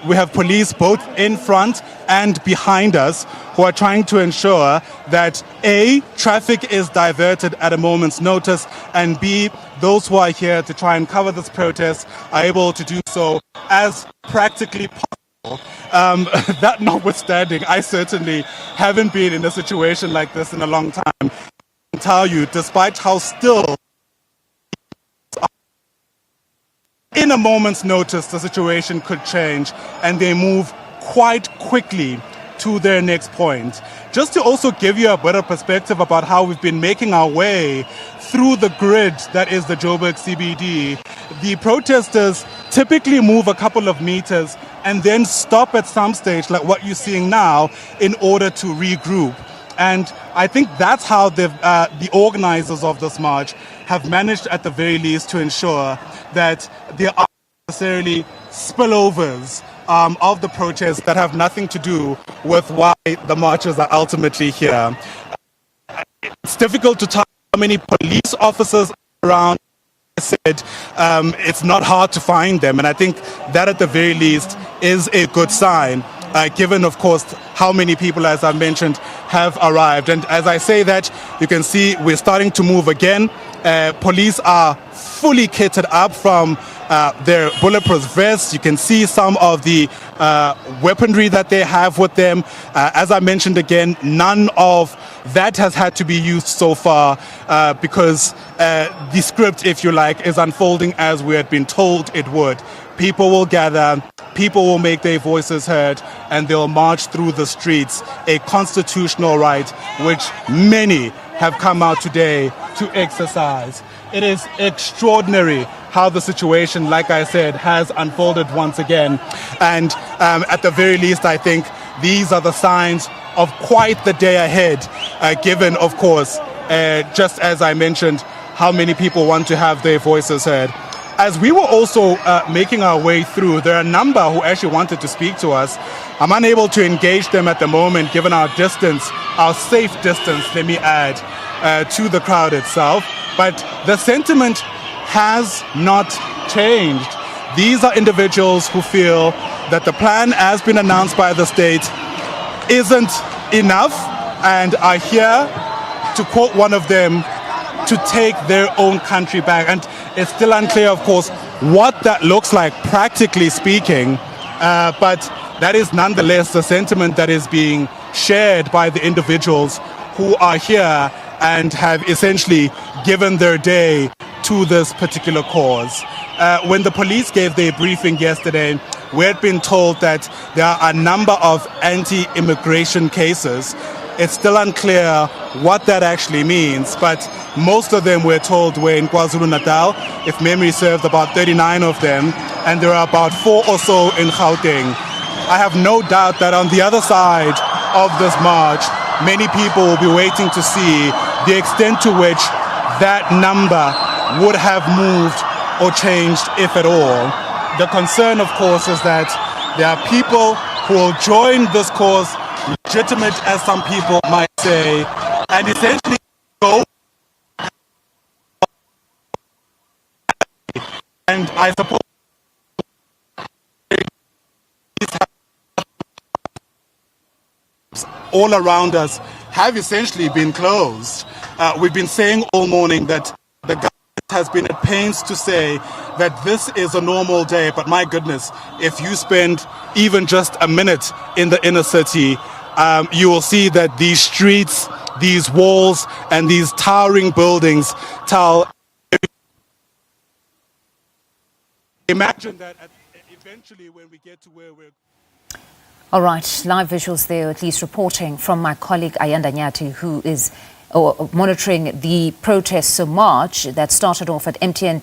We have police both in front and behind us who are trying to ensure that A, traffic is diverted at a moment's notice, and B, those who are here to try and cover this protest are able to do so as practically possible. That notwithstanding, I certainly haven't been in a situation like this in a long time. tell you, despite how still, in a moment's notice, the situation could change, and they move quite quickly to their next point. Just to also give you a better perspective about how we've been making our way through the grid that is the Joburg CBD, the protesters typically move a couple of meters and then stop at some stage, like what you're seeing now, in order to regroup. And I think that's how the organizers of this march have managed, at the very least, to ensure that there aren't necessarily spillovers of the protests that have nothing to do with why the marchers are ultimately here. It's difficult to tell how many police officers are around. I said it's not hard to find them, and I think that at the very least is a good sign, given, of course, how many people, as I mentioned, have arrived. And as I say that, you can see we're starting to move again. Police are fully kitted up from their bulletproof vests. You can see some of the weaponry that they have with them. As I mentioned again, none of that has had to be used so far because the script, if you like, is unfolding as we had been told it would. People will gather, people will make their voices heard, and they'll march through the streets, a constitutional right which many have come out today to exercise. It is extraordinary how the situation, like I said, has unfolded once again. And at the very least, I think these are the signs of quite the day ahead, given, of course, just as I mentioned, how many people want to have their voices heard. As we were also making our way through, there are a number who actually wanted to speak to us. I'm unable to engage them at the moment, given our distance, our safe distance, let me add, to the crowd itself. But the sentiment has not changed. These are individuals who feel that the plan has been announced by the state isn't enough and are here, to quote one of them, to take their own country back. And it's still unclear, of course, what that looks like, practically speaking, but that is nonetheless the sentiment that is being shared by the individuals who are here and have essentially given their day to this particular cause. When the police gave their briefing yesterday, we had been told that there are a number of anti-immigration cases. It's still unclear what that actually means, but most of them, we're told, were in KwaZulu-Natal. If memory serves, about 39 of them, and there are about 4 or so in Gauteng. I have no doubt that on the other side of this march, many people will be waiting to see the extent to which that number would have moved or changed, if at all. The concern, of course, is that there are people who will join this cause, legitimate as some people might say, and essentially go. And I suppose all around us have essentially been closed. We've been saying all morning that the government has been at pains to say that this is a normal day, but my goodness, if you spend even just a minute in the inner city, you will see that these streets, these walls, and these towering buildings tell. Imagine that eventually when we get to where we're. All right, live visuals there, at least reporting from my colleague Ayanda Nyati, who is monitoring the protests march that started off at MTN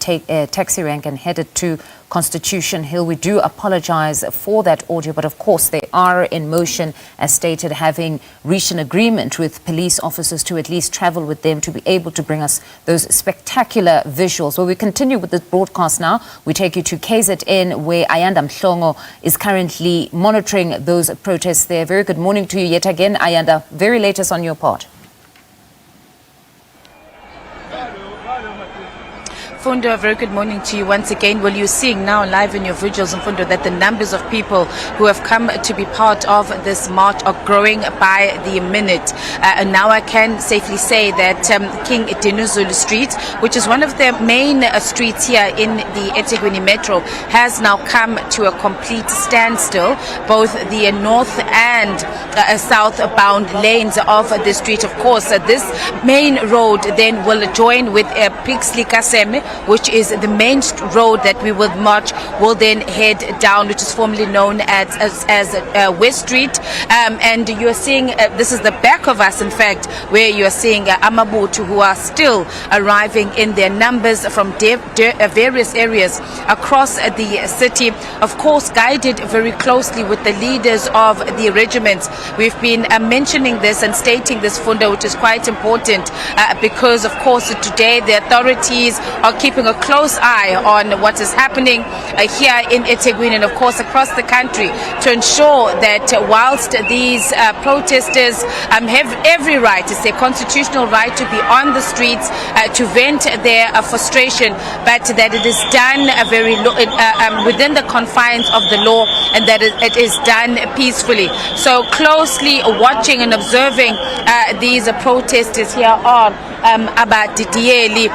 taxi rank and headed to Constitution Hill. We do apologize for that audio, but of course they are in motion, as stated, having reached an agreement with police officers to at least travel with them to be able to bring us those spectacular visuals. Well, we continue with this broadcast now. We take you to KZN, where Ayanda Mhlongo is currently monitoring those protests there. Very good morning to you yet again, Ayanda. Very latest on your part. Mfundo, a very good morning to you once again. Well, you're seeing now live in your visuals, Mfundo, that the numbers of people who have come to be part of this march are growing by the minute. And now I can safely say that King Dinuzulu Street, which is one of the main streets here in the eThekwini Metro, has now come to a complete standstill. Both the north and southbound lanes of the street. Of course, this main road then will join with Pixley Kaseme, which is the main road that we will march, will then head down, which is formerly known as West Street. And you are seeing, this is the back of us, in fact, where you are seeing Amabutu, who are still arriving in their numbers from various areas across the city. Of course, guided very closely with the leaders of the regiments. We've been mentioning this and stating this, Funda, which is quite important because, of course, today the authorities are keeping a close eye on what is happening here in eThekwini and, of course, across the country to ensure that whilst these protesters have every right, it's their constitutional right to be on the streets to vent their frustration, but that it is done within the confines of the law and that it is done peacefully. So closely watching and observing these protesters here are Abadidieli,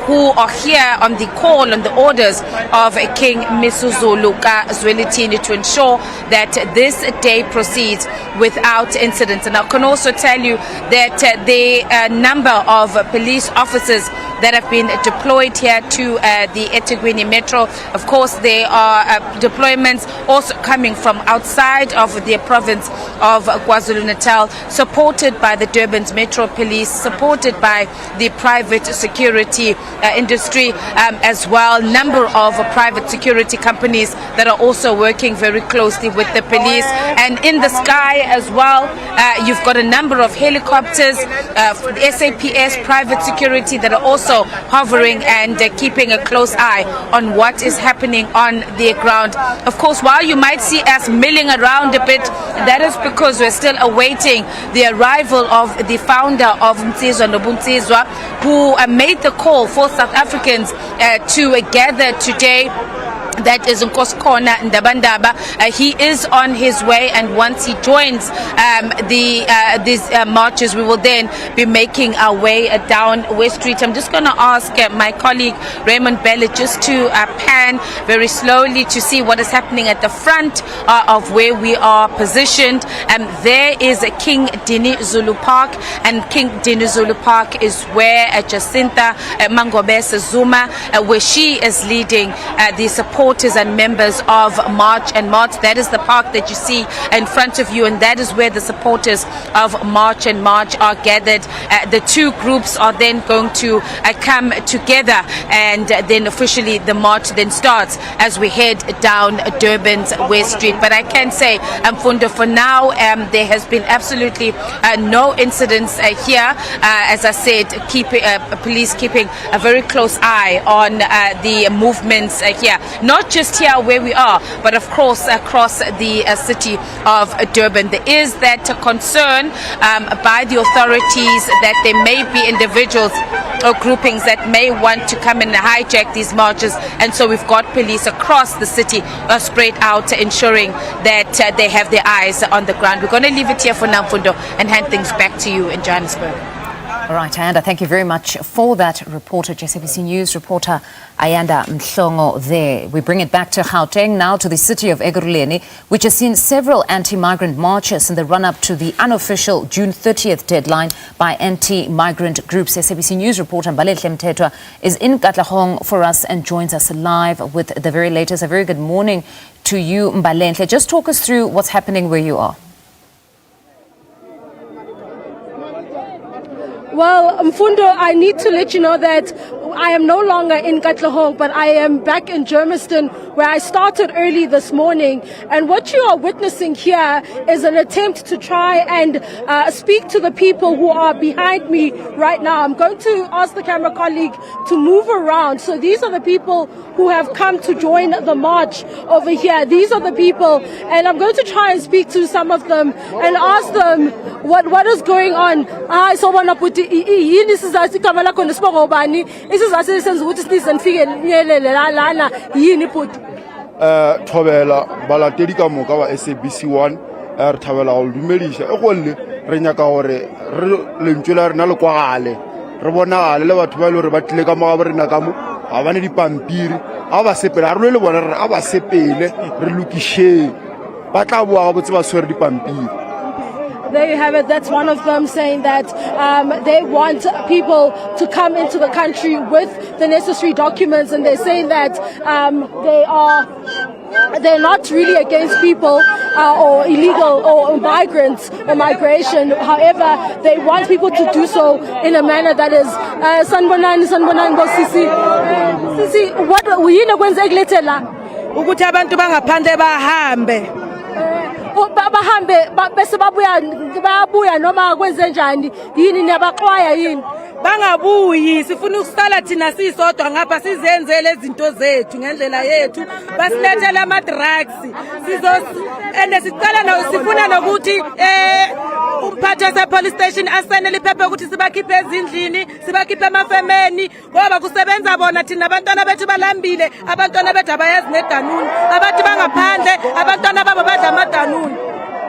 who are here on the call and the orders of King Misuzulu Zwelithini to ensure that this day proceeds without incident. And I can also tell you that the number of police officers that have been deployed here to the eThekwini Metro, of course, there are deployments also coming from outside of the province of KwaZulu-Natal, supported by the Durban's Metro Police, supported by the private security industry as well. Number of private security companies that are also working very closely with the police. And in the sky as well, you've got a number of helicopters, SAPS, private security, that are also hovering and keeping a close eye on what is happening on the ground. Of course, while you might see us milling around a bit, that is because we're still awaiting the arrival of the founder of Mtsizwa Nobuntsizwa, who made the call for South Africans to gather today. That is Nkoskona Ndabandaba. He is on his way, and once he joins these marches, we will then be making our way down West Street. I'm just going to ask my colleague Raymond Bellet just to pan very slowly to see what is happening at the front of where we are positioned. There is King Dinuzulu Park, and King Dinuzulu Park is where Jacinta Mangobese Zuma, where she is leading the supporters and members of March and March. That is the park that you see in front of you, and that is where the supporters of March and March are gathered. The two groups are then going to come together, and then officially the march then starts as we head down Durban's West Street. But I can say, Mfundo, for now, there has been absolutely no incidents here. As I said, police keeping a very close eye on the movements here. Not just here where we are, but of course across the city of Durban. There is that concern by the authorities that there may be individuals or groupings that may want to come and hijack these marches, and so we've got police across the city spread out, ensuring that they have their eyes on the ground. We're going to leave it here for now, Mfundo, and hand things back to you in Johannesburg. All right, Ayanda, thank you very much for that reporter, SABC News reporter Ayanda Mhlongo there. We bring it back to Gauteng now, to the city of Ekurhuleni, which has seen several anti-migrant marches in the run-up to the unofficial June 30th deadline by anti-migrant groups. SABC News reporter Mbalehle Mthethwa is in Katlehong for us and joins us live with the very latest. A very good morning to you, Mbalehle. Just talk us through what's happening where you are. Well, Mfundo, I need to let you know that I am no longer in Katlehong, but I am back in Germiston, where I started early this morning. And what you are witnessing here is an attempt to try and speak to the people who are behind me right now. I'm going to ask the camera colleague to move around. So these are the people who have come to join the march over here. These are the people, and I'm going to try and speak to some of them and ask them what is going on. So one up with yini sizathu igama lakho nesibongo ubani isizathu esenza ukuthi size nifike nyelele lana yini futhi thobela balatedi ka moka wa SABC 1 re thabela go dumedisha e go le re nyaka gore re lentswela rena le kwagale re bonagale le batho ba ile re ba tlile ka moga borena ka mo ga bane dipampiri a ba sepele a re le bona re a ba sepele re lokisheng ba tla boa ga botse ba swere dipampiri. There you have it. That's one of them saying that they want people to come into the country with the necessary documents, and they're saying that they're not really against people or illegal or migrants or migration. However, they want people to do so in a manner that is sanbonani Sisi what uyini kwenzekile la ukuthi abantu bangaphandle bahambe bahambe bese bayabuya noma kwenze njani yini niyabaxwaya yini bangabuyi sifuna ukusala thina sisodwa ngapha sizenzele izinto zethu ngendlela yethu basilethela ama drugs and sicala sifuna nokuthi umphathi wase police station asenele iphepha ukuthi sibakhiphe ezindlini sibakhiphe emafemeni ngoba kusebenza bona thina abantwana bethu balambile abantwana bethu abayazi nedanuni abantu bangaphandle abantwana babo badla amadanuni.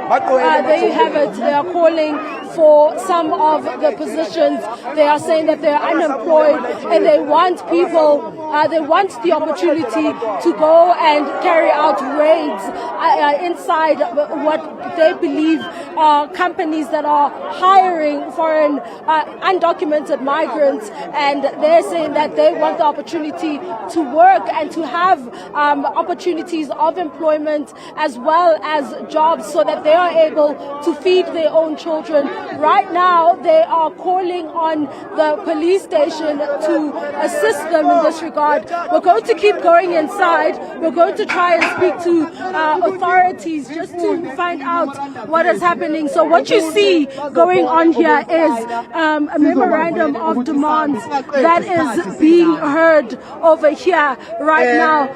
There you have it. They are calling for some of the positions. They are saying that they are unemployed and they want people, they want the opportunity to go and carry out raids inside what they believe are companies that are hiring foreign undocumented migrants, and they're saying that they want the opportunity to work and to have opportunities of employment as well as jobs so that they are able to feed their own children. Right now, they are calling on the police station to assist them in this regard. We're going to keep going inside. We're going to try and speak to authorities just to find out what is happening. So what you see going on here is a memorandum of demands that is being heard over here right now.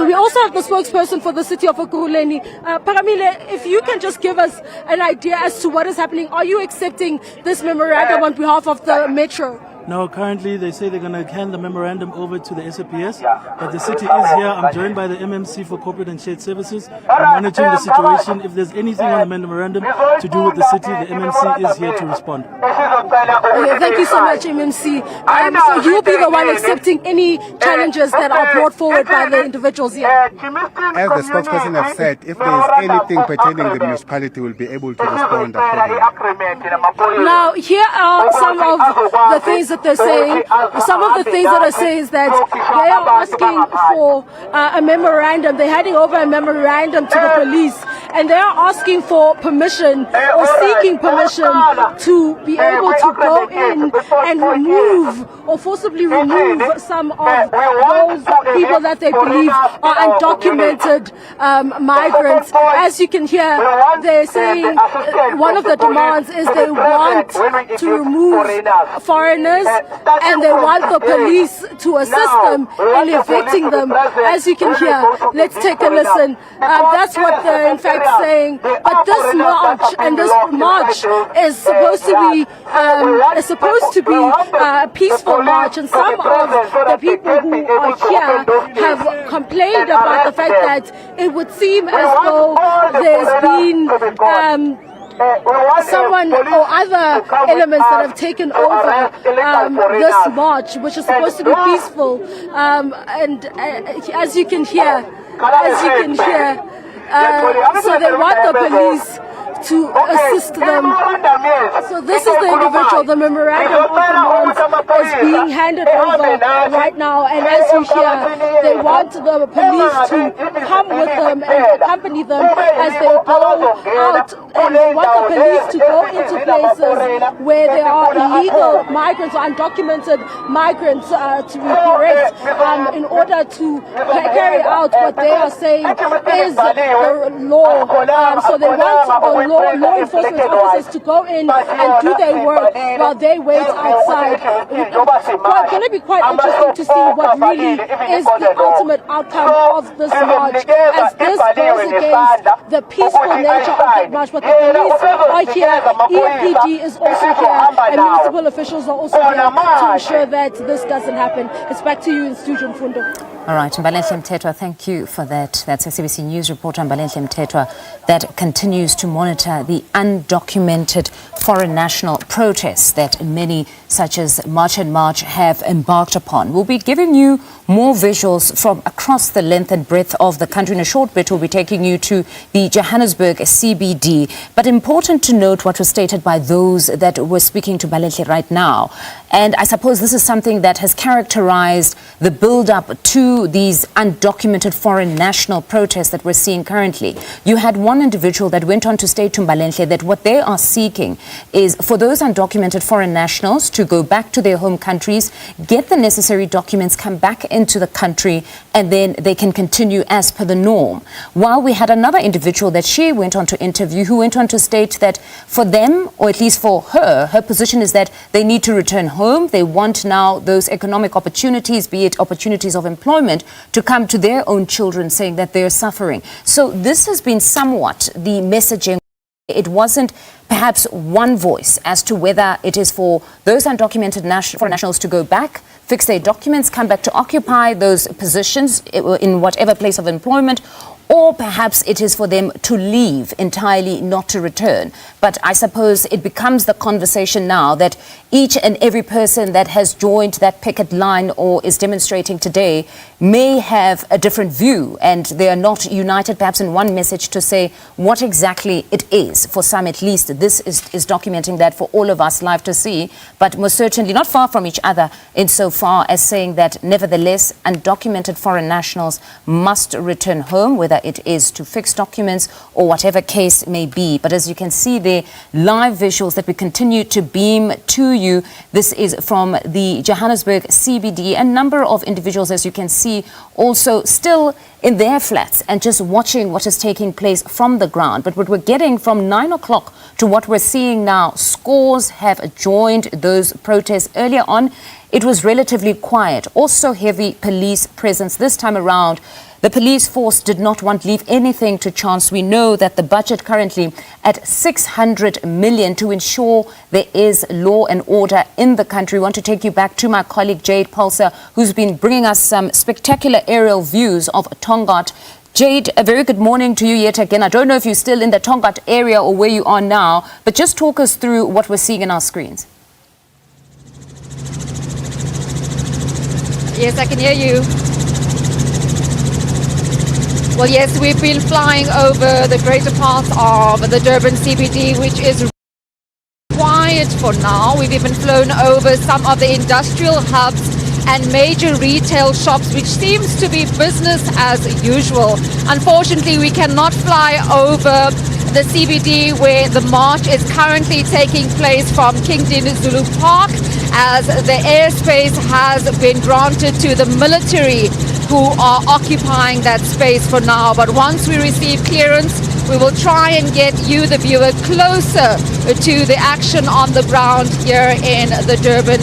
We also have the spokesperson for the city of Ekurhuleni. Paramile, if you can just give us an idea as to what is happening. Are you accepting this memorandum on behalf of the Metro? No, currently they say they're going to hand the memorandum over to the SAPS, but the city is here. I'm joined by the MMC for Corporate and Shared Services. I'm monitoring the situation. If there's anything on the memorandum to do with the city, the MMC is here to respond. Okay, thank you so much, MMC. So you'll be the one accepting any challenges that are brought forward by the individuals here? As the spokesperson have said, if there is anything pertaining to the municipality, we'll be able to respond accordingly. Now, here are some of the things that they're saying. Some of the things that are saying is that they are asking for a memorandum. They're handing over a memorandum to the police, and they are asking for permission or seeking permission to be able to go in and remove or forcibly remove some of those people that they believe are undocumented migrants. As you can hear, they're saying one of the demands is they want to remove foreigners and they want the police to assist them in evicting them. As you can hear, let's take a listen. That's what they're in fact saying. But this march is supposed to be a peaceful march, and some of the people who are here have complained about the fact that it would seem as though there's been someone or other elements that have taken over this march, which is supposed to be peaceful. And as you can hear, so they want the police to assist them. So this is the individual. The memorandum of demands is being handed over right now, and as you hear, they want the police to come with them and accompany them as they go out, and they want the police to go into places where there are illegal migrants or undocumented migrants, to be correct, in order to carry out what they are saying is the law. So they want the law enforcement officers to go in and do their work while they wait outside. It's going to be quite interesting to see what really is the ultimate outcome of this march, as this goes against the peaceful nature of the march. But the police are here, EPD is also here, and municipal officials are also here to ensure that this doesn't happen. It's back to you in studio, Mfundo. All right, Mbalenhle Mthethwa, thank you for that. That's SABC News reporter Mbalenhle Mthethwa that continues to monitor the undocumented foreign national protests that many, such as March and March, have embarked upon. We'll be giving you more visuals from across the length and breadth of the country. In a short bit, we'll be taking you to the Johannesburg CBD. But important to note what was stated by those that were speaking to Mbalenhle right now. And I suppose this is something that has characterized the build-up to these undocumented foreign national protests that we're seeing currently. You had one individual that went on to state to Mbalenhle that what they are seeking is for those undocumented foreign nationals to go back to their home countries, get the necessary documents, come back into the country, and then they can continue as per the norm. While we had another individual that she went on to interview who went on to state that for them, or at least for her, her position is that they need to return home. They want now those economic opportunities, be it opportunities of employment, to come to their own children, saying that they're suffering. So this has been somewhat the messaging. It wasn't perhaps one voice as to whether it is for those undocumented foreign nationals to go back, fix their documents, come back to occupy those positions in whatever place of employment, or perhaps it is for them to leave entirely, not to return. But I suppose it becomes the conversation now that each and every person that has joined that picket line or is demonstrating today may have a different view, and they are not united perhaps in one message to say what exactly it is. For some at least, this is documenting that for all of us live to see, but most certainly not far from each other insofar as saying that nevertheless undocumented foreign nationals must return home, whether it is to fix documents or whatever case may be. But as you can see there, live visuals that we continue to beam to you. This is from the Johannesburg CBD. A number of individuals, as you can see, also still in their flats and just watching what is taking place from the ground. But what we're getting from 9 o'clock to what we're seeing now, scores have joined those protests. Earlier on, it was relatively quiet. Also heavy police presence this time around. The police force did not want to leave anything to chance. We know that the budget currently at 600 million to ensure there is law and order in the country. We want to take you back to my colleague Jade Pulsar, who's been bringing us some spectacular aerial views of Tongaat. Jade, a very good morning to you yet again. I don't know if you're still in the Tongaat area or where you are now, but just talk us through what we're seeing in our screens. Yes, I can hear you. Well, yes, we've been flying over the greater parts of the Durban CBD, which is quiet for now. We've even flown over some of the industrial hubs and major retail shops, which seems to be business as usual. Unfortunately, we cannot fly over the CBD where the march is currently taking place from Kingdom Zulu Park, as the airspace has been granted to the military who are occupying that space for now. But once we receive clearance, we will try and get you, the viewer, closer to the action on the ground here in the Durban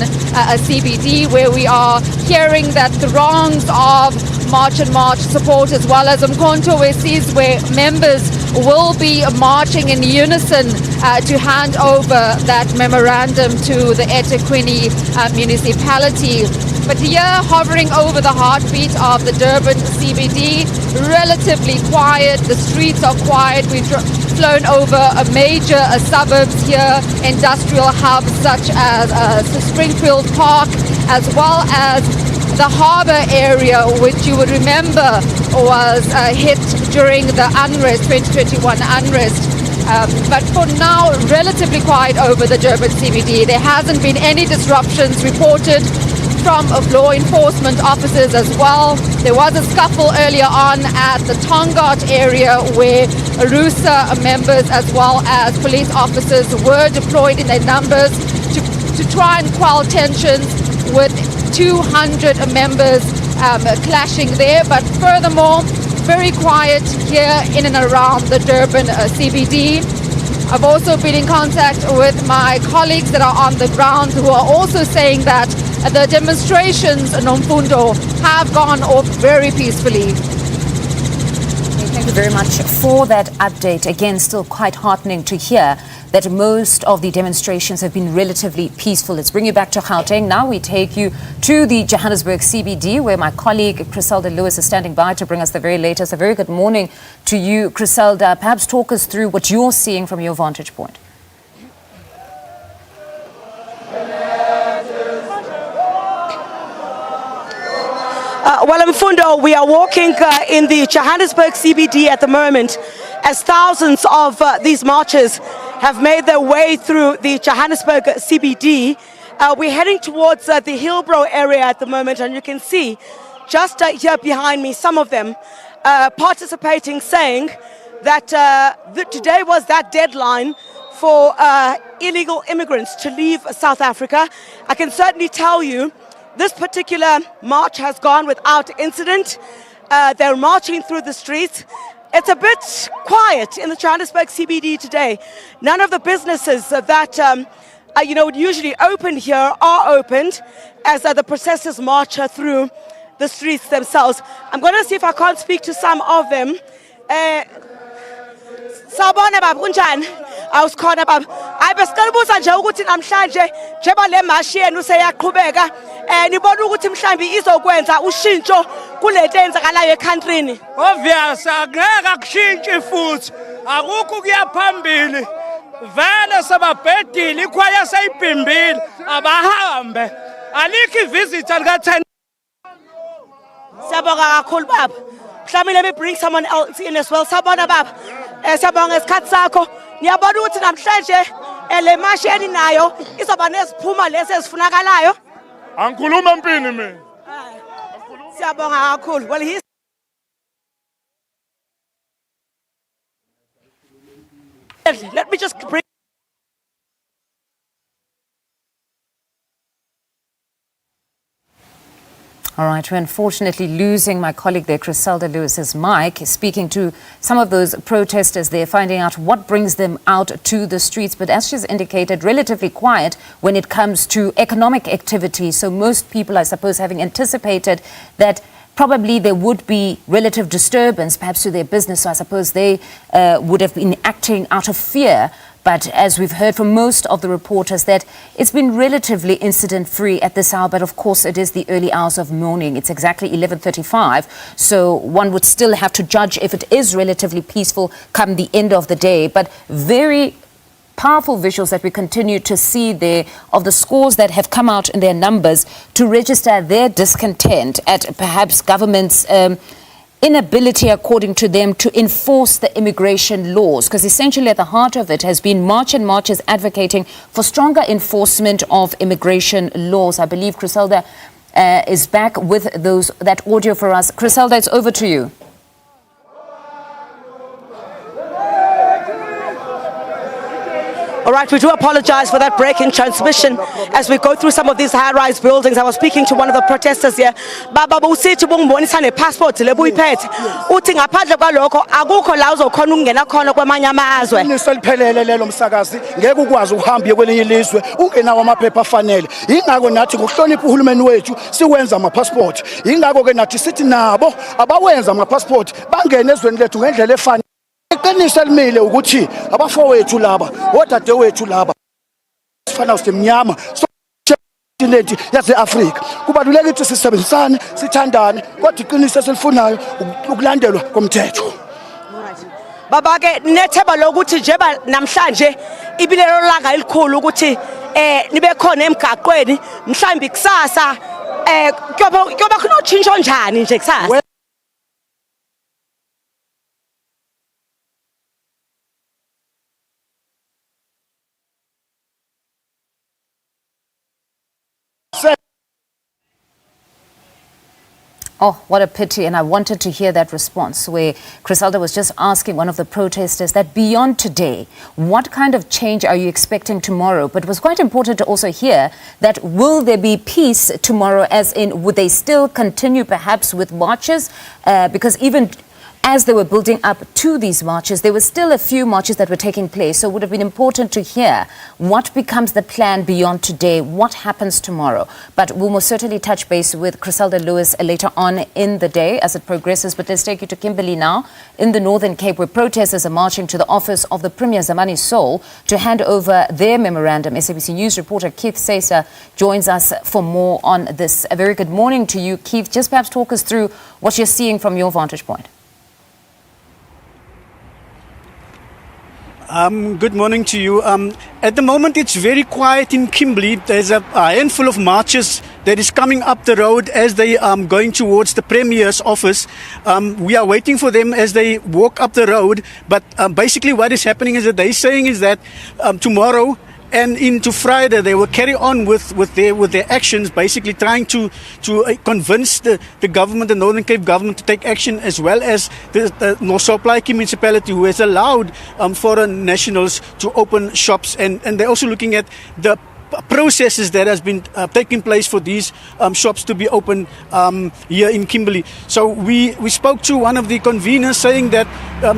CBD, where we are hearing that throngs of March and March support, as well as Umkhonto Wesizwe, where members will be marching in unison to hand over that memorandum to the eThekwini municipality. But here, hovering over the heartbeat of the Durban CBD, relatively quiet. The streets are quiet. We've flown over a major suburbs here, industrial hubs such as Springfield Park, as well as the harbour area, which you would remember was hit during the unrest, 2021 unrest. But for now, relatively quiet over the Durban CBD. There hasn't been any disruptions reported from law enforcement officers as well. There was a scuffle earlier on at the Tongaat area where RUSA members as well as police officers were deployed in their numbers to try and quell tensions, with 200 members clashing there. But furthermore, very quiet here in and around the Durban CBD. I've also been in contact with my colleagues that are on the ground who are also saying that the demonstrations in Nomfundo have gone off very peacefully. Thank you very much for that update. Again, still quite heartening to hear that most of the demonstrations have been relatively peaceful. Let's bring you back to Gauteng. Now we take you to the Johannesburg CBD, where my colleague Griselda Lewis is standing by to bring us the very latest. A very good morning to you, Griselda. Perhaps talk us through what you're seeing from your vantage point. Well, Mfundo, we are walking in the Johannesburg CBD at the moment as thousands of these marchers have made their way through the Johannesburg CBD. We're heading towards the Hillbrow area at the moment, and you can see just here behind me some of them participating, saying that today was that deadline for illegal immigrants to leave South Africa. I can certainly tell you this particular march has gone without incident. They're marching through the streets. It's a bit quiet in the Johannesburg CBD today. None of the businesses that would usually open here are opened as the protesters march through the streets themselves. I'm going to see if I can't speak to some of them. Sawubona baba kunjani? Awusikhona baba. Hayi besicela nje ukuthi namhlanje njengoba le mashi yenu seyaqhubeka nibona ukuthi mhlambi izokwenza ushintsho kulento eyenzakalayo ecountryn. Obvious angeke akushintshi futhi. Akukho kuya phambili. Vele sababhedile ikhwaya seyibhimbile abahambe. Alikho ivisitor lika 10. Siyabonga kakhulu baba. Mhlawumbe let me bring someone else in as well. Sawubona baba. Siyabonga isikhathi sakho. Niyabona ukuthi namhlanje le mashi eninayo izoba neziphuma lezi ezifunakalayo. Angikhuluma empini mina. Siyabonga kakhulu. Well, he's let me just bring All right, we're unfortunately losing my colleague there, Griselda Lewis's mic, speaking to some of those protesters there, finding out what brings them out to the streets. But as she's indicated, relatively quiet when it comes to economic activity. So most people, I suppose, having anticipated that probably there would be relative disturbance, perhaps to their business. So I suppose they would have been acting out of fear. But as we've heard from most of the reporters, that it's been relatively incident-free at this hour. But of course, it is the early hours of morning. It's exactly 11:35. So one would still have to judge if it is relatively peaceful come the end of the day. But very powerful visuals that we continue to see there of the scores that have come out in their numbers to register their discontent at perhaps government's inability, according to them, to enforce the immigration laws, because essentially at the heart of it has been march and marches advocating for stronger enforcement of immigration laws. I believe Griselda is back with that audio for us. Griselda, it's over to you. All right, we do apologize for that break in transmission as we go through some of these high-rise buildings. I was speaking to one of the protesters here. Baba usithi bungibonisa nepassport le buyiphethe. Uthi ngaphandle kwalokho akukho la uzokhona ukungena khona kwamanye amazwe. Niseliphelele lelo msakazi ngeke ukwazi uhamba kwelinye ilizwe ungenawo amaphepha afanele. Ingakho nathi ngokuhlonipha uhulumeni wethu siwenza ama-passport. Ingakho ke nathi sithi nabo abawenza ama-passport bangene ezweni lethu ngendlela efanele. Iqiniso elimile ukuthi abafowethu laba odadewethu laba sifana simnyama continent yase-Afrika kubalulekile ukuthi sisebenzisane sithandane kodwa iqiniso esilifunayo ukulandelwa komthetho. Baba ke netheba lokuthi njeba namhlanje ibilelo langa elikhulu ukuthi nibe khona emgaqweni mhlambi kusasa kuyoba khona utshintsho njani nje kusasa. Oh, what a pity. And I wanted to hear that response where Criselda was just asking one of the protesters that beyond today, what kind of change are you expecting tomorrow? But it was quite important to also hear that will there be peace tomorrow, as in would they still continue perhaps with marches? Because even as they were building up to these marches, there were still a few marches that were taking place. So it would have been important to hear what becomes the plan beyond today, what happens tomorrow. But we'll most certainly touch base with Criselda Lewis later on in the day as it progresses. But let's take you to Kimberley now in the Northern Cape, where protesters are marching to the office of the Premier Zamani Soul to hand over their memorandum. SABC News reporter Keith Sesa joins us for more on this. A very good morning to you, Keith. Just perhaps talk us through what you're seeing from your vantage point. Good morning to you. At the moment, it's very quiet in Kimberley. There's a handful of marchers that is coming up the road as they going towards the Premier's office. We are waiting for them as they walk up the road. But basically what is happening is that they're saying is that tomorrow and into Friday they will carry on with their actions, basically trying to convince the government, the Northern Cape government, to take action, as well as the North Supply municipality, who has allowed foreign nationals to open shops, and they're also looking at the processes that has been taking place for these shops to be open here in Kimberley. So we spoke to one of the conveners saying that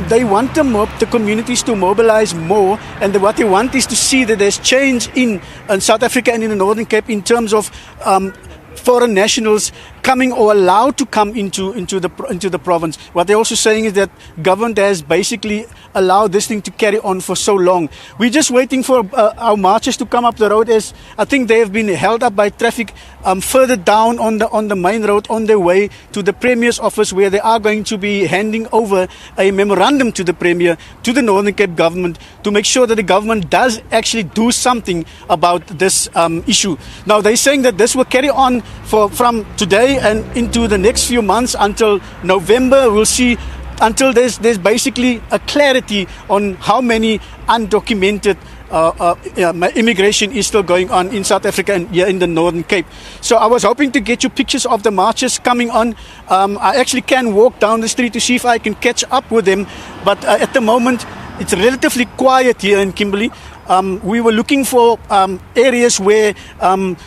they want the communities to mobilize more, and what they want is to see that there's change in South Africa and in the Northern Cape in terms of foreign nationals coming or allowed to come into the province. What they're also saying is that government has basically allowed this thing to carry on for so long. We're just waiting for our marchers to come up the road, as I think they have been held up by traffic further down on the main road on their way to the Premier's office, where they are going to be handing over a memorandum to the Premier, to the Northern Cape government, to make sure that the government does actually do something about this issue. Now they're saying that this will carry on from today and into the next few months until November. We'll see, until there's basically a clarity on how many undocumented immigration is still going on in South Africa and here in the Northern Cape. So I was hoping to get you pictures of the marches coming on. I actually can walk down the street to see if I can catch up with them, but at the moment it's relatively quiet here in Kimberley. We were looking for areas where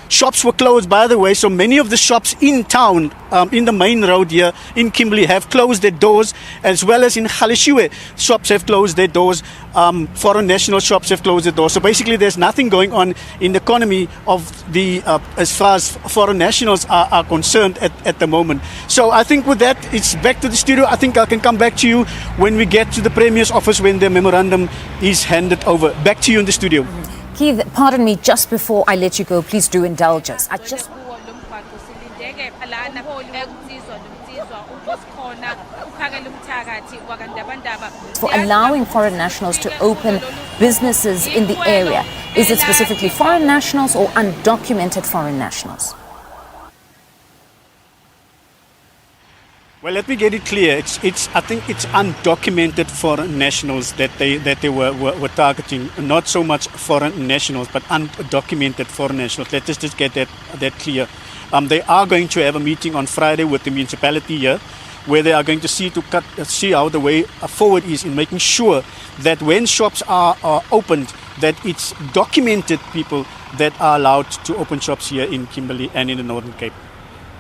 shops were closed, by the way. So many of the shops in town, in the main road here in Kimberley, have closed their doors, as well as in Galeshewe, shops have closed their doors. Foreign national shops have closed their doors. So basically there's nothing going on in the economy of as far as foreign nationals are concerned at the moment. So I think with that, it's back to the studio. I think I can come back to you when we get to the Premier's office, when the memorandum is handed over. Back to you in the studio. Keith, pardon me, just before I let you go, please do indulge us. I just for allowing foreign nationals to open businesses in the area. Is it specifically foreign nationals or undocumented foreign nationals? Well, let me get it clear. I think it's undocumented foreign nationals that they were targeting. Not so much foreign nationals, but undocumented foreign nationals. Let's just get that clear. They are going to have a meeting on Friday with the municipality here, where they are going to see how the way forward is in making sure that when shops are opened, that it's documented people that are allowed to open shops here in Kimberley and in the Northern Cape.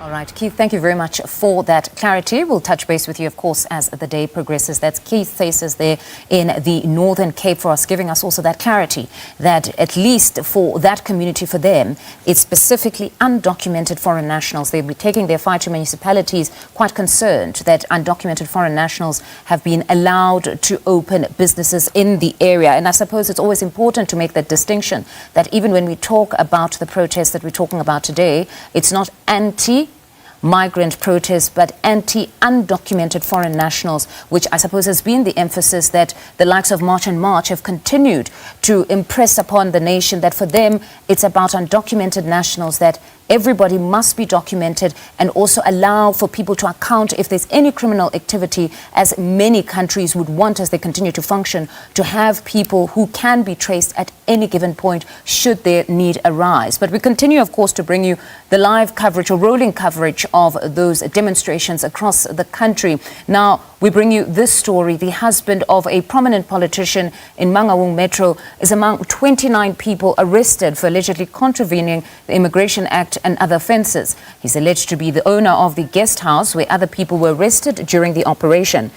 All right, Keith, thank you very much for that clarity. We'll touch base with you, of course, as the day progresses. That's Keith Sesers there in the Northern Cape for us, giving us also that clarity that at least for that community, for them, it's specifically undocumented foreign nationals. They'll be taking their fight to municipalities, quite concerned that undocumented foreign nationals have been allowed to open businesses in the area. And I suppose it's always important to make that distinction that even when we talk about the protests that we're talking about today, it's not anti-migrant protests, but anti-undocumented foreign nationals, which I suppose has been the emphasis that the likes of March and March have continued to impress upon the nation, that for them it's about undocumented nationals, that everybody must be documented and also allow for people to account if there's any criminal activity, as many countries would want as they continue to function, to have people who can be traced at any given point should their need arise. But we continue, of course, to bring you the live coverage or rolling coverage of those demonstrations across the country. Now, we bring you this story. The husband of a prominent politician in Mangaung Metro is among 29 people arrested for allegedly contravening the Immigration Act and other offences. He's alleged to be the owner of the guest house where other people were arrested during the operation.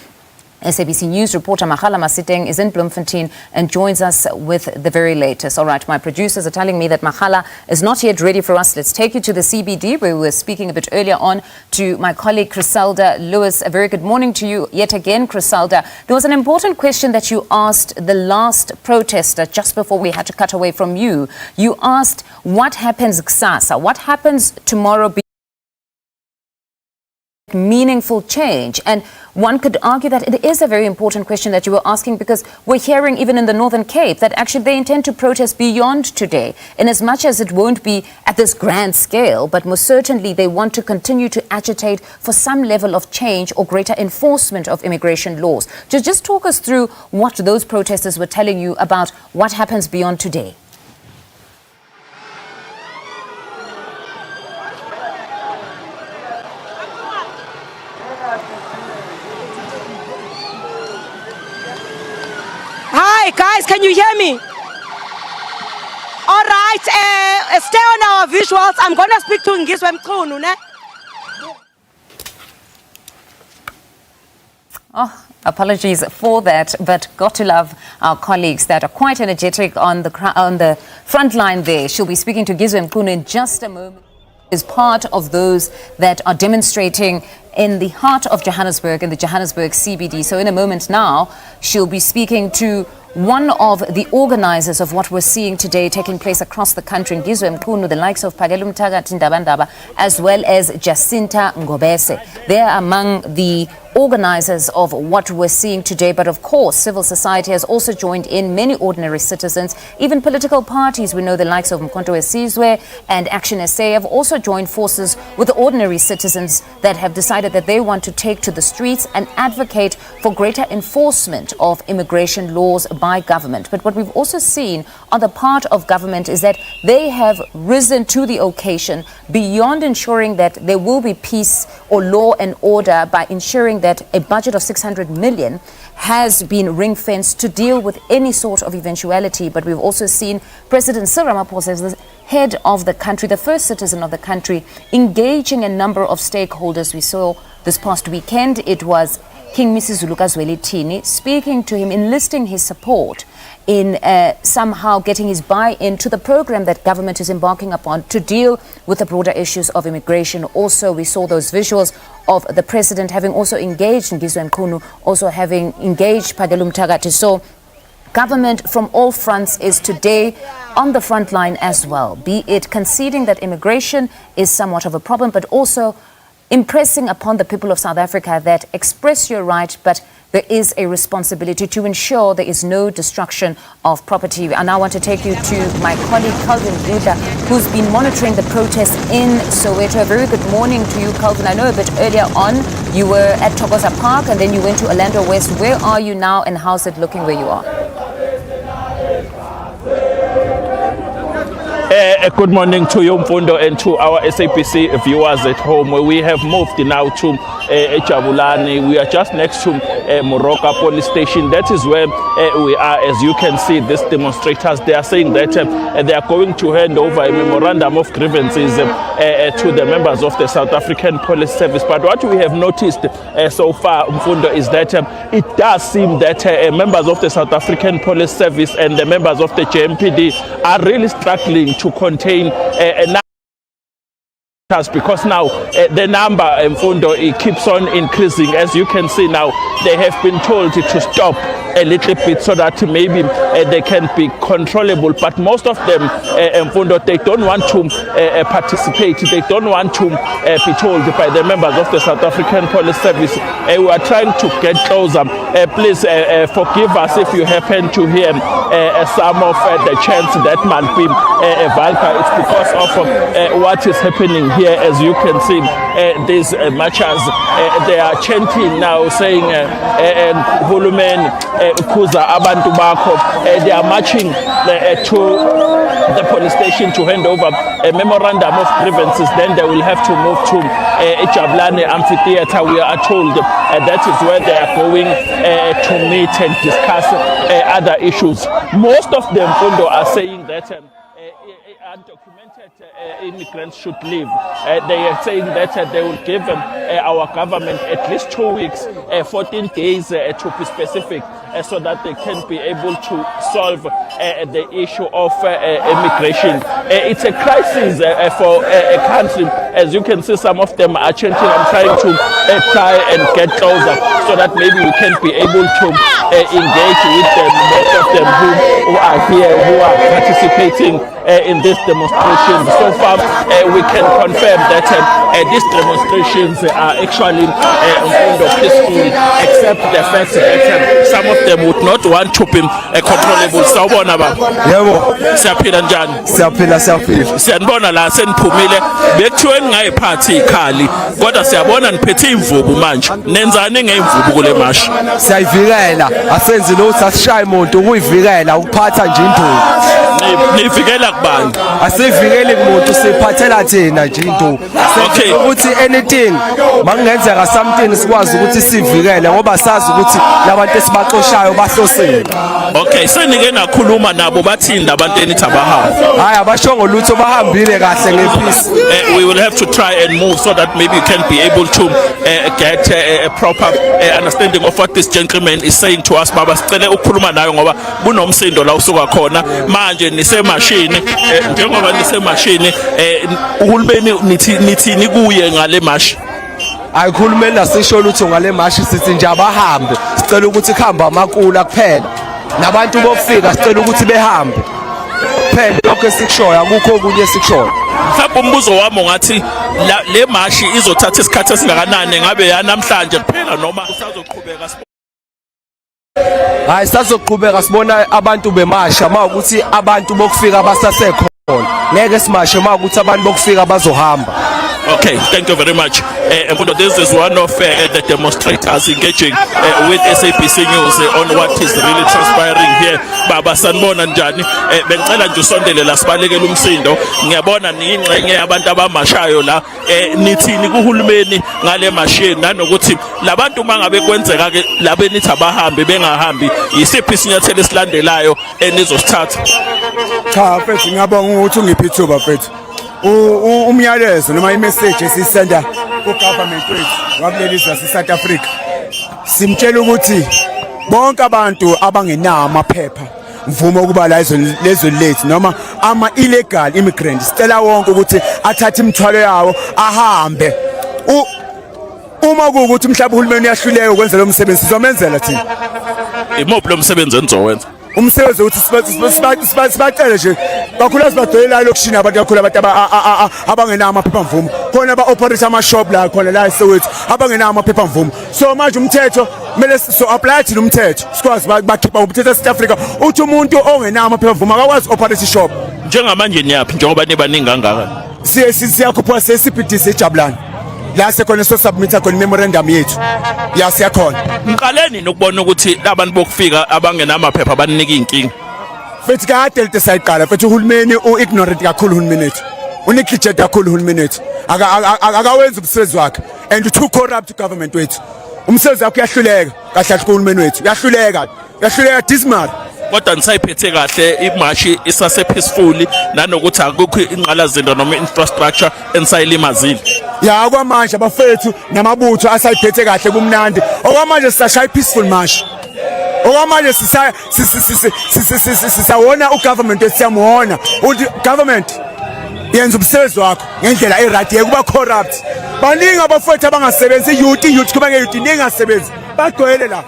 SABC News reporter Magala Masiteng is in Bloemfontein and joins us with the very latest. All right, my producers are telling me that Magala is not yet ready for us. Let's take you to the CBD, where we were speaking a bit earlier on to my colleague Criselda Lewis. A very good morning to you yet again, Criselda. There was an important question that you asked the last protester just before we had to cut away from you. You asked, what happens kusasa? What happens tomorrow? Meaningful change. And one could argue that it is a very important question that you were asking, because we're hearing even in the Northern Cape that actually they intend to protest beyond today, in as much as it won't be at this grand scale, but most certainly they want to continue to agitate for some level of change or greater enforcement of immigration laws. Just talk us through what those protesters were telling you about what happens beyond today. Hi guys, can you hear me? All right, stay on our visuals. I'm going to speak to Ngizwe Mkhunu, ne? Oh, apologies for that, but got to love our colleagues that are quite energetic on the front line there. She'll be speaking to Ngizwe Mkhunu in just a moment. Is part of those that are demonstrating in the heart of Johannesburg, in the Johannesburg CBD. So in a moment now, she'll be speaking to one of the organizers of what we're seeing today taking place across the country in Ngizwe Mkhunu, the likes of Phakelum Thakathi Ndabandaba, as well as Jacinta Ngobese. They're among the organizers of what we're seeing today. But of course, civil society has also joined in, many ordinary citizens, even political parties. We know the likes of Mkhonto Wesizwe and Action SA have also joined forces with the ordinary citizens that have decided that they want to take to the streets and advocate for greater enforcement of immigration laws by government. But what we've also seen on the part of government is that they have risen to the occasion beyond ensuring that there will be peace or law and order by ensuring that a budget of 600 million has been ring-fenced to deal with any sort of eventuality. But we've also seen President Cyril Ramaphosa, as the head of the country, the first citizen of the country, engaging a number of stakeholders. We saw this past weekend, it was King Misizulu Zwelithini speaking to him, enlisting his support in somehow getting his buy-in to the program that government is embarking upon to deal with the broader issues of immigration. Also, we saw those visuals of the president having also engaged Ngizwe Mkhunu, also having engaged Phakelum Thakathi. So government from all fronts is today on the front line as well, be it conceding that immigration is somewhat of a problem, but also impressing upon the people of South Africa that express your right, but there is a responsibility to ensure there is no destruction of property. I now want to take you to my colleague Calvin Buda, who's been monitoring the protests in Soweto. A very good morning to you, Calvin. I know a bit earlier on you were at Thokoza Park and then you went to Orlando West. Where are you now and how's it looking where you are? Good morning to you, Mfundo, and to our SABC viewers at home. We have moved now to Ejabulani. We are just next to Moroka police station. That is where we are. As you can see, these demonstrators, they are saying that they are going to hand over a memorandum of grievances to the members of the South African Police Service. But what we have noticed so far, Mfundo, is that it does seem that members of the South African Police Service and the members of the JMPD are really struggling to contain because now the number, Mfundo, it keeps on increasing. As you can see now, they have been told to stop a little bit so that maybe they can be controllable. But most of them, Mfundo, they don't want to participate. They don't want to be told by the members of the South African Police Service. We are trying to get closer. Please forgive us if you happen to hear some of the chants that might be Valka. It's because of what is happening here. As you can see, these marchers, they are chanting now, saying Hulumen Kuza Abantu Bako. They are marching to the police station to hand over a memorandum of grievances. Then they will have to move to Jabulani Amphitheatre, we are told. That is where they are going to meet and discuss other issues. Most of them, Fundo, are saying that undocumented immigrants should leave. They are saying that they will give our government at least 2 weeks, 14 days to be specific, so that they can be able to solve the issue of immigration. It's a crisis for a country. As you can see, some of them are chanting and trying to try and get closer, so that maybe we can be able to engage with them. Most of them who are here, who are participating in these demonstrations. So far, we can confirm that these demonstrations are actually peaceful, except the fact that some of them would not want to be controllable. Sawubona baba. Yebo. Siyaphila njani? Siyaphila. Siyanibona la seniphumile. Bekuthiwe ngayiphathi ikhali, kodwa siyabona niphethe imvubu manje. Nenzani ngeimvubu kule mashi? Siyayivikela. Asenzi lutho, asishaye umuntu, ukuyivikela, ukuphatha nje induku. Nivikela kubani? Asivikeli kumuntu, siphathela thina nje induku. Okay. Ukuthi anything makungenzeka something sikwazi ukuthi sivikele ngoba sazi ukuthi labantu esibaxoshayo bahlosile. Okay, senike nakhuluma nabo bathini abantu enithi abahamba? Hayi abashongo lutho, bahambile kahle ngepeace. We will have to try and move so that maybe you can be able to get a proper understanding of what this gentleman is saying to us. Baba, sicela ukukhuluma nayo ngoba kunomsindo la usuka khona. Manje nisemashini, njengoba nisemashini, uhulumeni nithini kuye ngale mashi? Ayikhulumeni asisho lutho ngale mashi, sithi nje abahambe. Sicela ukuthi khamba amakula kuphela. Nabantu bokufika sicela ukuthi behambe. Phela lokho esikushoya akukho okunye esikushoya. Mhlawumbe umbuzo wami ngathi le mashi izothatha isikhathi esingakanani, ngabe yanamhlanje kuphela noma usazoqhubeka? Hayi sazoqhubeka, sibona abantu bemasha mawukuthi abantu bokufika basasekhona. Ngeke simashe mawukuthi abantu bokufika bazohamba. Okay, thank you very much. This is one of the demonstrators engaging with SABC News on what is really transpiring here. Baba sanibona njani? Bengicela nje usondele la sibalekele umsindo. Ngiyabona niyingxenye yabantu abamashayo la. Nithini kuhulumeni ngale mashini nanokuthi labantu mangabe kwenzeka ke labe nithi abahambi bengahambi, yisiphi isinyathelo esilandelayo enizosithatha? Cha mfethu, ngiyabonga ukuthi ungiphe ithuba mfethu. Umyalezo noma imessage esisenda ku-government wethu wakuleli sase-South Africa, simtshela ukuthi bonke abantu abangenawo amaphepha mvumo ukuba la lezo late noma ama-illegal immigrants, sicela wonke ukuthi athathe imithwalo yawo ahambe. Uma kuwukuthi mhlawumbe uhulumeni uyahluleka ukwenza lo msebenzi, sizomenzela thina. Imuphi lo msebenzi enizowenza? Umsebenzi ukuthi sibacele nje kakhulu sibadolela lokishini abantu kakhulu abantu abangenawo amaphepha mvumo, khona aba-operate ama-shop la khona la eSoweto abangenawo amaphepha mvumo. So manje umthetho kumele apply thina umthetho, sikwazi bakhipha umthetho eSouth Africa uthi umuntu ongenawo amaphepha mvumo akakwazi operate ishop. Njengamanje niyaphi njengoba nibaningi kangaka? Siyakhupha se-CBD seJabulani la sekhona so-submitha khona memorandum yethu. Ya siyakhona. Ngiqaleni nokubona ukuthi abantu bokufika abangenamaphepha abaniniki inkinga. Fethi kade lite sayiqala fethi uhulumeni u-ignorant kakhulu uhulumeni wethu. Unekhijete kakhulu uhulumeni wethu. Akawenza umsebenzi wakhe and too corrupt government wethu. Umsebenzi wakhe uyahluleka kahle uhulumeni wethu. Uyahluleka dismal. Kodwa nisayiphethe kahle imashi isase peaceful nanokuthi akukho inqalazinda noma infrastructure enisayilimazile. Ya okwamanje abafethu namabutho asayiphethe kahle kumnandi. Okwamanje sisashaya peaceful march. Okwamanje sisawona ugovernment wesiyamuona. Government yenza umsebenzi wakho ngendlela eright kuba corrupt. Baningi abafethu abangasebenzi youth kuba ngeyouth ningasebenzi. Bagcwele la.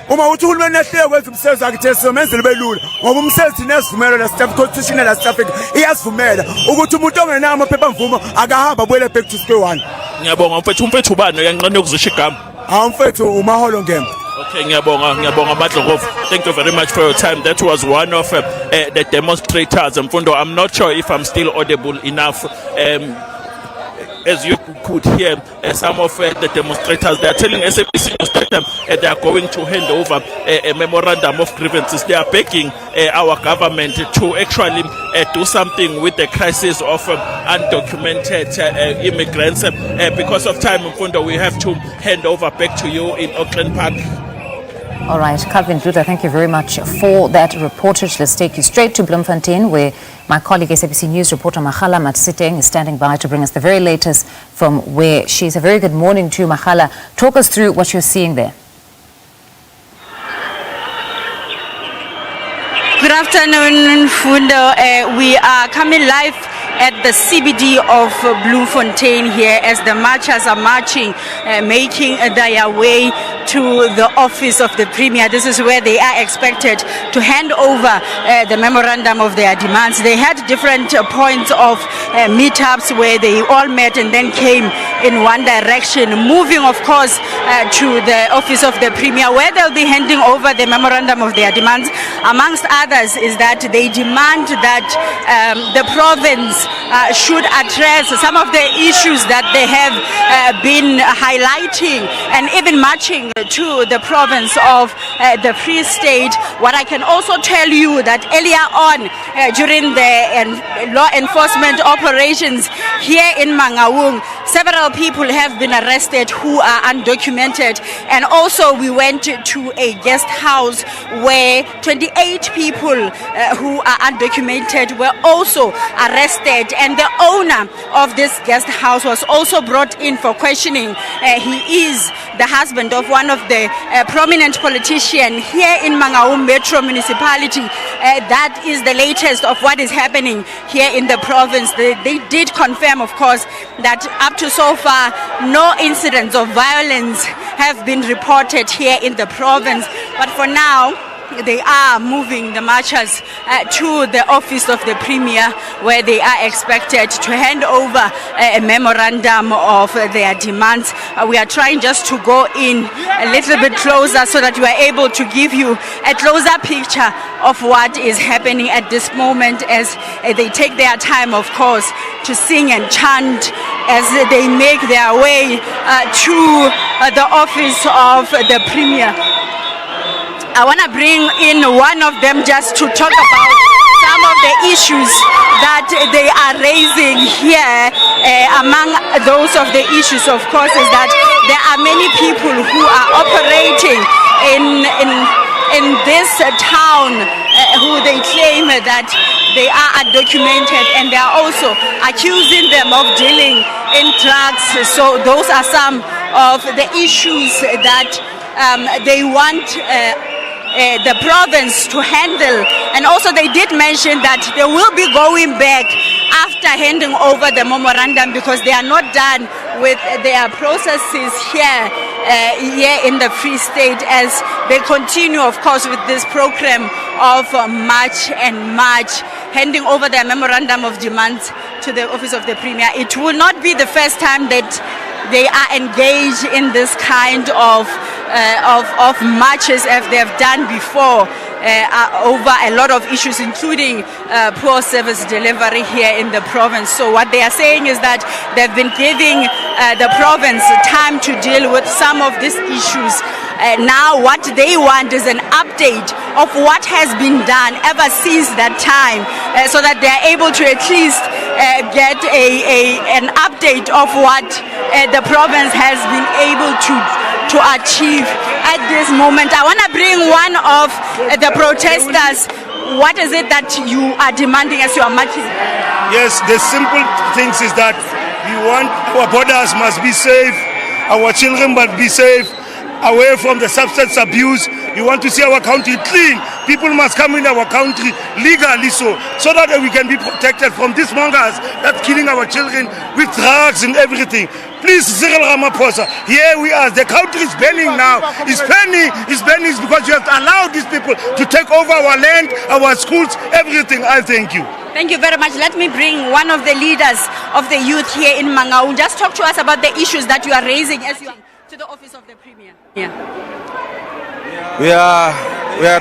Uma uthi uhulumeni ehleke kwenza umsebenzi wakhe thina sizomenzela belula ngoba umsebenzi nesivumelo la staff constitution la South Africa iyasivumela ukuthi umuntu ongenawo amaphepha mvumo akahamba abuyele back to square one. Ngiyabonga mfethu ubani uyanqane ukuzisha igama? Mfethu umaholo ngemba. Okay, ngiyabonga Madlokov. Thank you very much for your time. That was one of the demonstrators. Mfundo, I'm not sure if I'm still audible enough. As you could hear, some of the demonstrators, they are telling SABC that they are going to hand over a memorandum of grievances. They are begging our government to actually do something with the crisis of undocumented immigrants. Because of time, Mfundo, we have to hand over back to you in Auckland Park. All right, Calvin Duda, thank you very much for that reportage. Let's take you straight to Bloemfontein, where my colleague SABC News reporter Magala Matsiteng is standing by to bring us the very latest from where she is. A very good morning to you, Magala. Talk us through what you're seeing there. Good afternoon, Fundo. We are coming live at the CBD of Bloemfontein here as the marchers are marching, making their way to the office of the Premier. This is where they are expected to hand over the memorandum of their demands. They had different points of meetups where they all met and then came in one direction, moving of course to the office of the Premier, where they'll be handing over the memorandum of their demands. Amongst others is that they demand that the province should address some of the issues that they have been highlighting and even marching to the province of the Free State. What I can also tell you that earlier on during the law enforcement operations here in Mangaung, several people have been arrested who are undocumented, and also we went to a guest house where 28 people who are undocumented were also arrested, and the owner of this guest house was also brought in for questioning. He is the husband of one of the prominent politicians here in Mangaung Metro Municipality. That is the latest of what is happening here in the province. They did confirm, of course, that up to so far no incidents of violence have been reported here in the province, but for now they are moving the marchers to the office of the Premier, where they are expected to hand over a memorandum of their demands. We are trying just to go in a little bit closer so that we are able to give you a closer picture of what is happening at this moment as they take their time, of course, to sing and chant as they make their way to the office of the Premier. I want to bring in one of them just to talk about some of the issues that they are raising here. Among those of the issues, of course, is that there are many people who are operating in this town who they claim that they are undocumented, and they are also accusing them of dealing in drugs. So those are some of the issues that they want the province to handle, and also they did mention that they will be going back after handing over the memorandum because they are not done with their processes here in the Free State, as they continue, of course, with this program of March and March, handing over their memorandum of demands to the office of the Premier. It will not be the first time that they are engaged in this kind of marches as they have done before over a lot of issues, including poor service delivery here in the province. So what they are saying is that they've been giving the province time to deal with some of these issues. Now what they want is an update of what has been done ever since that time, so that they are able to at least get an update of what the province has been able to achieve at this moment. I want to bring one of the protesters. What is it that you are demanding as you are marching? Yes, the simple things is that we want our borders must be safe, our children must be safe, away from the substance abuse. We want to see our country clean. People must come in our country legally so that we can be protected from these mongers that's killing our children with drugs and everything. Please, Cyril Ramaphosa, here we are. The country is burning now. It's burning because you have allowed these people to take over our land, our schools, everything. I thank you. Thank you very much. Let me bring one of the leaders of the youth here in Mangaung. Just talk to us about the issues that you are raising as you are to the office of the Premier. Yeah. we are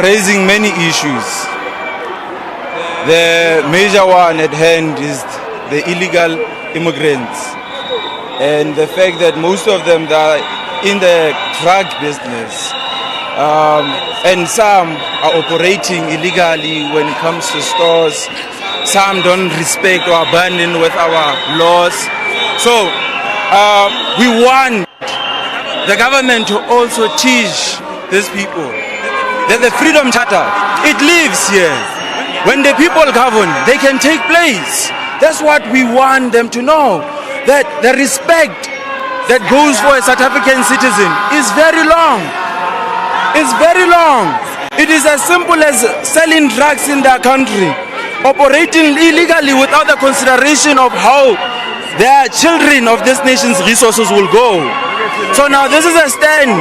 raising many issues. The major one at hand is the illegal immigrants and the fact that most of them are in the drug business, and some are operating illegally when it comes to stores. Some don't respect or abandon with our laws. So we want the government to also teach these people that the Freedom Charter, it lives here. When the people govern, they can take place. That's what we want them to know, that the respect that goes for a South African citizen is very long. It's very long. It is as simple as selling drugs in their country, operating illegally without the consideration of how their children of this nation's resources will go. So now this is a stand.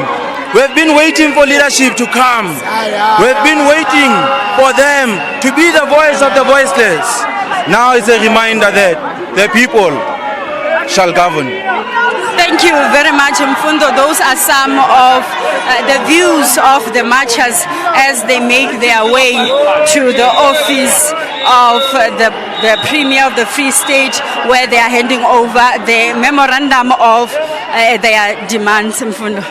We've been waiting for leadership to come. We've been waiting for them to be the voice of the voiceless. Now it's a reminder that the people shall govern. Thank you very much, Mfundo. Those are some of the views of the marchers as they make their way to the office of the Premier of the Free State, where they are handing over the memorandum of their demands, Mfundo.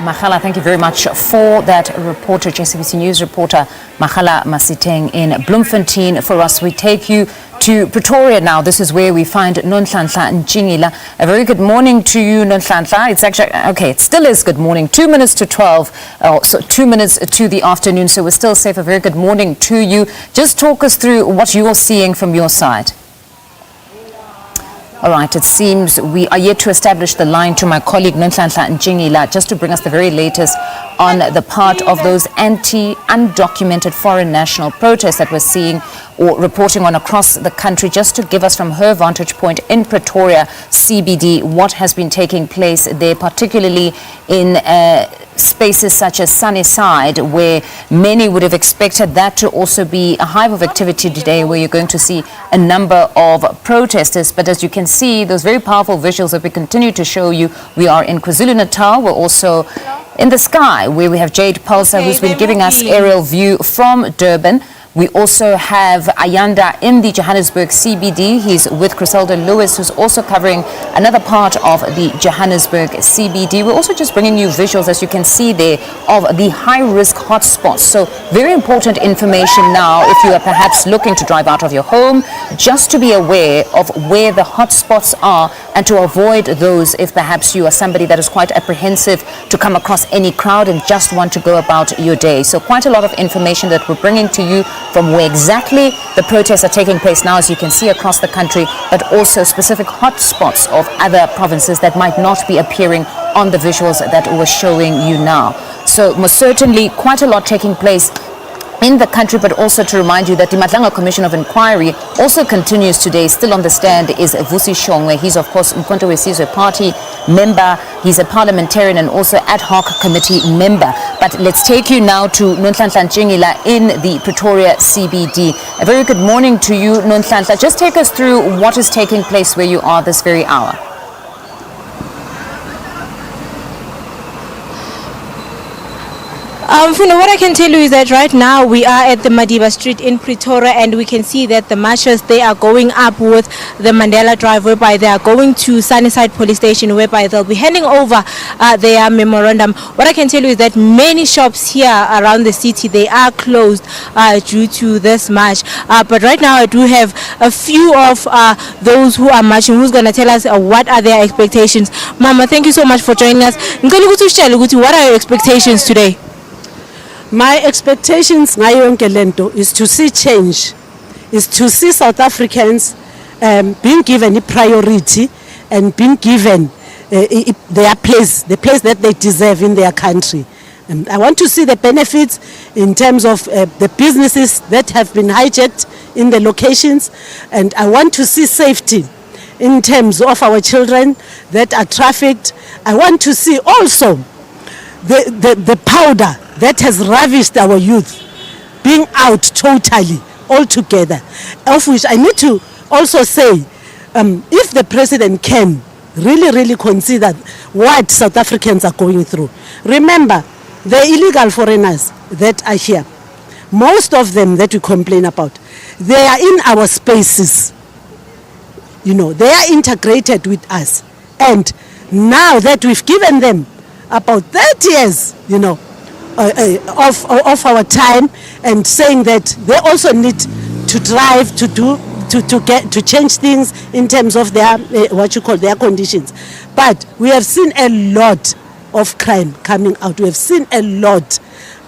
Makhala, thank you very much for that report. SABC News reporter Makhala Masiteng in Bloemfontein. For us, we take you to Pretoria now. This is where we find Nonhlanhla Ntshingila. A very good morning to you, Nonhlanhla. It's actually, okay, it still is good morning. 2 minutes to 12, so 2 minutes to the afternoon, so we're still safe. A very good morning to you. Just talk us through what you're seeing from your side. All right, it seems we are yet to establish the line to my colleague Nonhlanhla Ntshingila just to bring us the very latest on the part of those undocumented foreign national protests that we're seeing or reporting on across the country, just to give us from her vantage point in Pretoria CBD what has been taking place there, particularly in spaces such as Sunnyside, where many would have expected that to also be a hive of activity today, where you're going to see a number of protesters. But as you can see, those very powerful visuals that we continue to show you, we are in KwaZulu-Natal. We're also in the sky, where we have Jade Pulsar, who's been giving us aerial view from Durban. We also have Ayanda in the Johannesburg CBD. He's with Griselda Lewis, who's also covering another part of the Johannesburg CBD. We're also just bringing you visuals, as you can see there, of the high-risk hotspots. So very important information now if you are perhaps looking to drive out of your home, just to be aware of where the hotspots are and to avoid those if perhaps you are somebody that is quite apprehensive to come across any crowd and just want to go about your day. So quite a lot of information that we're bringing to you from where exactly the protests are taking place now, as you can see across the country, but also specific hotspots of other provinces that might not be appearing on the visuals that we're showing you now. So most certainly quite a lot taking place in the country, but also to remind you that the Mangaung Commission of Inquiry also continues today. Still on the stand is Vusi Shongwe. He's of course Mkhonto weSizwe Party member. He's a parliamentarian and also ad hoc committee member. But let's take you now to Nonhlanhla Ntshingila in the Pretoria CBD. A very good morning to you, Nonhlanhla. Just take us through what is taking place where you are this very hour. What I can tell you is that right now we are at the Madiba Street in Pretoria, and we can see that the marchers, they are going up with the Mandela Drive, whereby they are going to Sunnyside Police Station, whereby they'll be handing over their memorandum. What I can tell you is that many shops here around the city, they are closed due to this march. But right now I do have a few of those who are marching, who's going to tell us what are their expectations. Mama, thank you so much for joining us. What are your expectations today? My expectations is to see change, is to see South Africans being given a priority and being given their place, the place that they deserve in their country. I want to see the benefits in terms of the businesses that have been hijacked in the locations, and I want to see safety in terms of our children that are trafficked. I want to see also the powder that has ravished our youth being out totally, altogether. Of which I need to also say, if the president can really consider what South Africans are going through. Remember, the illegal foreigners that are here, most of them that we complain about, they are in our spaces. You know, they are integrated with us. And now that we've given them about 30 years, you know, of our time, and saying that they also need to drive to change things in terms of their their conditions. But we have seen a lot of crime coming out. We have seen a lot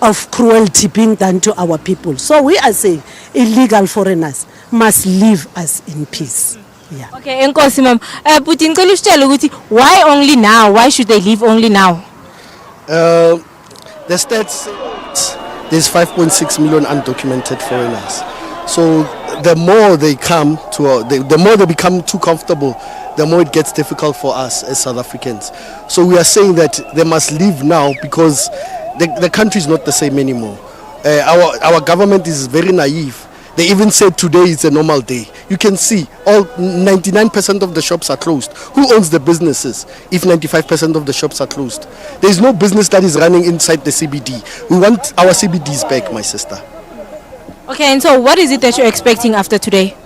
of cruelty being done to our people. So we are saying illegal foreigners must leave us in peace. Yeah. Okay, enkosi mama. But ngicela usitshele ukuthi why only now? Why should they leave only now? The stats, there's 5.6 million undocumented foreigners. So the more they come to, the more they become too comfortable, the more it gets difficult for us as South Africans. So we are saying that they must leave now because the country is not the same anymore. Our government is very naive. They even said today is a normal day. You can see all 99% of the shops are closed. Who owns the businesses if 95% of the shops are closed? There is no business that is running inside the CBD. We want our CBDs back, my sister. Okay, and so what is it that you're expecting after today?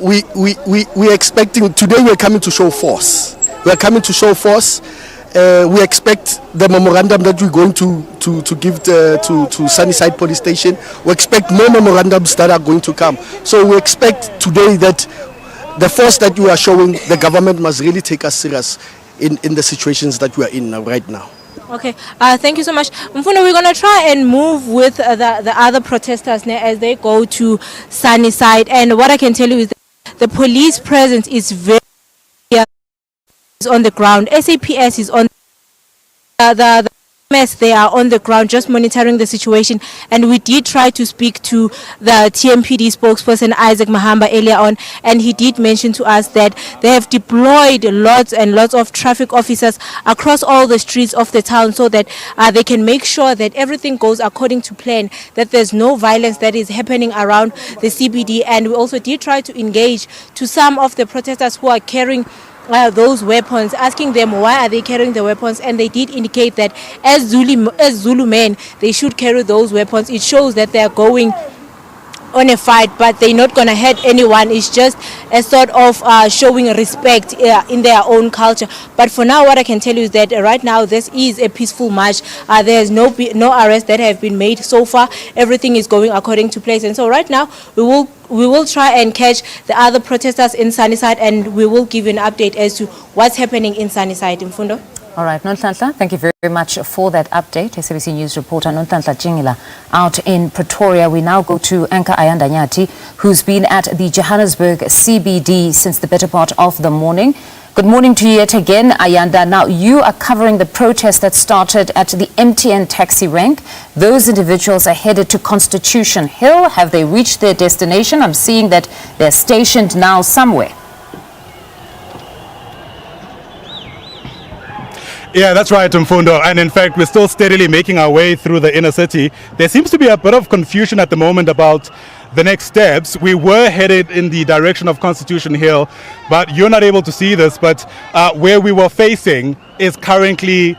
We're expecting, today we're coming to show force. We're coming to show force. We expect the memorandum that we're going to give to Sunnyside police station. We expect more memorandums that are going to come. So we expect today that the force that you are showing, the government must really take us serious in the situations that we are in right now. Okay, thank you so much. Mfundo, we're going to try and move with the other protesters as they go to Sunnyside. And what I can tell you is that the police presence is very on the ground. SAPS is on the mess. They are on the ground just monitoring the situation, and we did try to speak to the TMPD spokesperson Isaac Mahamba earlier on, and he did mention to us that they have deployed lots and lots of traffic officers across all the streets of the town so that they can make sure that everything goes according to plan, that there's no violence that is happening around the CBD. And we also did try to engage to some of the protesters who are carrying those weapons, asking them why are they carrying the weapons, and they did indicate that as Zulu men they should carry those weapons. It shows that they are going on a fight, but they're not going to hurt anyone. It's just a sort of showing respect in their own culture. But for now, what I can tell you is that right now this is a peaceful march. There's no arrests that have been made so far. Everything is going according to place, and so right now we will try and catch the other protesters in Sunnyside, and we will give you an update as to what's happening in Sunnyside. Mfundo. All right, Nonhlanhla, thank you very much for that update. SABC News reporter Nonhlanhla Jingila out in Pretoria. We now go to Anka Ayanda Nyati, who's been at the Johannesburg CBD since the better part of the morning. Good morning to you yet again, Ayanda. Now, you are covering the protest that started at the MTN taxi rank. Those individuals are headed to Constitution Hill. Have they reached their destination? I'm seeing that they're stationed now somewhere. Yeah, that's right, Mfundo. And in fact, we're still steadily making our way through the inner city. There seems to be a bit of confusion at the moment about the next steps. We were headed in the direction of Constitution Hill, but you're not able to see this, but where we were facing is currently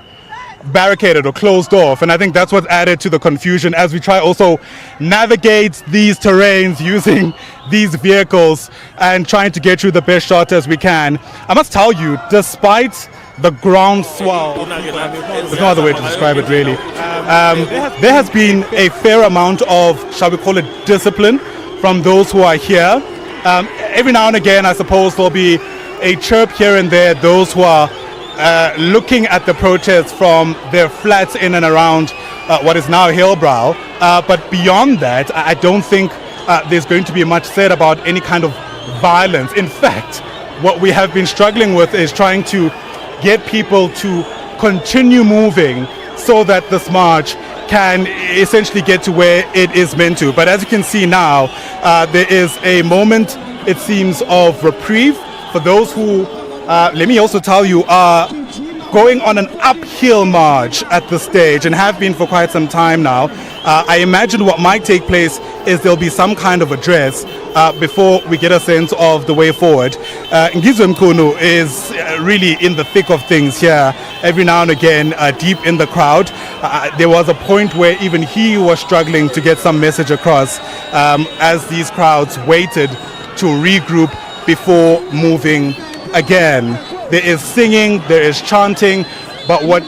barricaded or closed off, and I think that's what added to the confusion as we try also navigate these terrains using these vehicles and trying to get you the best shot as we can. I must tell you, despite the groundswell, there's no other way to describe it really, there has been a fair amount of, shall we call it, discipline from those who are here. Every now and again, I suppose there'll be a chirp here and there, those who are looking at the protest from their flats in and around what is now Hillbrow. But beyond that, I don't think there's going to be much said about any kind of violence. In fact, what we have been struggling with is trying to get people to continue moving so that this march can essentially get to where it is meant to. But as you can see now, there is a moment, it seems, of reprieve for those who, let me also tell you, are going on an uphill march at this stage and have been for quite some time now. I imagine what might take place is there'll be some kind of address before we get a sense of the way forward. Ngizwe Mkhunu is really in the thick of things here every now and again deep in the crowd. There was a point where even he was struggling to get some message across as these crowds waited to regroup before moving again. There is singing, there is chanting, but what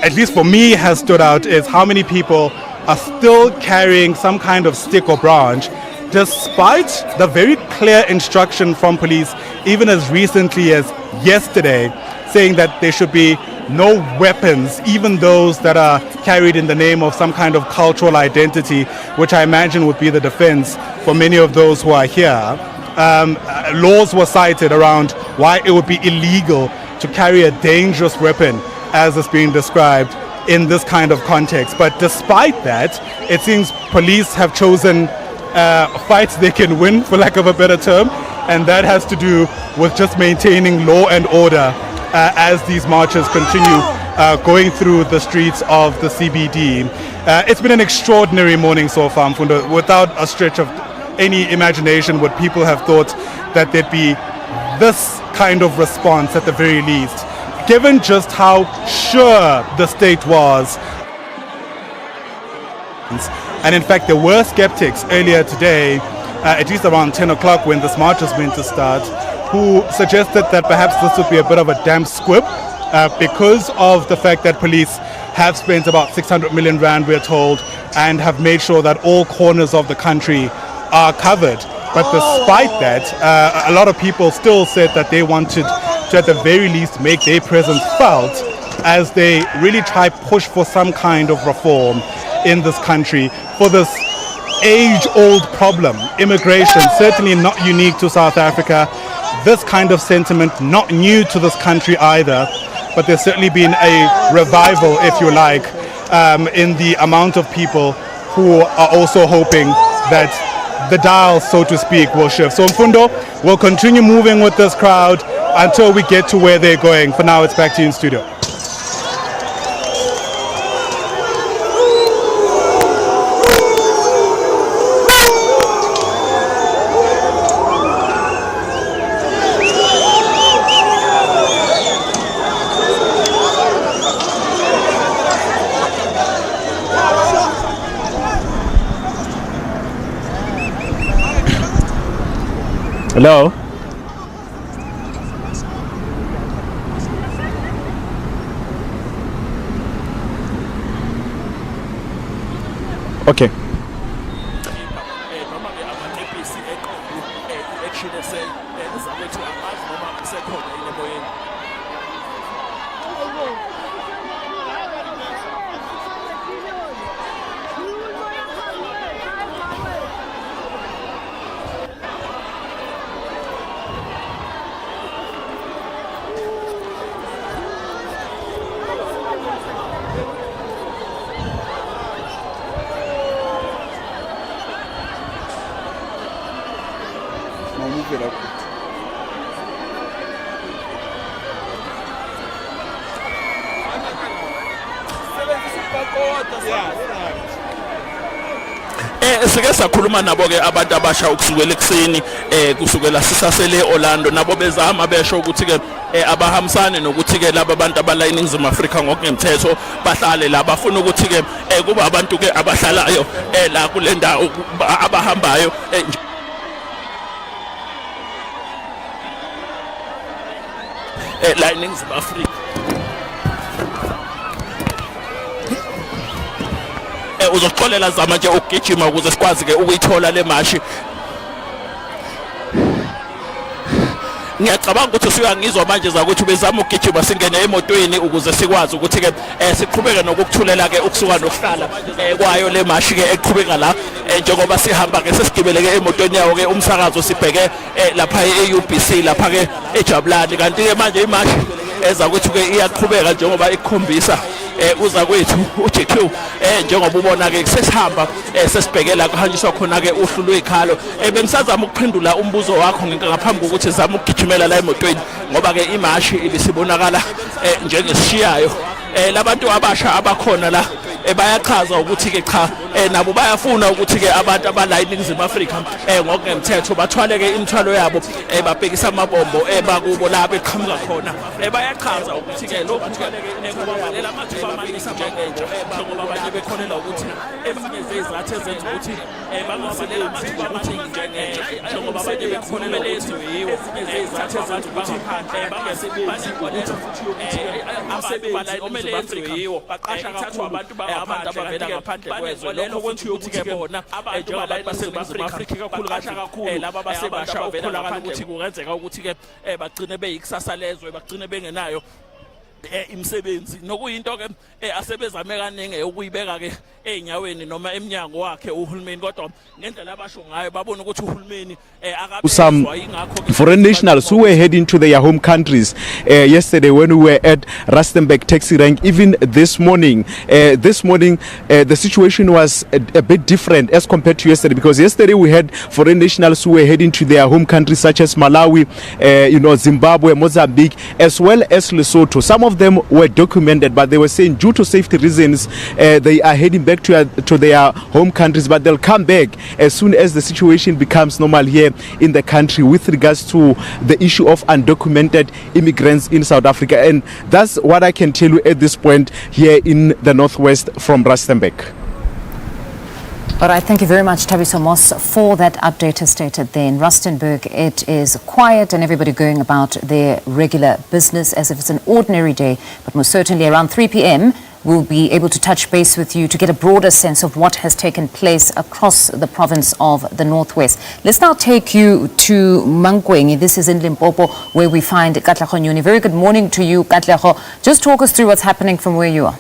at least for me has stood out is how many people are still carrying some kind of stick or branch despite the very clear instruction from police even as recently as yesterday saying that there should be no weapons, even those that are carried in the name of some kind of cultural identity, which I imagine would be the defense for many of those who are here. Laws were cited around why it would be illegal to carry a dangerous weapon as is being described in this kind of context. But despite that, it seems police have chosen fights they can win, for lack of a better term, and that has to do with just maintaining law and order as these marches continue going through the streets of the CBD. It's been an extraordinary morning so far, Mfundo. Without a stretch of any imagination would people have thought that there'd be this kind of response at the very least, given just how sure the state was. And in fact, there were skeptics earlier today, at least around 10 o'clock when this march was meant to start, who suggested that perhaps this would be a bit of a damp squib because of the fact that police have spent about 600 million rand, we're told, and have made sure that all corners of the country are covered. But despite that, a lot of people still said that they wanted to at the very least make their presence felt as they really try push for some kind of reform in this country for this age-old problem. Immigration, certainly not unique to South Africa. This kind of sentiment not new to this country either, but there's certainly been a revival, if you like, in the amount of people who are also hoping that the dial, so to speak, will shift. So Mfundo, we'll continue moving with this crowd until we get to where they're going. For now, it's back to you in studio. Hello? Okay. Sike sakhuluma nabo ke abantu abasha ukusukela ekseni kusukela sisasele Orlando nabo bezama besho ukuthi ke abahambisane nokuthi ke laba abantu abala eNingizimu Afrika ngokungemthetho bahlale la bafuna ukuthi ke kuba abantu ke abahlalayo la kule ndawo abahambayo la eNingizimu Afrika uzoxolela zama nje ukugijima ukuze sikwazi ke ukuyithola le mashi. Ngiyacabanga ukuthi usuyangizwa manje zakuthi bezama ukugijima singene emotweni ukuze sikwazi ukuthi ke siqhubeke nokukuthulela ke ukusuka nokuhlala kwayo le mashi ke eqhubeka la njengoba sihamba ke sesigibele ke emotweni yawo ke umsakazo sibheke lapha eUBC lapha ke eJabulani kanti ke manje imashi eza ukuthi ke iyaqhubeka njengoba ikukhombisa uza kwethu uJQ njengoba ubona ke sesihamba sesibhekela kuhanjiswa khona ke uhlu lwekhalo bengisazama ukuphendula umbuzo wakho ngaphambi kokuthi zama ukugijimela la emotweni ngoba ke imashi ibisibonakala njengesishiyayo labantu abasha abakhona la bayachaza ukuthi ke cha nabo bayafuna ukuthi ke abantu abala eNingizimu Afrika ngokungemthetho bathwaleke imithwalo yabo babhekisa amabombo bakubo la beqhamuka khona bayachaza ukuthi ke lokhu kubabalela amathuba amaningi njengentsha ngoba abanye bekholelwa ukuthi ezinye zezizathu ezenza ukuthi bangabalela amathuba amaningi njengentsha ngoba abanye bekholelwa ukuthi ezinye zezizathu ezenza ukuthi bangasebenzi kwaletha futhi yokuthi abasebenzi kumele enziwe yiwo baqasha kakhulu abantu abavela ngaphandle kwezwe lokho kwenza ukuthi ke bona njengabantu baseNingizimu Afrika kakhulu laba basebasha ukukholakala ukuthi kungenzeka ukuthi ke bagcine beyikusasa lezwe bagcine bengenayo imisebenzi nokuyinto ke asebezame kaningi ukuyibeka ke enyaweni noma eminyango wakhe uhulumeni kodwa ngendlela abasho ngayo babona ukuthi uhulumeni some foreign nationals who were heading to their home countries yesterday when we were at Rustenburg taxi rank. Even this morning the situation was a bit different as compared to yesterday, because yesterday we had foreign nationals who were heading to their home countries such as Malawi, Zimbabwe, Mozambique, as well as Lesotho. Some of them were documented, but they were saying due to safety reasons they are heading back to their home countries, but they'll come back as soon as the situation becomes normal here in the country with regards to the issue of undocumented immigrants in South Africa. And that's what I can tell you at this point here in the Northwest from Rustenburg. All right, thank you very much, Thabiso Moss, for that update. As stated there in Rustenburg, it is quiet and everybody going about their regular business as if it's an ordinary day. But most certainly around 3 p.m, we'll be able to touch base with you to get a broader sense of what has taken place across the province of the Northwest. Let's now take you to Mangaung. This is in Limpopo, where we find Katleho Nyoni. Very good morning to you, Katleho. Just talk us through what's happening from where you are.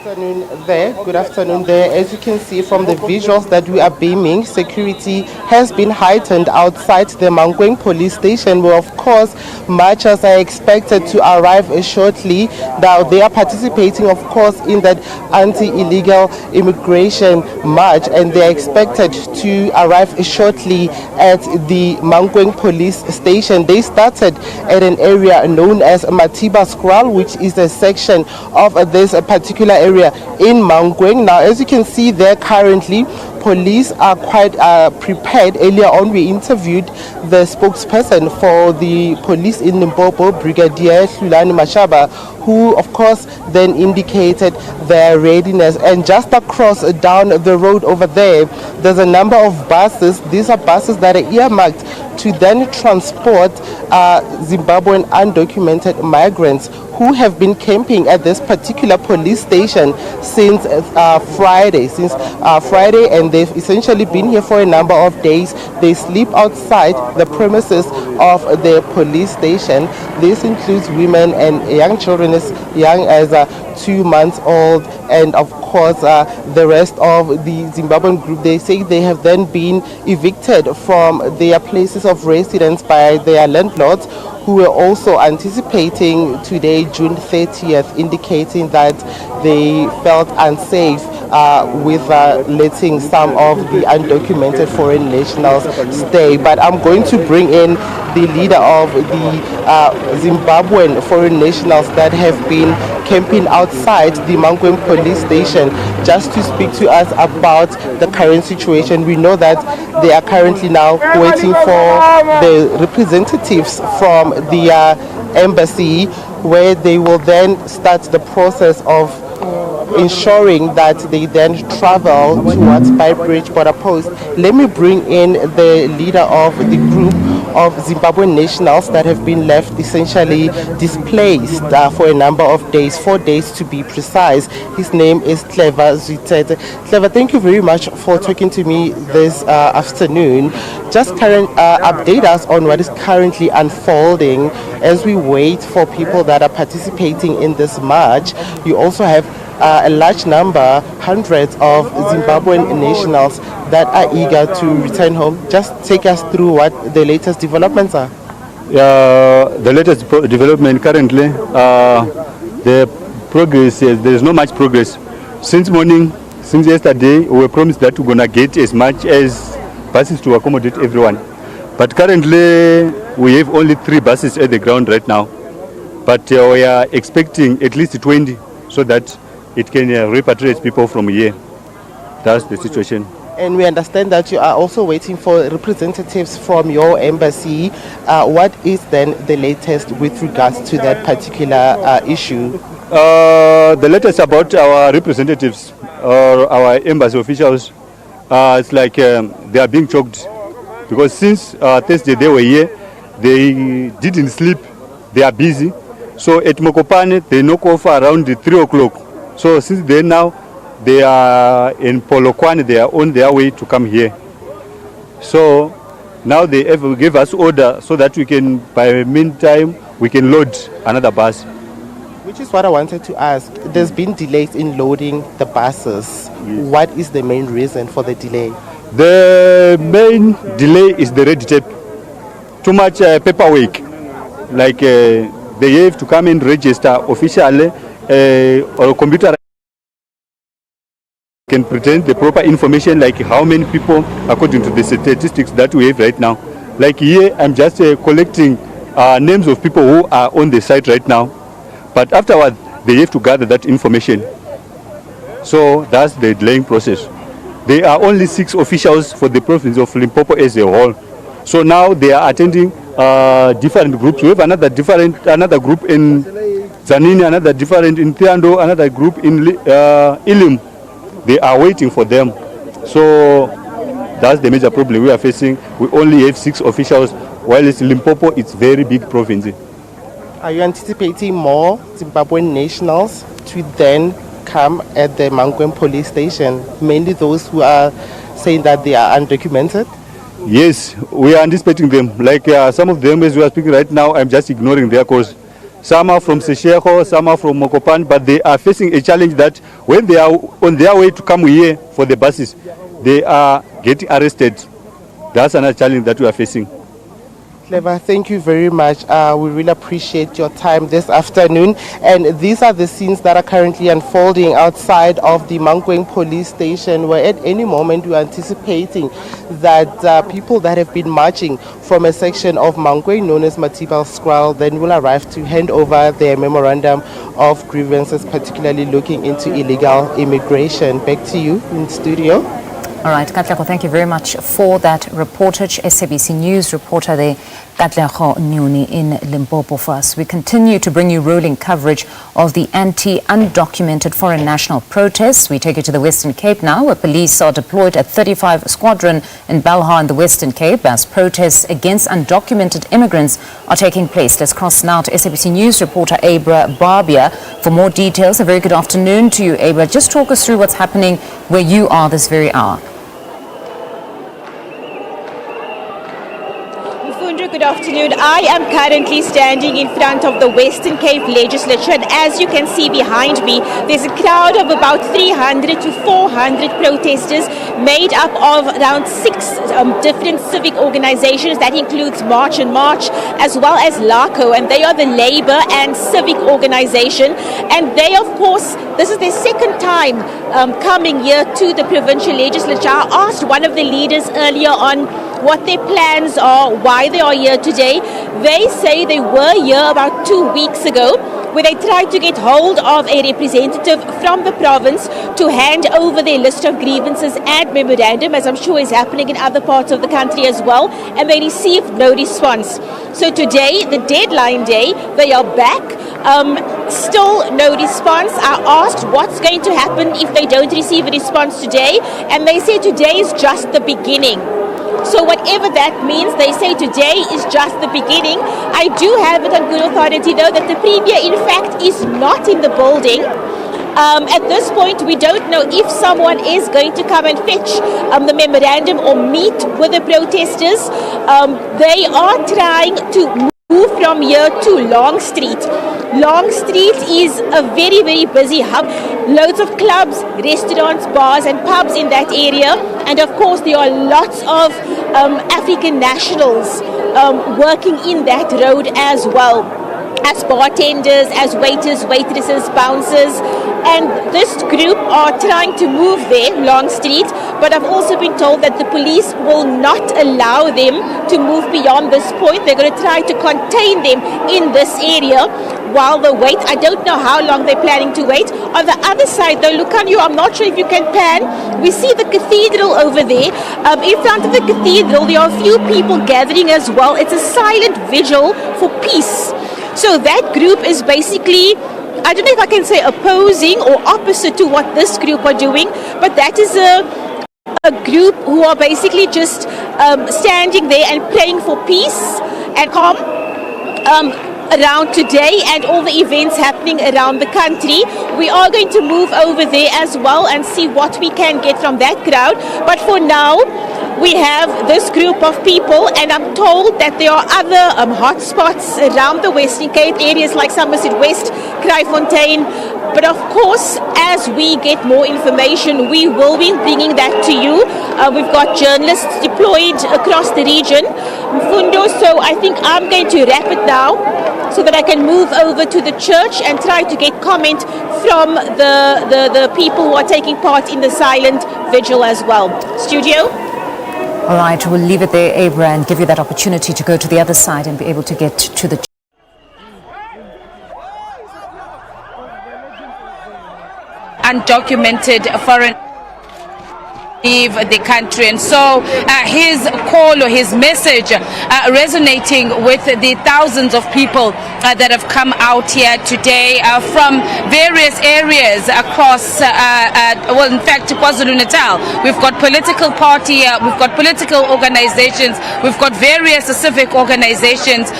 Good afternoon there. As you can see from the visuals that we are beaming, security has been heightened outside the Mangaung police station, where of course marchers are expected to arrive shortly. Now they are participating of course in that anti-illegal immigration march, and they are expected to arrive shortly at the Mangaung police station. They started at an area known as Matiba Scroll, which is a section of this particular area in Mangaung. Now, as you can see there currently, police are quite prepared. Earlier on, we interviewed the spokesperson for the police in Limpopo, Brigadier Hlulani Mashaba, who of course then indicated their readiness. And just across down the road over there's a number of buses. These are buses that are earmarked to then transport Zimbabwean undocumented migrants who have been camping at this particular police station since Friday, and they've essentially been here for a number of days. They sleep outside the premises of the police station. This includes women and young children as young as 2 months old, and of course the rest of the Zimbabwean group. They say they have then been evicted from their places of residence by their landlords, who were also anticipating today, June 30th, indicating that they felt unsafe with letting some of the undocumented foreign nationals stay. But I'm going to bring in the leader of the Zimbabwean foreign nationals that have been camping outside the Mangaung police station, just to speak to us about the current situation. We know that they are currently now waiting for the representatives from the embassy, where they will then start the process of ensuring that they then travel towards Beitbridge border post. Let me bring in the leader of the group of Zimbabwean nationals that have been left essentially displaced for a number of days, 4 days to be precise. His name is Clever Zitete. Clever, thank you very much for talking to me this afternoon. Just update us on what is currently unfolding as we wait for people that are participating in this march. You also have a large number, hundreds of Zimbabwean nationals that are eager to return home. Just take us through what the latest developments are. The latest development currently, the progress is there is not much progress. Since yesterday, we were promised that we're going to get as much as buses to accommodate everyone. But currently, we have only 3 buses at the ground right now. but we are expecting at least 20 so that it can repatriate people from here. That's the situation. And we understand that you are also waiting for representatives from your embassy. What is then the latest with regards to that particular issue? The latest about our representatives or our embassy officials, it's like they are being choked because since Thursday they were here, they didn't sleep, they are busy. So at Mokopane they knock off around 3 o'clock. So since then now they are in Polokwane, they are on their way to come here. So now they have give us order so that we can, by meantime, we can load another bus. Which is what I wanted to ask. There's been delays in loading the buses. Yes. What is the main reason for the delay? The main delay is the red tape. Too much paperwork. Like they have to come and register officially or computer can present the proper information, like how many people according to the statistics that we have right now. Like here I'm just collecting names of people who are on the site right now, but afterwards they have to gather that information. So that's the delaying process. There are only 6 officials for the province of Limpopo as a whole. So now they are attending different groups. We have another group in Zanini, another different in Tiando, another group in Ilim. They are waiting for them. So that's the major problem we are facing. We only have 6 officials, while it's Limpopo, it's very big province. Are you anticipating more Zimbabwean nationals to then come at the Mangaung police station, mainly those who are saying that they are undocumented? Yes, we are anticipating them. Like some of them, as we are speaking right now, I'm just ignoring their cause. Some are from Seshego, some are from Mokopan, but they are facing a challenge that when they are on their way to come here for the buses, they are getting arrested. That's another challenge that we are facing. Clever, thank you very much. We really appreciate your time this afternoon. And these are the scenes that are currently unfolding outside of the Mangaung police station, where at any moment we are anticipating that people that have been marching from a section of Mangaung known as Matibal Square then will arrive to hand over their memorandum of grievances, particularly looking into illegal immigration. Back to you in studio. All right, Katlego, thank you very much for that reportage. SABC News reporter there, Katlego Nyoni in Limpopo for us. We continue to bring you rolling coverage of the anti-undocumented foreign national protests. We take you to the Western Cape now, where police are deployed at 35 Squadron in Belhar in the Western Cape as protests against undocumented immigrants are taking place. Let's cross now to SABC News reporter Abra Barbia for more details. A very good afternoon to you, Abra. Just talk us through what's happening where you are this very hour. Good afternoon. I am currently standing in front of the Western Cape Legislature, and as you can see behind me, there's a crowd of about 300 to 400 protesters made up of around 6 different civic organizations. That includes March and March as well as LACO, and they are the labor and civic organization. And they, of course, this is their second time coming here to the provincial legislature. I asked one of the leaders earlier on what their plans are, why they are here today. They say they were here about 2 weeks ago, where they tried to get hold of a representative from the province to hand over their list of grievances and memorandum, as I'm sure is happening in other parts of the country as well, and they received no response. So today, the deadline day, they are back. Still no response. I asked what's going to happen if they don't receive a response today, and they say today is just the beginning. So whatever that means, they say today is just the beginning. I do have it on good authority, though, that the Premier, in fact, is not in the building. At this point, we don't know if someone is going to come and fetch the memorandum or meet with the protesters. They are trying to move from here to Long Street. Long Street is a very, very busy hub. Loads of clubs, restaurants, bars and pubs in that area. And of course, there are lots of African nationals working in that road as well, as bartenders, as waiters, waitresses, bouncers. And this group are trying to move there, Long Street, but I've also been told that the police will not allow them to move beyond this point. They're going to try to contain them in this area. while they wait. I don't know how long they're planning to wait. On the other side, though, Lucanio, I'm not sure if you can pan. We see the cathedral over there. In front of the cathedral, there are a few people gathering as well. It's a silent vigil for peace. So that group is basically, I don't know if I can say opposing or opposite to what this group are doing, but that is a group who are basically just standing there and praying for peace and calm around today and all the events happening around the country. We are going to move over there as well and see what we can get from that crowd. But for now, we have this group of people, and I'm told that there are other hotspots around the Western Cape, areas like Somerset West, Kraaifontein. But of course, as we get more information, we will be bringing that to you. We've got journalists deployed across the region. Mfundo, so I think I'm going to wrap it now so that I can move over to the church and try to get comment from the people who are taking part in the silent vigil as well. Studio? All right, we'll leave it there, Abra, and give you that opportunity to go to the other side and be able to get to the undocumented foreign leave the country. And so his call or his message resonating with the thousands of people that have come out here today from various areas across, well, in fact, KwaZulu-Natal. We've got political party, we've got political organizations, we've got various civic organizations,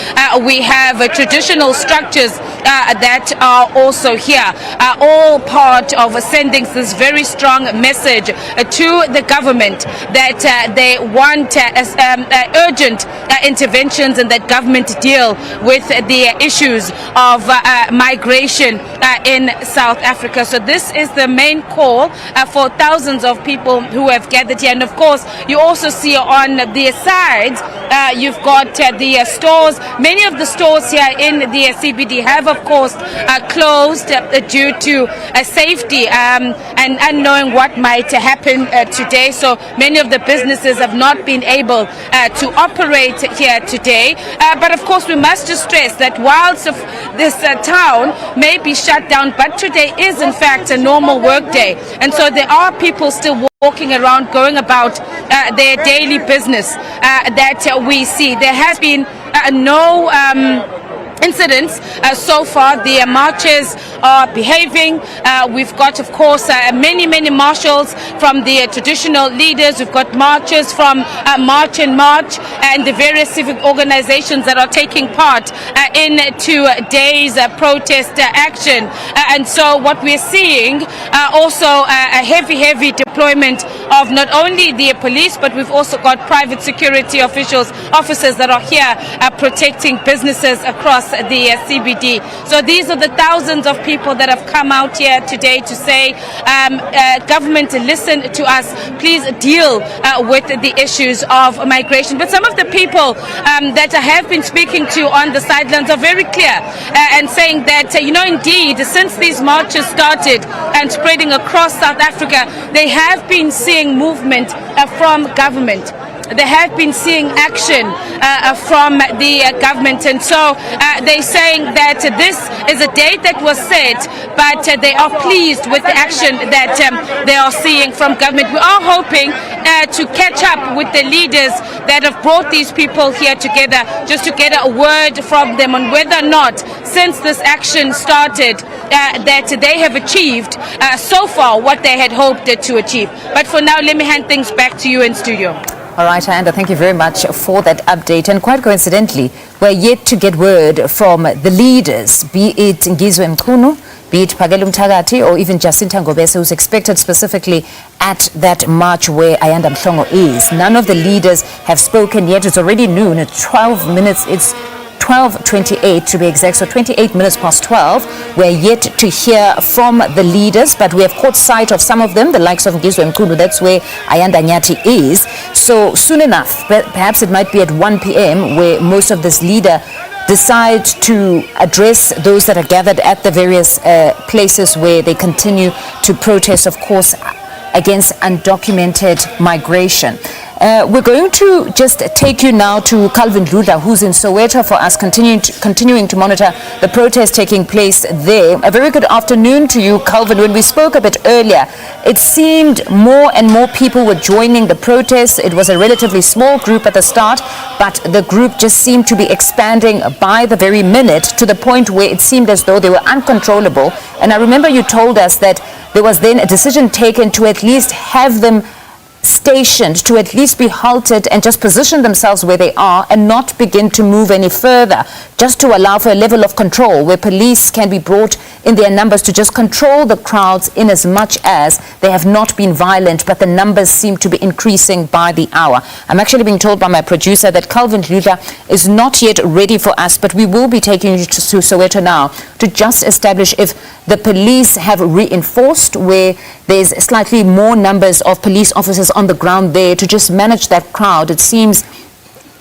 we have traditional structures that are also here, all part of sending this very strong message to the government that they want urgent interventions and that government deal with the issues of migration in South Africa. So this is the main call for thousands of people who have gathered here. And of course, you also see on the sides, you've got the stores. Many of the stores here in the CBD have, of course, closed due to safety and unknowing what might happen today. So many of the businesses have not been able to operate here today. But of course, we must just stress that whilst this town may be shut down, but today is in fact a normal work day. And so there are people still walking around, going about their daily business that we see. There has been no incidents so far. The marches are behaving. We've got, of course, many marshals from the traditional leaders. We've got marches from March and March and the various civic organizations that are taking part in today's protest action. And so what we're seeing also a heavy deployment of not only the police, but we've also got private security officers that are here protecting businesses across the CBD. So these are the thousands of people that have come out here today to say, government, listen to us, please deal with the issues of migration. But some of the people that I have been speaking to on the sidelines are very clear and saying that, indeed, since these marches started and spreading across South Africa, they have been seeing movement from government. They have been seeing action from the government, and so they're saying that this is a date that was set, but they are pleased with the action that they are seeing from government. We are hoping to catch up with the leaders that have brought these people here together, just to get a word from them on whether or not, since this action started, that they have achieved so far what they had hoped to achieve. But for now, let me hand things back to you in studio. All right, Ayanda, thank you very much for that update. And quite coincidentally, we're yet to get word from the leaders, be it Ngizwe Mchunu, be it Phakela Mthakathi, or even Jacinta Ngobese, who's expected specifically at that march where Ayanda Mhlongo is. None of the leaders have spoken yet. It's already noon, at 12 minutes. It's 12:28 to be exact, so 28 minutes past 12. We're yet to hear from the leaders, but we have caught sight of some of them, the likes of Ngizwe Mchunu. That's where Ayanda Nyathi is. So soon enough, perhaps it might be at 1 p.m. where most of this leader decide to address those that are gathered at the various places where they continue to protest, of course, against undocumented migration. We're going to just take you now to Calvin Luda, who's in Soweto for us, continuing to monitor the protest taking place there. A very good afternoon to you, Calvin. When we spoke a bit earlier, it seemed more and more people were joining the protests. It was a relatively small group at the start, but the group just seemed to be expanding by the very minute to the point where it seemed as though they were uncontrollable. And I remember you told us that there was then a decision taken to at least have them stationed, to at least be halted and just position themselves where they are and not begin to move any further, just to allow for a level of control where police can be brought in their numbers to just control the crowds in as much as they have not been violent, but the numbers seem to be increasing by the hour. I'm actually being told by my producer that Calvin Luda is not yet ready for us, but we will be taking you to Soweto now to just establish if the police have reinforced, where there's slightly more numbers of police officers on the ground there to just manage that crowd. It seems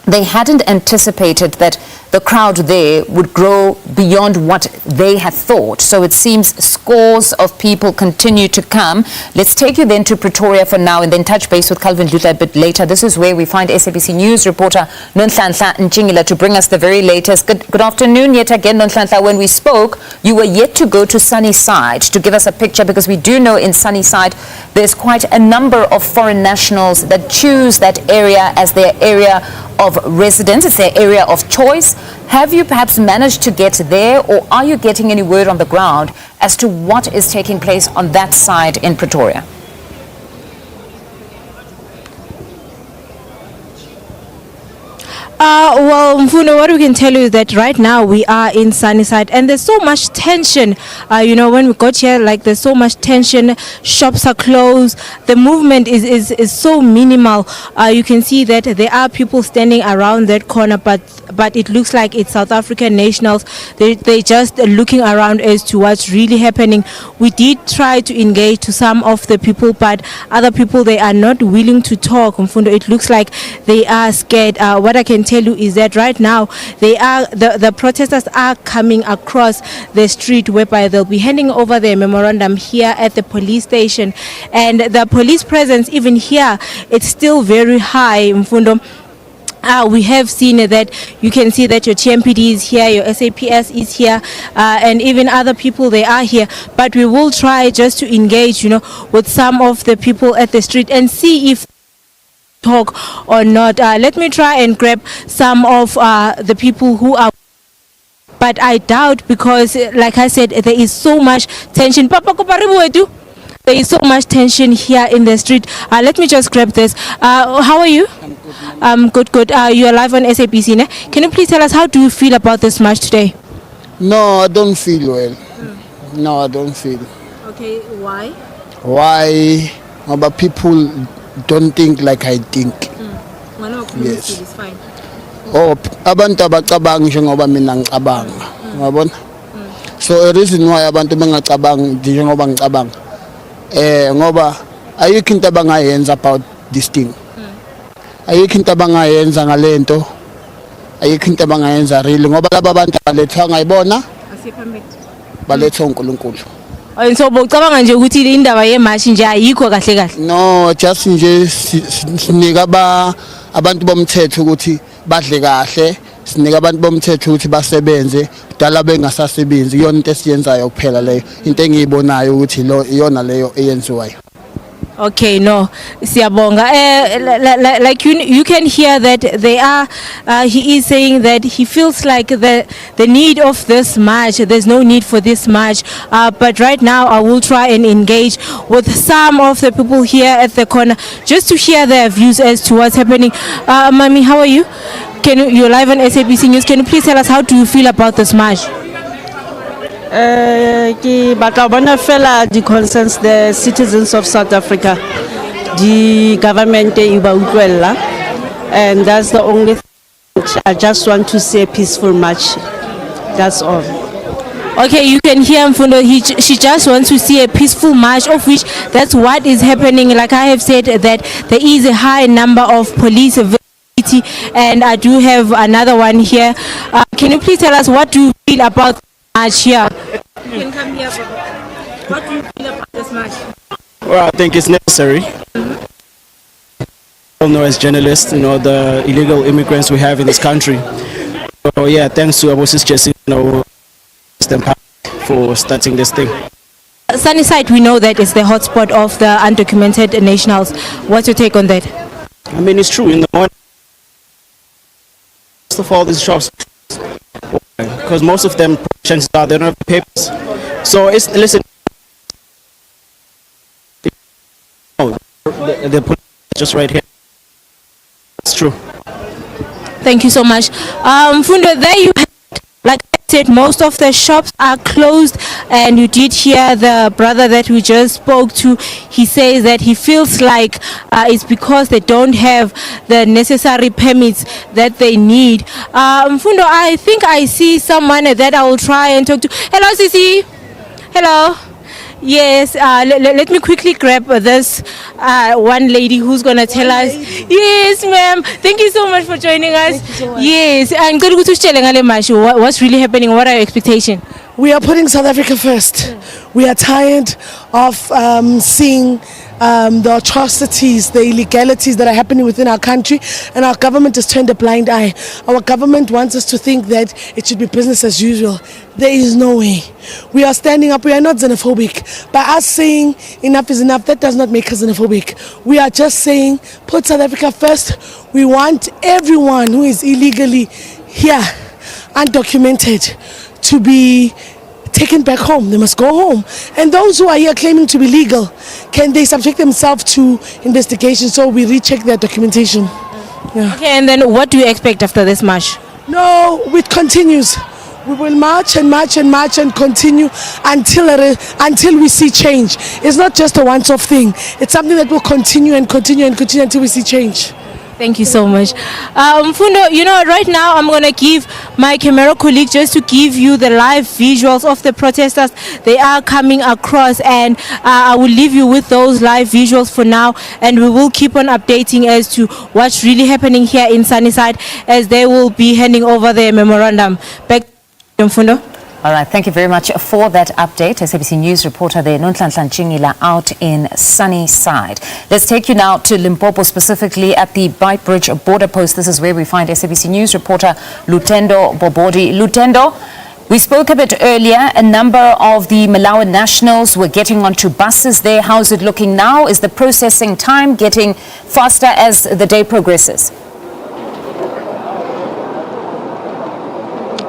they hadn't anticipated that the crowd there would grow beyond what they had thought. So it seems scores of people continue to come. Let's take you then to Pretoria for now and then touch base with Calvin Luda a bit later. This is where we find SABC News reporter Nonhlanhla Ntshingila to bring us the very latest. Good afternoon yet again, Nonhlanhla. When we spoke, you were yet to go to Sunnyside to give us a picture, because we do know in Sunnyside there's quite a number of foreign nationals that choose that area as their area of residence, it's their area of choice. Have you perhaps managed to get there, or are you getting any word on the ground as to what is taking place on that side in Pretoria? Well, Mfundo, what we can tell you is that right now we are in Sunnyside and there's so much tension. When we got here, there's so much tension. Shops are closed. The movement is so minimal. You can see that there are people standing around that corner, but it looks like it's South African nationals. They just looking around as to what's really happening. We did try to engage to some of the people, but other people, they are not willing to talk. Mfundo, it looks like they are scared. What I can tell you is that right now the protesters are coming across the street, whereby they'll be handing over their memorandum here at the police station, and the police presence even here, it's still very high, Mfundo. We have seen that. You can see that your TMPD is here, your SAPS is here, and even other people, they are here. But we will try just to engage, with some of the people at the street and see if talk or not. Let me try and grab some of the people who are, but I doubt, because like I said, there is so much tension. There is so much tension here in the street. Let me just grab this. How are you? I'm good. Good. You are live on SABC, ne? Can you please tell us, how do you feel about this march today? No, I don't feel well. No, I don't feel. Okay, why? Why? But people don't think like I think. Yes. Is fine. Oh, abantu abacabanga njengoba mina ngicabanga. Uyabona? So a reason why abantu bengacabanga njengoba ngicabanga, ngoba ayikho into abangayenza about this thing. Ayikho into abangayenza ngalento. Ayikho into abangayenza really, ngoba laba abantu balethwa ngayibona, balethwa uNkulunkulu. So bocabanga nje ukuthi indaba yemarch nje ayikho kahle kahle. No, just nje sinika abantu bomthetho ukuthi badle kahle, sinika abantu bomthetho ukuthi basebenze, dala bengasasebenzi. Iyona into esiyenzayo kuphela leyo, into engiyibonayo ukuthi iyona leyo eyenziwayo. Okay, no, siyabonga. Like you can hear that they are. He is saying that he feels like the need of this march. There's no need for this march. But right now, I will try and engage with some of the people here at the corner just to hear their views as to what's happening. Mami, how are you? You're live on SABC News. Can you please tell us, how do you feel about this march? The concerns the citizens of South Africa, the government, and that's the only thing. I just want to see a peaceful march. That's all. Okay, you can hear Mfundo. She just wants to see a peaceful march, of which that's what is happening. Like I have said, that there is a high number of police availability, and I do have another one here. Can you please tell us, what do you feel about march here? You can come here. What do you feel about this march? Well, I think it's necessary. all know as journalists, the illegal immigrants we have in this country. So yeah, thanks to our sister Jesse, for starting this thing. Sunnyside, we know that it's the hotspot of the undocumented nationals. What's your take on that? I mean, it's true. In the morning, most of all these shops, because most of them, chances are, they don't have papers. So it's, listen, the police just right here. It's true. Thank you so much. Fundo, there you have, like I said, most of the shops are closed, and you did hear the brother that we just spoke to. He says that he feels like it's because they don't have the necessary permits that they need. Fundo, I think I see someone that I will try and talk to. Hello, Sisi. Hello. Yes, let me quickly grab this one lady who's going to tell us. Yes, ma'am. Thank you so much for joining us. Yes, and good to tell what's really happening. What are your expectations? We are putting South Africa first. We are tired of seeing the atrocities, the illegalities that are happening within our country, and our government has turned a blind eye. Our government wants us to think that it should be business as usual. There is no way. We are standing up. We are not xenophobic. By us saying enough is enough, that does not make us xenophobic. We are just saying put South Africa first. We want everyone who is illegally here, undocumented, to be taken back home. They must go home. And those who are here claiming to be legal, can they subject themselves to investigation so we recheck their documentation? Yeah. Okay, and then what do you expect after this march? No, it continues. We will march and march and march and continue until we see change. It's not just a once-off thing. It's something that will continue and continue and continue until we see change. Thank you so much. Fundo, right now I'm going to give my camera colleague just to give you the live visuals of the protesters. They are coming across, and I will leave you with those live visuals for now, and we will keep on updating as to what's really happening here in Sunnyside as they will be handing over their memorandum. Back to you, Fundo. All right, thank you very much for that update. SABC News reporter there, Nonhlanhla Chingila, out in Sunnyside. Let's take you now to Limpopo, specifically at the Beitbridge border post. This is where we find SABC News reporter Lutendo Bobodi. Lutendo, we spoke a bit earlier. A number of the Malawian nationals were getting onto buses there. How's it looking now? Is the processing time getting faster as the day progresses?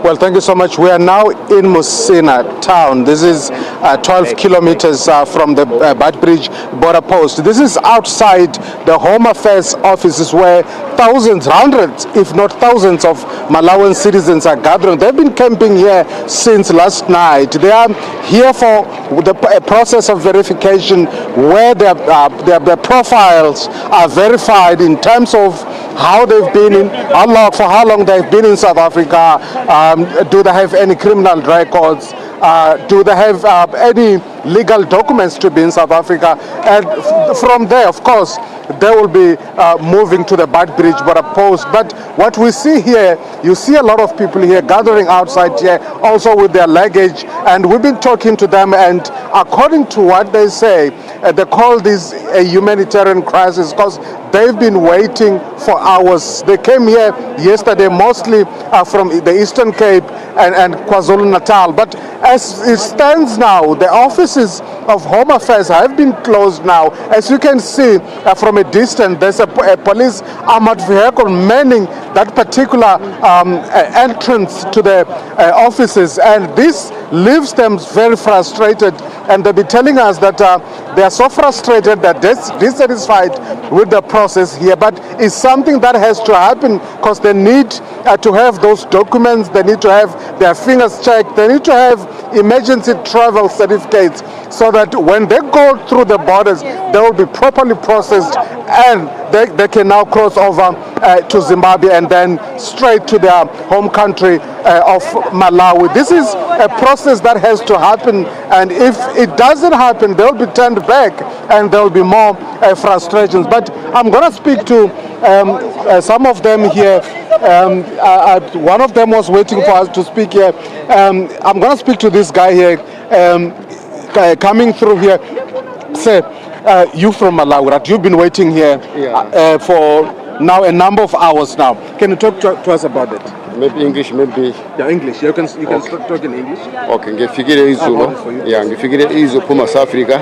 Well, thank you so much. We are now in Musina town. This is 12 kilometers from the Beitbridge border post. This is outside the Home Affairs offices where thousands, hundreds, if not thousands of Malawian citizens are gathering. They've been camping here since last night. They are here for the process of verification where their profiles are verified in terms of how they've been in, for how long they've been in South Africa. Do they have any criminal records? Do they have any legal documents to be in South Africa? And from there, of course, they will be moving to the Beitbridge border post. But what we see here, you see a lot of people here gathering outside here, also with their luggage. And we've been talking to them, and according to what they say, they call this a humanitarian crisis because they've been waiting for hours. They came here yesterday, mostly from the Eastern Cape and KwaZulu-Natal. But as it stands now, the offices of Home Affairs have been closed now. As you can see from a distance, there's a police armored vehicle manning that particular entrance to the offices, and this leaves them very frustrated. And they'll be telling us that they are so frustrated that they're dissatisfied with the process here. But it's something that has to happen because they need to have those documents. They need to have their fingers checked. They need to have emergency travel certificates so that when they go through the borders, they will be properly processed and they can now cross over to Zimbabwe and then straight to their home country of Malawi. This is a process that has to happen, and if it doesn't happen, they'll be turned back and there'll be more frustrations. But I'm going to speak to some of them here. One of them was waiting for us to speak here. I'm going to speak to this guy here coming through here. Sir, You from Malawi, right? You've been waiting here for now a number of hours now. Can you talk to us about it? Maybe English, maybe. Yeah, English. You can talk in English. Okay, ngefikire izulo. Yeah, ngefikire izo kuma South Africa.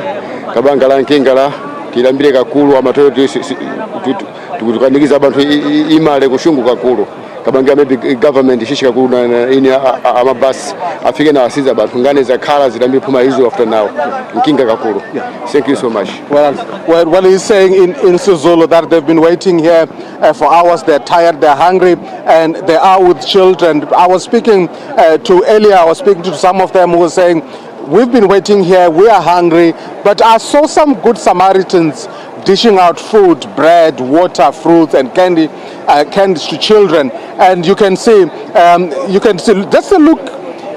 Kabangala nkengala tilambire kakulu amatoyo tukanikiza abantu imale kushungu kakulu. Kabanga maybe government shishika kakulu na ini amabus afike na asiza abantu ngane za kala zilambire puma izo after now. Nkinga kakulu. Thank you so much. Well, he's saying in Sizulu that they've been waiting here for hours. They're tired, they're hungry, and they are with children. I was speaking to some of them who were saying, we've been waiting here, we are hungry, but I saw some good Samaritans dishing out food, bread, water, fruits, and candies to children. And you can see, just a look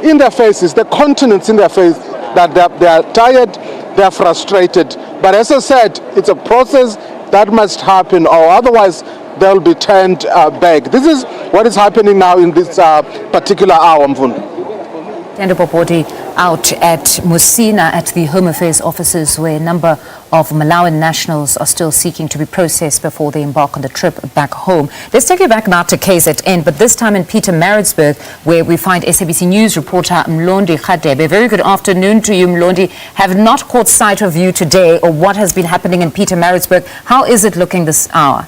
in their faces, the continents in their face, that they are tired, they are frustrated. But as I said, it's a process that must happen, or otherwise they'll be turned back. This is what is happening now in this particular hour, Mfundo. Tendo Popoti out at Musina at the Home Affairs offices, where a number of Malawian nationals are still seeking to be processed before they embark on the trip back home. Let's take you back now to KZN, but this time in Pietermaritzburg, where we find SABC News reporter Mlondi Khadebe. Very good afternoon to you, Mlondi. Have not caught sight of you today or what has been happening in Pietermaritzburg. How is it looking this hour?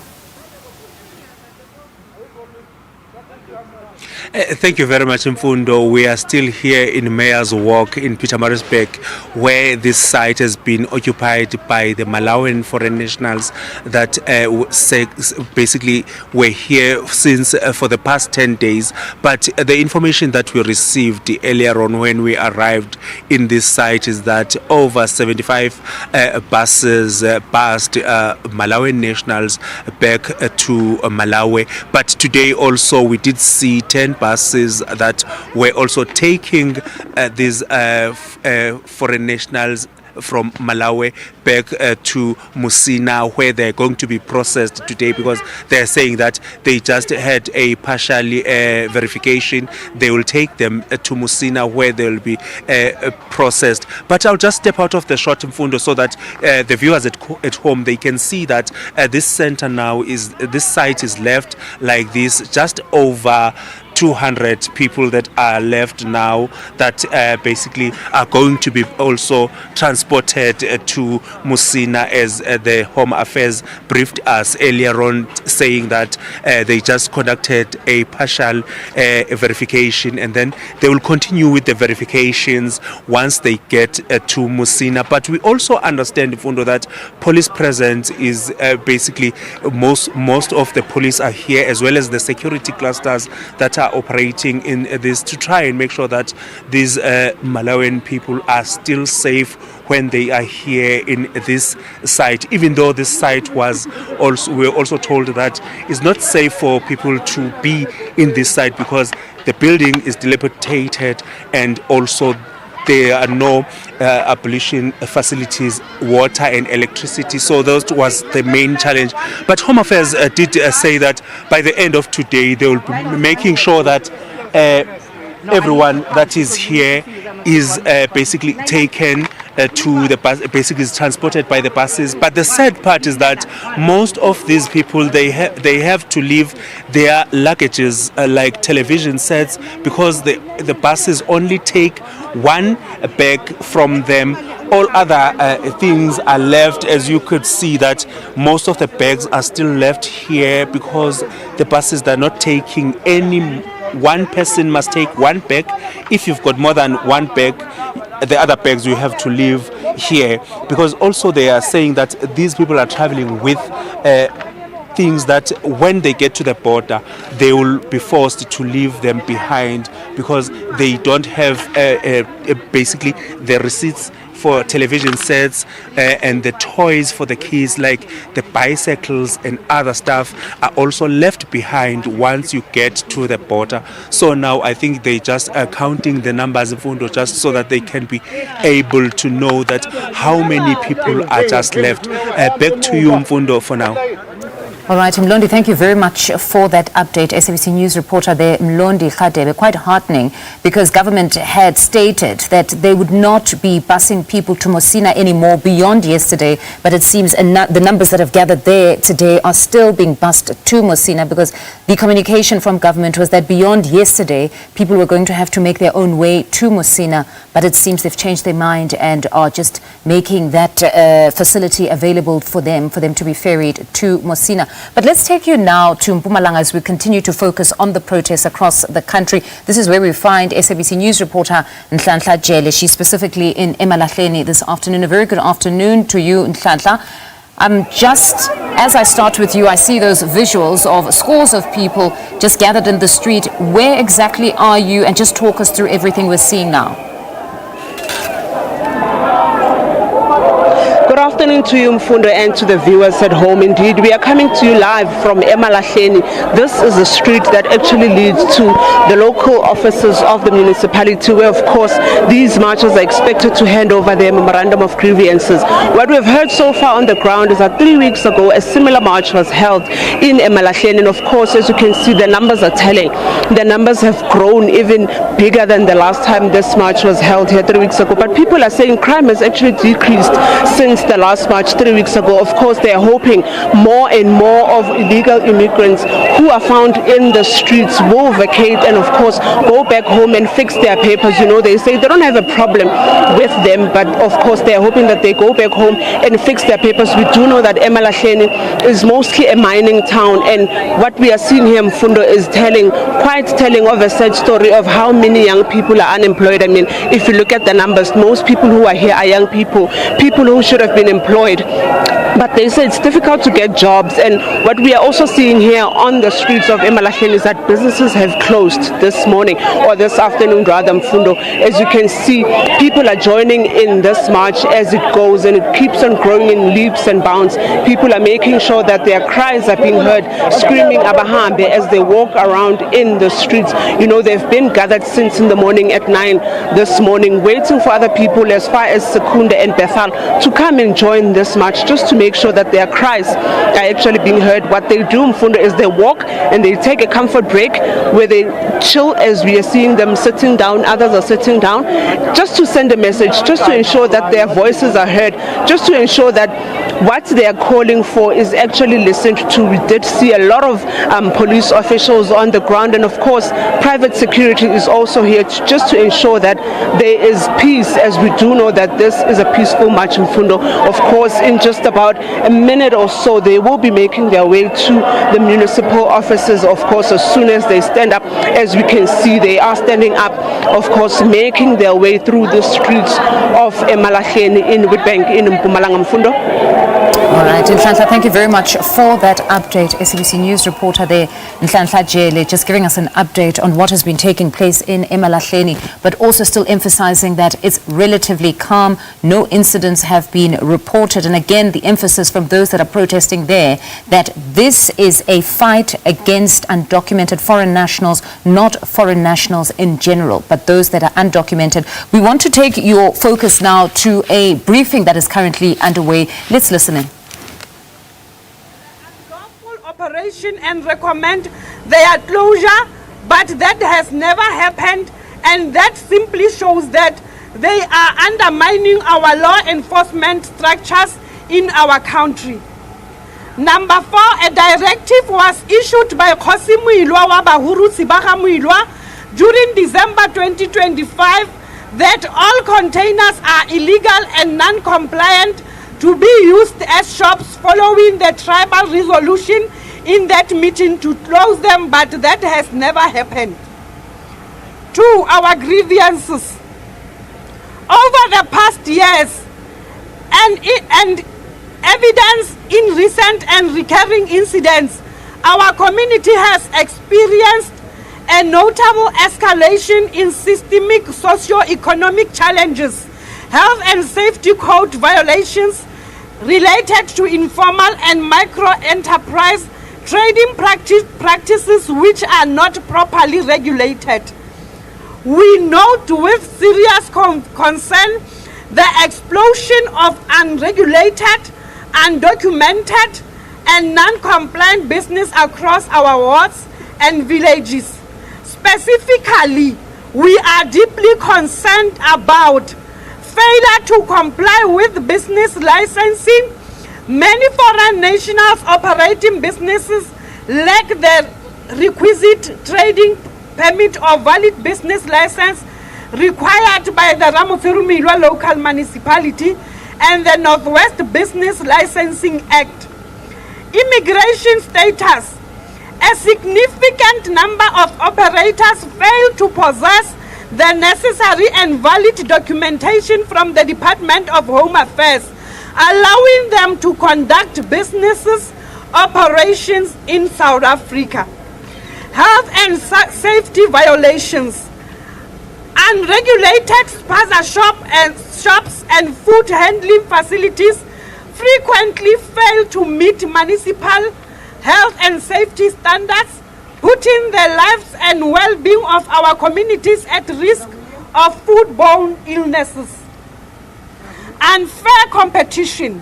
Thank you very much, Mfundo. We are still here in Mayor's Walk in Pietermaritzburg, where this site has been occupied by the Malawian foreign nationals that basically were here since for the past 10 days. But the information that we received earlier on when we arrived in this site is that over 75 buses passed Malawian nationals back to Malawi. But today also we did see 10 buses that were also taking these foreign nationals from Malawi back to Musina, where they're going to be processed today, because they're saying that they just had a partial verification. They will take them to Musina, where they'll be processed. But I'll just step out of the shot, Mfundo, so that the viewers at home, they can see that this center now this site is left like this, just over 200 people that are left now that basically are going to be also transported to Musina, as the Home Affairs briefed us earlier on, saying that they just conducted a partial verification, and then they will continue with the verifications once they get to Musina. But we also understand, Fundo, that police presence is basically most of the police are here, as well as the security clusters that are operating in this, to try and make sure that these Malawian people are still safe when they are here in this site, even though this site we're also told that it's not safe for people to be in this site because the building is dilapidated, and also there are no ablution facilities, water and electricity. So that was the main challenge. But Home Affairs did say that by the end of today, they will be making sure that everyone that is here is basically taken to the bus, basically is transported by the buses. But the sad part is that most of these people, they have to leave their luggages like television sets, because the buses only take one bag from them. All other things are left. As you could see, that most of the bags are still left here because the buses are not taking any. One person must take one bag. If you've got more than one bag, the other bags you have to leave here, because also they are saying that these people are traveling with things that when they get to the border, they will be forced to leave them behind because they don't have basically the receipts for television sets and the toys for the kids, like the bicycles and other stuff, are also left behind once you get to the border. So now I think they just are counting the numbers of Fundo, just so that they can be able to know that how many people are just left. Back to you, Mfundo, for now. All right, Mlondi, thank you very much for that update. SABC News reporter there, Mlondi Khadebe, quite heartening because government had stated that they would not be busing people to Mosina anymore beyond yesterday, but it seems the numbers that have gathered there today are still being bused to Mosina because the communication from government was that beyond yesterday, people were going to have to make their own way to Mosina, but it seems they've changed their mind and are just making that facility available for them to be ferried to Mosina. But let's take you now to Mpumalanga as we continue to focus on the protests across the country. This is where we find SABC News reporter Nhlanhla Jele. She's specifically in Emalahleni this afternoon. A very good afternoon to you, Nhlanhla. Just as I start with you, I see those visuals of scores of people just gathered in the street. Where exactly are you? And just talk us through everything we're seeing now. Good afternoon to you, Mfundo, and to the viewers at home. Indeed, we are coming to you live from Emalahleni. This is a street that actually leads to the local offices of the municipality, where, of course, these marchers are expected to hand over their memorandum of grievances. What we've heard so far on the ground is that 3 weeks ago, a similar march was held in Emalahleni, and of course, as you can see, the numbers are telling. The numbers have grown even bigger than the last time this march was held here 3 weeks ago. But people are saying crime has actually decreased since the last march 3 weeks ago. Of course, they are hoping more and more of illegal immigrants who are found in the streets will vacate and, of course, go back home and fix their papers. You know, they say they don't have a problem with them, but of course, they are hoping that they go back home and fix their papers. We do know that Emalahleni is mostly a mining town, and what we are seeing here, Mfundo, is quite telling of a sad story of how many young people are unemployed. I mean, if you look at the numbers, most people who are here are young people who should have been employed, but they say it's difficult to get jobs. And what we are also seeing here on the streets of Emalahleni is that businesses have closed this morning, or this afternoon rather, Mfundo. As you can see, people are joining in this march as it goes, and it keeps on growing in leaps and bounds. People are making sure that their cries are being heard, screaming Abahambe as they walk around in the streets. You know, they've been gathered since in the morning at 9 this morning, waiting for other people as far as Secunda and Bethal to come and join this march, just to make sure that their cries are actually being heard. What they do, Mfundo, is they walk and they take a comfort break where they chill, as we are seeing them sitting down, others are sitting down, just to send a message, just to ensure that their voices are heard, just to ensure that what they are calling for is actually listened to. We did see a lot of police officials on the ground, and of course private security is also here just to ensure that there is peace, as we do know that this is a peaceful march, Mfundo. Of course, in just about a minute or so, they will be making their way to the municipal offices, of course, as soon as they stand up. As we can see, they are standing up, of course, making their way through the streets of Emalahleni in Witbank in Mpumalanga, Mfundo. All right, Nhlanhla, thank you very much for that update. SABC News reporter there, Nhlanhla Jele, just giving us an update on what has been taking place in Emalahleni, but also still emphasizing that it's relatively calm. No incidents have been reported. And again, the emphasis from those that are protesting there, that this is a fight against undocumented foreign nationals, not foreign nationals in general, but those that are undocumented. We want to take your focus now to a briefing that is currently underway. Let's listen in. Operation and recommend their closure, but that has never happened, and that simply shows that they are undermining our law enforcement structures in our country. Number 4, a directive was issued by Khosi Muilwa wa Bahuru Sibaga Muilwa during December 2025 that all containers are illegal and non-compliant to be used as shops, following the tribal resolution in that meeting to close them, but that has never happened. 2, our grievances. Over the past years, and evidence in recent and recurring incidents, our community has experienced a notable escalation in systemic socio-economic challenges, health and safety code violations related to informal and micro-enterprise trading practices which are not properly regulated. We note with serious concern the explosion of unregulated, undocumented, and non-compliant business across our wards and villages. Specifically, we are deeply concerned about failure to comply with business licensing. Many foreign nationals operating businesses lack the requisite trading permit or valid business license required by the Ramotsirumilwa local municipality and the Northwest Business Licensing Act. Immigration status. A significant number of operators fail to possess the necessary and valid documentation from the Department of Home Affairs, allowing them to conduct businesses operations in South Africa. Health and safety violations. Unregulated spaza shops and food handling facilities frequently fail to meet municipal health and safety standards, putting the lives and well-being of our communities at risk of foodborne illnesses. Unfair competition.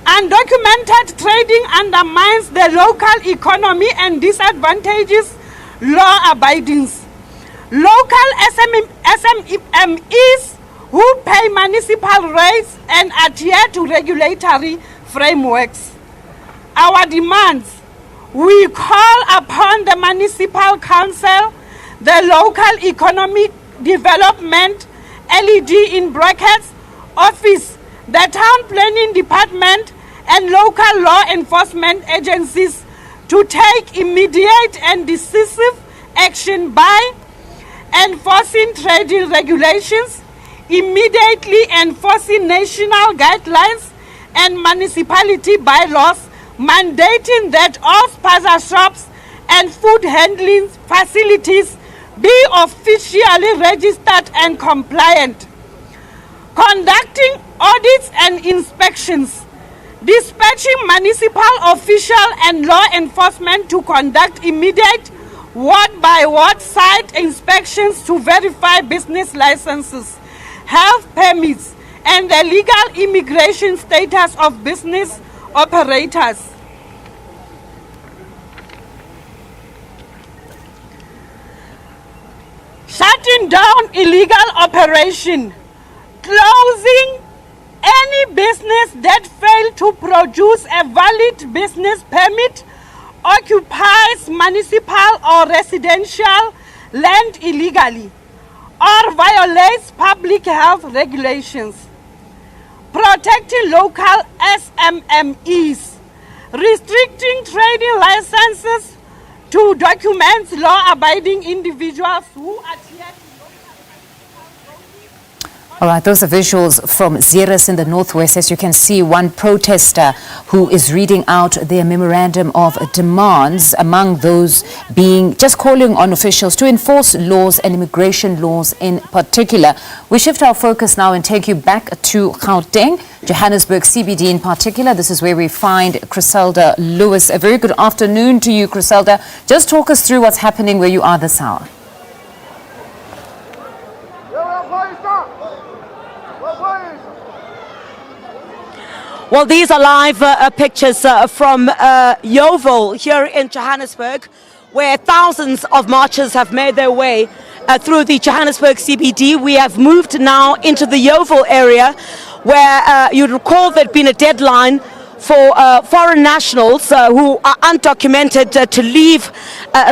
Undocumented trading undermines the local economy and disadvantages law-abidings. Local SMEs who pay municipal rates and adhere to regulatory frameworks. Our demands. We call upon the Municipal Council, the Local Economic Development (LED) in brackets, Office, the Town Planning Department, and local law enforcement agencies to take immediate and decisive action by enforcing trading regulations, immediately enforcing national guidelines and municipality bylaws mandating that all spaza shops and food handling facilities be officially registered and compliant. Conducting audits and inspections. Dispatching municipal official and law enforcement to conduct immediate ward-by-ward site inspections to verify business licenses, health permits, and the legal immigration status of business operators. Shutting down illegal operation, closing any business that failed to produce a valid business permit, occupies municipal or residential land illegally, or violates public health regulations. Protecting local SMMEs, restricting trading licenses to documents law-abiding individuals who adhere to. All right, those are visuals from Zeres in the northwest. As you can see, one protester who is reading out their memorandum of demands, among those being just calling on officials to enforce laws and immigration laws in particular. We shift our focus now and take you back to Gauteng, Johannesburg CBD in particular. This is where we find Criselda Lewis. A very good afternoon to you, Criselda. Just talk us through what's happening where you are this hour. Well, these are live pictures from Yeovil here in Johannesburg, where thousands of marchers have made their way through the Johannesburg CBD. We have moved now into the Yeovil area, where you'd recall there'd been a deadline for foreign nationals who are undocumented to leave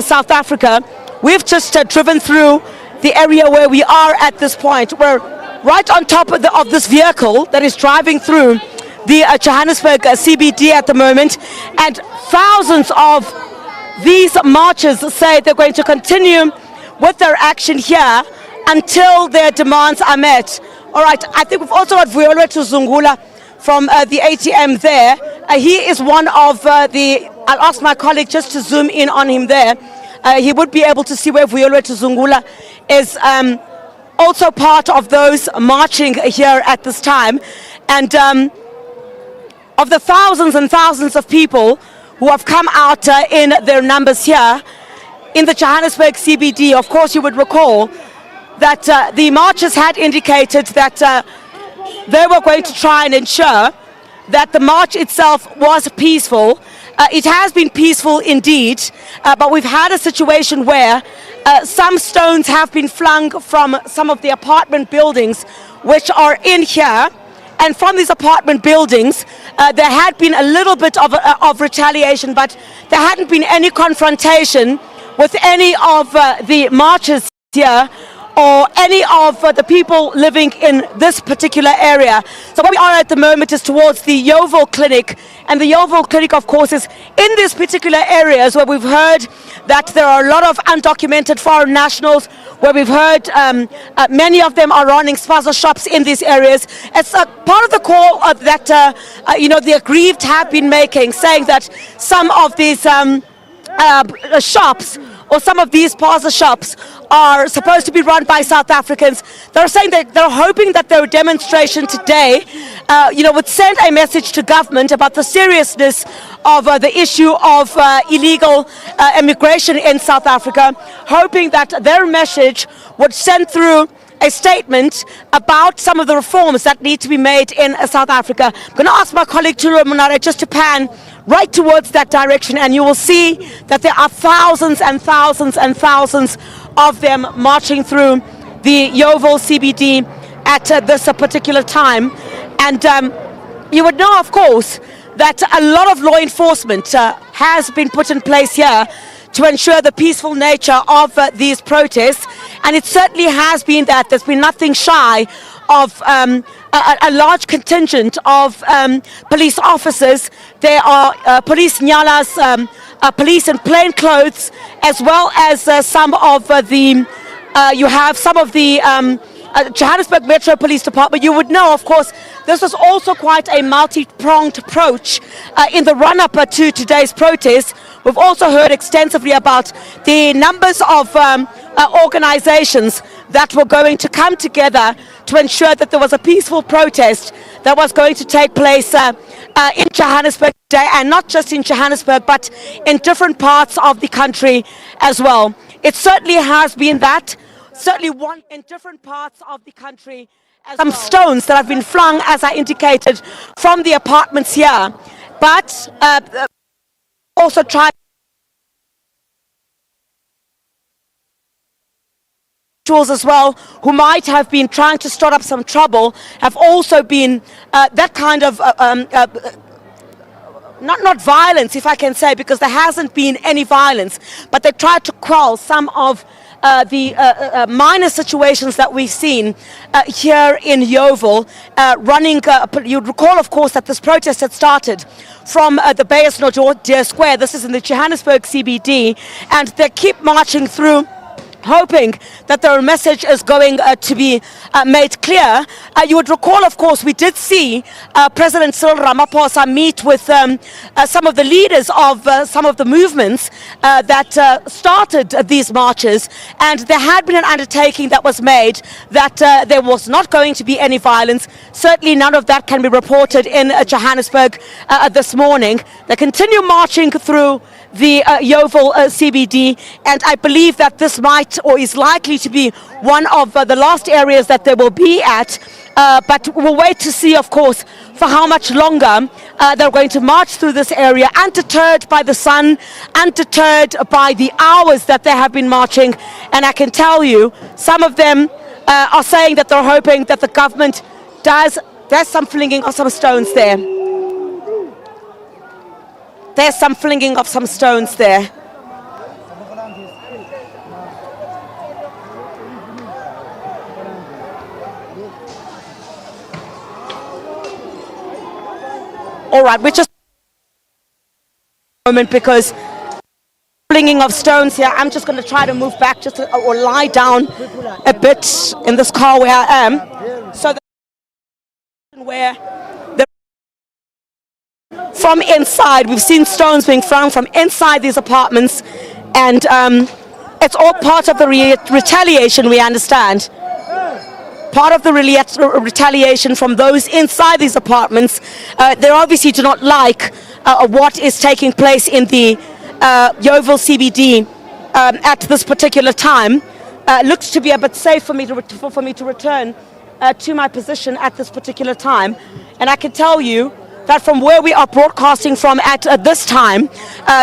South Africa. We've just driven through the area where we are at this point. We're right on top of this vehicle that is driving through the Johannesburg CBD at the moment, and thousands of these marchers say they're going to continue with their action here until their demands are met. All right, I think we've also got Vuyolethu Zungula from the ATM there. He is one of I'll ask my colleague just to zoom in on him there. He would be able to see where Vuyolethu Zungula is also part of those marching here at this time. And of the thousands and thousands of people who have come out in their numbers here in the Johannesburg CBD, of course you would recall that the marchers had indicated that they were going to try and ensure that the march itself was peaceful. It has been peaceful indeed, but we've had a situation where some stones have been flung from some of the apartment buildings which are in here. And from these apartment buildings, there had been a little bit of retaliation, but there hadn't been any confrontation with any of the marchers here or any of the people living in this particular area. So where we are at the moment is towards the Yeovil Clinic, and the Yeovil Clinic, of course, is in these particular areas where we've heard that there are a lot of undocumented foreign nationals, where we've heard many of them are running spaza shops in these areas. It's part of the call that the aggrieved have been making, saying that some of these shops or some of these spaza shops are supposed to be run by South Africans. They're saying that they're hoping that their demonstration today, would send a message to government about the seriousness of the issue of illegal immigration in South Africa, hoping that their message would send through a statement about some of the reforms that need to be made in South Africa. I'm going to ask my colleague Tulu Munare just to pan right towards that direction, and you will see that there are thousands and thousands and thousands of them marching through the Yeovil CBD at this particular time. And you would know, of course, that a lot of law enforcement has been put in place here to ensure the peaceful nature of these protests, and it certainly has been that. There's been nothing shy of a large contingent of police officers. There are police nyalas, police in plain clothes, as well as some of the Johannesburg Metro Police Department. You would know, of course, this was also quite a multi-pronged approach in the run-up to today's protest. We've also heard extensively about the numbers of organizations that were going to come together to ensure that there was a peaceful protest that was going to take place in Johannesburg today, and not just in Johannesburg, but in different parts of the country as well. It certainly has been that. Certainly one in different parts of the country. Some stones that have been flung, as I indicated, from the apartments here. But also try as well, who might have been trying to start up some trouble, have also been that kind of not violence, if I can say, because there hasn't been any violence, but they tried to quell some of the minor situations that we've seen here in Yeovil. You'd recall, of course, that this protest had started from the Beyers Naudé Square. This is in the Johannesburg CBD, and they keep marching through, hoping that their message is going to be made clear. You would recall, of course, we did see President Cyril Ramaphosa meet with some of the leaders of some of the movements that started these marches, and there had been an undertaking that was made that there was not going to be any violence. Certainly none of that can be reported in Johannesburg this morning. They continue marching through the Yeovil CBD, and I believe that this might or is likely to be one of the last areas that they will be at, but we'll wait to see, of course, for how much longer they're going to march through this area, undeterred by the sun, undeterred by the hours that they have been marching. And I can tell you, some of them are saying that they're hoping that the government does. There's some flinging of some stones there. There's some flinging of some stones there. All right, we're just a moment because flinging of stones here. I'm just going to try to move back just to, or lie down a bit in this car where I am, so that where from inside, we've seen stones being thrown from inside these apartments, and it's all part of the retaliation, we understand. Part of the retaliation from those inside these apartments. They obviously do not like what is taking place in the Yeovil CBD at this particular time. Looks to be a bit safe for me to return to my position at this particular time. And I can tell you that from where we are broadcasting from at this time,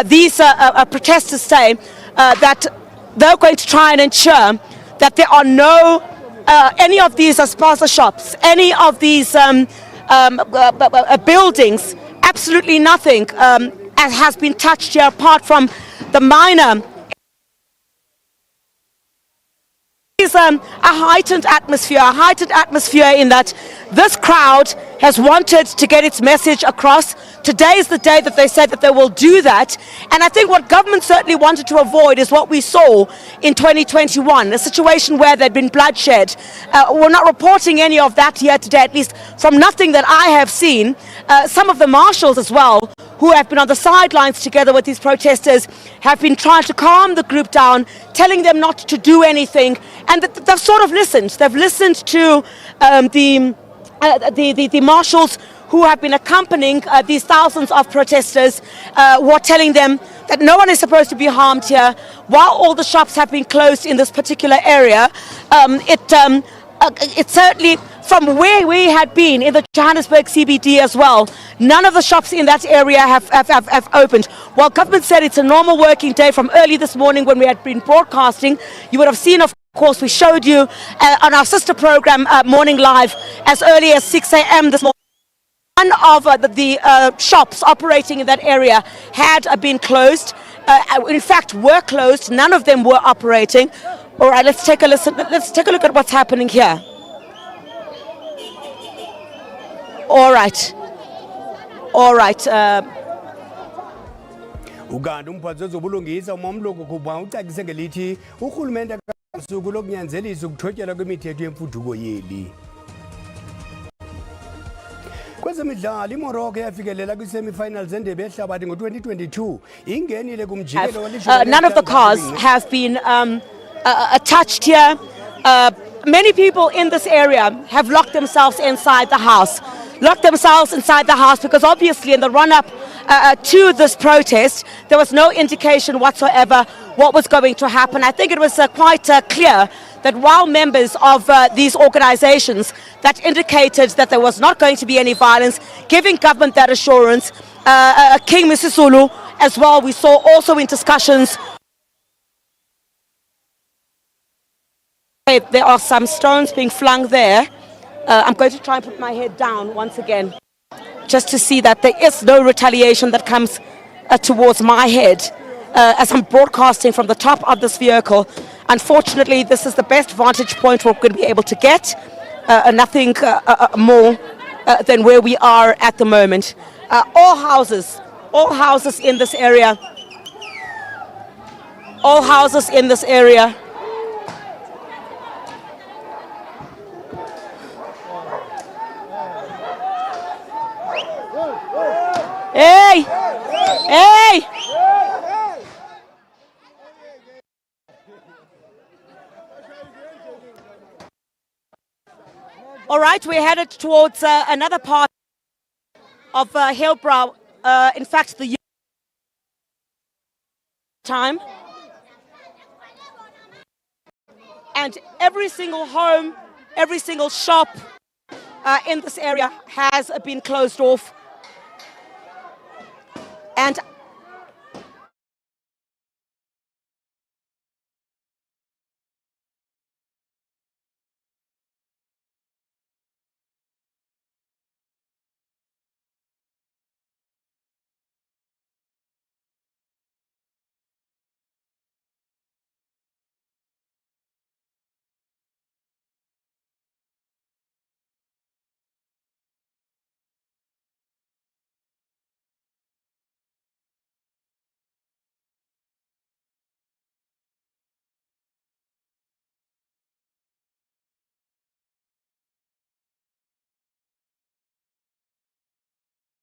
these protesters say that they're going to try and ensure that there are no any of these spaza shops, any of these buildings, absolutely nothing has been touched here apart from the minor. Is a heightened atmosphere in that this crowd has wanted to get its message across. Today is the day that they said that they will do that, and I think what government certainly wanted to avoid is what we saw in 2021, a situation where there'd been bloodshed. We're not reporting any of that here today, at least from nothing that I have seen. Some of the marshals as well, who have been on the sidelines together with these protesters, have been trying to calm the group down, telling them not to do anything, and they've sort of listened. They've listened to the marshals who have been accompanying these thousands of protesters, who are telling them that no one is supposed to be harmed here, while all the shops have been closed in this particular area. It certainly, from where we had been in the Johannesburg CBD as well, none of the shops in that area have opened. While government said it's a normal working day from early this morning when we had been broadcasting, you would have seen, of course, we showed you on our sister program, Morning Live, as early as 6 a.m. this morning. One of the shops operating in that area had been closed. In fact, were closed. None of them were operating. All right, let's take a listen. Let's take a look at what's happening here. All right. Uganda umphathi wezobulungisa uMamloko Khubwa ucacise ngelithi urhulumente akasuku lokunyanzelisa ukuthotyelwa kwemithetho yemfuduko yeli. Kwezemidlalo iMorocco yafikelela kwi-semi-finals endebe yehlabathi ngo-2022 ingenile kumjikelo walishumi. None of the cars have been touched here. Many people in this area have locked themselves inside the house. Because obviously in the run-up to this protest, there was no indication whatsoever what was going to happen. I think it was quite clear that while members of these organizations that indicated that there was not going to be any violence, giving government that assurance, King Misisulu as well, we saw also in discussions. There are some stones being flung there. I'm going to try and put my head down once again, just to see that there is no retaliation that comes towards my head as I'm broadcasting from the top of this vehicle. Unfortunately, this is the best vantage point we're going to be able to get, nothing more than where we are at the moment. All houses in this area, Hey! All right, we're headed towards another part of Hillbrow. In fact, the time. And every single home, every single shop in this area has been closed off. And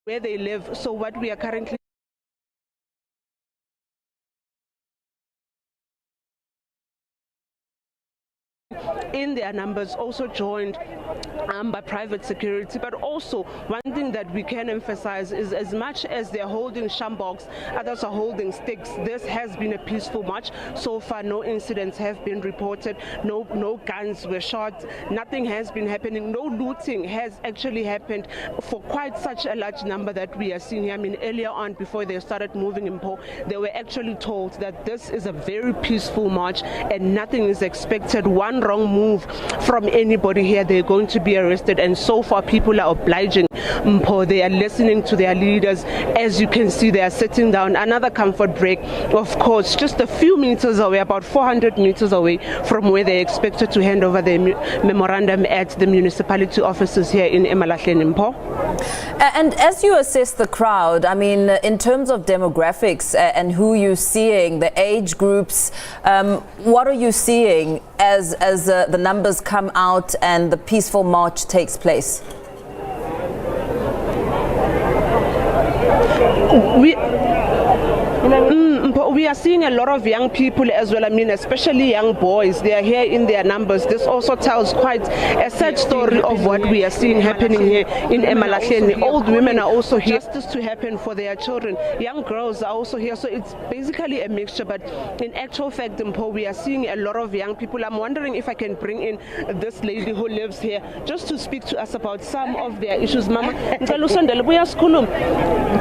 where they live. So what we are currently in their numbers also joined by private security. But also, one thing that we can emphasize is, as much as they're holding shamboks, others are holding sticks. This has been a peaceful march. So far, no incidents have been reported. No guns were shot. Nothing has been happening. No looting has actually happened for quite such a large number that we are seeing here. I mean, earlier on, before they started moving in Po, they were actually told that this is a very peaceful march and nothing is expected. One wrong move from anybody here, they're going to be arrested. And so far, people are obliging Mpo. They are listening to their leaders. As you can see, they are sitting down. Another comfort break, of course, just a few meters away, about 400 meters away from where they expected to hand over their memorandum at the municipality offices here in Emalahleni, Mpo. And as you assess the crowd, I mean, in terms of demographics and who you're seeing, the age groups, what are you seeing as the numbers come out and the peaceful march takes place? We are seeing a lot of young people as well. I mean, especially young boys. They are here in their numbers. This also tells quite a sad story of what we are seeing happening here in Emalahleni. Old women are also here. Justice to happen for their children. Young girls are also here. So it's basically a mixture. But in actual fact, we are seeing a lot of young people. I'm wondering if I can bring in this lady who lives here just to speak to us about some of their issues. Mama,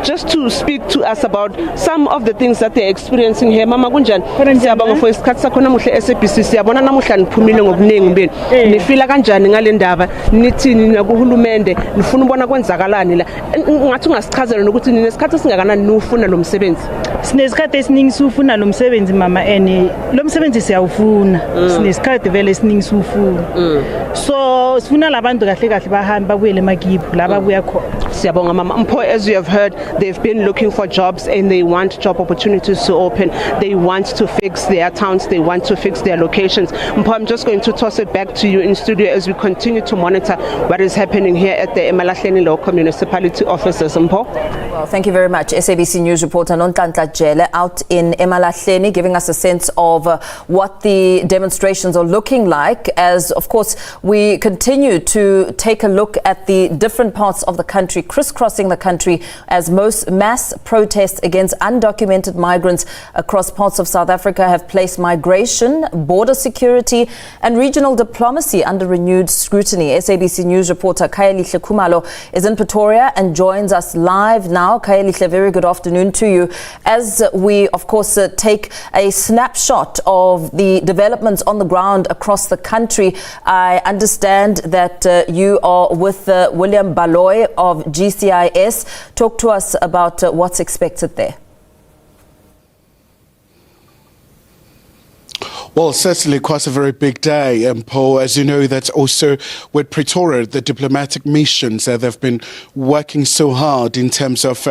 just to speak to us about some of the things that they're experiencing here. Mama kunjani? Siyabonga for isikhathi sakho namuhla SABC. Siyabona namuhla niphumile ngobuningi benu. Nifila kanjani ngale ndaba? Nithini nakuhulumende? Nifuna ubona kwenzakalani la? Ngathi ungasichazela nokuthi ninesikhathi singakanani nufuna lo msebenzi? Sinesikhathi esiningi sufuna lo msebenzi mama, lo msebenzi siyawufuna. Sinesikhathi vele esiningi sufuna. So sifuna labantu kahle kahle bahambe babuyele emakibo la babuya khona. Siyabonga mama. Mpo, as you have heard, they've been looking for jobs and they want job opportunities to open. They want to fix their towns. They want to fix their locations. Mpo, I'm just going to toss it back to you in studio as we continue to monitor what is happening here at the Emalahleni local municipality offices. Mpo. Well, thank you very much. SABC News reporter Nonhlanhla Jele out in Emalahleni, giving us a sense of what the demonstrations are looking like, as of course we continue to take a look at the different parts of the country, crisscrossing the country, as most mass protests against undocumented migrants across parts of South Africa have placed migration, border security and regional diplomacy under renewed scrutiny. SABC News reporter Khayelihle Khumalo is in Pretoria and joins us live now. Khayelihle, very good afternoon to you. As we, of course, take a snapshot of the developments on the ground across the country, I understand that you are with William Baloy of GCIS. Talk to us about what's expected there. Well, certainly quite a very big day, Paul. As you know, that's also with Pretoria, the diplomatic missions. They've been working so hard in terms of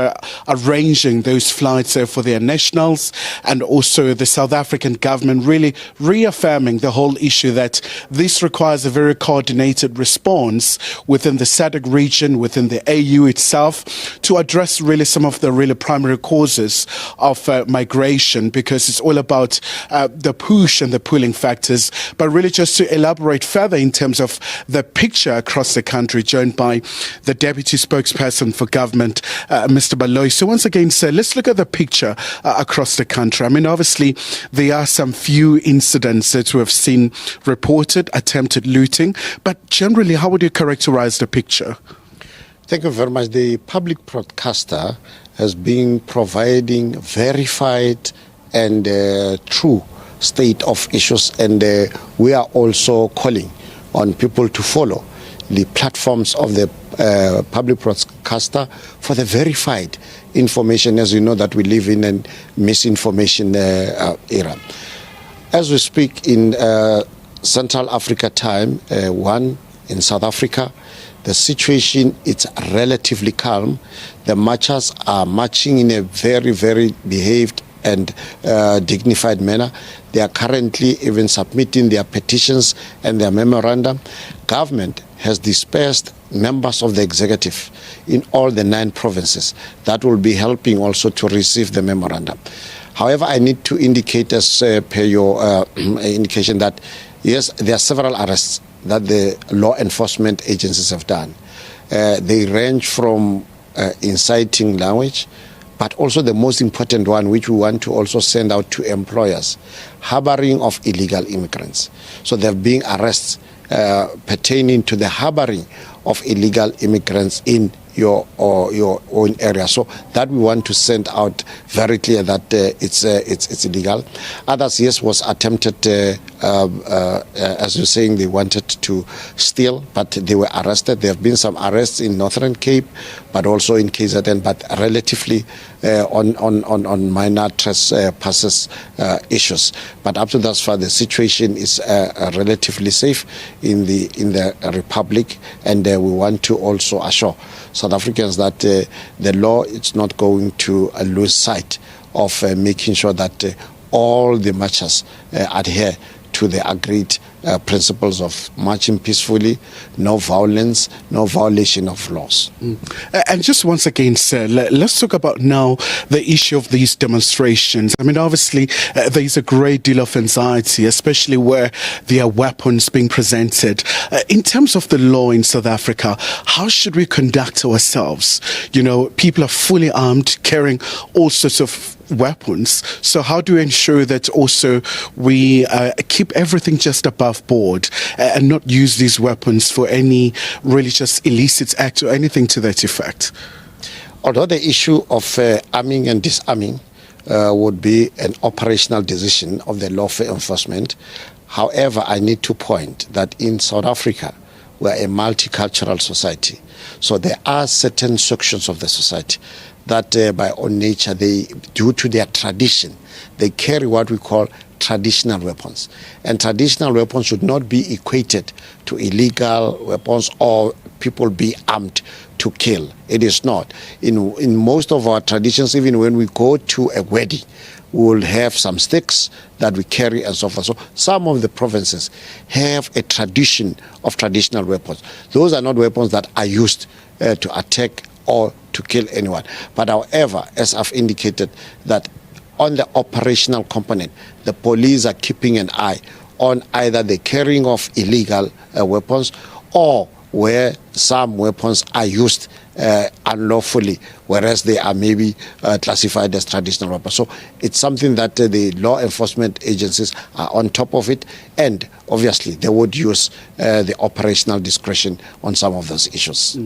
arranging those flights for their nationals, and also the South African government really reaffirming the whole issue that this requires a very coordinated response within the SADC region, within the AU itself, to address really some of the really primary causes of migration, because it's all about the push and the pulling factors. But really just to elaborate further in terms of the picture across the country, joined by the Deputy Spokesperson for Government, Mr. Baloy. So once again, sir, let's look at the picture across the country. I mean, obviously, there are some few incidents that we have seen reported, attempted looting, but generally, how would you characterize the picture? Thank you very much. The public broadcaster has been providing verified and true state of issues, and we are also calling on people to follow the platforms of the public broadcaster for the verified information, as you know that we live in a misinformation era. As we speak in Central Africa time, one in South Africa, the situation is relatively calm. The marchers are marching in a very, very behaved and dignified manner. They are currently even submitting their petitions and their memorandum. Government has dispersed members of the executive in all the 9 provinces. That will be helping also to receive the memorandum. However, I need to indicate, as per your indication, that yes, there are several arrests that the law enforcement agencies have done. They range from inciting language, but also the most important one, which we want to also send out to employers, harboring of illegal immigrants. So there have been arrests pertaining to the harboring of illegal immigrants in your own area. So that we want to send out very clear that it's illegal. Others, yes, was attempted, as you're saying, they wanted to steal, but they were arrested. There have been some arrests in Northern Cape, but also in KZN, but relatively on minor trespasses issues. But up to thus far, the situation is relatively safe in the Republic, and we want to also assure South Africans that the law is not going to lose sight of making sure that all the marchers adhere to the agreed principles of marching peacefully, no violence, no violation of laws. And just once again, sir, let's talk about now the issue of these demonstrations. I mean, obviously, there's a great deal of anxiety, especially where there are weapons being presented. In terms of the law in South Africa, how should we conduct ourselves? You know, people are fully armed, carrying all sorts of weapons. So how do we ensure that also we keep everything just above board and not use these weapons for any really just illicit act or anything to that effect? Although the issue of arming and disarming would be an operational decision of the law enforcement, however, I need to point that in South Africa, we're a multicultural society. So there are certain sections of the society that by own nature, due to their tradition, they carry what we call traditional weapons. And traditional weapons should not be equated to illegal weapons or people be armed to kill. It is not. In most of our traditions, even when we go to a wedding, we will have some sticks that we carry and so forth. So some of the provinces have a tradition of traditional weapons. Those are not weapons that are used to attack or to kill anyone. But however, as I've indicated, that on the operational component, the police are keeping an eye on either the carrying of illegal weapons or where some weapons are used unlawfully, whereas they are maybe classified as traditional weapons. So it's something that the law enforcement agencies are on top of it, and obviously they would use the operational discretion on some of those issues.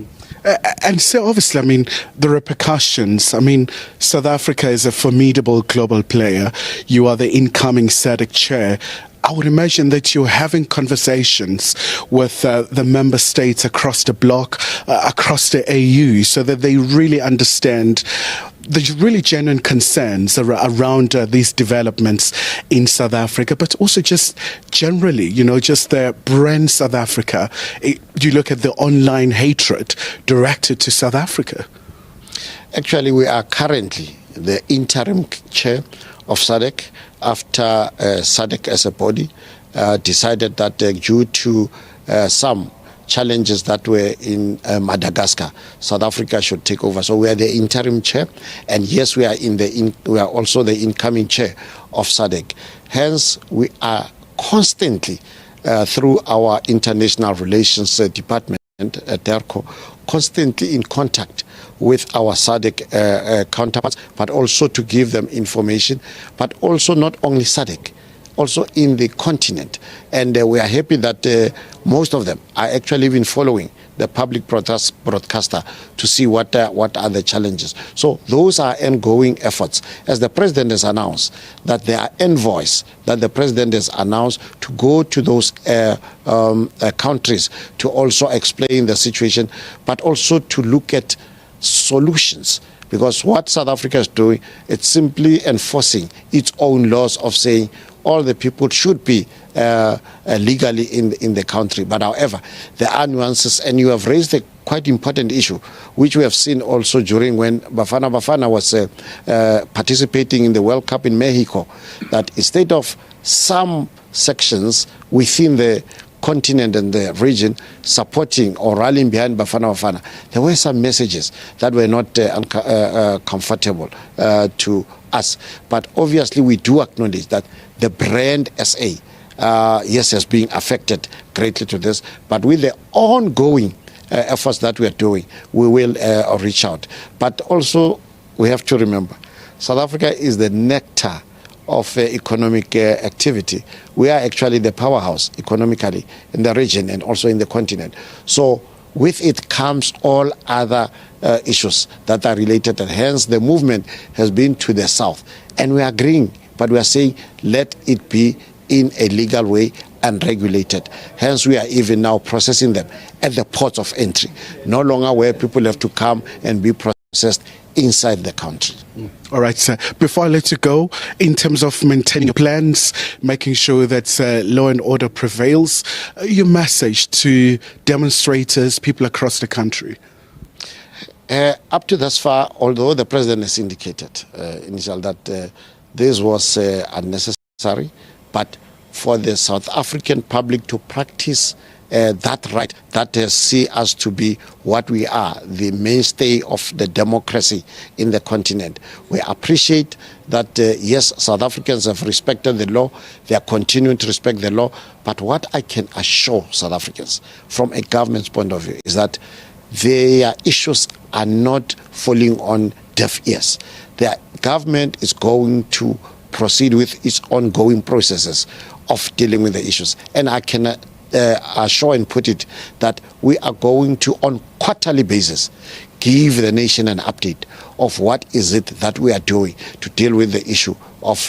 And so obviously, I mean, the repercussions, I mean, South Africa is a formidable global player. You are the incoming SADC chair. I would imagine that you're having conversations with the member states across the bloc, across the AU, so that they really understand the really genuine concerns around these developments in South Africa, but also just generally, you know, just the brand South Africa. You look at the online hatred directed to South Africa. Actually, we are currently the interim chair of SADC after SADC as a body decided that due to some challenges that were in Madagascar, South Africa should take over. So we are the interim chair, and yes, we are we are also the incoming chair of SADC. Hence, we are constantly through our international relations department at DERCO, constantly in contact with our SADC counterparts, but also to give them information, but also not only SADC, also in the continent. And we are happy that most of them are actually even following the public broadcaster to see what are the challenges. So those are ongoing efforts. As the president has announced, that there are envoys that the president has announced to go to those countries to also explain the situation, but also to look at solutions. Because what South Africa is doing, it's simply enforcing its own laws of saying all the people should be legally in the country. But however, there are nuances, and you have raised a quite important issue, which we have seen also during when Bafana was participating in the World Cup in Mexico, that instead of some sections within the continent and the region supporting or rallying behind Bafana, there were some messages that were not comfortable to us. But obviously we do acknowledge that the brand SA yes, has been affected greatly to this. But with the ongoing efforts that we are doing, we will reach out. But also, we have to remember, South Africa is the nectar of economic activity. We are actually the powerhouse economically in the region and also in the continent. So with it comes all other issues that are related, and hence the movement has been to the south. And we are agreeing, but we are saying let it be in a legal way and regulated. Hence we are even now processing them at the ports of entry, no longer where people have to come and be processed inside the country. All right, sir. Before I let you go, in terms of maintaining plans, making sure that law and order prevails, your message to demonstrators, people across the country? Up to thus far, although the president has indicated initially that this was unnecessary, but for the South African public to practice that right, that see us to be what we are, the mainstay of the democracy in the continent. We appreciate that, yes, South Africans have respected the law, they are continuing to respect the law, but what I can assure South Africans from a government's point of view is that their issues are not falling on deaf ears. The government is going to proceed with its ongoing processes of dealing with the issues. And I can assure and put it that we are going to, on quarterly basis, give the nation an update of what is it that we are doing to deal with the issue of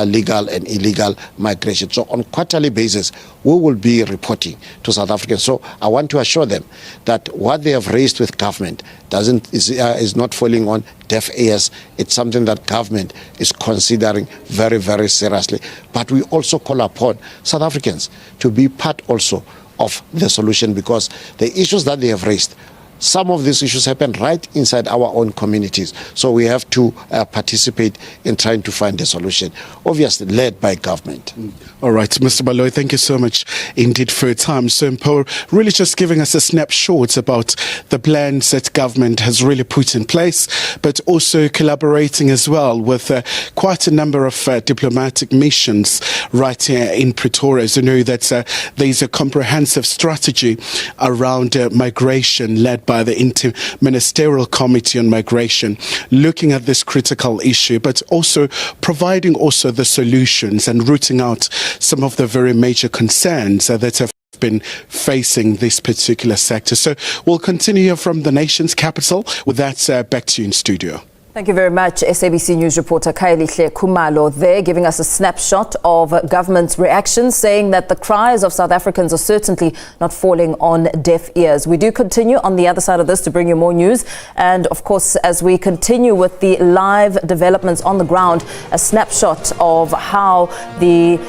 legal and illegal migration. So on quarterly basis, we will be reporting to South Africans. So I want to assure them that what they have raised with government is not falling on deaf ears. It's something that government is considering very, very seriously. But we also call upon South Africans to be part also of the solution, because the issues that they have raised, some of these issues happen right inside our own communities. So we have to participate in trying to find a solution, obviously led by government. All right, Mr. Baloyi, thank you so much indeed for your time. So, Mpo, really just giving us a snapshot about the plans that government has really put in place, but also collaborating as well with quite a number of diplomatic missions right here in Pretoria. As you know, that there's a comprehensive strategy around migration led by the Inter-Ministerial Committee on Migration, looking at this critical issue, but also providing also the solutions and rooting out some of the very major concerns that have been facing this particular sector. So we'll continue from the nation's capital. With that, back to you in studio. Thank you very much, SABC News reporter Kaelihle Khumalo there, giving us a snapshot of government's reaction, saying that the cries of South Africans are certainly not falling on deaf ears. We do continue on the other side of this to bring you more news. And of course, as we continue with the live developments on the ground, a snapshot of how the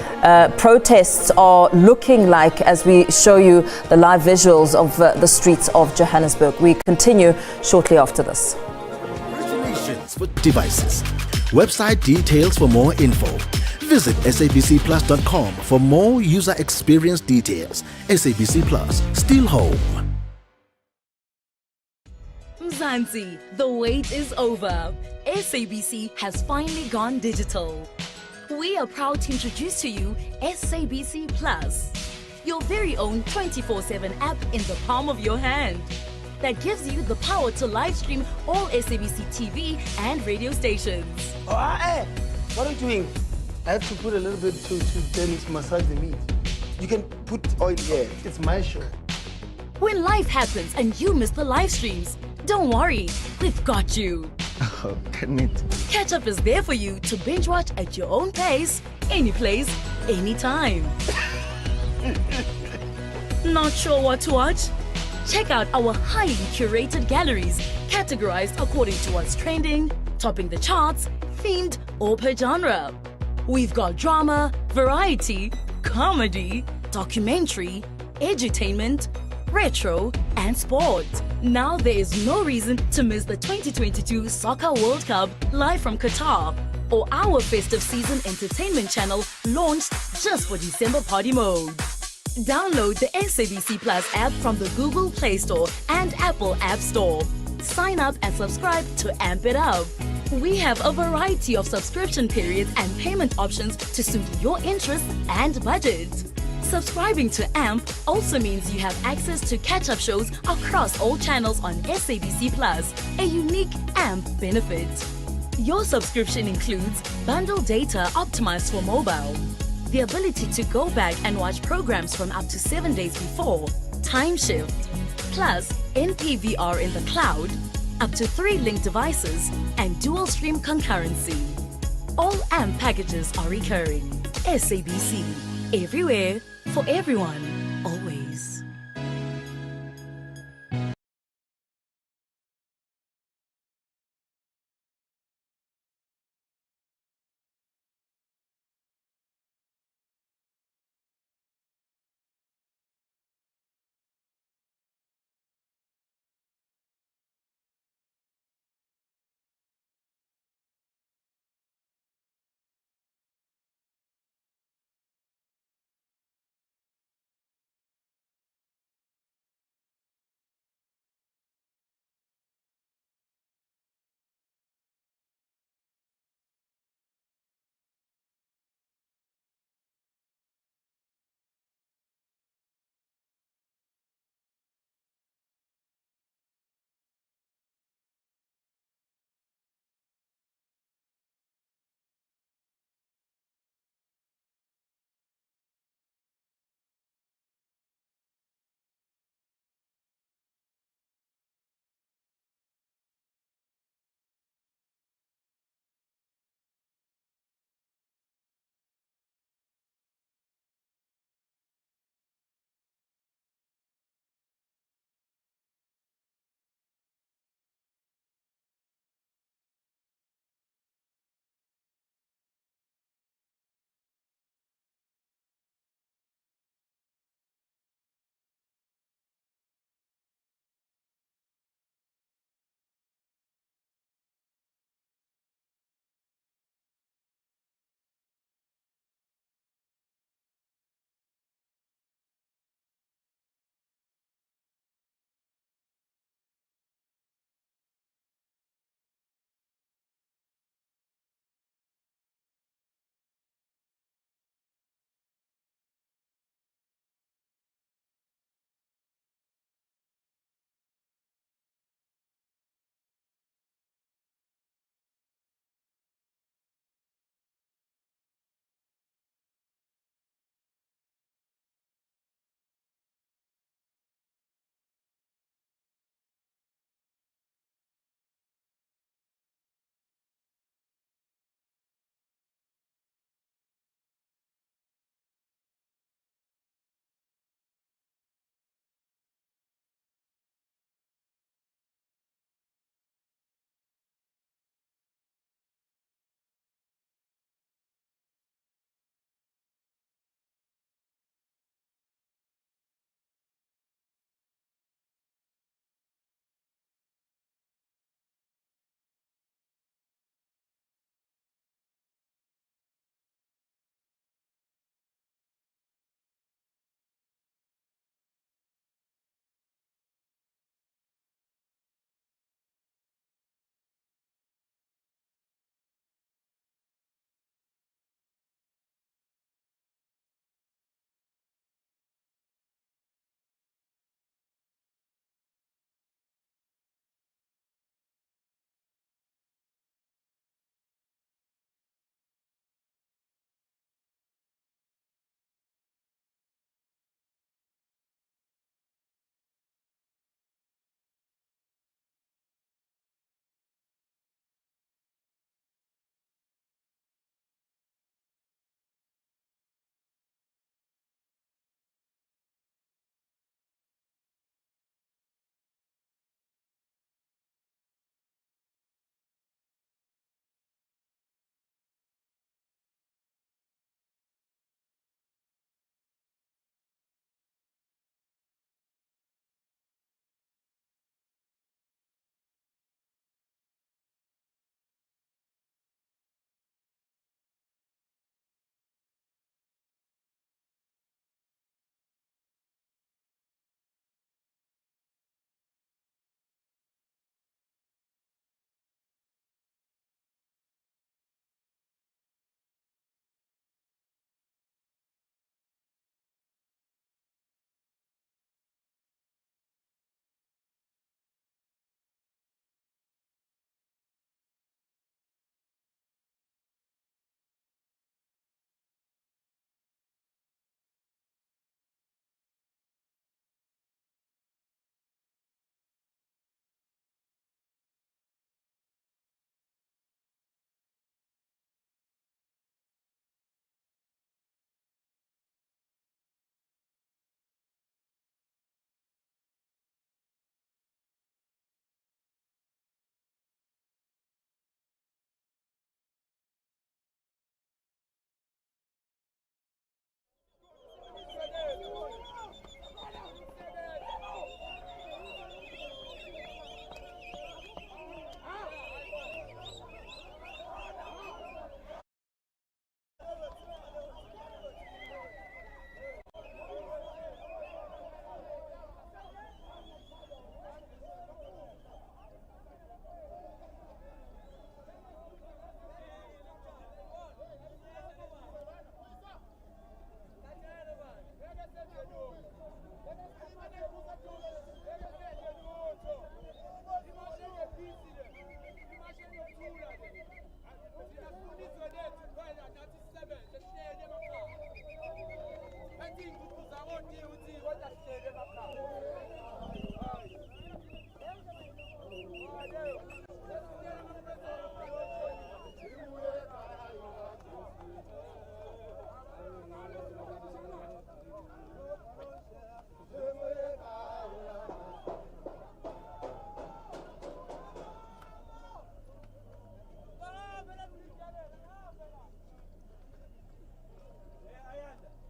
protests are looking like as we show you the live visuals of the streets of Johannesburg. We continue shortly after this. For devices. Website details for more info. Visit sabcplus.com for more user experience details. SABC Plus, still home. Mzansi, the wait is over. SABC has finally gone digital. We are proud to introduce to you SABC Plus, your very own 24/7 app in the palm of your hand, that gives you the power to live stream all SABC TV and radio stations. What are you doing? I have to put a little bit to then massage the meat. You can put oil here. It's my show. When life happens and you miss the live streams, don't worry, we've got you. Oh, can it? Catch Up is there for you to binge watch at your own pace, any place, anytime. Not sure what to watch? Check out our highly curated galleries, categorized according to what's trending, topping the charts, themed or per genre. We've got drama, variety, comedy, documentary, edutainment, retro, and sport. Now there is no reason to miss the 2022 Soccer World Cup live from Qatar, or our festive season entertainment channel launched just for December party mode. Download the SABC Plus app from the Google Play Store and Apple App Store. Sign up and subscribe to amp it up. We have a variety of subscription periods and payment options to suit your interests and budget. Subscribing to AMP also means you have access to catch-up shows across all channels on SABC Plus, a unique AMP benefit. Your subscription includes bundle data optimized for mobile, the ability to go back and watch programs from up to 7 days before, time shift, plus NPVR in the cloud, up to 3 linked devices, and dual stream concurrency. All AMP packages are recurring. SABC, everywhere, for everyone, always.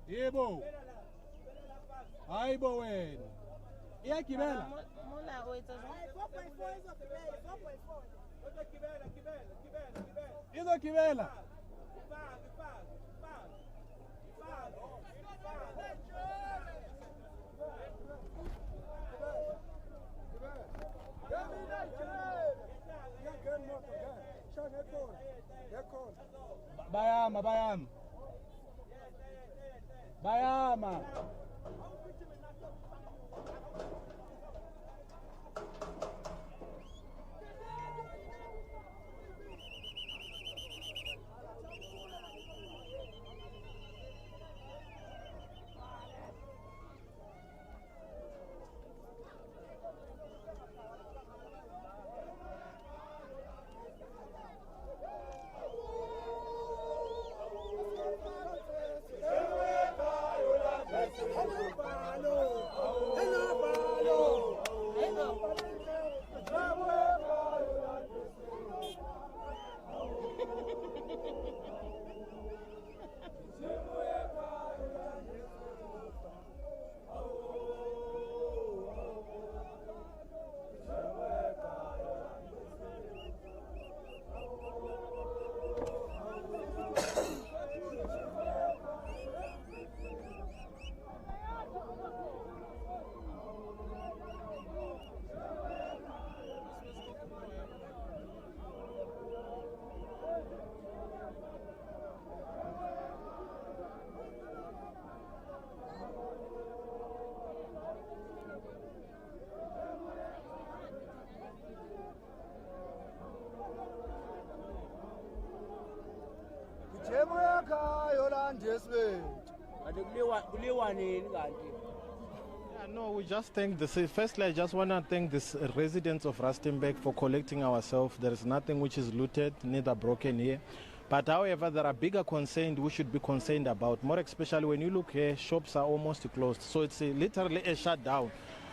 Yebo. Hayibo wena. Iyagibela. Mola wethu 4.4 Izogibela. Bayama. No, we just thank firstly, I just want to thank the residents of Rustenburg for collecting ourselves. There is nothing which is looted, neither broken here. But however, there are bigger concerns we should be concerned about. More especially when you look here, shops are almost closed. So it's literally a shutdown.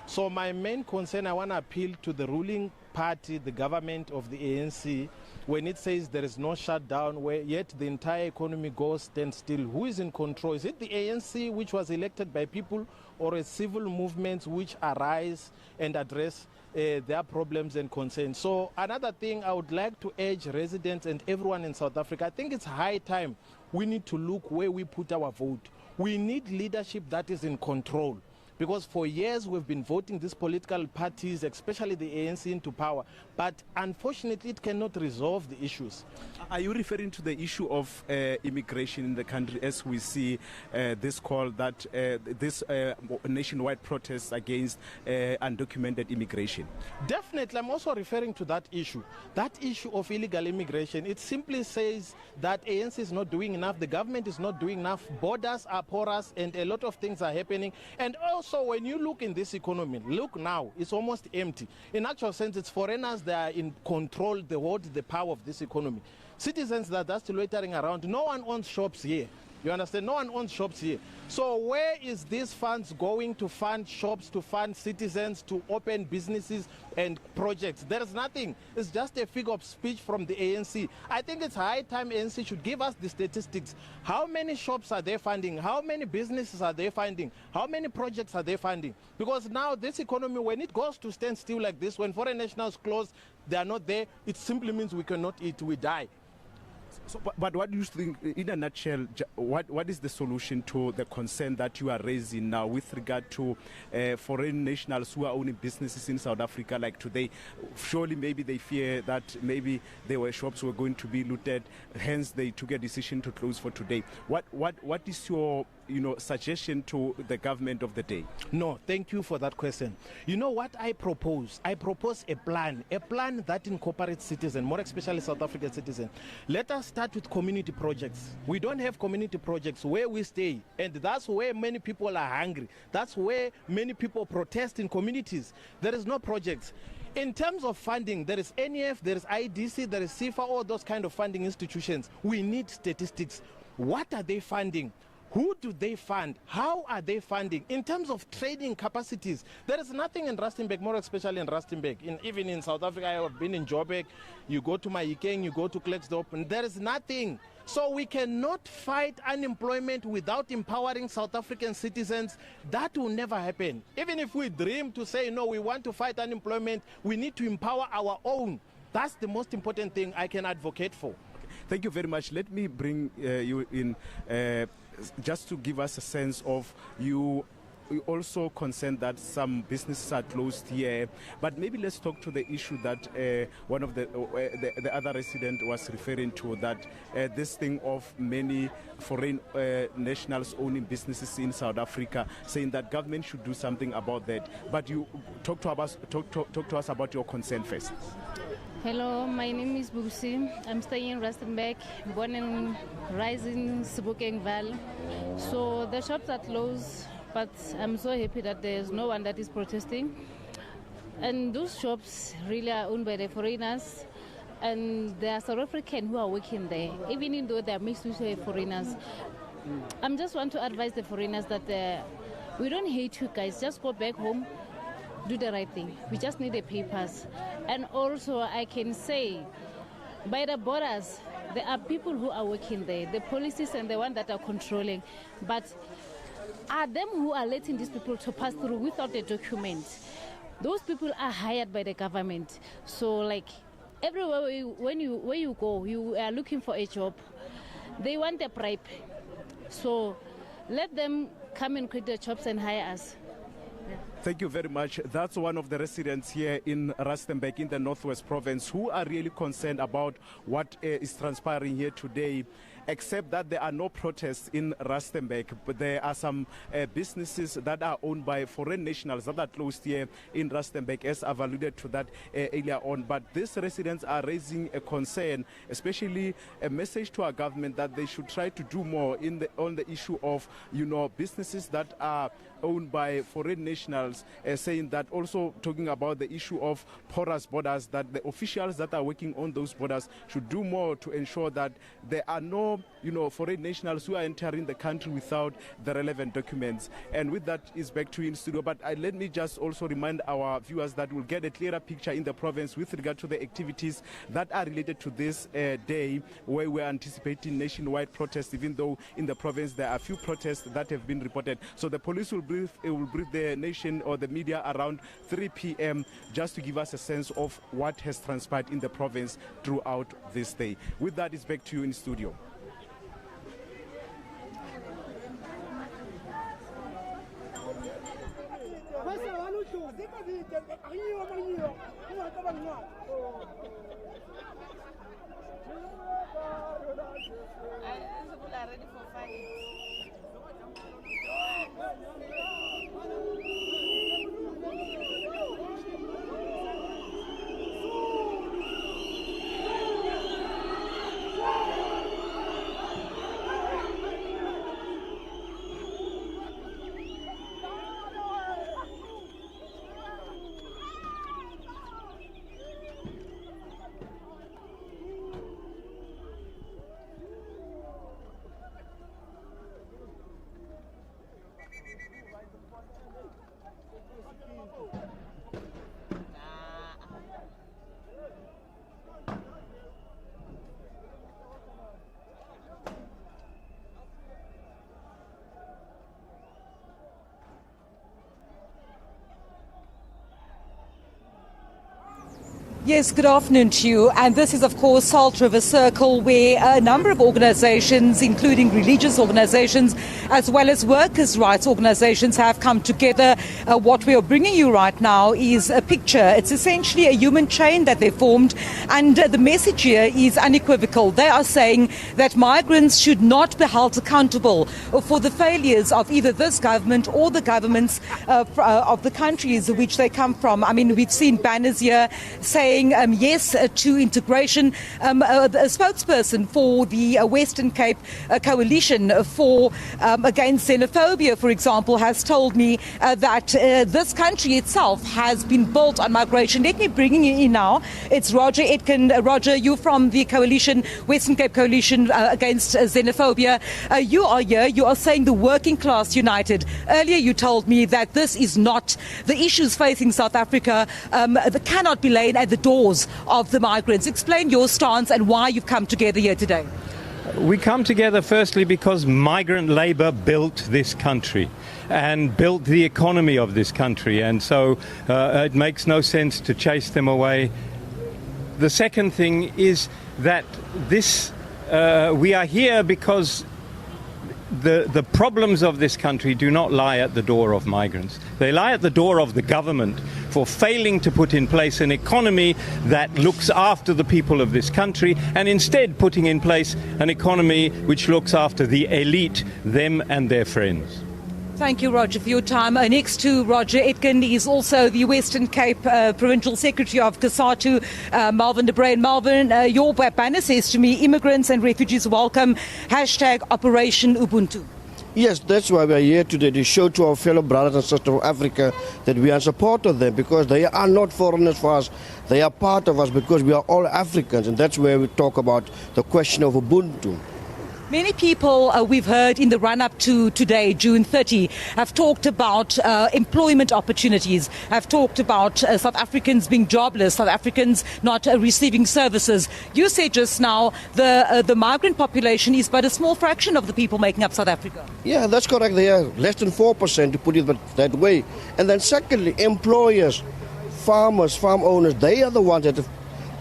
So my main concern, I want to appeal to the ruling party, the government of the ANC, when it says there is no shutdown, where yet the entire economy goes standstill. Who is in control? Is it the ANC, which was elected by people, or a civil movement which arise and address their problems and concerns? So another thing I would like to urge residents and everyone in South Africa, I think it's high time we need to look where we put our vote. We need leadership that is in control. Because for years we've been voting these political parties, especially the ANC, into power. But unfortunately, it cannot resolve the issues. Are you referring to the issue of immigration in the country as we see this call that this nationwide protests against undocumented immigration? Definitely, I'm also referring to that issue. That issue of illegal immigration, it simply says that ANC is not doing enough, the government is not doing enough, borders are porous, and a lot of things are happening. And also, when you look in this economy, look now, it's almost empty. In actual sense, it's foreigners that are in control, they hold the power of this economy. Citizens that are still loitering around, no one owns shops here. You understand? No one owns shops here. So where is these funds going to fund shops, to fund citizens, to open businesses and projects? There is nothing. It's just a figure of speech from the ANC. I think it's high time ANC should give us the statistics. How many shops are they funding? How many businesses are they funding? How many projects are they funding? Because now this economy, when it goes to stand still like this, when foreign nationals close, they are not there, it simply means we cannot eat, we die. So, but what do you think, in a nutshell, what is the solution to the concern that you are raising now with regard to foreign nationals who are owning businesses in South Africa like today? Surely maybe they fear that maybe their shops were going to be looted, hence they took a decision to close for today. What is your suggestion to the government of the day? No, thank you for that question. You know what I propose? I propose a plan that incorporates citizens, more especially South African citizens. Let us start with community projects. We don't have community projects where we stay, and that's where many people are hungry. That's where many people protest in communities. There is no projects. In terms of funding, there is NEF, there is IDC, there is CIFA, all those kind of funding institutions. We need statistics. What are they funding? Who do they fund? How are they funding? In terms of trading capacities, there is nothing in Rustenburg, more especially in Rustenburg. Even in South Africa, I have been in Joburg. You go to Mayfair, you go to Klerksdorp, and there is nothing. So we cannot fight unemployment without empowering South African citizens. That will never happen. Even if we dream to say, no, we want to fight unemployment, we need to empower our own. That's the most important thing I can advocate for. Thank you very much. Let me bring you in just to give us a sense of you. We also concerned that some businesses are closed here, but maybe let's talk to the issue that one of the other resident was referring to, that this thing of many foreign nationals owning businesses in South Africa, saying that government should do something about that. But you talk to us about your concern first. Hello, my name is Busi. I'm staying in Rustenburg, born and raised in Sebokeng Valley. So the shops are closed, but I'm so happy that there's no one that is protesting. And those shops really are owned by the foreigners, and there are South Africans who are working there, even though they are mixed with foreigners. I just want to advise the foreigners that we don't hate you guys, just go back home, do the right thing. We just need the papers. And also I can say, by the borders, there are people who are working there, the policies and the ones that are controlling, but are them who are letting these people to pass through without the documents. Those people are hired by the government. So like everywhere where you go, you are looking for a job. They want a bribe. So let them come and create the jobs and hire us. Thank you very much. That's one of the residents here in Rustenburg in the Northwest Province who are really concerned about what is transpiring here today, except that there are no protests in Rustenburg, but there are some businesses that are owned by foreign nationals that are closed here in Rustenburg, as I've alluded to that earlier on. But these residents are raising a concern, especially a message to our government that they should try to do more on the issue of, businesses that are owned by foreign nationals, saying that, also talking about the issue of porous borders, that the officials that are working on those borders should do more to ensure that there are no, foreign nationals who are entering the country without the relevant documents. And with that is back to you in studio. But let me just also remind our viewers that we'll get a clearer picture in the province with regard to the activities that are related to this day, where we're anticipating nationwide protests, even though in the province there are a few protests that have been reported. So the police will brief the nation or the media around 3 p.m. just to give us a sense of what has transpired in the province throughout this day. With that, it's back to you in studio. People are ready for fight. Yes, good afternoon to you. And this is, of course, Salt River Circle, where a number of organizations, including religious organizations, as well as workers' rights organizations, have come together. What we are bringing you right now is a picture. It's essentially a human chain that they formed. And the message here is unequivocal. They are saying that migrants should not be held accountable for the failures of either this government or the governments of the countries which they come from. I mean, we've seen banners here saying yes to integration. A spokesperson for the Western Cape Coalition for against xenophobia, for example, has told me that this country itself has been built on migration. Let me bring you in now. It's Roger Etkin. Roger, you're from the coalition, Western Cape Coalition against xenophobia. You are here. You are saying the working class united. Earlier you told me that this is not the issues facing South Africa that cannot be laid at the doors of the migrants. Explain your stance and why you've come together here today. We come together firstly because migrant labour built this country and built the economy of this country, and so it makes no sense to chase them away. The second thing is that we are here because the problems of this country do not lie at the door of migrants. They lie at the door of the government for failing to put in place an economy that looks after the people of this country, and instead putting in place an economy which looks after the elite, them and their friends. Thank you, Roger, for your time. Next to Roger Etkin is also the Western Cape Provincial Secretary of COSATU, Malvin de Bruyn. Malvin, your banner says to me, immigrants and refugees welcome, #Operation Ubuntu. Yes, that's why we are here today, to show to our fellow brothers and sisters of Africa that we are in support of them, because they are not foreigners for us. They are part of us because we are all Africans, and that's where we talk about the question of Ubuntu. Many people we've heard in the run-up to today, June 30, have talked about employment opportunities, have talked about South Africans being jobless, South Africans not receiving services. You said just now the migrant population is but a small fraction of the people making up South Africa. Yeah, that's correct. They are less than 4%, to put it that way. And then secondly, employers, farmers, farm owners, they are the ones that have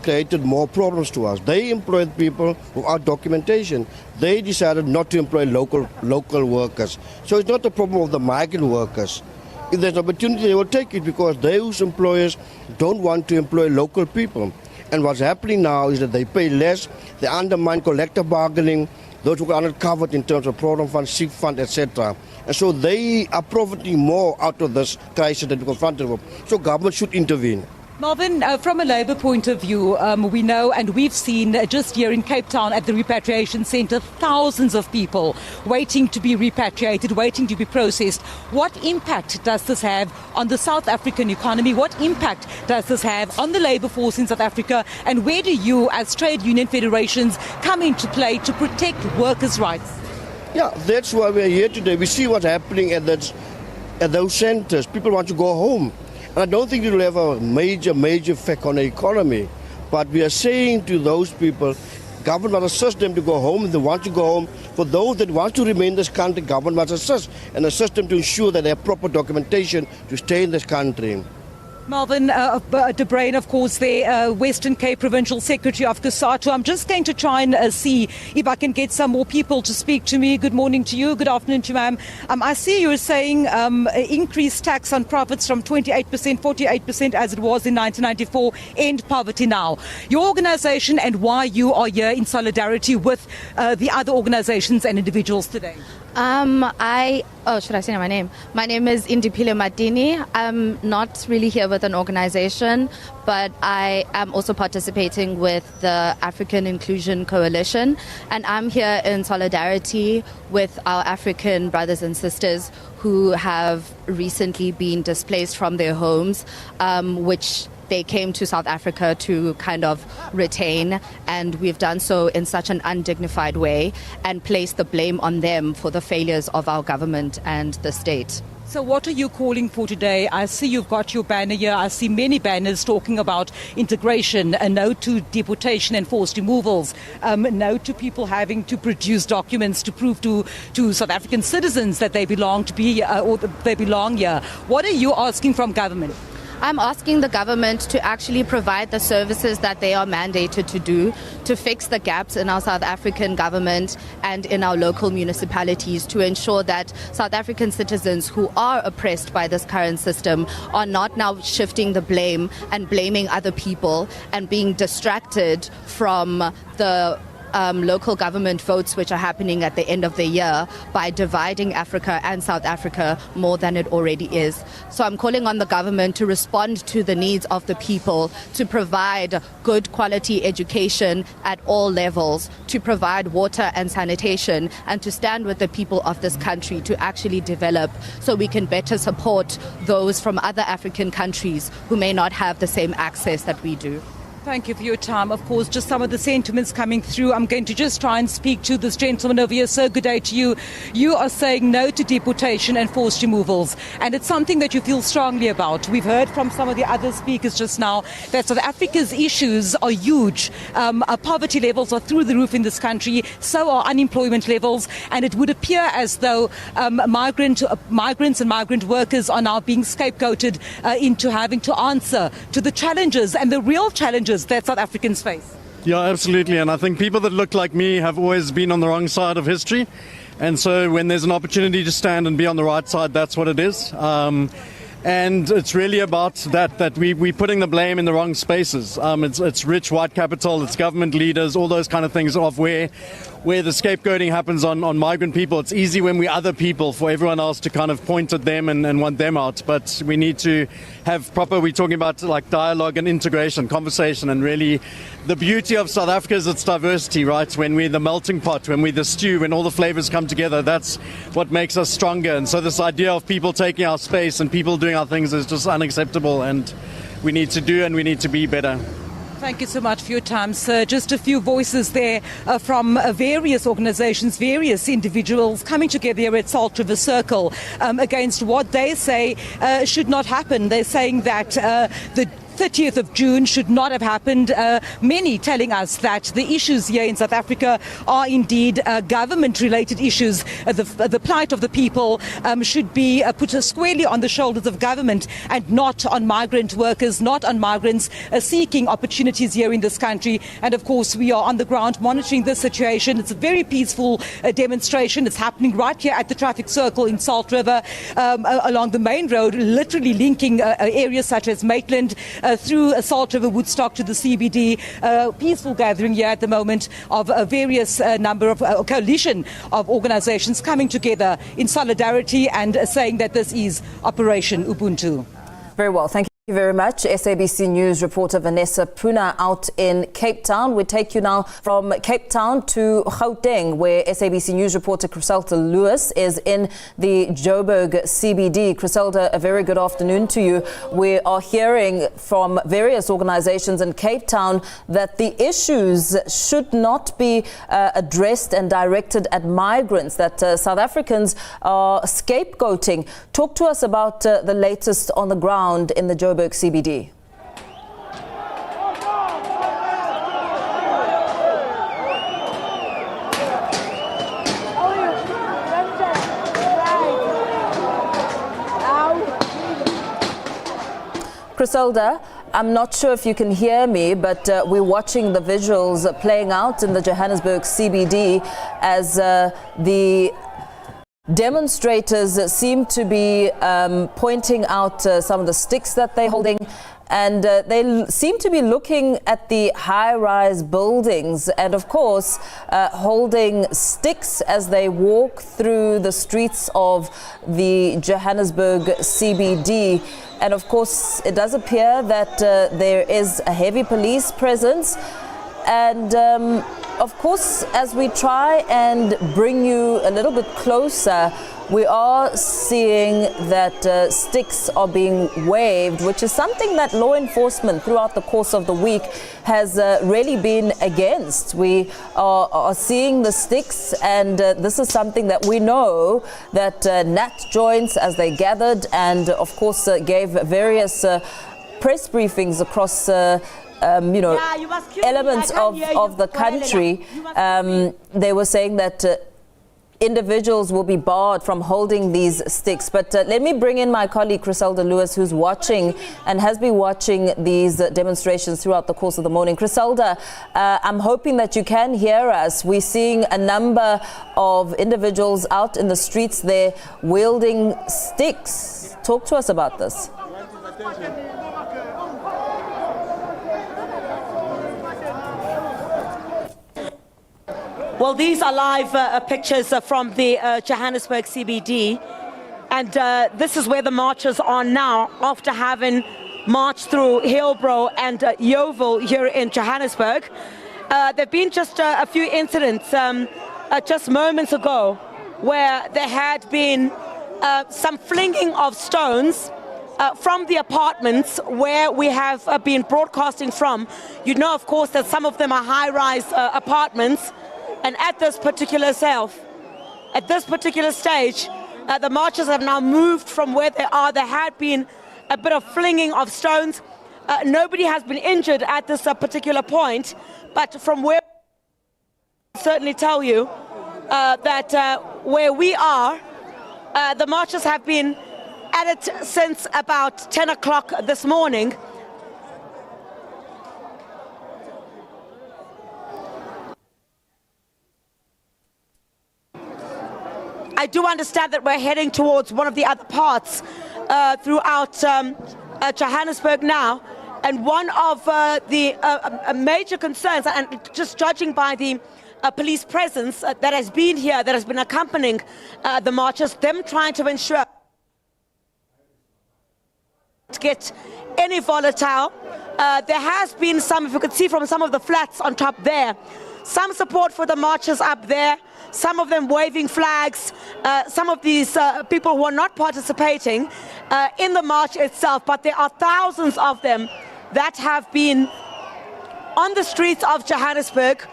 created more problems to us. They employed people without documentation. They decided not to employ local workers. So it's not a problem of the migrant workers. If there's an opportunity, they will take it, because those employers don't want to employ local people. And what's happening now is that they pay less, they undermine collective bargaining, those who are not covered in terms of program fund, sick fund, etc. And so they are profiting more out of this crisis that we're confronted with. So government should intervene. Marvin, from a Labour point of view, we know and we've seen just here in Cape Town at the Repatriation Centre, thousands of people waiting to be repatriated, waiting to be processed. What impact does this have on the South African economy? What impact does this have on the labour force in South Africa? And where do you, as trade union federations, come into play to protect workers' rights? Yeah, that's why we're here today. We see what's happening at those centres. People want to go home. And I don't think it will have a major effect on the economy. But we are saying to those people, government must assist them to go home if they want to go home. For those that want to remain in this country, government must assist them to ensure that they have proper documentation to stay in this country. Malvin de Bruyn, of course, the Western Cape Provincial Secretary of COSATU. I'm just going to try and see if I can get some more people to speak to me. Good morning to you. Good afternoon to you, ma'am. I see you're saying increased tax on profits from 28%, 48% as it was in 1994, end poverty now. Your organisation and why you are here in solidarity with the other organisations and individuals today. Should I say my name? My name is Indipile Matini. I'm not really here with an organization, but I am also participating with the African Inclusion Coalition, and I'm here in solidarity with our African brothers and sisters who have recently been displaced from their homes, which they came to South Africa to kind of retain, and we've done so in such an undignified way and placed the blame on them for the failures of our government and the state. So what are you calling for today? I see you've got your banner here. I see many banners talking about integration, a no to deportation and forced removals, no to people having to produce documents to prove to South African citizens that they belong to be or they belong here. What are you asking from government? I'm asking the government to actually provide the services that they are mandated to do to fix the gaps in our South African government and in our local municipalities to ensure that South African citizens who are oppressed by this current system are not now shifting the blame and blaming other people and being distracted from the local government votes which are happening at the end of the year by dividing Africa and South Africa more than it already is. So I'm calling on the government to respond to the needs of the people, to provide good quality education at all levels, to provide water and sanitation, and to stand with the people of this country to actually develop so we can better support those from other African countries who may not have the same access that we do. Thank you for your time. Of course, just some of the sentiments coming through. I'm going to just try and speak to this gentleman over here. Sir, good day to you. You are saying no to deportation and forced removals, and it's something that you feel strongly about. We've heard from some of the other speakers just now that South Africa's issues are huge. Our poverty levels are through the roof in this country, so are unemployment levels, and it would appear as though migrants and migrant workers are now being scapegoated into having to answer to the challenges and the real challenges that South Africans face. Yeah, absolutely. And I think people that look like me have always been on the wrong side of history. And so when there's an opportunity to stand and be on the right side, that's what it is. And it's really about that we're putting the blame in the wrong spaces. It's rich white capital, it's government leaders, all those kind of things of where the scapegoating happens on migrant people. It's easy when we're other people for everyone else to kind of point at them and want them out. But we need to have we're talking about like dialogue and integration, conversation, and really the beauty of South Africa is its diversity, right? When we're the melting pot, when we're the stew, when all the flavors come together, that's what makes us stronger. And so this idea of people taking our space and people doing our things is just unacceptable, and we need to do and we need to be better. Thank you so much for your time, sir. Just a few voices there from various organizations, various individuals coming together here at Salt River Circle against what they say should not happen. They're saying that the 30th of June should not have happened. Many telling us that the issues here in South Africa are indeed government-related issues. The plight of the people should be put squarely on the shoulders of government and not on migrant workers, not on migrants seeking opportunities here in this country. And of course, we are on the ground monitoring this situation. It's a very peaceful demonstration. It's happening right here at the traffic circle in Salt River, along the main road, literally linking areas such as Maitland, through Salt River, Woodstock to the CBD. Peaceful gathering here at the moment of a various number of coalition of organizations coming together in solidarity and saying that this is Operation Ubuntu. Very well. Thank you very much. SABC News reporter Vanessa Puna out in Cape Town. We take you now from Cape Town to Gauteng, where SABC News reporter Griselda Lewis is in the Joburg CBD. Griselda, a very good afternoon to you. We are hearing from various organizations in Cape Town that the issues should not be addressed and directed at migrants, that South Africans are scapegoating. Talk to us about the latest on the ground in the Joburg CBD. Griselda, I'm not sure if you can hear me, but we're watching the visuals playing out in the Johannesburg CBD as the demonstrators seem to be pointing out some of the sticks that they're holding, and they seem to be looking at the high-rise buildings and, of course, holding sticks as they walk through the streets of the Johannesburg CBD. And, of course, it does appear that there is a heavy police presence. And of course, as we try and bring you a little bit closer, we are seeing that sticks are being waved, which is something that law enforcement throughout the course of the week has really been against. We are seeing the sticks, and this is something that we know that NatJOINTS, as they gathered and of course gave various press briefings across elements of the country, they were saying that individuals will be barred from holding these sticks. But let me bring in my colleague Griselda Lewis, who's watching and has been watching these demonstrations throughout the course of the morning. Griselda, I'm hoping that you can hear us. We're seeing a number of individuals out in the streets there wielding sticks. Talk to us about this. Well, these are live pictures from the Johannesburg CBD, and this is where the marchers are now after having marched through Hillbrow and Yeoville here in Johannesburg. There have been just a few incidents just moments ago where there had been some flinging of stones from the apartments where we have been broadcasting from. You know, of course, that some of them are high-rise apartments. And at this particular stage, the marchers have now moved from where they are. There had been a bit of flinging of stones. Nobody has been injured at this particular point, but from where I certainly tell you that where we are, the marchers have been at it since about 10 o'clock this morning. I do understand that we're heading towards one of the other parts throughout Johannesburg now, and one of the major concerns, and just judging by the police presence that has been here, that has been accompanying the marchers, them trying to ensure to get any volatile. There has been some, if you could see from some of the flats on top there, some support for the marchers up there, some of them waving flags, some of these people who are not participating in the march itself, but there are thousands of them that have been on the streets of Johannesburg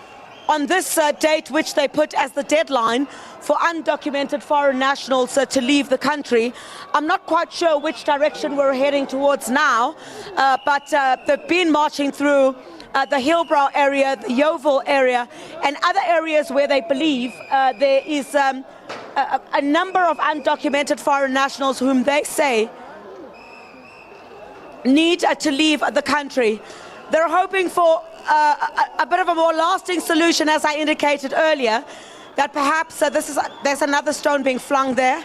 on this date, which they put as the deadline for undocumented foreign nationals to leave the country. I'm not quite sure which direction we're heading towards now, but they've been marching through the Hillbrow area, the Yeoville area, and other areas where they believe there is a number of undocumented foreign nationals whom they say need to leave the country. They're hoping for a bit of a more lasting solution, as I indicated earlier, that perhaps there's another stone being flung there.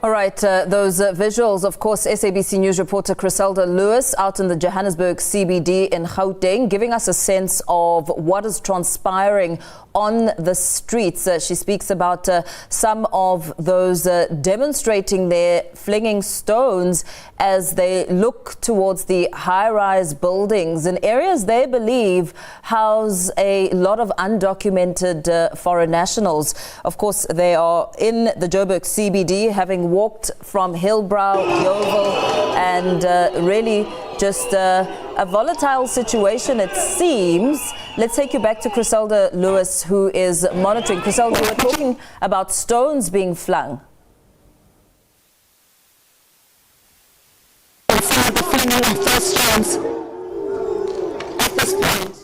All right, those visuals, of course, SABC News reporter Griselda Lewis out in the Johannesburg CBD in Gauteng, giving us a sense of what is transpiring on the streets. She speaks about some of those demonstrating there, flinging stones as they look towards the high-rise buildings in areas they believe house a lot of undocumented foreign nationals. Of course, they are in the Joburg CBD, having walked from Hillbrow, Yeoville, and really just a volatile situation, it seems. Let's take you back to Griselda Lewis, who is monitoring. Griselda, we were talking about stones being flung. At this point.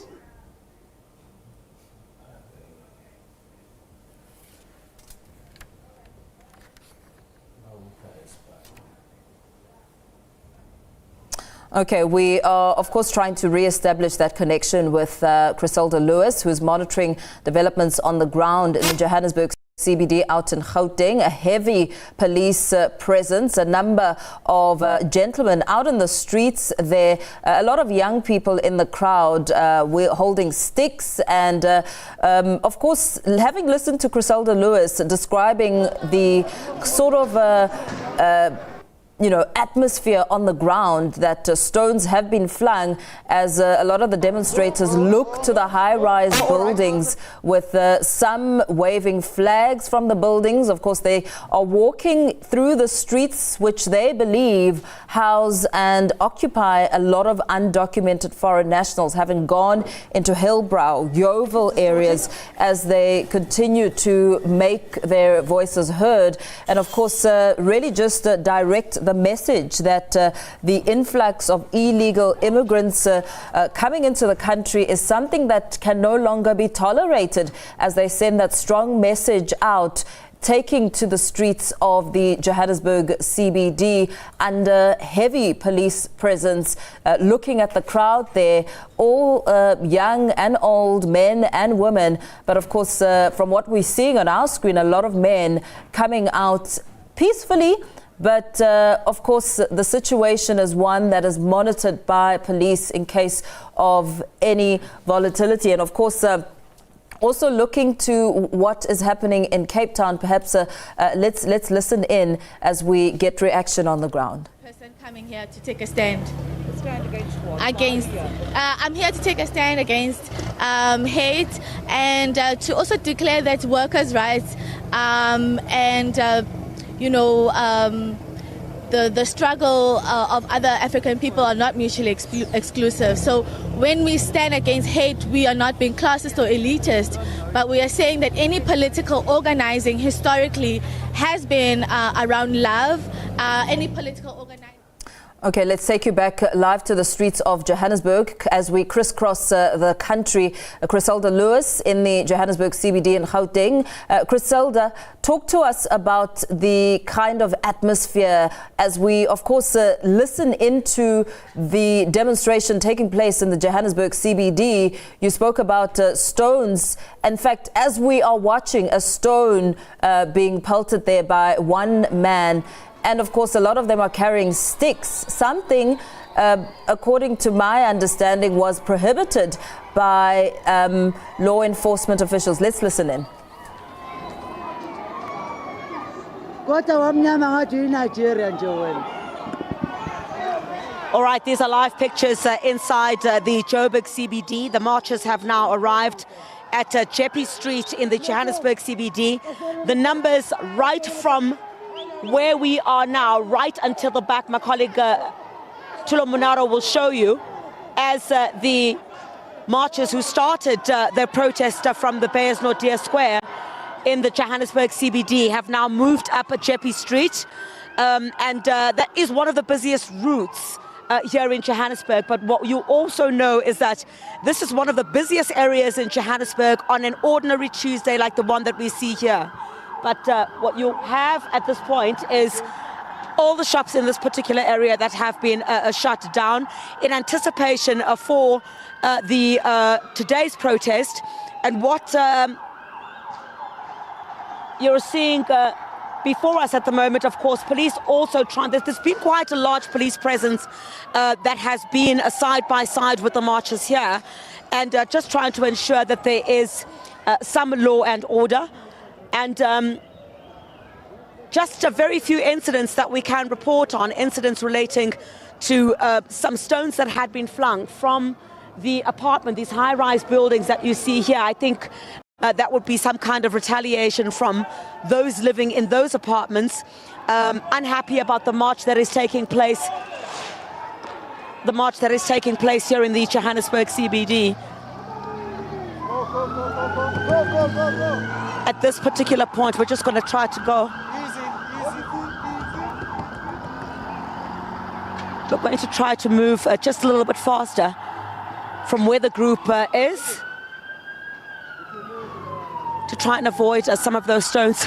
Okay, we are, of course, trying to re-establish that connection with Griselda Lewis, who is monitoring developments on the ground in the Johannesburg CBD out in Gauteng. A heavy police presence, a number of gentlemen out in the streets there, a lot of young people in the crowd holding sticks, and of course, having listened to Griselda Lewis describing the sort of atmosphere on the ground, that stones have been flung as a lot of the demonstrators look to the high-rise buildings with some waving flags from the buildings. Of course, they are walking through the streets which they believe house and occupy a lot of undocumented foreign nationals, having gone into Hillbrow, Yeovil areas as they continue to make their voices heard. And of course, really just direct the message that the influx of illegal immigrants coming into the country is something that can no longer be tolerated, as they send that strong message out, taking to the streets of the Johannesburg CBD under heavy police presence, looking at the crowd there, all young and old, men and women. But of course, from what we're seeing on our screen, a lot of men coming out peacefully. But of course, the situation is one that is monitored by police in case of any volatility. And of course, also looking to what is happening in Cape Town, perhaps let's listen in as we get reaction on the ground. Person coming here to take a stand against. I'm here to take a stand against hate, and to also declare that workers' rights the struggle of other African people are not mutually exclusive. So when we stand against hate, we are not being classist or elitist, but we are saying that any political organizing historically has been around love. Any political organizing. Okay, let's take you back live to the streets of Johannesburg as we crisscross the country. Griselda Lewis in the Johannesburg CBD in Gauteng. Griselda, talk to us about the kind of atmosphere as we, of course, listen into the demonstration taking place in the Johannesburg CBD. You spoke about stones. In fact, as we are watching a stone being pelted there by one man, and of course, a lot of them are carrying sticks, something, according to my understanding, was prohibited by law enforcement officials. Let's listen in. All right, these are live pictures inside the Joburg CBD. The marchers have now arrived at Jeppe Street in the Johannesburg CBD. The numbers right from where we are now, right until the back, my colleague Tulo Munaro will show you, as the marchers who started their protest from the Beyers Naudé Square in the Johannesburg CBD have now moved up Jeppe Street. And that is one of the busiest routes here in Johannesburg. But what you also know is that this is one of the busiest areas in Johannesburg on an ordinary Tuesday like the one that we see here. But what you have at this point is all the shops in this particular area that have been shut down in anticipation for today's protest. And what you're seeing before us at the moment, of course, police also trying. There's been quite a large police presence that has been side by side with the marchers here, and just trying to ensure that there is some law and order. And just a very few incidents that we can report on, incidents relating to some stones that had been flung from the apartment, these high-rise buildings that you see here. I think that would be some kind of retaliation from those living in those apartments, unhappy about the march that is taking place, here in the Johannesburg CBD. At this particular point, we're just going to try to go. We're going to try to move just a little bit faster from where the group is, to try and avoid some of those stones.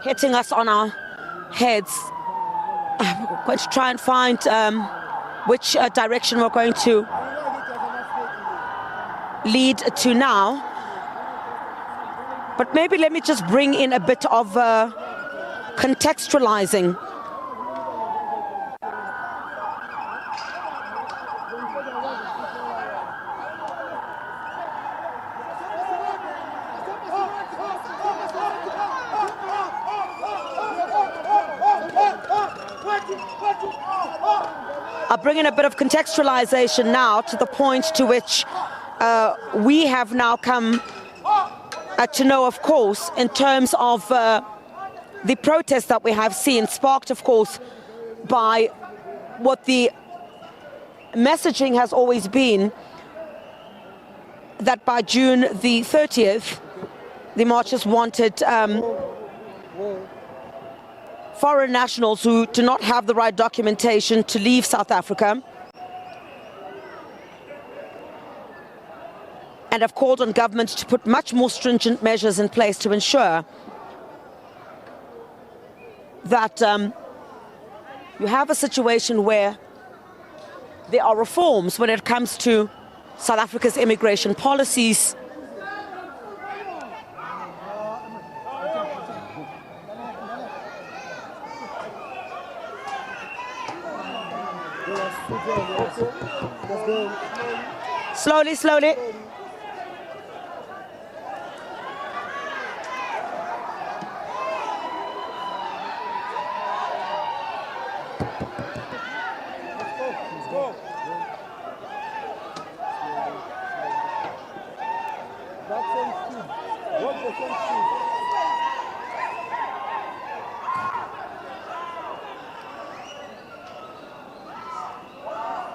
Hitting us on our heads. We're going to try and find which direction we're going to lead to now. But maybe let me just bring in a bit of contextualizing. bring in a bit of contextualization now to the point to which we have now come to know, of course, in terms of the protests that we have seen, sparked, of course, by what the messaging has always been, that by June the 30th, the marchers wanted foreign nationals who do not have the right documentation to leave South Africa, and have called on government to put much more stringent measures in place to ensure that you have a situation where there are reforms when it comes to South Africa's immigration policies. Slowly, slowly.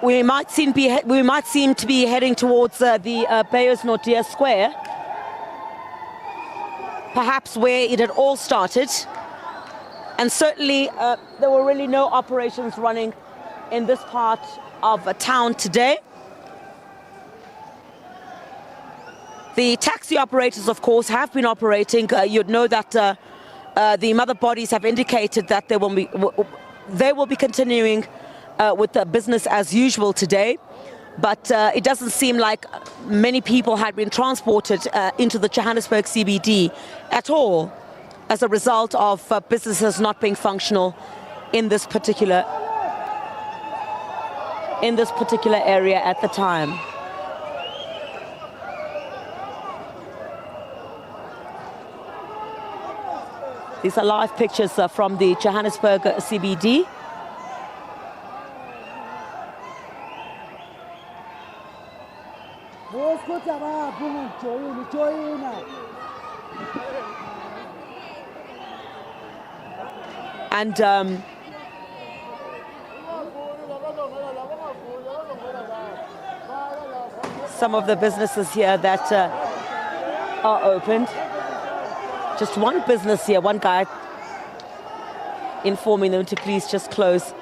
We might seem to be heading towards the Beyers Nordia Square, perhaps where it had all started. And certainly there were really no operations running in this part of town today. The taxi operators, of course, have been operating. You'd know that the mother bodies have indicated that they will be continuing with the business as usual today, but it doesn't seem like many people had been transported into the Johannesburg CBD at all as a result of businesses not being functional in this particular area at the time. These are live pictures from the Johannesburg CBD. And some of the businesses here that are opened. Just one business here, one guy informing them to please just close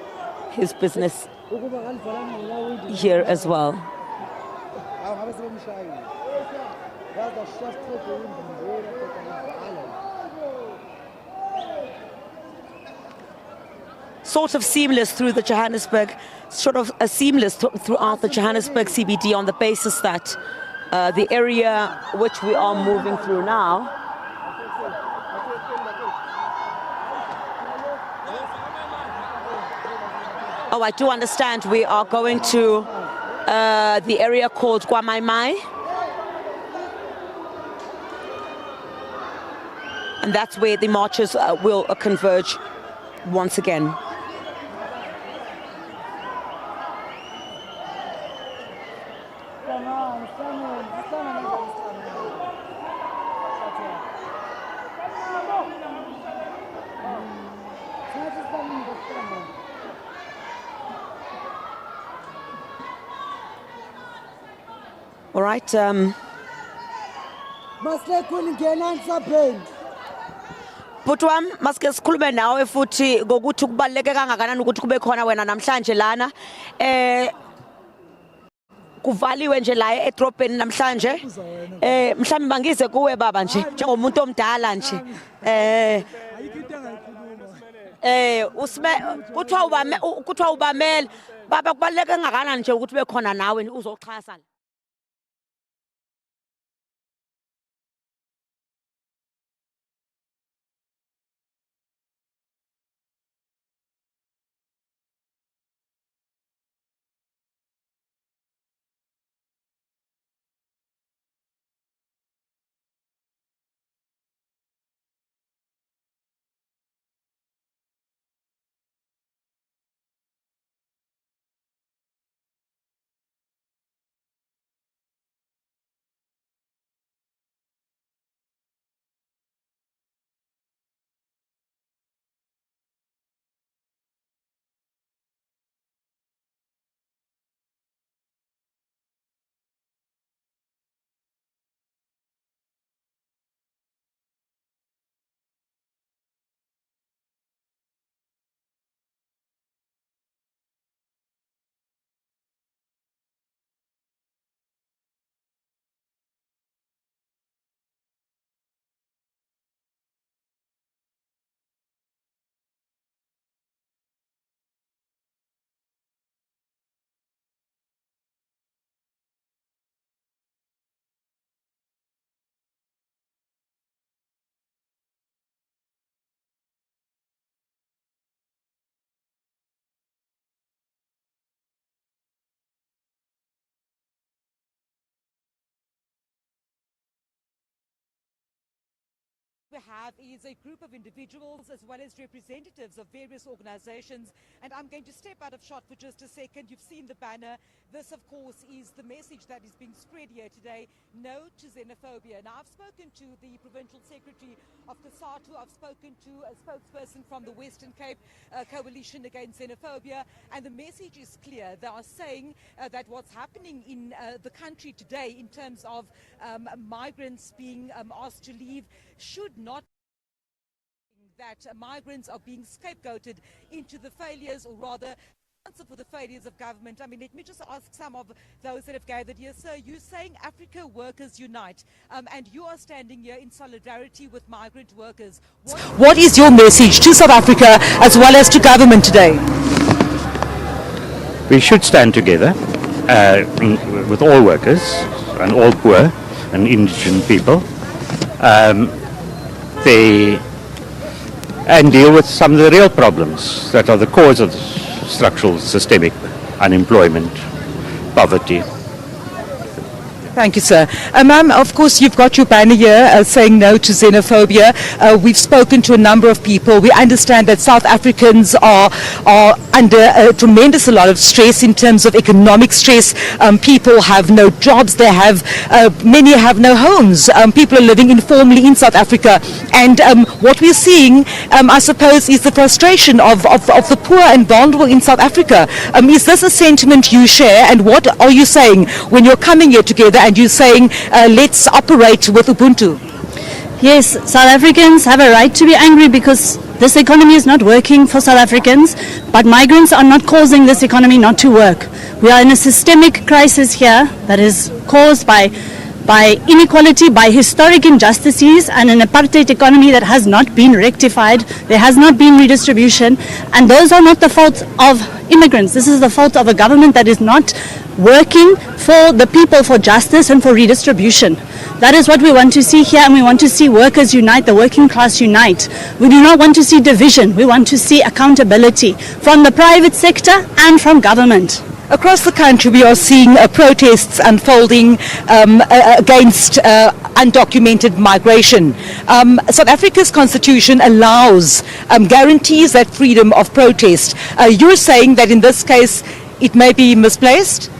his business here as well. Sort of seamless through the Johannesburg, seamless throughout the Johannesburg CBD, on the basis that the area which we are moving through now I do understand we are going to the area called Guamaimai. And that's where the marchers will converge once again. All right. Bhuti wami, maske sikhulume nawe futhi ngokuthi kubaluleke kangakanani ukuthi kube khona wena namhlanje lana. Kuvaliwe nje la edrobheni namhlanje. Mhlawumbe bangize kuwe baba nje njengomuntu omdala nje. Kuthiwa ubamele baba, kubaluleke kangakanani nje ukuthi ube khona nawe uzoxhasa. we have is a group of individuals as well as representatives of various organizations, and I'm going to step out of shot for just a second. You've seen the banner. This, of course, is the message that is being spread here today: no to xenophobia. Now, I've spoken to the Provincial Secretary of COSATU. I've spoken to a spokesperson from the Western Cape Coalition Against Xenophobia, and the message is clear. They are saying that what's happening in the country today in terms of migrants being asked to leave should not that migrants are being scapegoated into the failures, or rather answer for the failures of government. I mean, let me just ask some of those that have gathered here. Sir, you're saying Africa Workers Unite, and you are standing here in solidarity with migrant workers. What is your message to South Africa as well as to government today? We should stand together with all workers and all poor and indigent people, and deal with some of the real problems that are the cause of structural systemic unemployment, poverty. Thank you, sir. Ma'am, of course, you've got your banner here saying no to xenophobia. We've spoken to a number of people. We understand that South Africans are under a tremendous lot of stress in terms of economic stress. People have no jobs. They have many have no homes. People are living informally in South Africa. And what we're seeing, I suppose, is the frustration of the poor and vulnerable in South Africa. Is this a sentiment you share? And what are you saying when you're coming here together and you're saying, let's operate with Ubuntu? Yes, South Africans have a right to be angry because this economy is not working for South Africans, but migrants are not causing this economy not to work. We are in a systemic crisis here that is caused by inequality, by historic injustices, and an apartheid economy that has not been rectified. There has not been redistribution, and those are not the fault of immigrants. This is the fault of a government that is not working for the people, for justice and for redistribution. That is what we want to see here, and we want to see workers unite, the working class unite. We do not want to see division. We want to see accountability from the private sector and from government. Across the country, we are seeing protests unfolding against undocumented migration. South Africa's constitution allows, guarantees that freedom of protest. You're saying that in this case, it may be misplaced?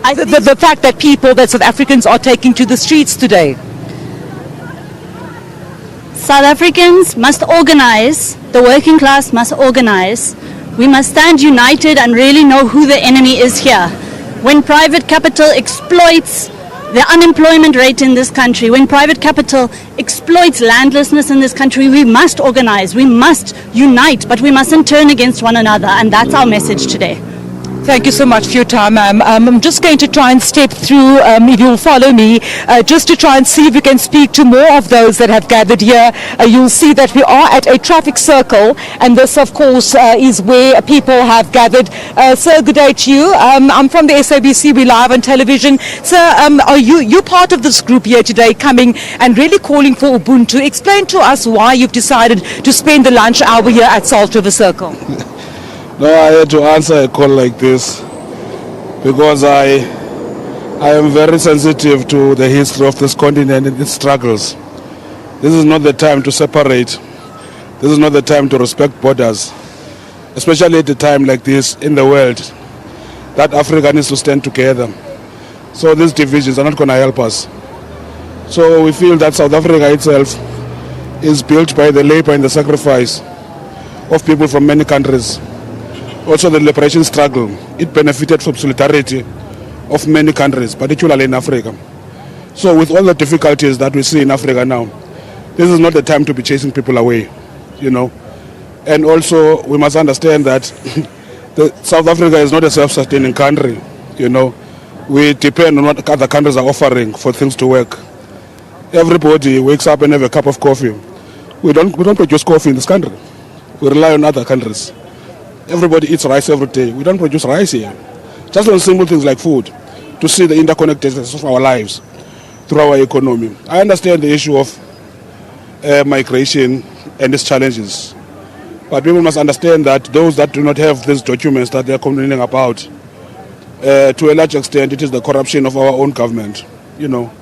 The fact that South Africans are taking to the streets today. South Africans must organize, the working class must organize. We must stand united and really know who the enemy is here. When private capital exploits the unemployment rate in this country, when private capital exploits landlessness in this country, we must organize, we must unite, but we mustn't turn against one another, and that's our message today. Thank you so much for your time, ma'am. I'm just going to try and step through, if you'll follow me, just to try and see if we can speak to more of those that have gathered here. You'll see that we are at a traffic circle, and this, of course, is where people have gathered. Sir, good day to you. I'm from the SABC. We're live on television. Sir, are you part of this group here today, coming and really calling for Ubuntu? Explain to us why you've decided to spend the lunch hour here at Salt River Circle. No, I had to answer a call like this because I am very sensitive to the history of this continent and its struggles. This is not the time to separate. This is not the time to respect borders, especially at a time like this in the world, that Africa needs to stand together. So these divisions are not going to help us. So we feel that South Africa itself is built by the labor and the sacrifice of people from many countries. Also the liberation struggle, it benefited from solidarity of many countries, particularly in Africa. So with all the difficulties that we see in Africa now, this is not the time to be chasing people away, you know. And also we must understand that South Africa is not a self-sustaining country, you know. We depend on what other countries are offering for things to work. Everybody wakes up and have a cup of coffee. We don't produce coffee in this country. We rely on other countries. Everybody eats rice every day. We don't produce rice here. Just on simple things like food, to see the interconnectedness of our lives through our economy. I understand the issue of migration and its challenges. But people must understand that those that do not have these documents that they are complaining about, to a large extent, it is the corruption of our own government. You know,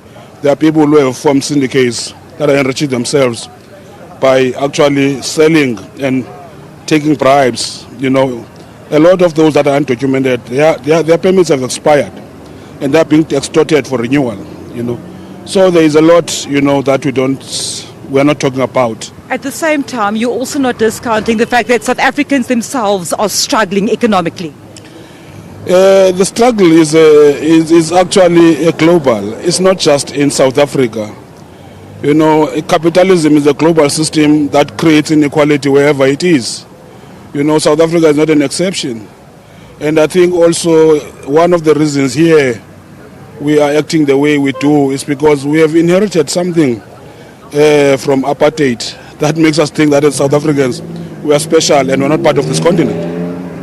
there are people who have formed syndicates that are enriching themselves by actually selling and taking bribes. You know, a lot of those that are undocumented, their permits have expired and they're being extorted for renewal, you know. So there is a lot, you know, that we're not talking about. At the same time, you're also not discounting the fact that South Africans themselves are struggling economically. The struggle is actually global. It's not just in South Africa. You know, capitalism is a global system that creates inequality wherever it is. You know, South Africa is not an exception. And I think also one of the reasons here we are acting the way we do is because we have inherited something from apartheid that makes us think that as South Africans we are special and we're not part of this continent.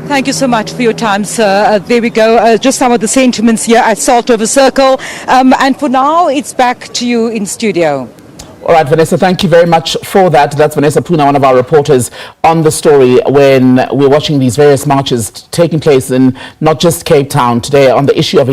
Thank you so much for your time, sir. There we go. Just some of the sentiments here at Saltover Circle. And for now, it's back to you in studio. All right, Vanessa, thank you very much for that. That's Vanessa Puna, one of our reporters on the story when we're watching these various marches taking place in not just Cape Town today on the issue of